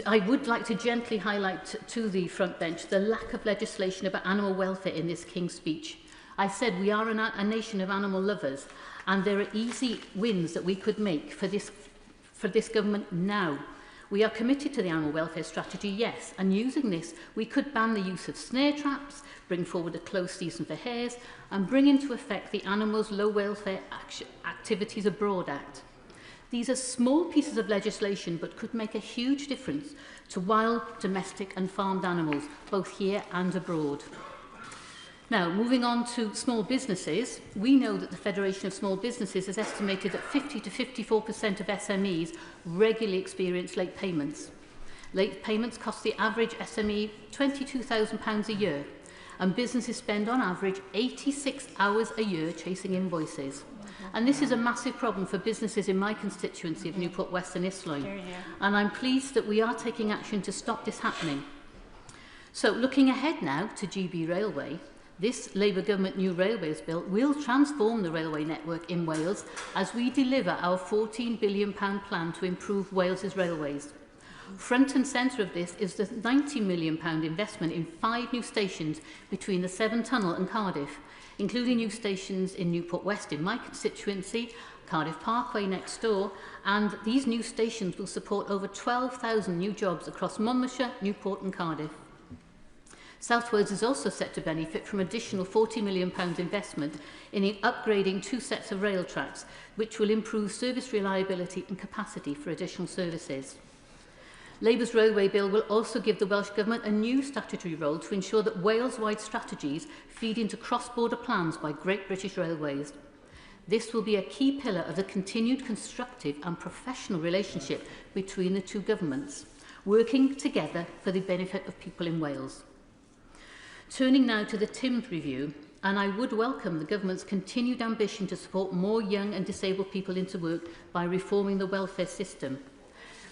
I would like to gently highlight to the front bench the lack of legislation about animal welfare in this King's speech. I said we are a nation of animal lovers, and there are easy wins that we could make for this government now. We are committed to the animal welfare strategy, yes, and using this, we could ban the use of snare traps, bring forward a close season for hares, and bring into effect the Animals Low Welfare Activities Abroad Act. These are small pieces of legislation but could make a huge difference to wild, domestic and farmed animals, both here and abroad. Now, moving on to small businesses, we know that the Federation of Small Businesses has estimated that 50 to 54% of SMEs regularly experience late payments. Late payments cost the average SME £22,000 a year, and businesses spend on average 86 hours a year chasing invoices. And this is a massive problem for businesses in my constituency of Newport West and Islwyn. And I'm pleased that we are taking action to stop this happening. So looking ahead now to GB Railway, this Labour Government New Railways Bill will transform the railway network in Wales as we deliver our £14 billion plan to improve Wales's railways. Front and centre of this is the £90 million investment in 5 new stations between the Severn Tunnel and Cardiff, including new stations in Newport West in my constituency, Cardiff Parkway next door, and these new stations will support over 12,000 new jobs across Monmouthshire, Newport and Cardiff. South Wales is also set to benefit from additional £40 million investment in upgrading 2 sets of rail tracks, which will improve service reliability and capacity for additional services. Labour's railway bill will also give the Welsh Government a new statutory role to ensure that Wales-wide strategies feed into cross-border plans by Great British Railways. This will be a key pillar of the continued constructive and professional relationship between the two governments, working together for the benefit of people in Wales. Turning now to the TIMS review, and I would welcome the government's continued ambition to support more young and disabled people into work by reforming the welfare system.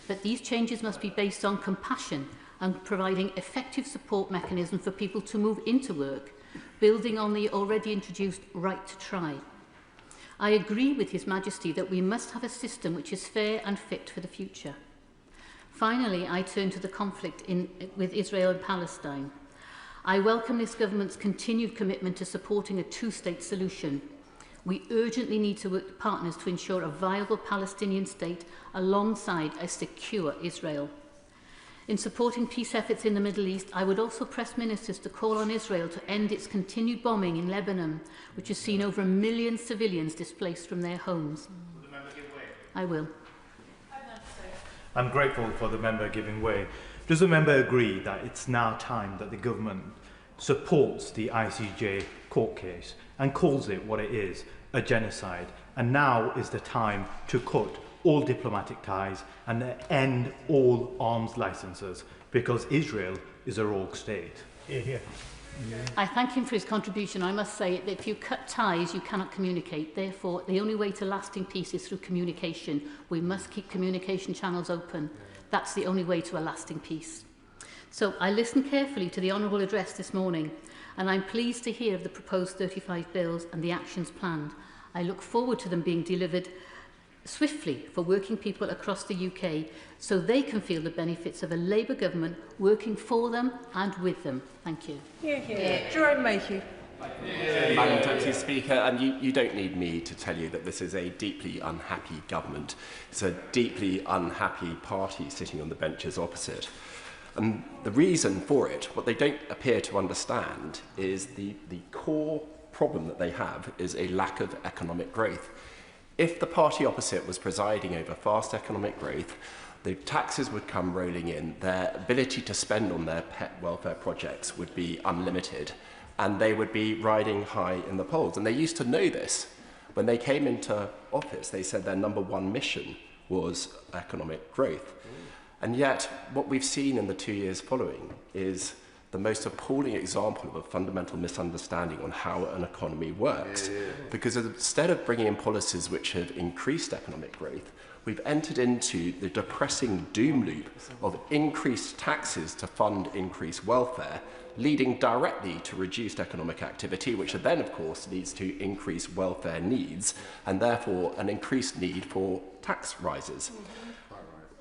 But these changes must be based on compassion and providing effective support mechanisms for people to move into work, building on the already introduced right to try. I agree with His Majesty that we must have a system which is fair and fit for the future. Finally, I turn to the conflict with Israel and Palestine. I welcome this government's continued commitment to supporting a two-state solution. We urgently need to work with partners to ensure a viable Palestinian state alongside a secure Israel. In supporting peace efforts in the Middle East, I would also press ministers to call on Israel to end its continued bombing in Lebanon, which has seen over 1 million civilians displaced from their homes. Will the member give way? I will. I'm grateful for the member giving way. Does the member agree that it's now time that the government supports the ICJ court case and calls it what it is, a genocide, and now is the time to cut all diplomatic ties and end all arms licenses, because Israel is a rogue state? Hear, hear. I thank him for his contribution. I must say that if you cut ties, you cannot communicate. Therefore, the only way to lasting peace is through communication. We must keep communication channels open. That's the only way to a lasting peace. So I listened carefully to the Honourable address this morning, and I'm pleased to hear of the proposed 35 bills and the actions planned. I look forward to them being delivered swiftly for working people across the UK so they can feel the benefits of a Labour government working for them and with them. Thank you. Jerome Mayhew. Madam Deputy Speaker, and you don't need me to tell you that this is a deeply unhappy government. It's a deeply unhappy party sitting on the benches opposite. And the reason for it, what they don't appear to understand, is the core problem that they have is a lack of economic growth. If the party opposite was presiding over fast economic growth, the taxes would come rolling in, their ability to spend on their pet welfare projects would be unlimited, and they would be riding high in the polls. And they used to know this. When they came into office, they said their #1 mission was economic growth. And yet, what we've seen in the 2 years following is the most appalling example of a fundamental misunderstanding on how an economy works. Because instead of bringing in policies which have increased economic growth, we've entered into the depressing doom loop of increased taxes to fund increased welfare, leading directly to reduced economic activity, which then, of course, leads to increased welfare needs, and therefore an increased need for tax rises.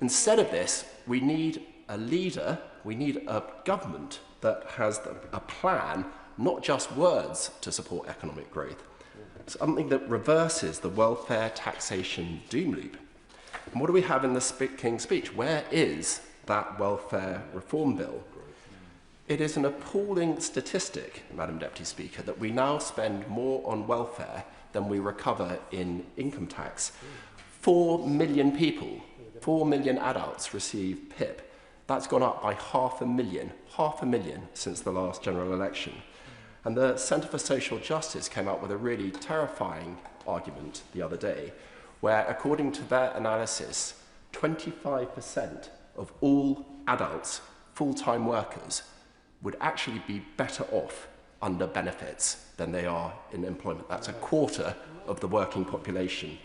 Instead of this, we need a leader, we need a government that has a plan, not just words, to support economic growth. Something that reverses the welfare taxation doom loop. And what do we have in the King's Speech? Where is that welfare reform bill? It is an appalling statistic, Madam Deputy Speaker, that we now spend more on welfare than we recover in income tax. 4 million people, 4 million adults receive PIP. That's gone up by 500,000 since the last general election. And the Centre for Social Justice came out with a really terrifying argument the other day, where, according to their analysis, 25% of all adults, full-time workers, would actually be better off under benefits than they are in employment. That's a quarter of the working population.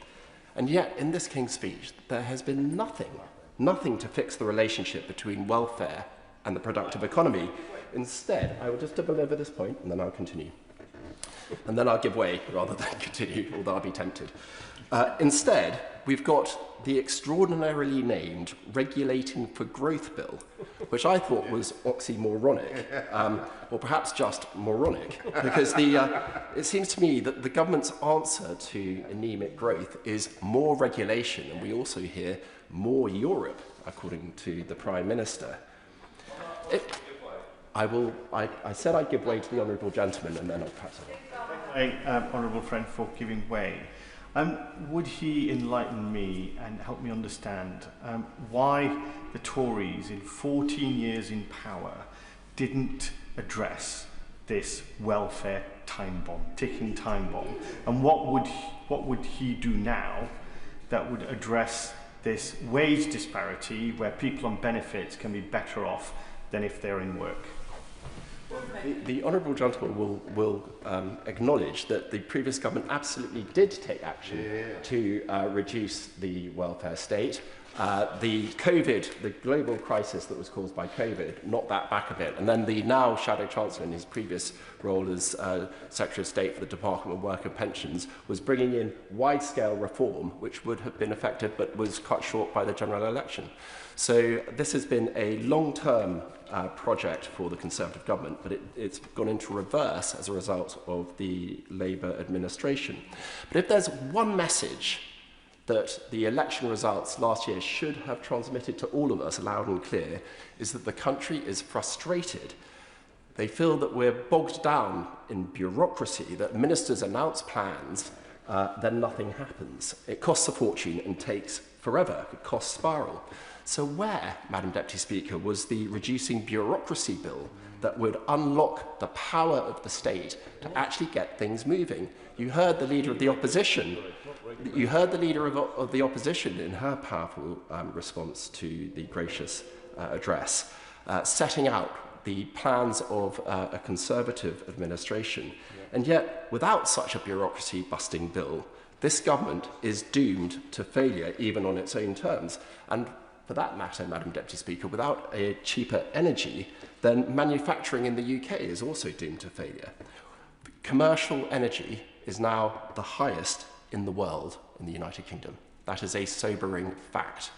And yet, in this King's Speech, there has been nothing to fix the relationship between welfare and the productive economy. Instead, I will just deliver this point, and then I'll continue. And then I'll give way rather than continue, although I'll be tempted. Instead, we've got the extraordinarily named Regulating for Growth Bill, which I thought was oxymoronic, or perhaps just moronic, because it seems to me that the government's answer to anemic growth is more regulation, and we also hear more Europe, according to the Prime Minister. I said I'd give way to the honourable gentleman, and then I'll pass it on. Honourable friend, for giving way. Would he enlighten me and help me understand why the Tories, in 14 years in power, didn't address this welfare time bomb, ticking time bomb, and what would he do now that would address this wage disparity where people on benefits can be better off than if they're in work? The honourable gentleman will acknowledge that the previous government absolutely did take action to reduce the welfare state. The global crisis that was caused by COVID, knocked that back a bit. And then the now Shadow Chancellor, in his previous role as Secretary of State for the Department of Work and Pensions, was bringing in wide-scale reform, which would have been effective but was cut short by the general election. So this has been a long-term project for the Conservative government, but it's gone into reverse as a result of the Labour administration. But if there's one message that the election results last year should have transmitted to all of us loud and clear, is that the country is frustrated. They feel that we're bogged down in bureaucracy, that ministers announce plans, then nothing happens. It costs a fortune and takes forever. It costs spiral. So where, Madam Deputy Speaker, was the reducing bureaucracy bill that would unlock the power of the state to actually get things moving? You heard the Leader of the Opposition. You heard the Leader of the Opposition in her powerful response to the gracious address, setting out the plans of a Conservative administration. And yet, without such a bureaucracy-busting bill, this government is doomed to failure, even on its own terms. And for that matter, Madam Deputy Speaker, without a cheaper energy, then manufacturing in the UK is also doomed to failure. Commercial energy is now the highest in the world in the United Kingdom. That is a sobering fact.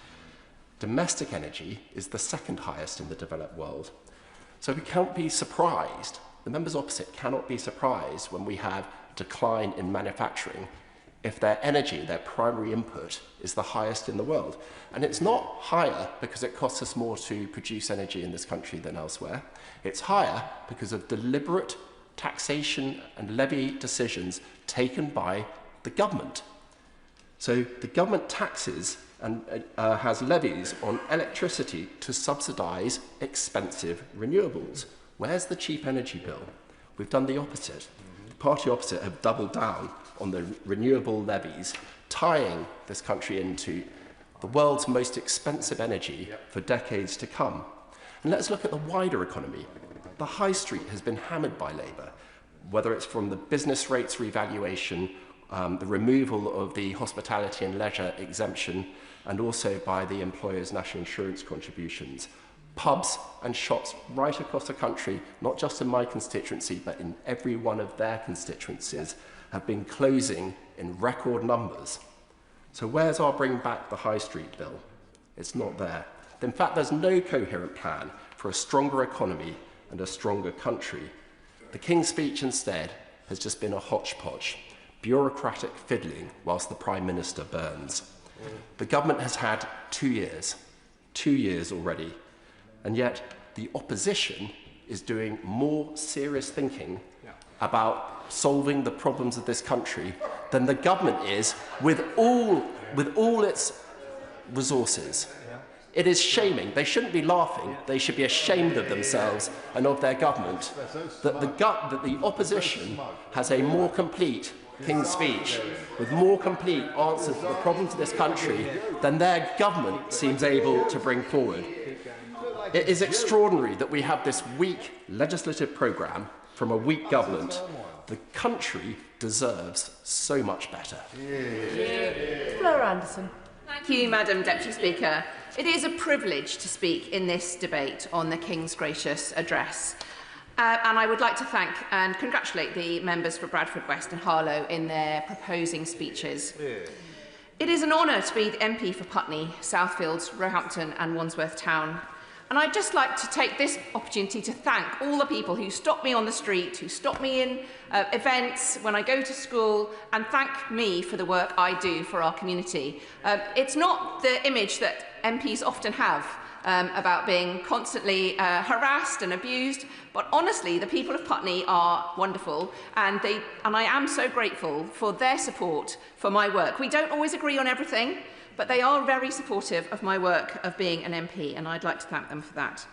Domestic energy is the second highest in the developed world. So we can't be surprised, the members opposite cannot be surprised when we have a decline in manufacturing if their energy, their primary input, is the highest in the world. And it's not higher because it costs us more to produce energy in this country than elsewhere. It's higher because of deliberate taxation and levy decisions taken by the government. So the government taxes and has levies on electricity to subsidise expensive renewables. Where's the cheap energy bill? We've done the opposite. The party opposite have doubled down on the renewable levies, tying this country into the world's most expensive energy for decades to come. And let's look at the wider economy. The high street has been hammered by Labour, whether it's from the business rates revaluation, the removal of the hospitality and leisure exemption, and also by the employers' national insurance contributions. Pubs and shops right across the country, not just in my constituency, but in every one of their constituencies, have been closing in record numbers. So where's our Bring Back the High Street bill? It's not there. In fact, there's no coherent plan for a stronger economy and a stronger country. The King's speech instead has just been a hodgepodge, bureaucratic fiddling whilst the Prime Minister burns. The government has had 2 years already, and yet the opposition is doing more serious thinking about solving the problems of this country than the government is with all its resources. It is shaming. They shouldn't be laughing. They should be ashamed of themselves and of their government that the opposition has a more complete King's speech with more complete answers to the problems of this country than their government seems able to bring forward. It is extraordinary that we have this weak legislative programme from a weak government. The country deserves so much better. Flora Anderson. Thank you, Madam Deputy Speaker. It is a privilege to speak in this debate on the King's gracious address. And I would like to thank and congratulate the members for Bradford West and Harlow in their proposing speeches. It is an honour to be the MP for Putney, Southfields, Roehampton and Wandsworth Town. And I'd just like to take this opportunity to thank all the people who stop me on the street, who stop me in events when I go to school, and thank me for the work I do for our community. It's not the image that MPs often have about being constantly harassed and abused, but honestly, the people of Putney are wonderful, and I am so grateful for their support for my work. We don't always agree on everything, but they are very supportive of my work of being an MP, and I'd like to thank them for that.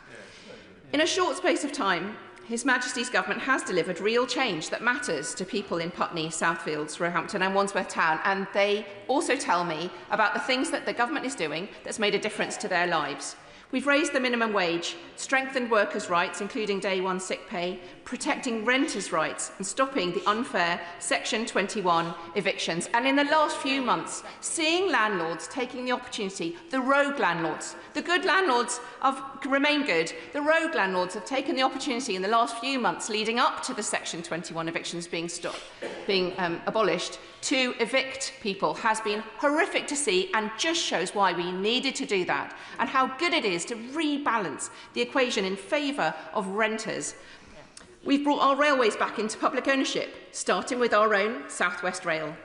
In a short space of time, His Majesty's Government has delivered real change that matters to people in Putney, Southfields, Roehampton and Wandsworth Town, and they also tell me about the things that the Government is doing that's made a difference to their lives. We've raised the minimum wage, strengthened workers' rights, including day one sick pay, protecting renters' rights and stopping the unfair Section 21 evictions. And in the last few months, seeing landlords taking the opportunity, the rogue landlords, the good landlords remain good, the rogue landlords have taken the opportunity in the last few months leading up to the Section 21 evictions being abolished to evict people has been horrific to see, and just shows why we needed to do that and how good it is to rebalance the equation in favour of renters. We've brought our railways back into public ownership, starting with our own South West Rail.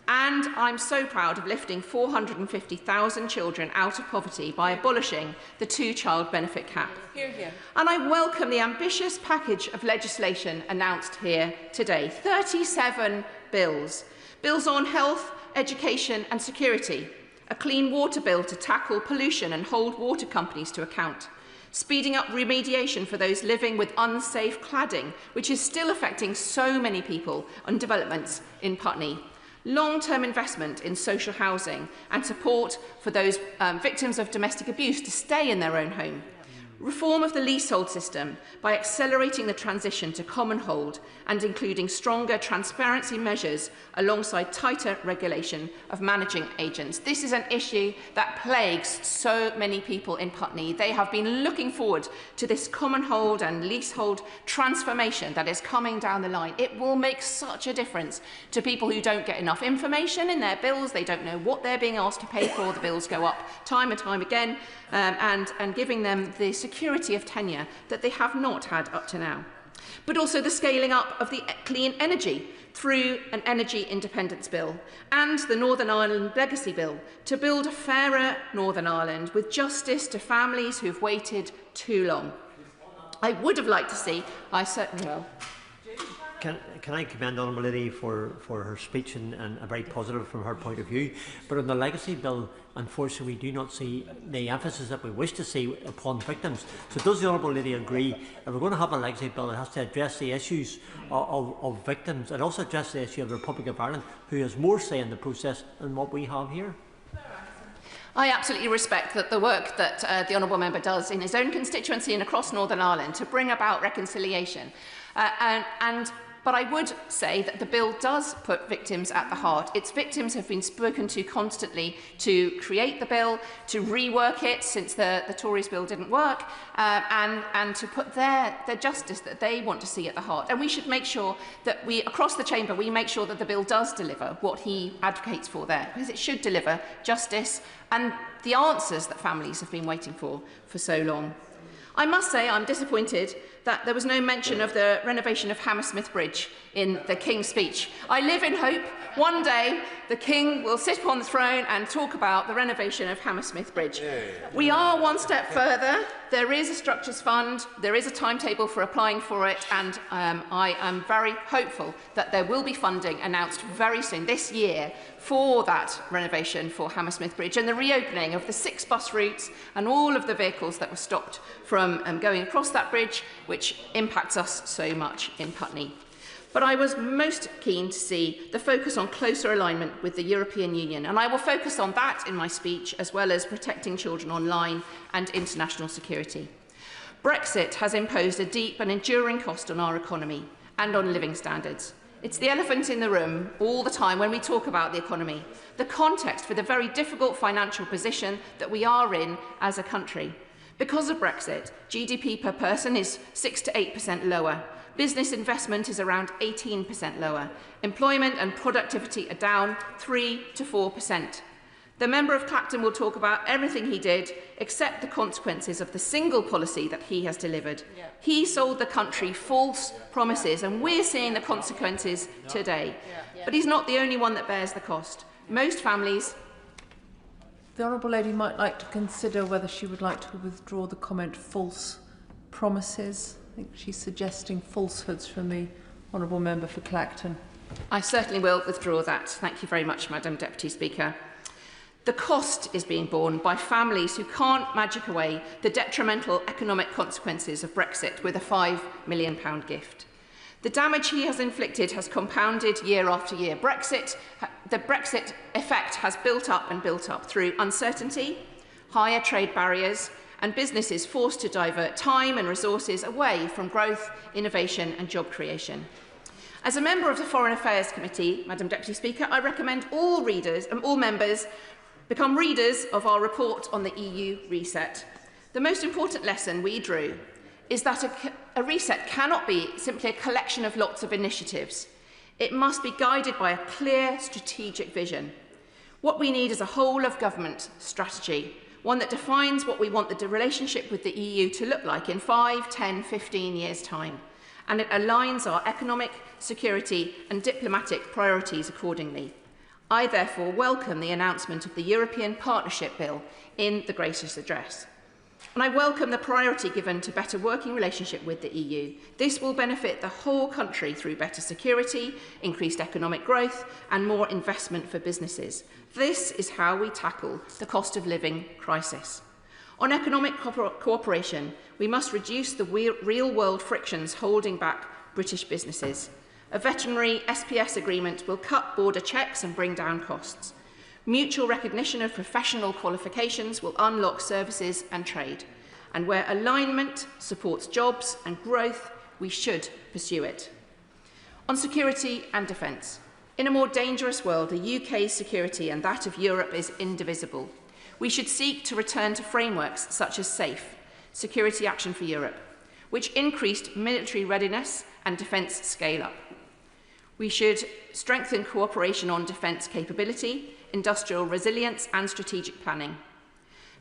And I'm so proud of lifting 450,000 children out of poverty by abolishing the two-child benefit cap. Hear, hear. And I welcome the ambitious package of legislation announced here today. 37 bills. Bills on health, education and security. A clean water bill to tackle pollution and hold water companies to account. Speeding up remediation for those living with unsafe cladding, which is still affecting so many people and developments in Putney. Long-term investment in social housing and support for those victims of domestic abuse to stay in their own home. Reform of the leasehold system by accelerating the transition to common hold and including stronger transparency measures alongside tighter regulation of managing agents. This is an issue that plagues so many people in Putney. They have been looking forward to this common hold and leasehold transformation that is coming down the line. It will make such a difference to people who don't get enough information in their bills. They don't know what they're being asked to pay for. The bills go up time and time again, and giving them the security of tenure that they have not had up to now. But also the scaling up of the clean energy through an energy independence bill and the Northern Ireland Legacy Bill to build a fairer Northern Ireland with justice to families who've waited too long. I would have liked to see, I certainly will. can I commend the Honourable Lady for her speech and a very positive from her point of view. But on the legacy bill, unfortunately, we do not see the emphasis that we wish to see upon victims. So does the Honourable Lady agree if we're going to have a legacy bill, it has to address the issues of victims and also address the issue of the Republic of Ireland, who has more say in the process than what we have here? I absolutely respect the work that the Honourable Member does in his own constituency and across Northern Ireland to bring about reconciliation. But I would say that the bill does put victims at the heart. Its victims have been spoken to constantly to create the bill, to rework it since the Tories bill didn't work, and to put their justice that they want to see at the heart. And we should make sure that we, across the chamber, we make sure that the bill does deliver what he advocates for there, because it should deliver justice and the answers that families have been waiting for so long. I must say I'm disappointed that there was no mention of the renovation of Hammersmith Bridge in the King's speech. I live in hope one day the King will sit upon the throne and talk about the renovation of Hammersmith Bridge. We are one step further. There is a structures fund, there is a timetable for applying for it, and I am very hopeful that there will be funding announced very soon, this year, for that renovation for Hammersmith Bridge and the reopening of the 6 bus routes and all of the vehicles that were stopped from going across that bridge, which impacts us so much in Putney. But I was most keen to see the focus on closer alignment with the European Union, and I will focus on that in my speech, as well as protecting children online and international security. Brexit has imposed a deep and enduring cost on our economy and on living standards. It's the elephant in the room all the time when we talk about the economy, the context for the very difficult financial position that we are in as a country. Because of Brexit, GDP per person is 6 to 8% lower. Business investment is around 18% lower. Employment and productivity are down 3 to 4%. The member of Clacton will talk about everything he did except the consequences of the single policy that he has delivered. Yeah. He sold the country false promises, and we're seeing the consequences today. But he's not the only one that bears the cost. Most families... The Honourable Lady might like to consider whether she would like to withdraw the comment false promises. I think she's suggesting falsehoods from the Honourable Member for Clacton. I certainly will withdraw that. Thank you very much, Madam Deputy Speaker. The cost is being borne by families who can't magic away the detrimental economic consequences of Brexit with a £5 million gift. The damage he has inflicted has compounded year after year. The Brexit effect has built up and built up through uncertainty, higher trade barriers, and businesses forced to divert time and resources away from growth, innovation and job creation. As a member of the Foreign Affairs Committee, Madam Deputy Speaker, I recommend all members become readers of our report on the EU reset. The most important lesson we drew is that a reset cannot be simply a collection of lots of initiatives. It must be guided by a clear strategic vision. What we need is a whole-of-government strategy, one that defines what we want the relationship with the EU to look like in 5, 10, 15 years' time, and it aligns our economic, security and diplomatic priorities accordingly. I therefore welcome the announcement of the European Partnership Bill in the Gracious Address. And I welcome the priority given to better working relationship with the EU. This will benefit the whole country through better security, increased economic growth and more investment for businesses. This is how we tackle the cost of living crisis. On economic cooperation, we must reduce the real-world frictions holding back British businesses. A veterinary SPS agreement will cut border checks and bring down costs. Mutual recognition of professional qualifications will unlock services and trade. And where alignment supports jobs and growth, we should pursue it. On security and defence. In a more dangerous world, the UK's security and that of Europe is indivisible. We should seek to return to frameworks such as SAFE, Security Action for Europe, which increased military readiness and defence scale-up. We should strengthen cooperation on defence capability, industrial resilience and strategic planning.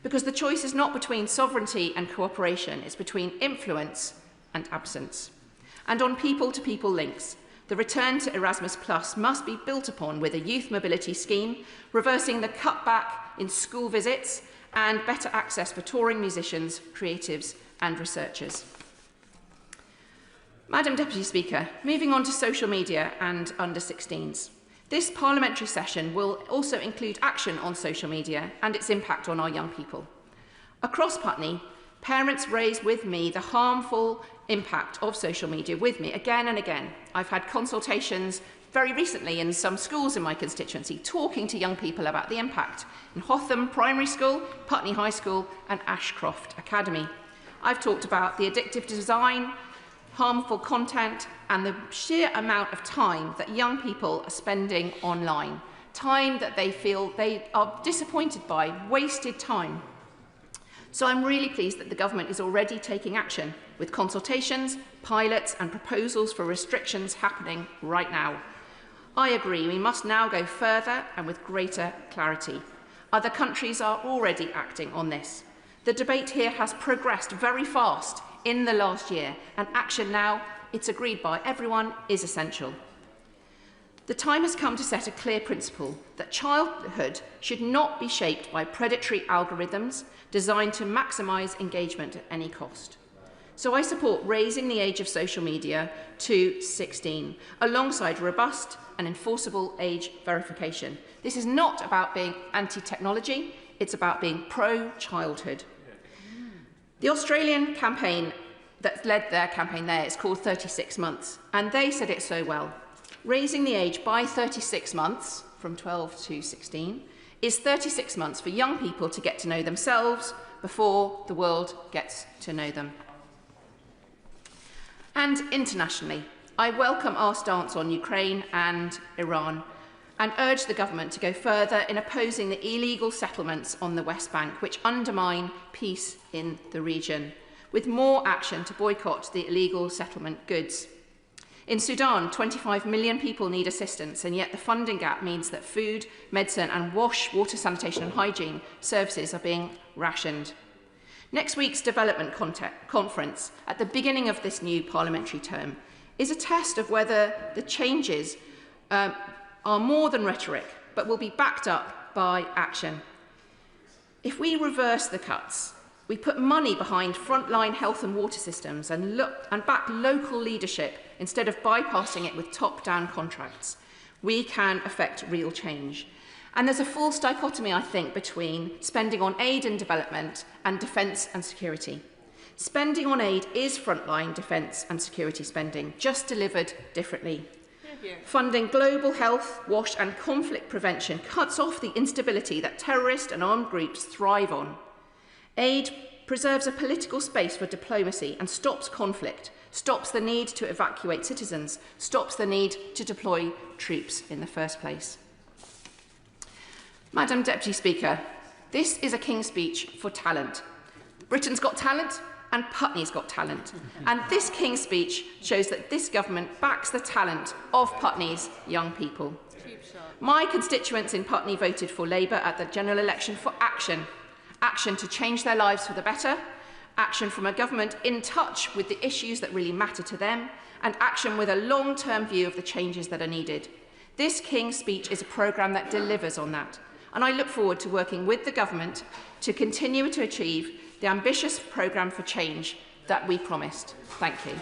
Because the choice is not between sovereignty and cooperation, it's between influence and absence. And on people-to-people links, the return to Erasmus Plus must be built upon with a youth mobility scheme, reversing the cutback in school visits and better access for touring musicians, creatives and researchers. Madam Deputy Speaker, moving on to social media and under-16s. This parliamentary session will also include action on social media and its impact on our young people. Across Putney, parents raise with me the harmful impact of social media with me again and again. I've had consultations very recently in some schools in my constituency talking to young people about the impact in Hotham Primary School, Putney High School and Ashcroft Academy. I've talked about the addictive design, harmful content and the sheer amount of time that young people are spending online, time that they feel they are disappointed by, wasted time. So I'm really pleased that the government is already taking action with consultations, pilots and proposals for restrictions happening right now. I agree we must now go further and with greater clarity. Other countries are already acting on this. The debate here has progressed very fast in the last year, and action now, it's agreed by everyone, is essential. The time has come to set a clear principle that childhood should not be shaped by predatory algorithms designed to maximise engagement at any cost. So I support raising the age of social media to 16, alongside robust and enforceable age verification. This is not about being anti-technology, it's about being pro-childhood. The Australian campaign that led their campaign there is called 36 months, and they said it so well. Raising the age by 36 months, from 12 to 16, is 36 months for young people to get to know themselves before the world gets to know them. And internationally, I welcome our stance on Ukraine and Iran and urge the government to go further in opposing the illegal settlements on the West Bank, which undermine peace in the region, with more action to boycott the illegal settlement goods. In Sudan, 25 million people need assistance, and yet the funding gap means that food, medicine and water, sanitation and hygiene services are being rationed. Next week's development conference, at the beginning of this new parliamentary term, is a test of whether the changes are more than rhetoric, but will be backed up by action. If we reverse the cuts, we put money behind frontline health and water systems and back local leadership instead of bypassing it with top-down contracts, we can affect real change. And there's a false dichotomy, I think, between spending on aid and development and defence and security. Spending on aid is frontline defence and security spending, just delivered differently. Funding global health, WASH and conflict prevention cuts off the instability that terrorist and armed groups thrive on. Aid preserves a political space for diplomacy and stops conflict, stops the need to evacuate citizens, stops the need to deploy troops in the first place. Madam Deputy Speaker, this is a King's speech for talent. Britain's got talent and Putney's got talent. And this King's speech shows that this government backs the talent of Putney's young people. My constituents in Putney voted for Labour at the general election for action. Action to change their lives for the better, action from a government in touch with the issues that really matter to them, and action with a long-term view of the changes that are needed. This King's speech is a programme that delivers on that, and I look forward to working with the government to continue to achieve the ambitious programme for change that we promised. Thank you.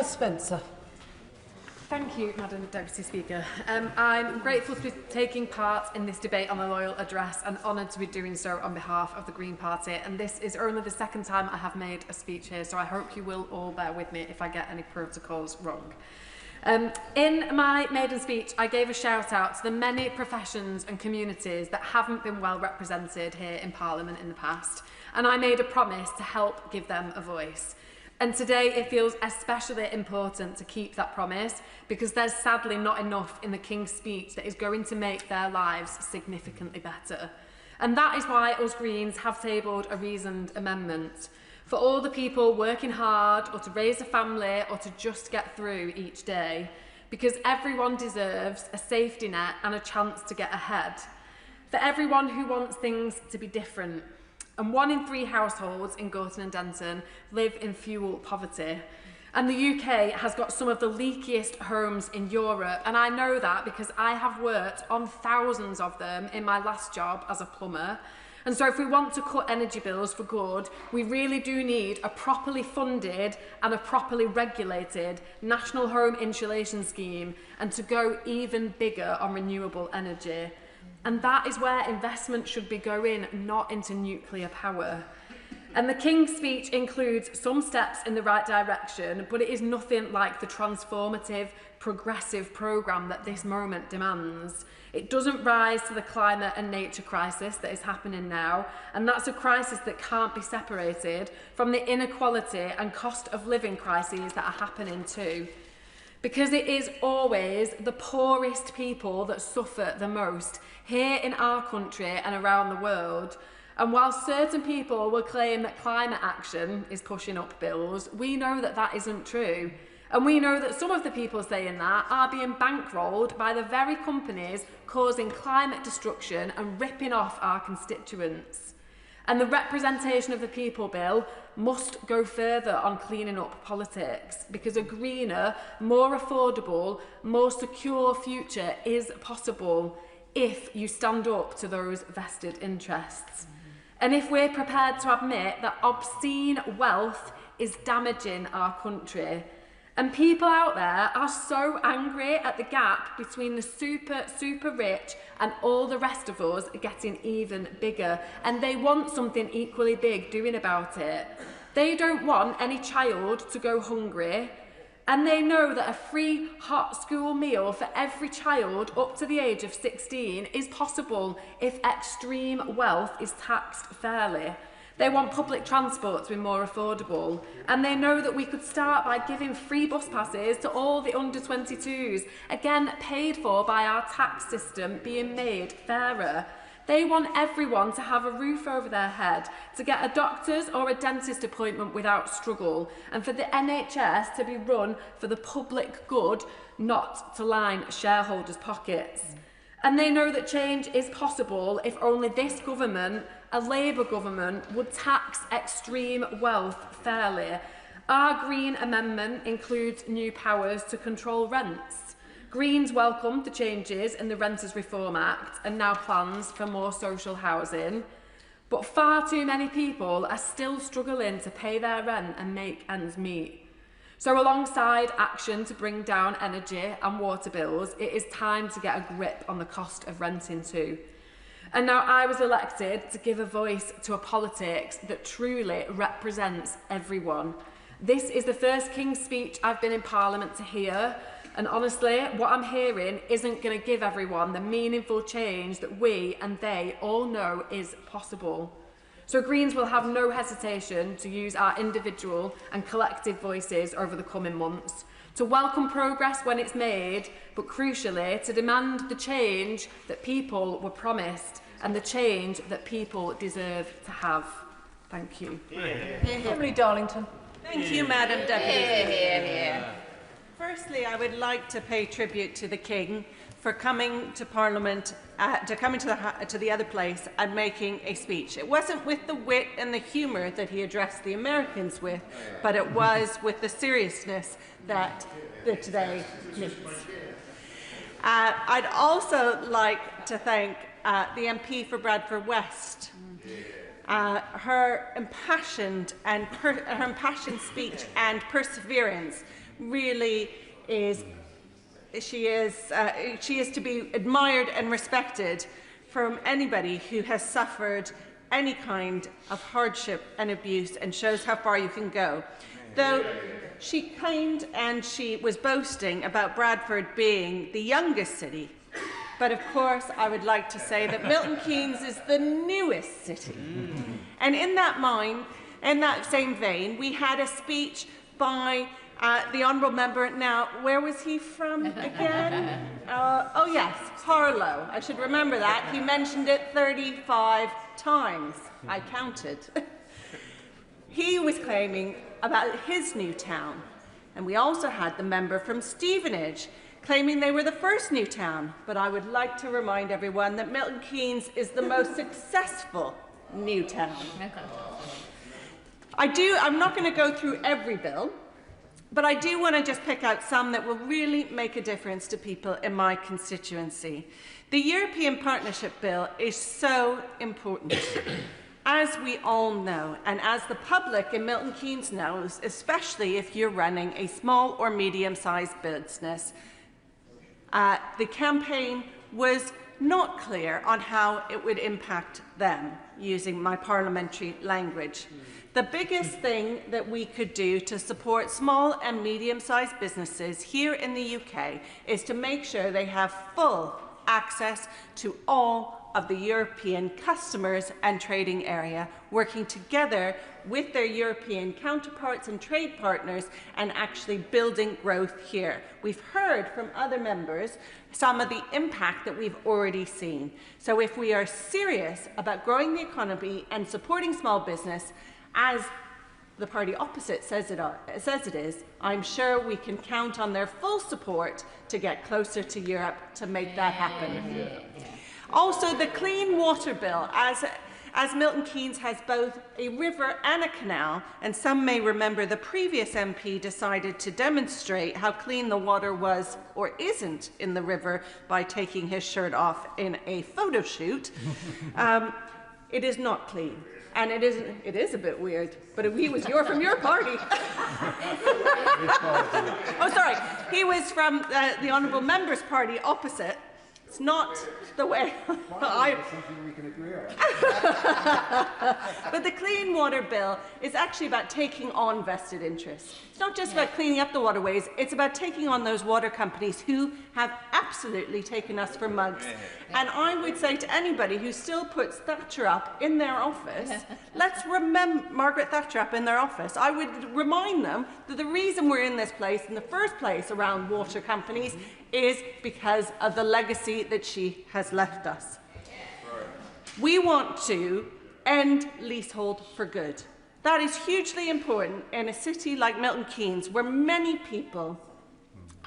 Spencer. Thank you, Madam Deputy Speaker. I'm grateful to be taking part in this debate on the Royal Address and honoured to be doing so on behalf of the Green Party. And this is only the second time I have made a speech here, so I hope you will all bear with me if I get any protocols wrong. In my maiden speech, I gave a shout out to the many professions and communities that haven't been well represented here in Parliament in the past, and I made a promise to help give them a voice. And today it feels especially important to keep that promise because there's sadly not enough in the King's speech that is going to make their lives significantly better. And that is why us Greens have tabled a reasoned amendment for all the people working hard or to raise a family or to just get through each day, because everyone deserves a safety net and a chance to get ahead. For everyone who wants things to be different. And 1 in 3 households in Gorton and Denton live in fuel poverty. And the UK has got some of the leakiest homes in Europe, and I know that because I have worked on thousands of them in my last job as a plumber. And so if we want to cut energy bills for good, we really do need a properly funded and a properly regulated national home insulation scheme, and to go even bigger on renewable energy. And that is where investment should be going, not into nuclear power. And the King's speech includes some steps in the right direction, but it is nothing like the transformative, progressive programme that this moment demands. It doesn't rise to the climate and nature crisis that is happening now, and that's a crisis that can't be separated from the inequality and cost of living crises that are happening too. Because it is always the poorest people that suffer the most, here in our country and around the world. And while certain people will claim that climate action is pushing up bills, we know that that isn't true. And we know that some of the people saying that are being bankrolled by the very companies causing climate destruction and ripping off our constituents. And the representation of the people bill must go further on cleaning up politics, because a greener, more affordable, more secure future is possible if you stand up to those vested interests. And if we're prepared to admit that obscene wealth is damaging our country. And people out there are so angry at the gap between the super rich and all the rest of us getting even bigger. And they want something equally big doing about it. They don't want any child to go hungry. And they know that a free hot school meal for every child up to the age of 16 is possible if extreme wealth is taxed fairly. They want public transport to be more affordable, and they know that we could start by giving free bus passes to all the under-22s, again paid for by our tax system being made fairer. They want everyone to have a roof over their head, to get a doctor's or a dentist appointment without struggle, and for the NHS to be run for the public good, not to line shareholders' pockets. And they know that change is possible if only this government, a Labour government, would tax extreme wealth fairly. Our Green amendment includes new powers to control rents. Greens welcomed the changes in the Renters Reform Act and now plans for more social housing. But far too many people are still struggling to pay their rent and make ends meet. So alongside action to bring down energy and water bills, it is time to get a grip on the cost of renting too. And now I was elected to give a voice to a politics that truly represents everyone. This is the first King's speech I've been in Parliament to hear, and honestly, what I'm hearing isn't going to give everyone the meaningful change that we and they all know is possible. So Greens will have no hesitation to use our individual and collective voices over the coming months, to welcome progress when it's made, but crucially to demand the change that people were promised and the change that people deserve to have. Thank you. Emily Darlington. Thank you, Madam Deputy. Firstly, I would like to pay tribute to the King for coming to Parliament, to the other place and making a speech. It wasn't with the wit and the humour that he addressed the Americans with, but it was with the seriousness that today needs. I'd also like to thank the MP for Bradford West. Her impassioned speech and perseverance really is. She is to be admired and respected from anybody who has suffered any kind of hardship and abuse, and shows how far you can go. Though she claimed and she was boasting about Bradford being the youngest city, but of course I would like to say that Milton Keynes is the newest city. And in that same vein, we had a speech by the Honourable Member. Now, where was he from again? Oh yes, Harlow. I should remember that. He mentioned it 35 times. I counted. He was claiming about his new town. And we also had the member from Stevenage claiming they were the first new town. But I would like to remind everyone that Milton Keynes is the most successful new town. I'm not going to go through every bill, But I do want to just pick out some that will really make a difference to people in my constituency. The European Partnership Bill is so important. As we all know, and as the public in Milton Keynes knows, especially if you're running a small or medium-sized business, the campaign was not clear on how it would impact them, using my parliamentary language. The biggest thing that we could do to support small and medium-sized businesses here in the UK is to make sure they have full access to all of the European customers and trading area, working together with their European counterparts and trade partners and actually building growth here. We've heard from other members some of the impact that we've already seen. So if we are serious about growing the economy and supporting small business, as the party opposite says it is, I'm sure we can count on their full support to get closer to Europe to make that happen. Yeah. Also, the Clean Water Bill, as Milton Keynes has both a river and a canal, and some may remember the previous MP decided to demonstrate how clean the water was or isn't in the river by taking his shirt off in a photo shoot. It is not clean. And it is a bit weird, but he was from your party. Oh, sorry. He was from the Honourable Member's party opposite. It's not the way something we can agree on. But the Clean Water Bill is actually about taking on vested interests. It's not just about cleaning up the waterways, it's about taking on those water companies who have absolutely taken us for mugs. And I would say to anybody who still puts Thatcher up in their office, let's remember Margaret Thatcher up in their office. I would remind them that the reason we're in this place in the first place around water companies is because of the legacy that she has left us. We want to end leasehold for good. That is hugely important in a city like Milton Keynes, where many people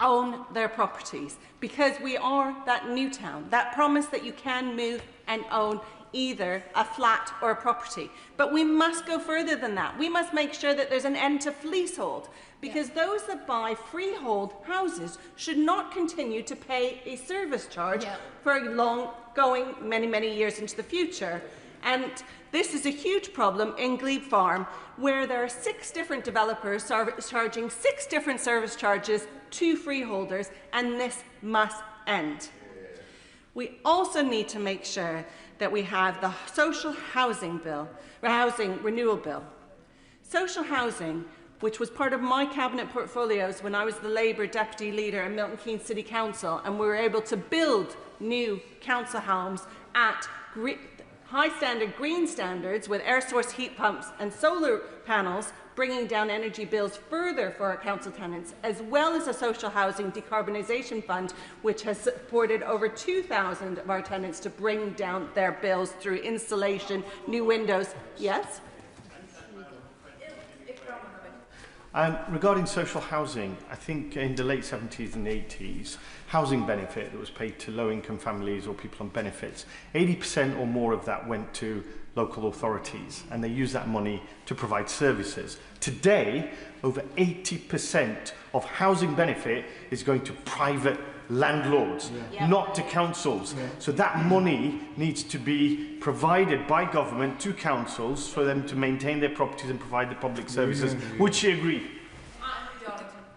own their properties, because we are that new town, that promise that you can move and own either a flat or a property. But we must go further than that. We must make sure that there's an end to leasehold, because those that buy freehold houses should not continue to pay a service charge for going many years into the future. And this is a huge problem in Glebe Farm, where there are 6 different developers charging 6 different service charges to freeholders, and this must end. We also need to make sure that we have the social housing renewal bill. Social housing, which was part of my cabinet portfolios when I was the Labour deputy leader in Milton Keynes City Council, and we were able to build new council homes at high standard green standards with air source heat pumps and solar panels, bringing down energy bills further for our council tenants, as well as a social housing decarbonisation fund, which has supported over 2,000 of our tenants to bring down their bills through installation, new windows. Yes? Regarding social housing, I think in the late 70s and 80s, housing benefit that was paid to low-income families or people on benefits, 80% or more of that went to local authorities, and they use that money to provide services. Today, over 80% of housing benefit is going to private landlords, not to councils. So that money needs to be provided by government to councils for them to maintain their properties and provide the public services. Would she agree?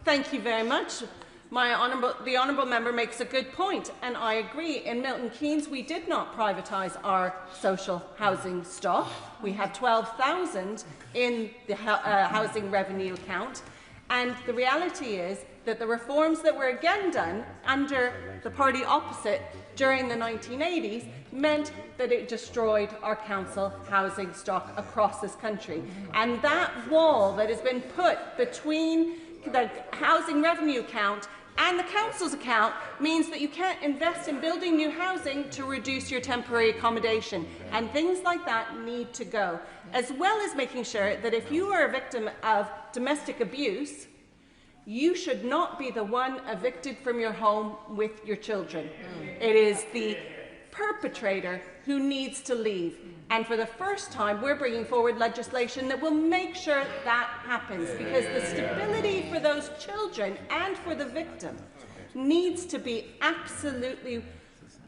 Thank you very much. The Honourable Member makes a good point, and I agree. In Milton Keynes, we did not privatise our social housing stock. We have 12,000 in the housing revenue account, and the reality is that the reforms that were again done under the party opposite during the 1980s meant that it destroyed our council housing stock across this country. And that wall that has been put between the housing revenue account and the council's account means that you can't invest in building new housing to reduce your temporary accommodation. And things like that need to go, as well as making sure that if you are a victim of domestic abuse, you should not be the one evicted from your home with your children. It is the perpetrator who needs to leave. And for the first time, we're bringing forward legislation that will make sure that happens, because the stability for those children and for the victim needs to be absolutely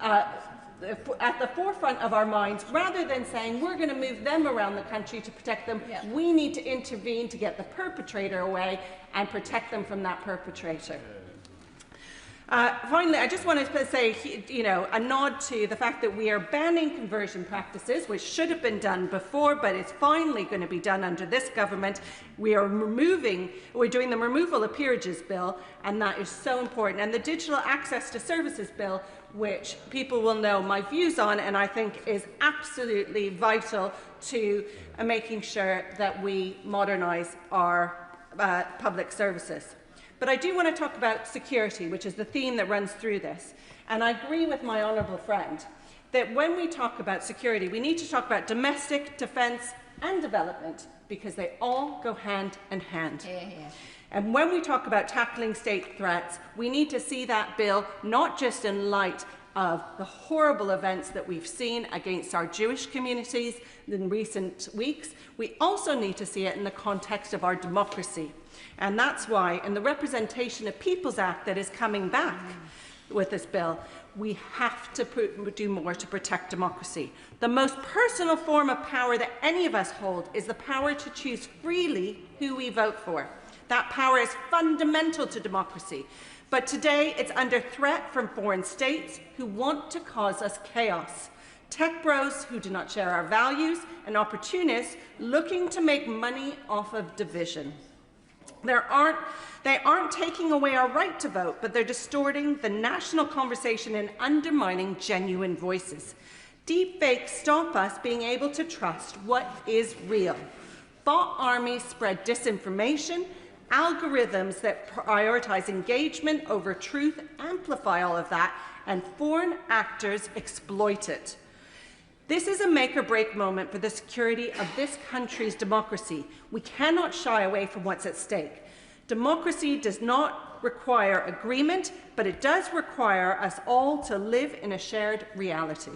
at the forefront of our minds, rather than saying we're going to move them around the country to protect them. We need to intervene to get the perpetrator away and protect them from that perpetrator. Finally, I just wanted to say, a nod to the fact that we are banning conversion practices, which should have been done before, but it's finally going to be done under this government. We're doing the removal of peerages bill, and that is so important. And the digital access to services bill, which people will know my views on, and I think is absolutely vital to making sure that we modernise our public services. But I do want to talk about security, which is the theme that runs through this. And I agree with my honourable friend that when we talk about security, we need to talk about domestic, defence and development, because they all go hand in hand. And when we talk about tackling state threats, we need to see that bill not just in light of the horrible events that we've seen against our Jewish communities in recent weeks. We also need to see it in the context of our democracy. And that's why in the Representation of Peoples Act that is coming back with this bill, we have to do more to protect democracy. The most personal form of power that any of us hold is the power to choose freely who we vote for. That power is fundamental to democracy. But today it's under threat from foreign states who want to cause us chaos. Tech bros who do not share our values, and opportunists looking to make money off of division. They aren't taking away our right to vote, but they're distorting the national conversation and undermining genuine voices. Deepfakes stop us being able to trust what is real. Bot armies spread disinformation. Algorithms that prioritise engagement over truth amplify all of that, and foreign actors exploit it. This is a make-or-break moment for the security of this country's democracy. We cannot shy away from what's at stake. Democracy does not require agreement, but it does require us all to live in a shared reality.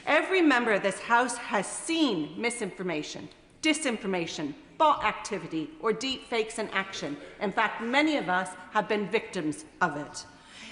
Every member of this House has seen misinformation, disinformation, bot activity, or deep fakes in action. In fact, many of us have been victims of it.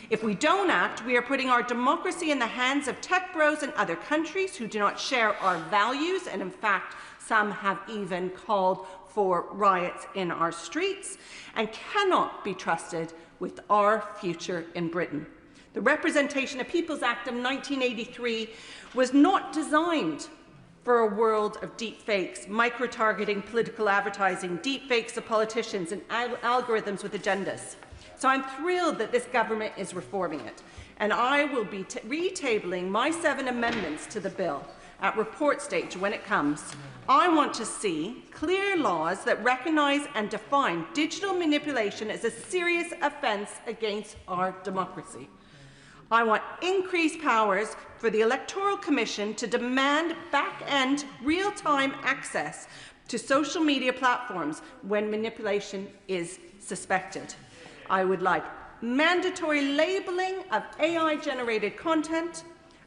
If we don't act, we are putting our democracy in the hands of tech bros in other countries who do not share our values, and in fact, some have even called for riots in our streets, and cannot be trusted with our future in Britain. The Representation of Peoples Act of 1983 was not designed for a world of deep fakes, micro-targeting political advertising, deep fakes of politicians, and algorithms with agendas. So I'm thrilled that this government is reforming it, and I will be retabling my 7 amendments to the bill at report stage when it comes. I want to see clear laws that recognise and define digital manipulation as a serious offence against our democracy. I want increased powers for the Electoral Commission to demand back-end real-time access to social media platforms when manipulation is suspected. I would like mandatory labelling of AI-generated content,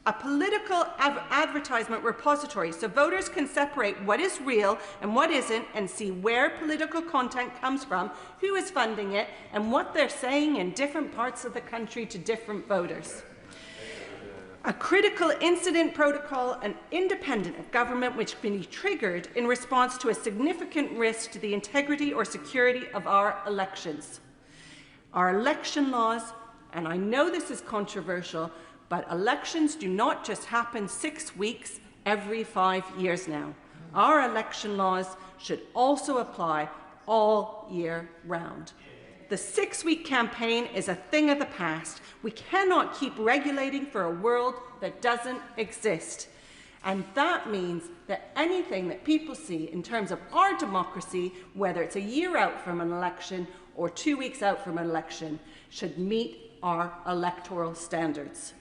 a political advertisement repository so voters can separate what is real and what isn't, and see where political content comes from, who is funding it, and what they're saying in different parts of the country to different voters. A critical incident protocol and independent of government which can be triggered in response to a significant risk to the integrity or security of our elections. Our election laws, and I know this is controversial, but elections do not just happen 6 weeks every 5 years now. Our election laws should also apply all year round. The 6-week campaign is a thing of the past. We cannot keep regulating for a world that doesn't exist. And that means that anything that people see in terms of our democracy, whether it's a year out from an election or 2 weeks out from an election, should meet our electoral standards.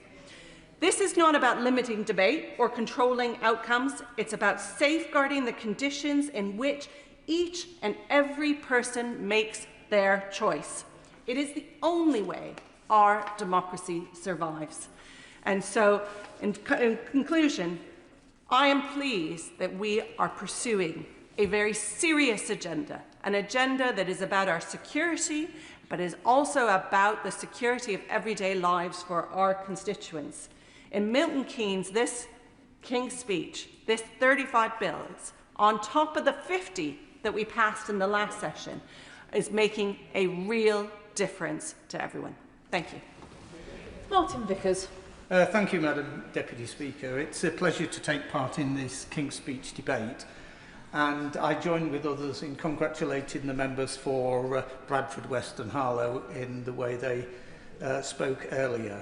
This is not about limiting debate or controlling outcomes. It's about safeguarding the conditions in which each and every person makes their choice. It is the only way our democracy survives. And so, in conclusion, I am pleased that we are pursuing a very serious agenda, an agenda that is about our security, but is also about the security of everyday lives for our constituents. In Milton Keynes, this King's Speech, this 35 bills, on top of the 50 that we passed in the last session, is making a real difference to everyone. Thank you. Martin Vickers. Thank you, Madam Deputy Speaker. It's a pleasure to take part in this King's Speech debate, and I join with others in congratulating the members for Bradford West and Harlow in the way they spoke earlier.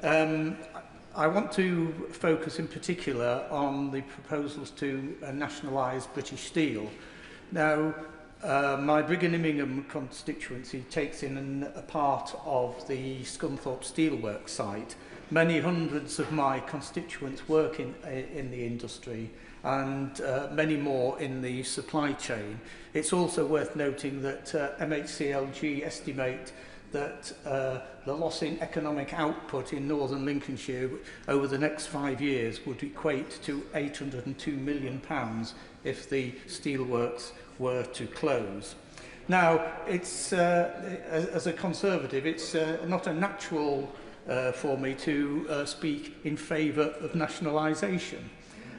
I want to focus in particular on the proposals to nationalise British Steel. Now, my Brigham constituency takes in a part of the Scunthorpe Steelworks site. Many hundreds of my constituents work in the industry, and many more in the supply chain. It's also worth noting that MHCLG estimate that the loss in economic output in northern Lincolnshire over the next 5 years would equate to £802 million if the steelworks were to close. Now, it's, as a Conservative, it's not a natural for me to speak in favour of nationalisation.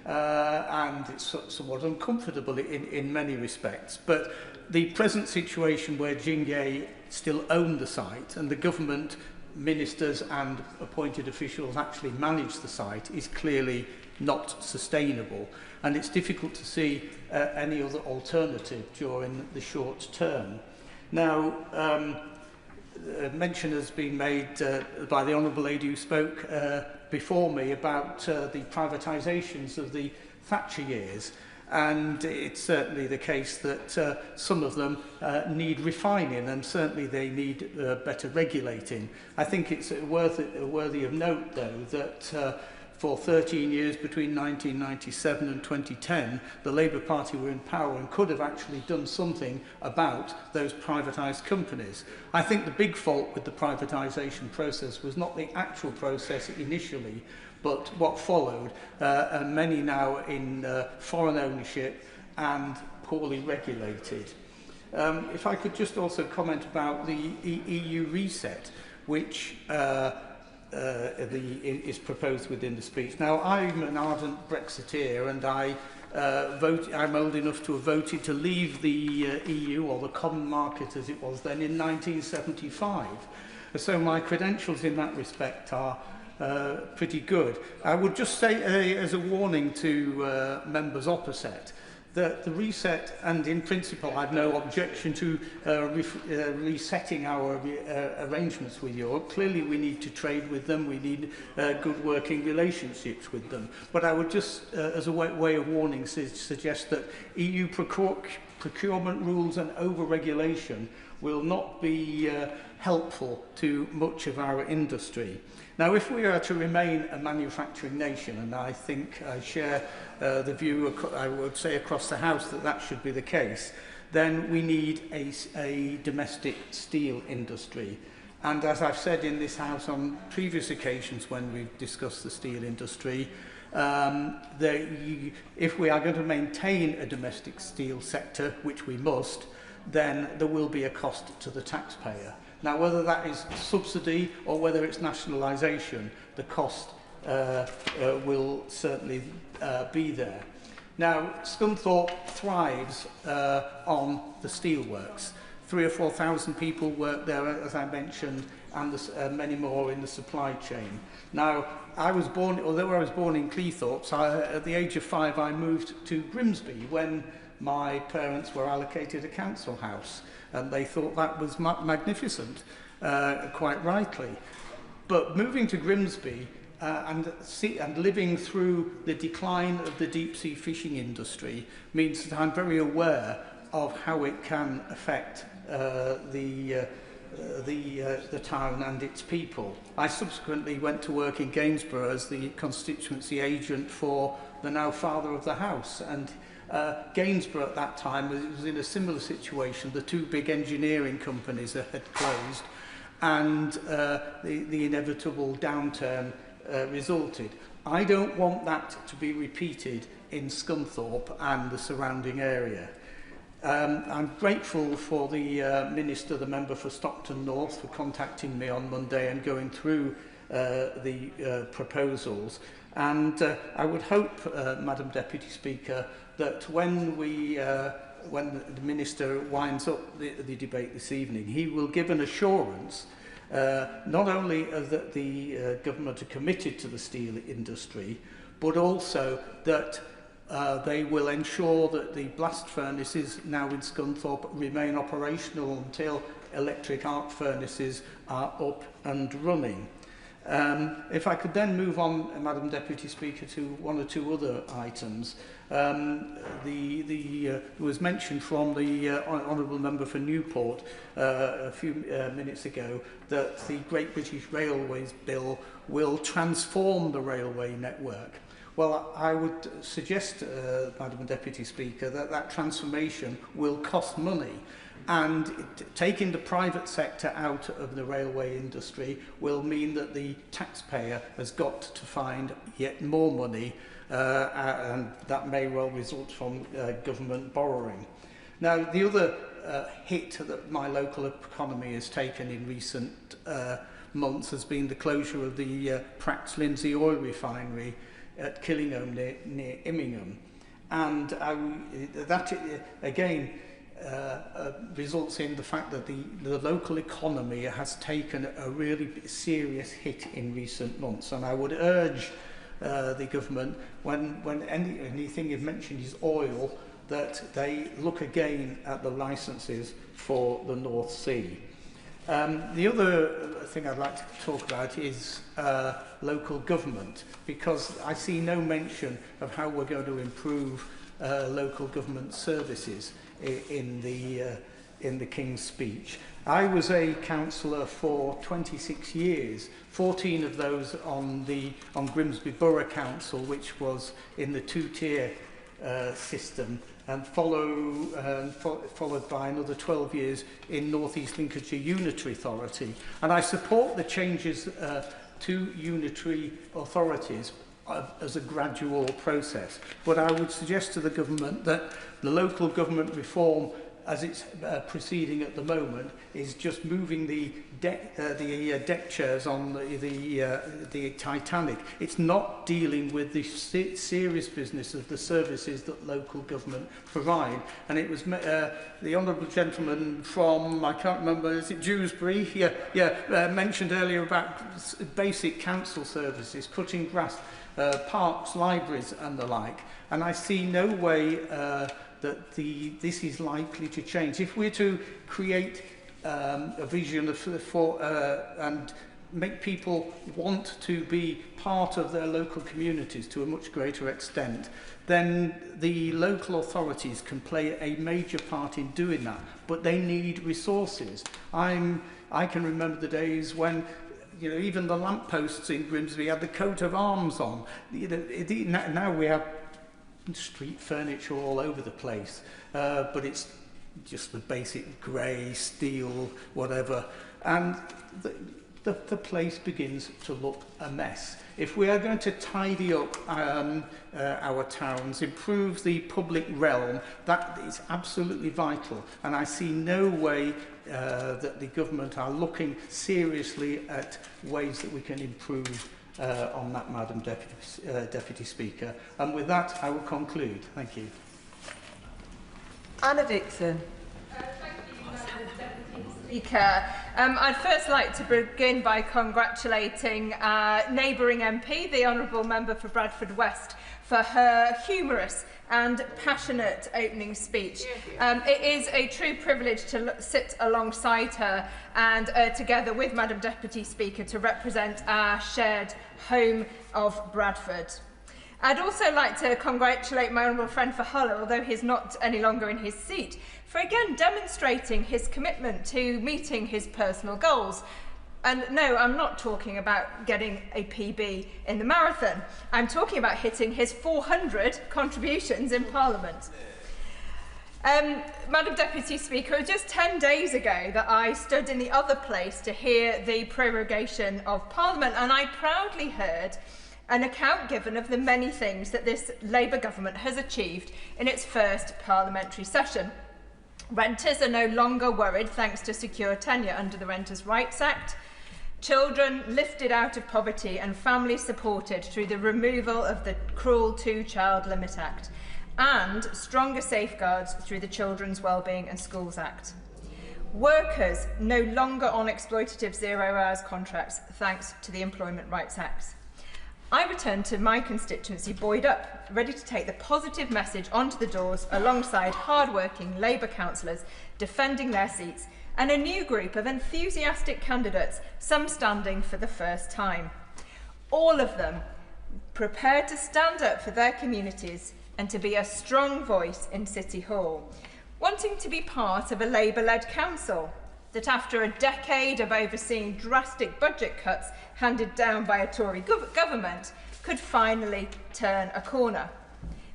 And it's somewhat uncomfortable in many respects. But the present situation where Jingye still own the site and the government ministers and appointed officials actually manage the site is clearly not sustainable. And it's difficult to see any other alternative during the short term. Now, mention has been made by the Honourable Lady who spoke before me about the privatisations of the Thatcher years, and it's certainly the case that some of them need refining, and certainly they need better regulating. I think it's worthy of note, though, that for 13 years between 1997 and 2010, the Labour Party were in power and could have actually done something about those privatised companies. I think the big fault with the privatisation process was not the actual process initially, but what followed, and many now in foreign ownership and poorly regulated. If I could just also comment about the EU reset, which is proposed within the speech. Now, I'm an ardent Brexiteer, and I'm old enough to have voted to leave the EU, or the Common Market as it was then, in 1975. So my credentials in that respect are pretty good. I would just say, as a warning to members opposite, that the reset, and in principle I've no objection to resetting our arrangements with Europe. Clearly we need to trade with them, we need good working relationships with them. But I would just, as a way of warning, suggest that EU procurement rules and over-regulation will not be helpful to much of our industry. Now, if we are to remain a manufacturing nation, and I think I share the view, I would say across the House, that that should be the case, then we need a domestic steel industry. And as I've said in this House on previous occasions when we've discussed the steel industry, if we are going to maintain a domestic steel sector, which we must, then there will be a cost to the taxpayer. Now, whether that is subsidy or whether it's nationalisation, the cost will certainly be there. Now, Scunthorpe thrives on the steelworks. 3,000 or 4,000 people work there, as I mentioned, and many more in the supply chain. Now, although I was born in Cleethorpes, at the age of 5 I moved to Grimsby when my parents were allocated a council house, and they thought that was magnificent, quite rightly. But moving to Grimsby and living through the decline of the deep-sea fishing industry means that I'm very aware of how it can affect the town and its people. I subsequently went to work in Gainsborough as the constituency agent for the now father of the house, and Gainsborough at that time was in a similar situation. The two big engineering companies had closed, and the inevitable downturn resulted. I don't want that to be repeated in Scunthorpe and the surrounding area. I'm grateful for the Minister, the member for Stockton North, for contacting me on Monday and going through the proposals. And I would hope, Madam Deputy Speaker, that when the Minister winds up the debate this evening, he will give an assurance not only that the government are committed to the steel industry, but also that they will ensure that the blast furnaces now in Scunthorpe remain operational until electric arc furnaces are up and running. If I could then move on, Madam Deputy Speaker, to one or two other items. It was mentioned from the Honourable Member for Newport a few minutes ago that the Great British Railways Bill will transform the railway network. Well, I would suggest, Madam Deputy Speaker, that that transformation will cost money. And taking the private sector out of the railway industry will mean that the taxpayer has got to find yet more money, and that may well result from government borrowing. Now, the other hit that my local economy has taken in recent months has been the closure of the Pratt's Lindsay oil refinery at Killingholme near Immingham. And that, again, results in the fact that the local economy has taken a really serious hit in recent months. And I would urge the government, when anything you've mentioned is oil, that they look again at the licences for the North Sea. The other thing I'd like to talk about is local government, because I see no mention of how we're going to improve local government services in the King's speech. I was a councillor for 26 years, 14 of those on Grimsby Borough Council, which was in the two-tier system, and followed by another 12 years in North East Lincolnshire Unitary Authority. And I support the changes to unitary authorities as a gradual process. But I would suggest to the government that the local government reform, as it's proceeding at the moment, is just moving the deck chairs on the Titanic. It's not dealing with the serious business of the services that local government provide. And it was the honourable gentleman from, I can't remember, is it Dewsbury? Mentioned earlier about basic council services, cutting grass, parks, libraries and the like. And I see no way that this is likely to change. If we're to create a vision and make people want to be part of their local communities to a much greater extent, then the local authorities can play a major part in doing that. But they need resources. I can remember the days when even the lampposts in Grimsby had the coat of arms on. Now we have street furniture all over the place, but it's just the basic grey, steel, whatever, and the place begins to look a mess. If we are going to tidy up our towns, improve the public realm, that is absolutely vital, and I see no way that the government are looking seriously at ways that we can improve on that, Madam Deputy Speaker. And with that, I will conclude. Thank you. Anna Dixon. Thank you, Madam Deputy Speaker. I'd first like to begin by congratulating neighbouring MP, the Honourable Member for Bradford West, for her humorous and passionate opening speech. It is a true privilege to sit alongside her and together with Madam Deputy Speaker to represent our shared home of Bradford. I'd also like to congratulate my honourable friend for Harlow, although he's not any longer in his seat, for again demonstrating his commitment to meeting his personal goals. And no, I'm not talking about getting a PB in the marathon. I'm talking about hitting his 400 contributions in Parliament. Madam Deputy Speaker, it was just 10 days ago that I stood in the other place to hear the prorogation of Parliament, and I proudly heard an account given of the many things that this Labour government has achieved in its first parliamentary session. Renters are no longer worried thanks to secure tenure under the Renters' Rights Act. Children lifted out of poverty and families supported through the removal of the cruel Two-Child Limit Act, and stronger safeguards through the Children's Wellbeing and Schools Act. Workers no longer on exploitative 0 hours contracts thanks to the Employment Rights Act. I returned to my constituency buoyed up, ready to take the positive message onto the doors alongside hard-working Labour councillors defending their seats and a new group of enthusiastic candidates, some standing for the first time. All of them prepared to stand up for their communities and to be a strong voice in City Hall, wanting to be part of a Labour-led council that, after a decade of overseeing drastic budget cuts handed down by a Tory government, could finally turn a corner.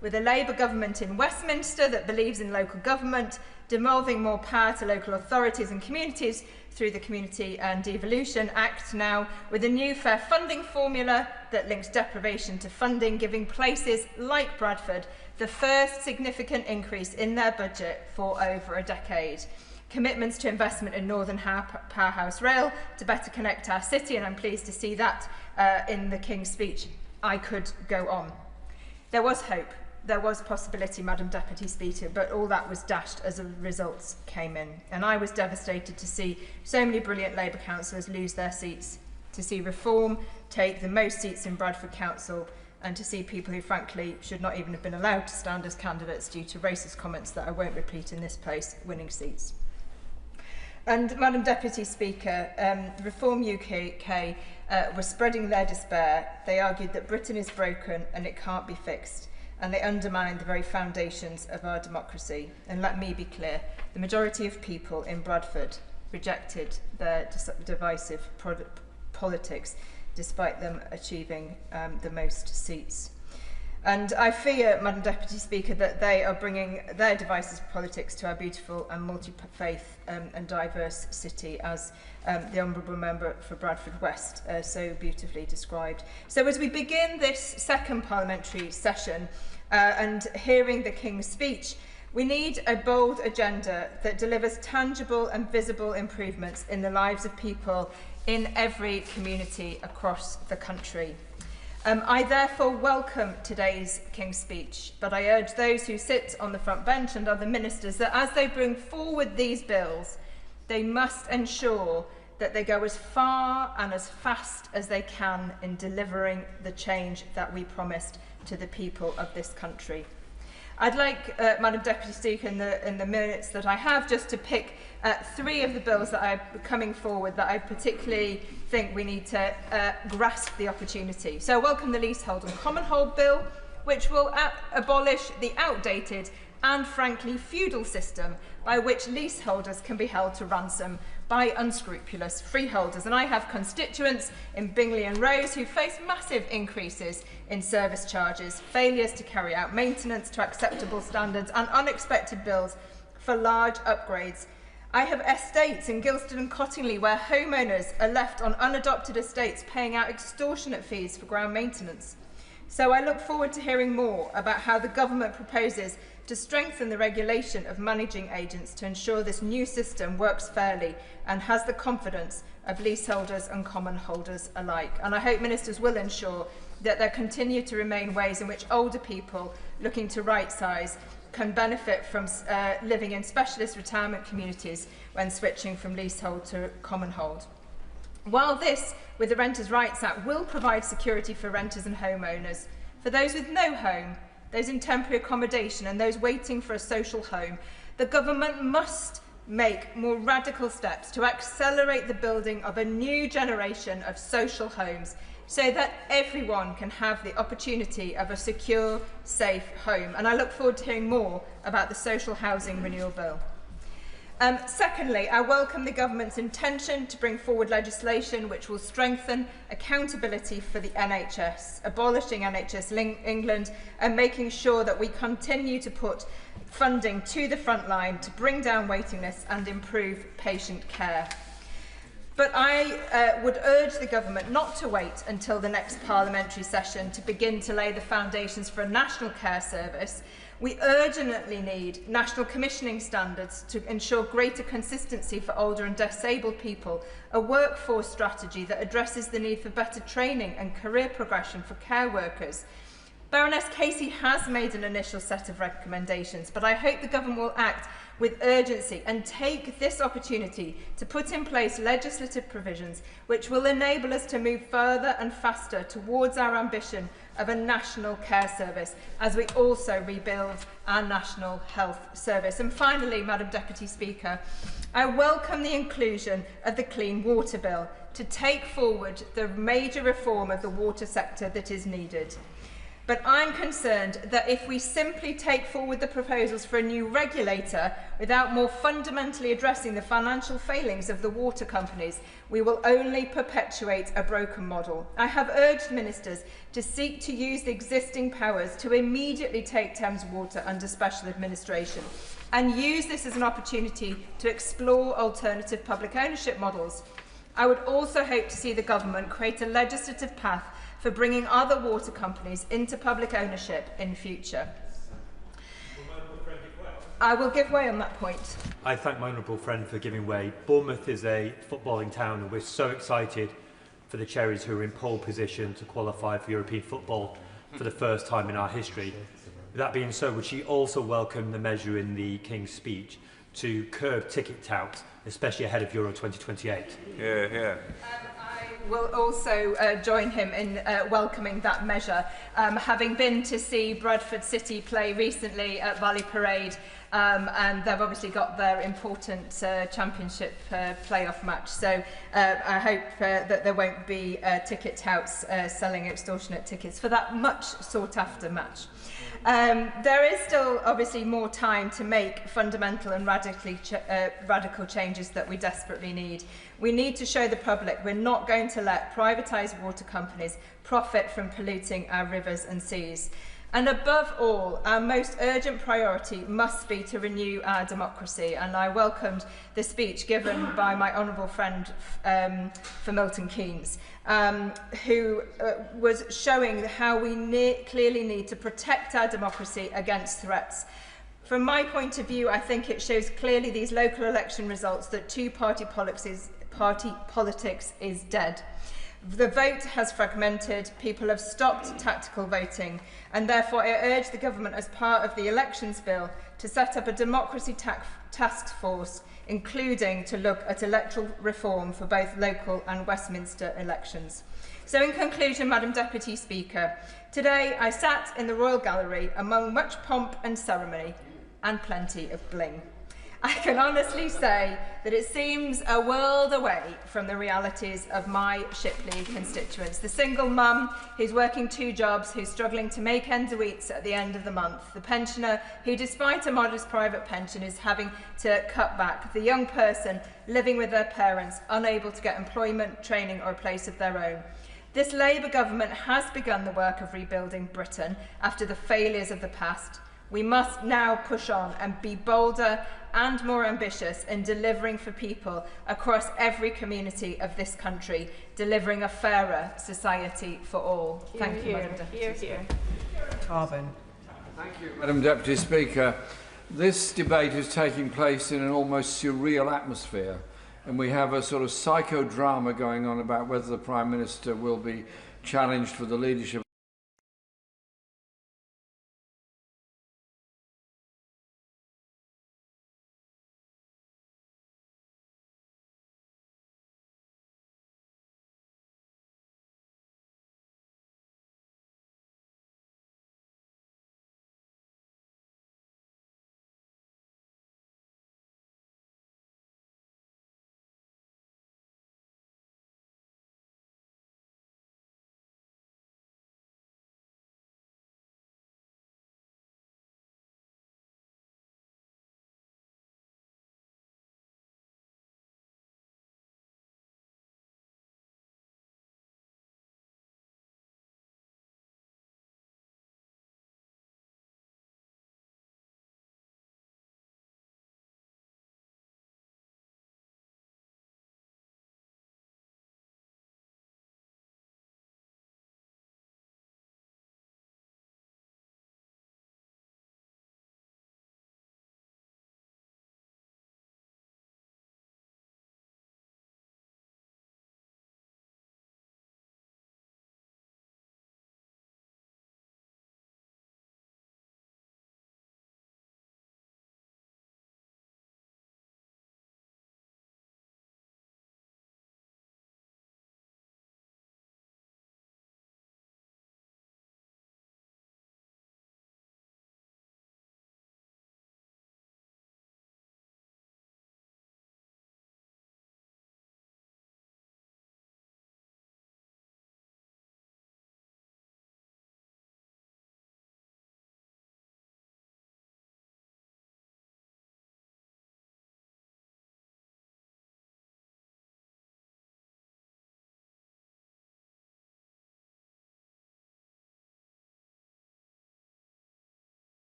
With a Labour government in Westminster that believes in local government, devolving more power to local authorities and communities through the Community and Devolution Act now, with a new fair funding formula that links deprivation to funding, giving places like Bradford the first significant increase in their budget for over a decade. Commitments to investment in Northern Powerhouse Rail to better connect our city, and I'm pleased to see that in the King's speech. I could go on. There was hope. There was possibility, Madam Deputy Speaker, but all that was dashed as the results came in. And I was devastated to see so many brilliant Labour councillors lose their seats, to see Reform take the most seats in Bradford Council, and to see people who frankly should not even have been allowed to stand as candidates due to racist comments that I won't repeat in this place, winning seats. And Madam Deputy Speaker, Reform UK was spreading their despair. They argued that Britain is broken and it can't be fixed, and they undermined the very foundations of our democracy. And let me be clear, the majority of people in Bradford rejected their divisive politics, despite them achieving the most seats. And I fear, Madam Deputy Speaker, that they are bringing their divisive politics to our beautiful and multi-faith and diverse city, as the Honourable Member for Bradford West so beautifully described. So as we begin this second parliamentary session and hearing the King's speech, we need a bold agenda that delivers tangible and visible improvements in the lives of people in every community across the country. I therefore welcome today's King's speech, but I urge those who sit on the front bench and other ministers that as they bring forward these bills, they must ensure that they go as far and as fast as they can in delivering the change that we promised to the people of this country. I'd like, Madam Deputy Speaker, in the minutes that I have, just to pick three of the bills that are coming forward that I particularly think we need to grasp the opportunity. So I welcome the Leasehold and Common Hold Bill, which will abolish the outdated and frankly feudal system by which leaseholders can be held to ransom by unscrupulous freeholders. And I have constituents in Bingley and Rose who face massive increases in service charges, failures to carry out maintenance to acceptable standards, and unexpected bills for large upgrades. I have estates in Gilston and Cottingley where homeowners are left on unadopted estates paying out extortionate fees for ground maintenance. So I look forward to hearing more about how the government proposes to strengthen the regulation of managing agents to ensure this new system works fairly and has the confidence of leaseholders and common holders alike. And I hope ministers will ensure that there continue to remain ways in which older people looking to right-size can benefit from living in specialist retirement communities when switching from leasehold to common hold. While this, with the Renters' Rights Act, will provide security for renters and homeowners, for those with no home, those in temporary accommodation and those waiting for a social home, the government must make more radical steps to accelerate the building of a new generation of social homes so that everyone can have the opportunity of a secure, safe home. And I look forward to hearing more about the Social Housing Renewal Bill. Secondly, I welcome the government's intention to bring forward legislation which will strengthen accountability for the NHS, abolishing NHS England and making sure that we continue to put funding to the front line to bring down waiting lists and improve patient care. But I would urge the government not to wait until the next parliamentary session to begin to lay the foundations for a national care service. We urgently need national commissioning standards to ensure greater consistency for older and disabled people, a workforce strategy that addresses the need for better training and career progression for care workers. Baroness Casey has made an initial set of recommendations, but I hope the government will act with urgency and take this opportunity to put in place legislative provisions which will enable us to move further and faster towards our ambition of a national care service as we also rebuild our national health service. And finally, Madam Deputy Speaker, I welcome the inclusion of the Clean Water Bill to take forward the major reform of the water sector that is needed. But I'm concerned that if we simply take forward the proposals for a new regulator without more fundamentally addressing the financial failings of the water companies, we will only perpetuate a broken model. I have urged ministers to seek to use the existing powers to immediately take Thames Water under special administration and use this as an opportunity to explore alternative public ownership models. I would also hope to see the government create a legislative path for bringing other water companies into public ownership in future. I will give way on that point. I thank my honourable friend for giving way. Bournemouth is a footballing town and we're so excited for the Cherries who are in pole position to qualify for European football for the first time in our history. With that being so, would she also welcome the measure in the King's speech to curb ticket touts, especially ahead of Euro 2028? Yeah. Will also join him in welcoming that measure. Having been to see Bradford City play recently at Valley Parade, and they've obviously got their important championship playoff match. So I hope that there won't be ticket touts selling extortionate tickets for that much sought after match. There is still obviously more time to make fundamental and radical changes that we desperately need. We need to show the public we're not going to let privatised water companies profit from polluting our rivers and seas. And above all, our most urgent priority must be to renew our democracy. And I welcomed the speech given by my honourable friend for Milton Keynes, who was showing how we clearly need to protect our democracy against threats. From my point of view, I think it shows clearly these local election results that two-party politics is dead. The vote has fragmented, people have stopped tactical voting, and therefore I urge the government as part of the elections bill to set up a democracy task force, including to look at electoral reform for both local and Westminster elections. So in conclusion, Madam Deputy Speaker, today I sat in the Royal Gallery among much pomp and ceremony and plenty of bling. I can honestly say that it seems a world away from the realities of my Shipley constituents. The single mum who's working 2 jobs, who's struggling to make ends meet at the end of the month. The pensioner who, despite a modest private pension, is having to cut back. The young person living with their parents, unable to get employment, training or a place of their own. This Labour government has begun the work of rebuilding Britain after the failures of the past. We must now push on and be bolder and more ambitious in delivering for people across every community of this country, delivering a fairer society for all. Thank you, Madam Deputy Speaker. Carbon. Thank you, Madam Deputy Speaker. This debate is taking place in an almost surreal atmosphere, and we have a sort of psychodrama going on about whether the Prime Minister will be challenged for the leadership